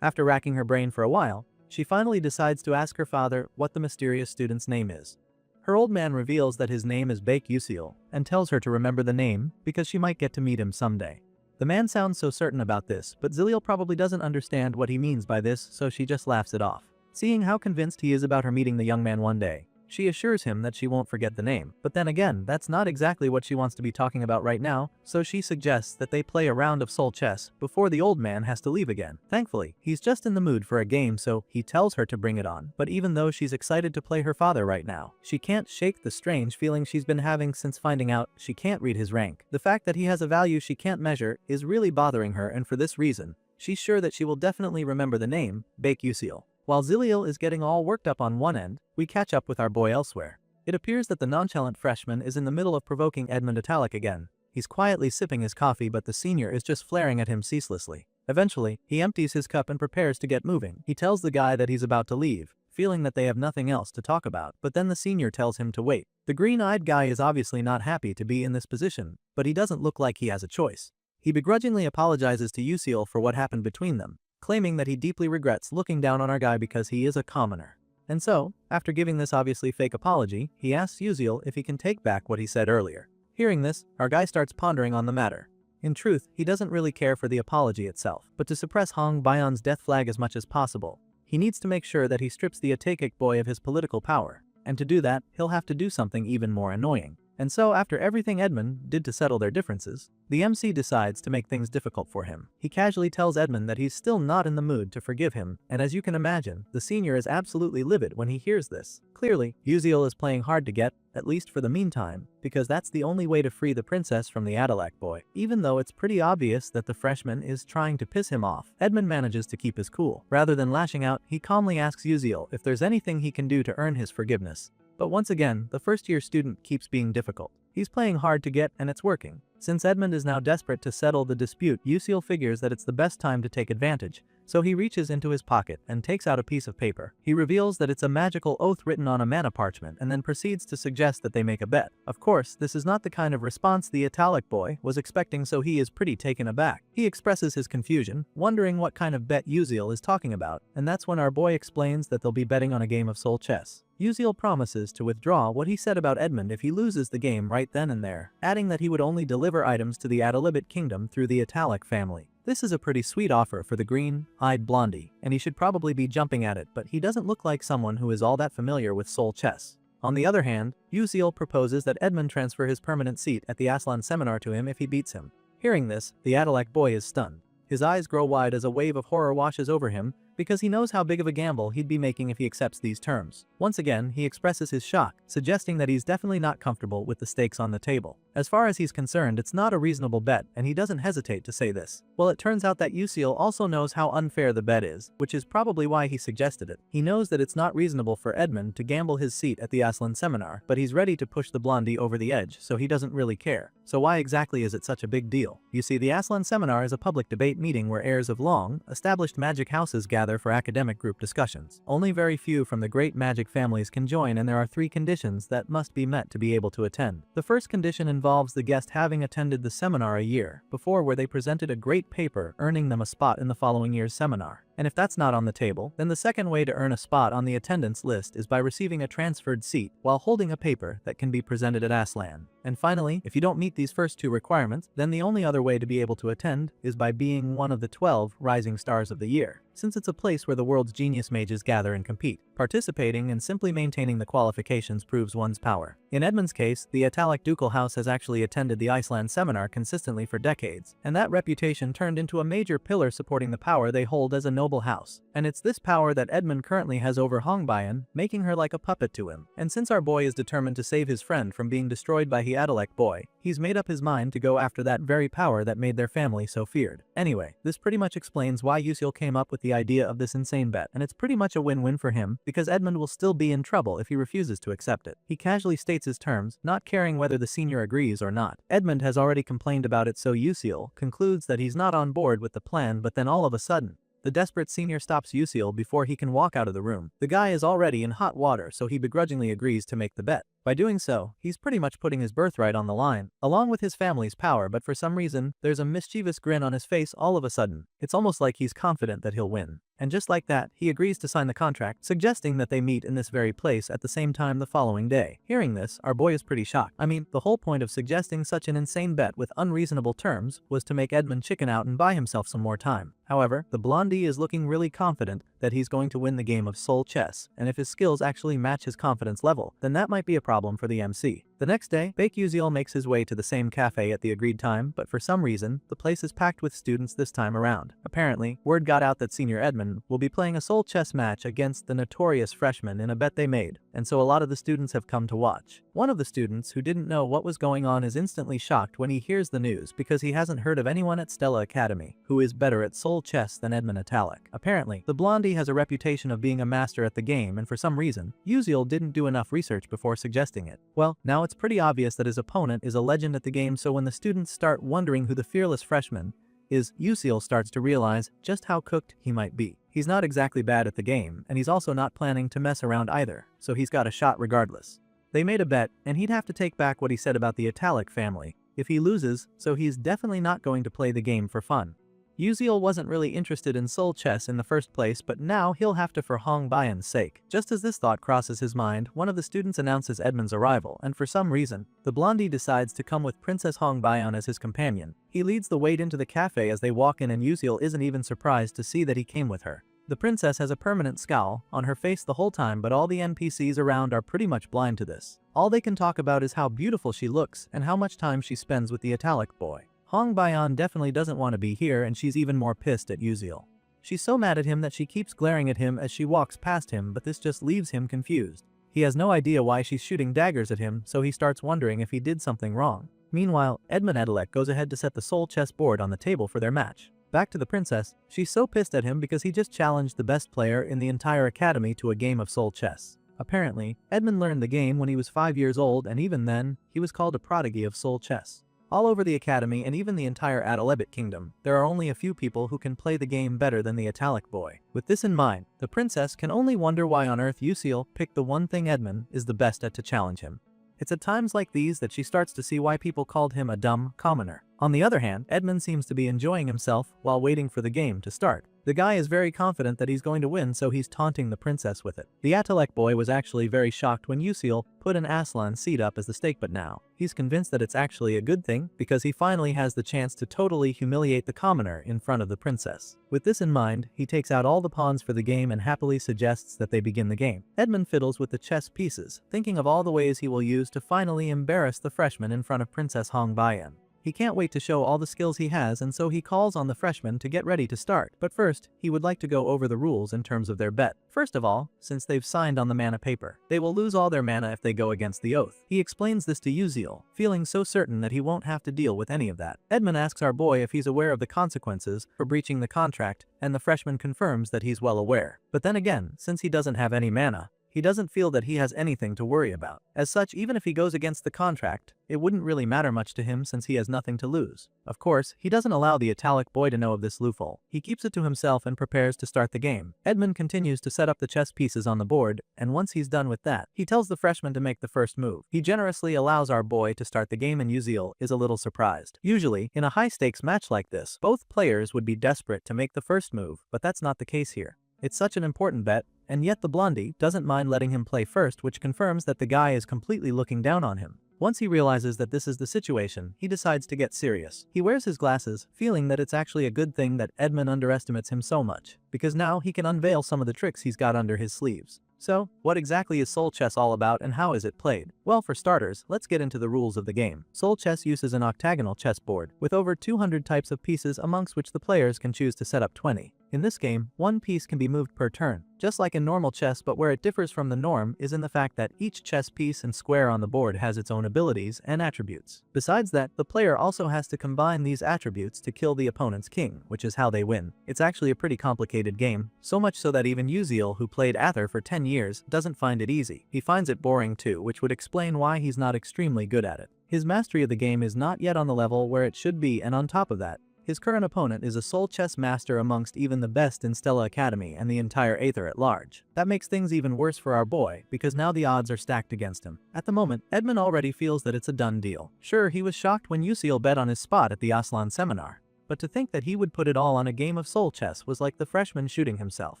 After racking her brain for a while, she finally decides to ask her father what the mysterious student's name is. Her old man reveals that his name is Bake Uciel, and tells her to remember the name because she might get to meet him someday. The man sounds so certain about this, but Zeliel probably doesn't understand what he means by this, so she just laughs it off. Seeing how convinced he is about her meeting the young man one day, she assures him that she won't forget the name. But then again, that's not exactly what she wants to be talking about right now, so she suggests that they play a round of soul chess before the old man has to leave again. Thankfully, he's just in the mood for a game, so he tells her to bring it on. But even though she's excited to play her father right now, she can't shake the strange feeling she's been having since finding out she can't read his rank. The fact that he has a value she can't measure is really bothering her, and for this reason, she's sure that she will definitely remember the name, Bake Uciel. While Zeliel is getting all worked up on one end, we catch up with our boy elsewhere. It appears that the nonchalant freshman is in the middle of provoking Edmund Italic again. He's quietly sipping his coffee, but the senior is just flaring at him ceaselessly. Eventually, he empties his cup and prepares to get moving. He tells the guy that he's about to leave, feeling that they have nothing else to talk about, but then the senior tells him to wait. The green-eyed guy is obviously not happy to be in this position, but he doesn't look like he has a choice. He begrudgingly apologizes to Uciel for what happened between them, claiming that he deeply regrets looking down on our guy because he is a commoner. And so, after giving this obviously fake apology, he asks Uciel if he can take back what he said earlier. Hearing this, our guy starts pondering on the matter. In truth, he doesn't really care for the apology itself, but to suppress Hong Baion's death flag as much as possible, he needs to make sure that he strips the Otaku boy of his political power, and to do that, he'll have to do something even more annoying. And so after everything Edmund did to settle their differences, the MC decides to make things difficult for him. He casually tells Edmund that he's still not in the mood to forgive him, and as you can imagine, the senior is absolutely livid when he hears this. Clearly, Uziel is playing hard to get, at least for the meantime, because that's the only way to free the princess from the Adelac boy. Even though it's pretty obvious that the freshman is trying to piss him off, Edmund manages to keep his cool. Rather than lashing out, he calmly asks Uziel if there's anything he can do to earn his forgiveness. But once again, the first-year student keeps being difficult. He's playing hard to get, and it's working. Since Edmund is now desperate to settle the dispute, Uziel figures that it's the best time to take advantage, so he reaches into his pocket and takes out a piece of paper. He reveals that it's a magical oath written on a mana parchment and then proceeds to suggest that they make a bet. Of course, this is not the kind of response the Italic boy was expecting, so he is pretty taken aback. He expresses his confusion, wondering what kind of bet Uziel is talking about, and that's when our boy explains that they'll be betting on a game of soul chess. Uziel promises to withdraw what he said about Edmund if he loses the game right then and there, adding that he would only deliver items to the Adalibit kingdom through the Italic family. This is a pretty sweet offer for the green-eyed blondie, and he should probably be jumping at it, but he doesn't look like someone who is all that familiar with soul chess. On the other hand, Uziel proposes that Edmund transfer his permanent seat at the Aslan seminar to him if he beats him. Hearing this, the Adalac boy is stunned. His eyes grow wide as a wave of horror washes over him, because he knows how big of a gamble he'd be making if he accepts these terms. Once again, he expresses his shock, suggesting that he's definitely not comfortable with the stakes on the table. As far as he's concerned, it's not a reasonable bet, and he doesn't hesitate to say this. Well, it turns out that Uziel also knows how unfair the bet is, which is probably why he suggested it. He knows that it's not reasonable for Edmund to gamble his seat at the Aslan seminar, but he's ready to push the blondie over the edge, so he doesn't really care. So why exactly is it such a big deal? You see, the Aslan seminar is a public debate meeting where heirs of long, established magic houses gather for academic group discussions. Only very few from the great magic families can join, and there are 3 conditions that must be met to be able to attend. The first condition involves the guest having attended the seminar a year before, where they presented a great paper earning them a spot in the following year's seminar. And if that's not on the table, then the second way to earn a spot on the attendance list is by receiving a transferred seat while holding a paper that can be presented at Aslan. And finally, if you don't meet these first 2 requirements, then the only other way to be able to attend is by being one of the 12 rising stars of the year, since it's a place where the world's genius mages gather and compete. Participating and simply maintaining the qualifications proves one's power. In Edmund's case, the Italic ducal house has actually attended the Iceland seminar consistently for decades, and that reputation turned into a major pillar supporting the power they hold as a noble house. And it's this power that Edmund currently has over Hongbayan, making her like a puppet to him. And since our boy is determined to save his friend from being destroyed by the Adalec boy, he's made up his mind to go after that very power that made their family so feared. Anyway, this pretty much explains why Uziel came up with the idea of this insane bet, and it's pretty much a win-win for him, because Edmund will still be in trouble if he refuses to accept it. He casually states his terms, not caring whether the senior agrees or not. Edmund has already complained about it, so Uziel concludes that he's not on board with the plan, but then all of a sudden, the desperate senior stops Uziel before he can walk out of the room. The guy is already in hot water, so he begrudgingly agrees to make the bet. By doing so, he's pretty much putting his birthright on the line, along with his family's power, but for some reason, there's a mischievous grin on his face all of a sudden. It's almost like he's confident that he'll win. And just like that, he agrees to sign the contract, suggesting that they meet in this very place at the same time the following day. Hearing this, our boy is pretty shocked. I mean, the whole point of suggesting such an insane bet with unreasonable terms was to make Edmund chicken out and buy himself some more time. However, the blondie is looking really confident that he's going to win the game of soul chess, and if his skills actually match his confidence level, then that might be a problem for the MC. The next day, Bake Uziel makes his way to the same cafe at the agreed time, but for some reason, the place is packed with students this time around. Apparently, word got out that Senior Edmund will be playing a soul chess match against the notorious freshman in a bet they made, and so a lot of the students have come to watch. One of the students who didn't know what was going on is instantly shocked when he hears the news, because he hasn't heard of anyone at Stella Academy who is better at soul chess than Edmund Italic. Apparently, the blondie has a reputation of being a master at the game, and for some reason, Uziel didn't do enough research before suggesting it. Well, now it's pretty obvious that his opponent is a legend at the game, so when the students start wondering who the fearless freshman is, Uziel starts to realize just how cooked he might be. He's not exactly bad at the game, and he's also not planning to mess around either, so he's got a shot regardless. They made a bet, and he'd have to take back what he said about the Italic family if he loses, so he's definitely not going to play the game for fun. Uziel wasn't really interested in soul chess in the first place, but now he'll have to for Hong Bayan's sake. Just as this thought crosses his mind, one of the students announces Edmund's arrival, and for some reason, the blondie decides to come with Princess Hong Bayan as his companion. He leads the way into the cafe as they walk in, and Uziel isn't even surprised to see that he came with her. The princess has a permanent scowl on her face the whole time, but all the NPCs around are pretty much blind to this. All they can talk about is how beautiful she looks and how much time she spends with the italic boy. Hong Bayan definitely doesn't want to be here, and she's even more pissed at Yuziel. She's so mad at him that she keeps glaring at him as she walks past him, but this just leaves him confused. He has no idea why she's shooting daggers at him, so he starts wondering if he did something wrong. Meanwhile, Edmund Adalek goes ahead to set the soul chess board on the table for their match. Back to the princess, she's so pissed at him because he just challenged the best player in the entire academy to a game of soul chess. Apparently, Edmund learned the game when he was 5 years old, and even then, he was called a prodigy of soul chess. All over the academy and even the entire Adalebit kingdom, there are only a few people who can play the game better than the italic boy. With this in mind, the princess can only wonder why on earth Yuziel picked the one thing Edmund is the best at to challenge him. It's at times like these that she starts to see why people called him a dumb commoner. On the other hand, Edmund seems to be enjoying himself while waiting for the game to start. The guy is very confident that he's going to win, so he's taunting the princess with it. The Atalek boy was actually very shocked when Yuziel put an Aslan seed up as the stake, but now he's convinced that it's actually a good thing because he finally has the chance to totally humiliate the commoner in front of the princess. With this in mind, he takes out all the pawns for the game and happily suggests that they begin the game. Edmund fiddles with the chess pieces, thinking of all the ways he will use to finally embarrass the freshman in front of Princess Hong Bayan. He can't wait to show all the skills he has, and so he calls on the freshmen to get ready to start. But first, he would like to go over the rules in terms of their bet. First of all, since they've signed on the mana paper, they will lose all their mana if they go against the oath. He explains this to Yuziel, feeling so certain that he won't have to deal with any of that. Edmund asks our boy if he's aware of the consequences for breaching the contract, and the freshman confirms that he's well aware. But then again, since he doesn't have any mana, he doesn't feel that he has anything to worry about. As such, even if he goes against the contract, it wouldn't really matter much to him since he has nothing to lose. Of course, he doesn't allow the italic boy to know of this loophole. He keeps it to himself and prepares to start the game. Edmund continues to set up the chess pieces on the board, and once he's done with that, he tells the freshman to make the first move. He generously allows our boy to start the game, and Yuziel is a little surprised. Usually, in a high-stakes match like this, both players would be desperate to make the first move, but that's not the case here. It's such an important bet, and yet the blondie doesn't mind letting him play first, which confirms that the guy is completely looking down on him. Once he realizes that this is the situation, he decides to get serious. He wears his glasses, feeling that it's actually a good thing that Edmund underestimates him so much, because now he can unveil some of the tricks he's got under his sleeves. So, what exactly is Soul Chess all about and how is it played? Well, for starters, let's get into the rules of the game. Soul Chess uses an octagonal chessboard, with over 200 types of pieces amongst which the players can choose to set up 20. In this game, one piece can be moved per turn, just like in normal chess, but where it differs from the norm is in the fact that each chess piece and square on the board has its own abilities and attributes. Besides that, the player also has to combine these attributes to kill the opponent's king, which is how they win. It's actually a pretty complicated game, so much so that even Yuziel, who played Ather for 10 years, doesn't find it easy. He finds it boring too, which would explain why he's not extremely good at it. His mastery of the game is not yet on the level where it should be, and on top of that, his current opponent is a soul chess master amongst even the best in Stella Academy and the entire Aether at large. That makes things even worse for our boy, because now the odds are stacked against him. At the moment, Edmund already feels that it's a done deal. Sure, he was shocked when Yuziel bet on his spot at the Aslan seminar, but to think that he would put it all on a game of soul chess was like the freshman shooting himself.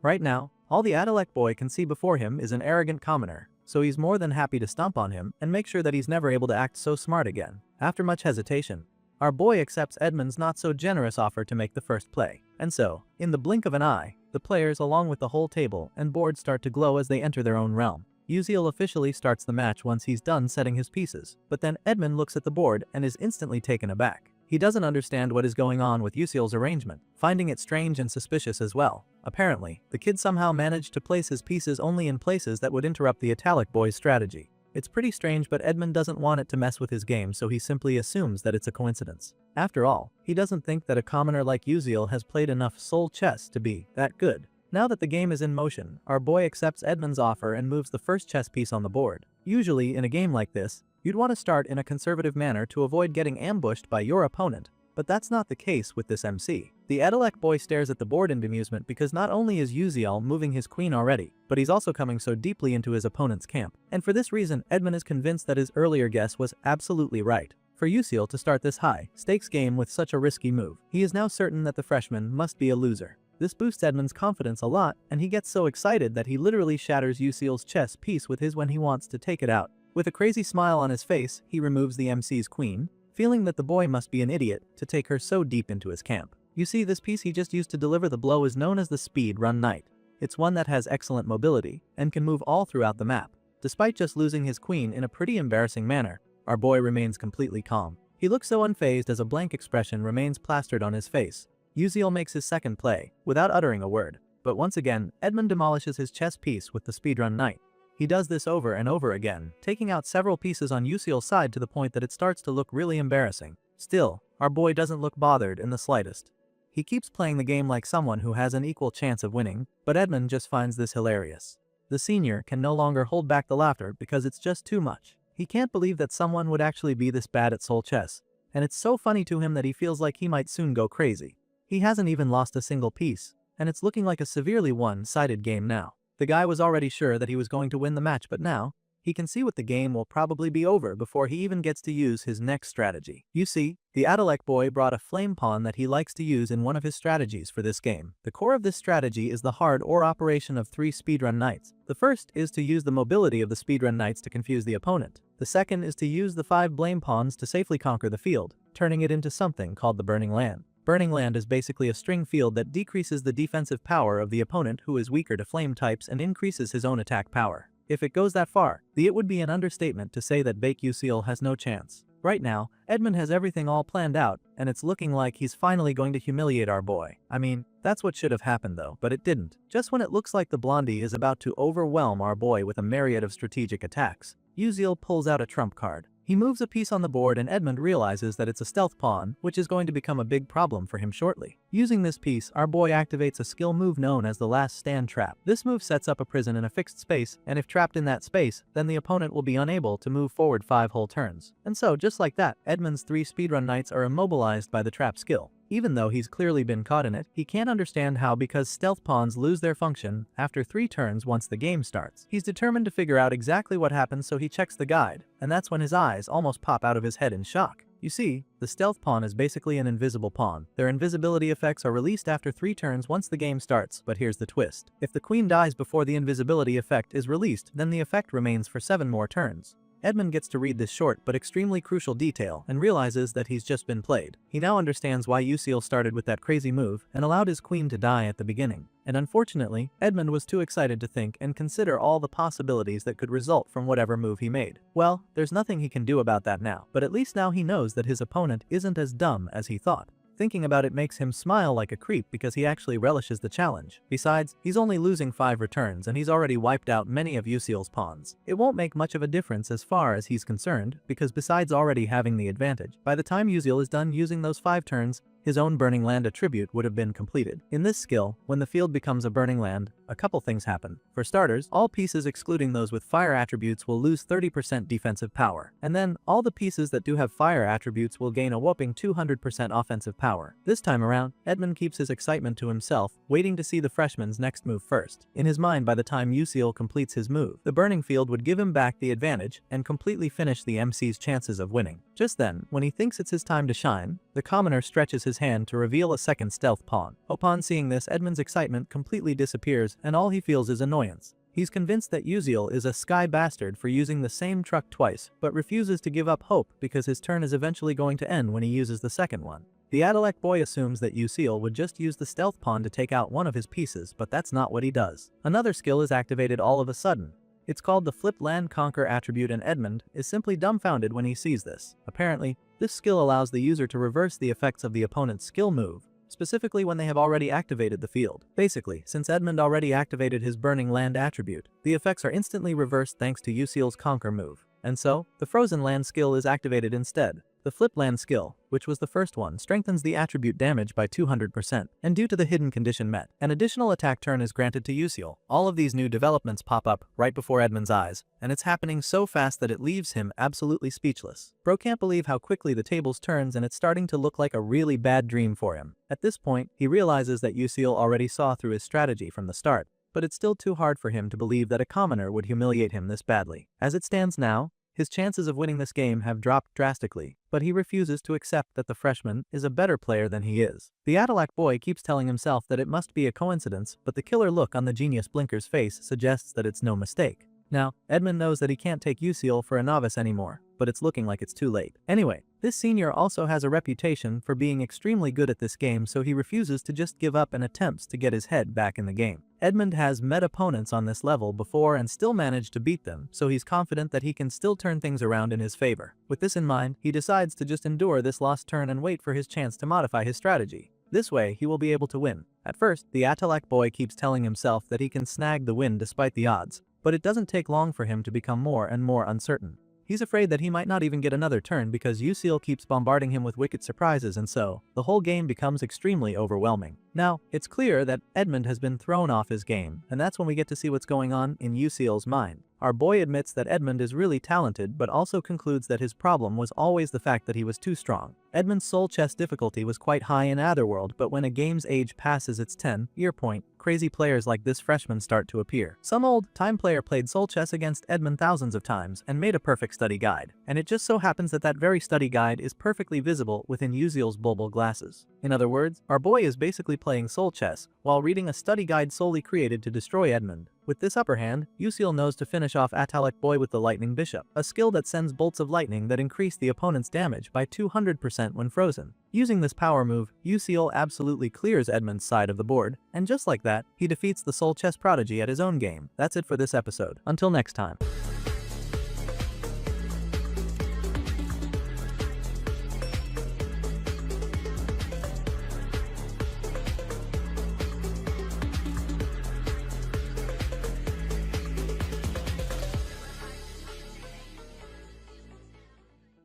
Right now, all the Adalek boy can see before him is an arrogant commoner, so he's more than happy to stomp on him and make sure that he's never able to act so smart again. After much hesitation, our boy accepts Edmund's not-so-generous offer to make the first play. And so, in the blink of an eye, the players along with the whole table and board start to glow as they enter their own realm. Yuziel officially starts the match once he's done setting his pieces, but then Edmund looks at the board and is instantly taken aback. He doesn't understand what is going on with Yuziel's arrangement, finding it strange and suspicious as well. Apparently, the kid somehow managed to place his pieces only in places that would interrupt the italic boy's strategy. It's pretty strange, but Edmund doesn't want it to mess with his game, so he simply assumes that it's a coincidence. After all, he doesn't think that a commoner like Yuziel has played enough soul chess to be that good. Now that the game is in motion, our boy accepts Edmund's offer and moves the first chess piece on the board. Usually, in a game like this, you'd want to start in a conservative manner to avoid getting ambushed by your opponent, but that's not the case with this MC. The Adalek boy stares at the board in bemusement because not only is Yuziel moving his queen already, but he's also coming so deeply into his opponent's camp. And for this reason, Edmund is convinced that his earlier guess was absolutely right. For Yuziel to start this high-stakes game with such a risky move, he is now certain that the freshman must be a loser. This boosts Edmund's confidence a lot, and he gets so excited that he literally shatters Yuziel's chess piece with his when he wants to take it out. With a crazy smile on his face, he removes the MC's queen, feeling that the boy must be an idiot to take her so deep into his camp. You see, this piece he just used to deliver the blow is known as the Speed Run Knight. It's one that has excellent mobility and can move all throughout the map. Despite just losing his queen in a pretty embarrassing manner, our boy remains completely calm. He looks so unfazed as a blank expression remains plastered on his face. Uziel makes his second play, without uttering a word. But once again, Edmund demolishes his chess piece with the Speedrun Knight. He does this over and over again, taking out several pieces on Uziel's side to the point that it starts to look really embarrassing. Still, our boy doesn't look bothered in the slightest. He keeps playing the game like someone who has an equal chance of winning, but Edmund just finds this hilarious. The senior can no longer hold back the laughter because it's just too much. He can't believe that someone would actually be this bad at soul chess, and it's so funny to him that he feels like he might soon go crazy. He hasn't even lost a single piece, and it's looking like a severely one-sided game now. The guy was already sure that he was going to win the match, but now, he can see what the game will probably be over before he even gets to use his next strategy. You see, the Adalek boy brought a flame pawn that he likes to use in one of his strategies for this game. The core of this strategy is the hard or operation of 3 speedrun knights. The first is to use the mobility of the speedrun knights to confuse the opponent. The second is to use the 5 blame pawns to safely conquer the field, turning it into something called the Burning Land. Burning Land is basically a string field that decreases the defensive power of the opponent who is weaker to flame types and increases his own attack power. If it goes that far, it would be an understatement to say that Baek Yuseal has no chance. Right now, Edmund has everything all planned out, and it's looking like he's finally going to humiliate our boy. I mean, that's what should have happened though, but it didn't. Just when it looks like the blondie is about to overwhelm our boy with a myriad of strategic attacks, Yuseal pulls out a trump card. He moves a piece on the board and Edmund realizes that it's a stealth pawn, which is going to become a big problem for him shortly. Using this piece, our boy activates a skill move known as the Last Stand Trap. This move sets up a prison in a fixed space, and if trapped in that space, then the opponent will be unable to move forward 5 whole turns. And so, just like that, Edmund's 3 speedrun knights are immobilized by the trap skill. Even though he's clearly been caught in it, he can't understand how because stealth pawns lose their function after 3 turns once the game starts. He's determined to figure out exactly what happens, so he checks the guide, and that's when his eyes almost pop out of his head in shock. You see, the stealth pawn is basically an invisible pawn. Their invisibility effects are released after 3 turns once the game starts, but here's the twist. If the queen dies before the invisibility effect is released, then the effect remains for 7 more turns. Edmund gets to read this short but extremely crucial detail and realizes that he's just been played. He now understands why Yuseal started with that crazy move and allowed his queen to die at the beginning. And unfortunately, Edmund was too excited to think and consider all the possibilities that could result from whatever move he made. Well, there's nothing he can do about that now, but at least now he knows that his opponent isn't as dumb as he thought. Thinking about it makes him smile like a creep because he actually relishes the challenge. Besides, he's only losing 5 returns and he's already wiped out many of Yuseal's pawns. It won't make much of a difference as far as he's concerned, because besides already having the advantage, by the time Yuseal is done using those 5 turns, his own Burning Land attribute would have been completed. In this skill, when the field becomes a Burning Land, a couple things happen. For starters, all pieces excluding those with fire attributes will lose 30% defensive power. And then, all the pieces that do have fire attributes will gain a whopping 200% offensive power. This time around, Edmund keeps his excitement to himself, waiting to see the freshman's next move first. In his mind, by the time Yuseal completes his move, the Burning Field would give him back the advantage and completely finish the MC's chances of winning. Just then, when he thinks it's his time to shine, the commoner stretches his hand to reveal a second stealth pawn. Upon seeing this, Edmund's excitement completely disappears and all he feels is annoyance. He's convinced that Yuseal is a sky bastard for using the same truck twice, but refuses to give up hope because his turn is eventually going to end when he uses the second one. The Adalek boy assumes that Yuseal would just use the stealth pawn to take out one of his pieces, but that's not what he does. Another skill is activated all of a sudden. It's called the Flip Land Conquer attribute, and Edmund is simply dumbfounded when he sees this. Apparently, this skill allows the user to reverse the effects of the opponent's skill move, specifically when they have already activated the field. Basically, since Edmund already activated his Burning Land attribute, the effects are instantly reversed thanks to Yuseal's Conquer move. And so, the Frozen Land skill is activated instead. The Flip Land skill, which was the first one, strengthens the attribute damage by 200%, and due to the hidden condition met, an additional attack turn is granted to Yuseal. All of these new developments pop up right before Edmund's eyes, and it's happening so fast that it leaves him absolutely speechless. Bro can't believe how quickly the tables turns, and it's starting to look like a really bad dream for him. At this point, he realizes that Yuseal already saw through his strategy from the start, but it's still too hard for him to believe that a commoner would humiliate him this badly. As it stands now, his chances of winning this game have dropped drastically, but he refuses to accept that the freshman is a better player than he is. The Adalak boy keeps telling himself that it must be a coincidence, but the killer look on the genius Blinker's face suggests that it's no mistake. Now, Edmund knows that he can't take Yuseal for a novice anymore, but it's looking like it's too late. Anyway, This senior also has a reputation for being extremely good at this game, so he refuses to just give up and attempts to get his head back in the game. Edmund has met opponents on this level before and still managed to beat them, so he's confident that he can still turn things around in his favor. With this in mind, he decides to just endure this lost turn and wait for his chance to modify his strategy. This way, he will be able to win. At first, the Atalak boy keeps telling himself that he can snag the win despite the odds, but it doesn't take long for him to become more and more uncertain. He's afraid that he might not even get another turn because Usil keeps bombarding him with wicked surprises, and so, the whole game becomes extremely overwhelming. Now, it's clear that Edmund has been thrown off his game, and that's when we get to see what's going on in Usil's mind. Our boy admits that Edmund is really talented but also concludes that his problem was always the fact that he was too strong. Edmund's soul chess difficulty was quite high in Otherworld, but when a game's age passes its 10-year point, crazy players like this freshman start to appear. Some old-time player played soul chess against Edmund thousands of times and made a perfect study guide, and it just so happens that that very study guide is perfectly visible within Usil's bulbul glasses. In other words, our boy is basically playing soul chess while reading a study guide solely created to destroy Edmund. With this upper hand, Usil knows to finish off Atalak boy with the Lightning Bishop, a skill that sends bolts of lightning that increase the opponent's damage by 200% when frozen. Using this power move, Usil absolutely clears Edmund's side of the board, and just like that, he defeats the Soul Chess Prodigy at his own game. That's it for this episode. Until next time.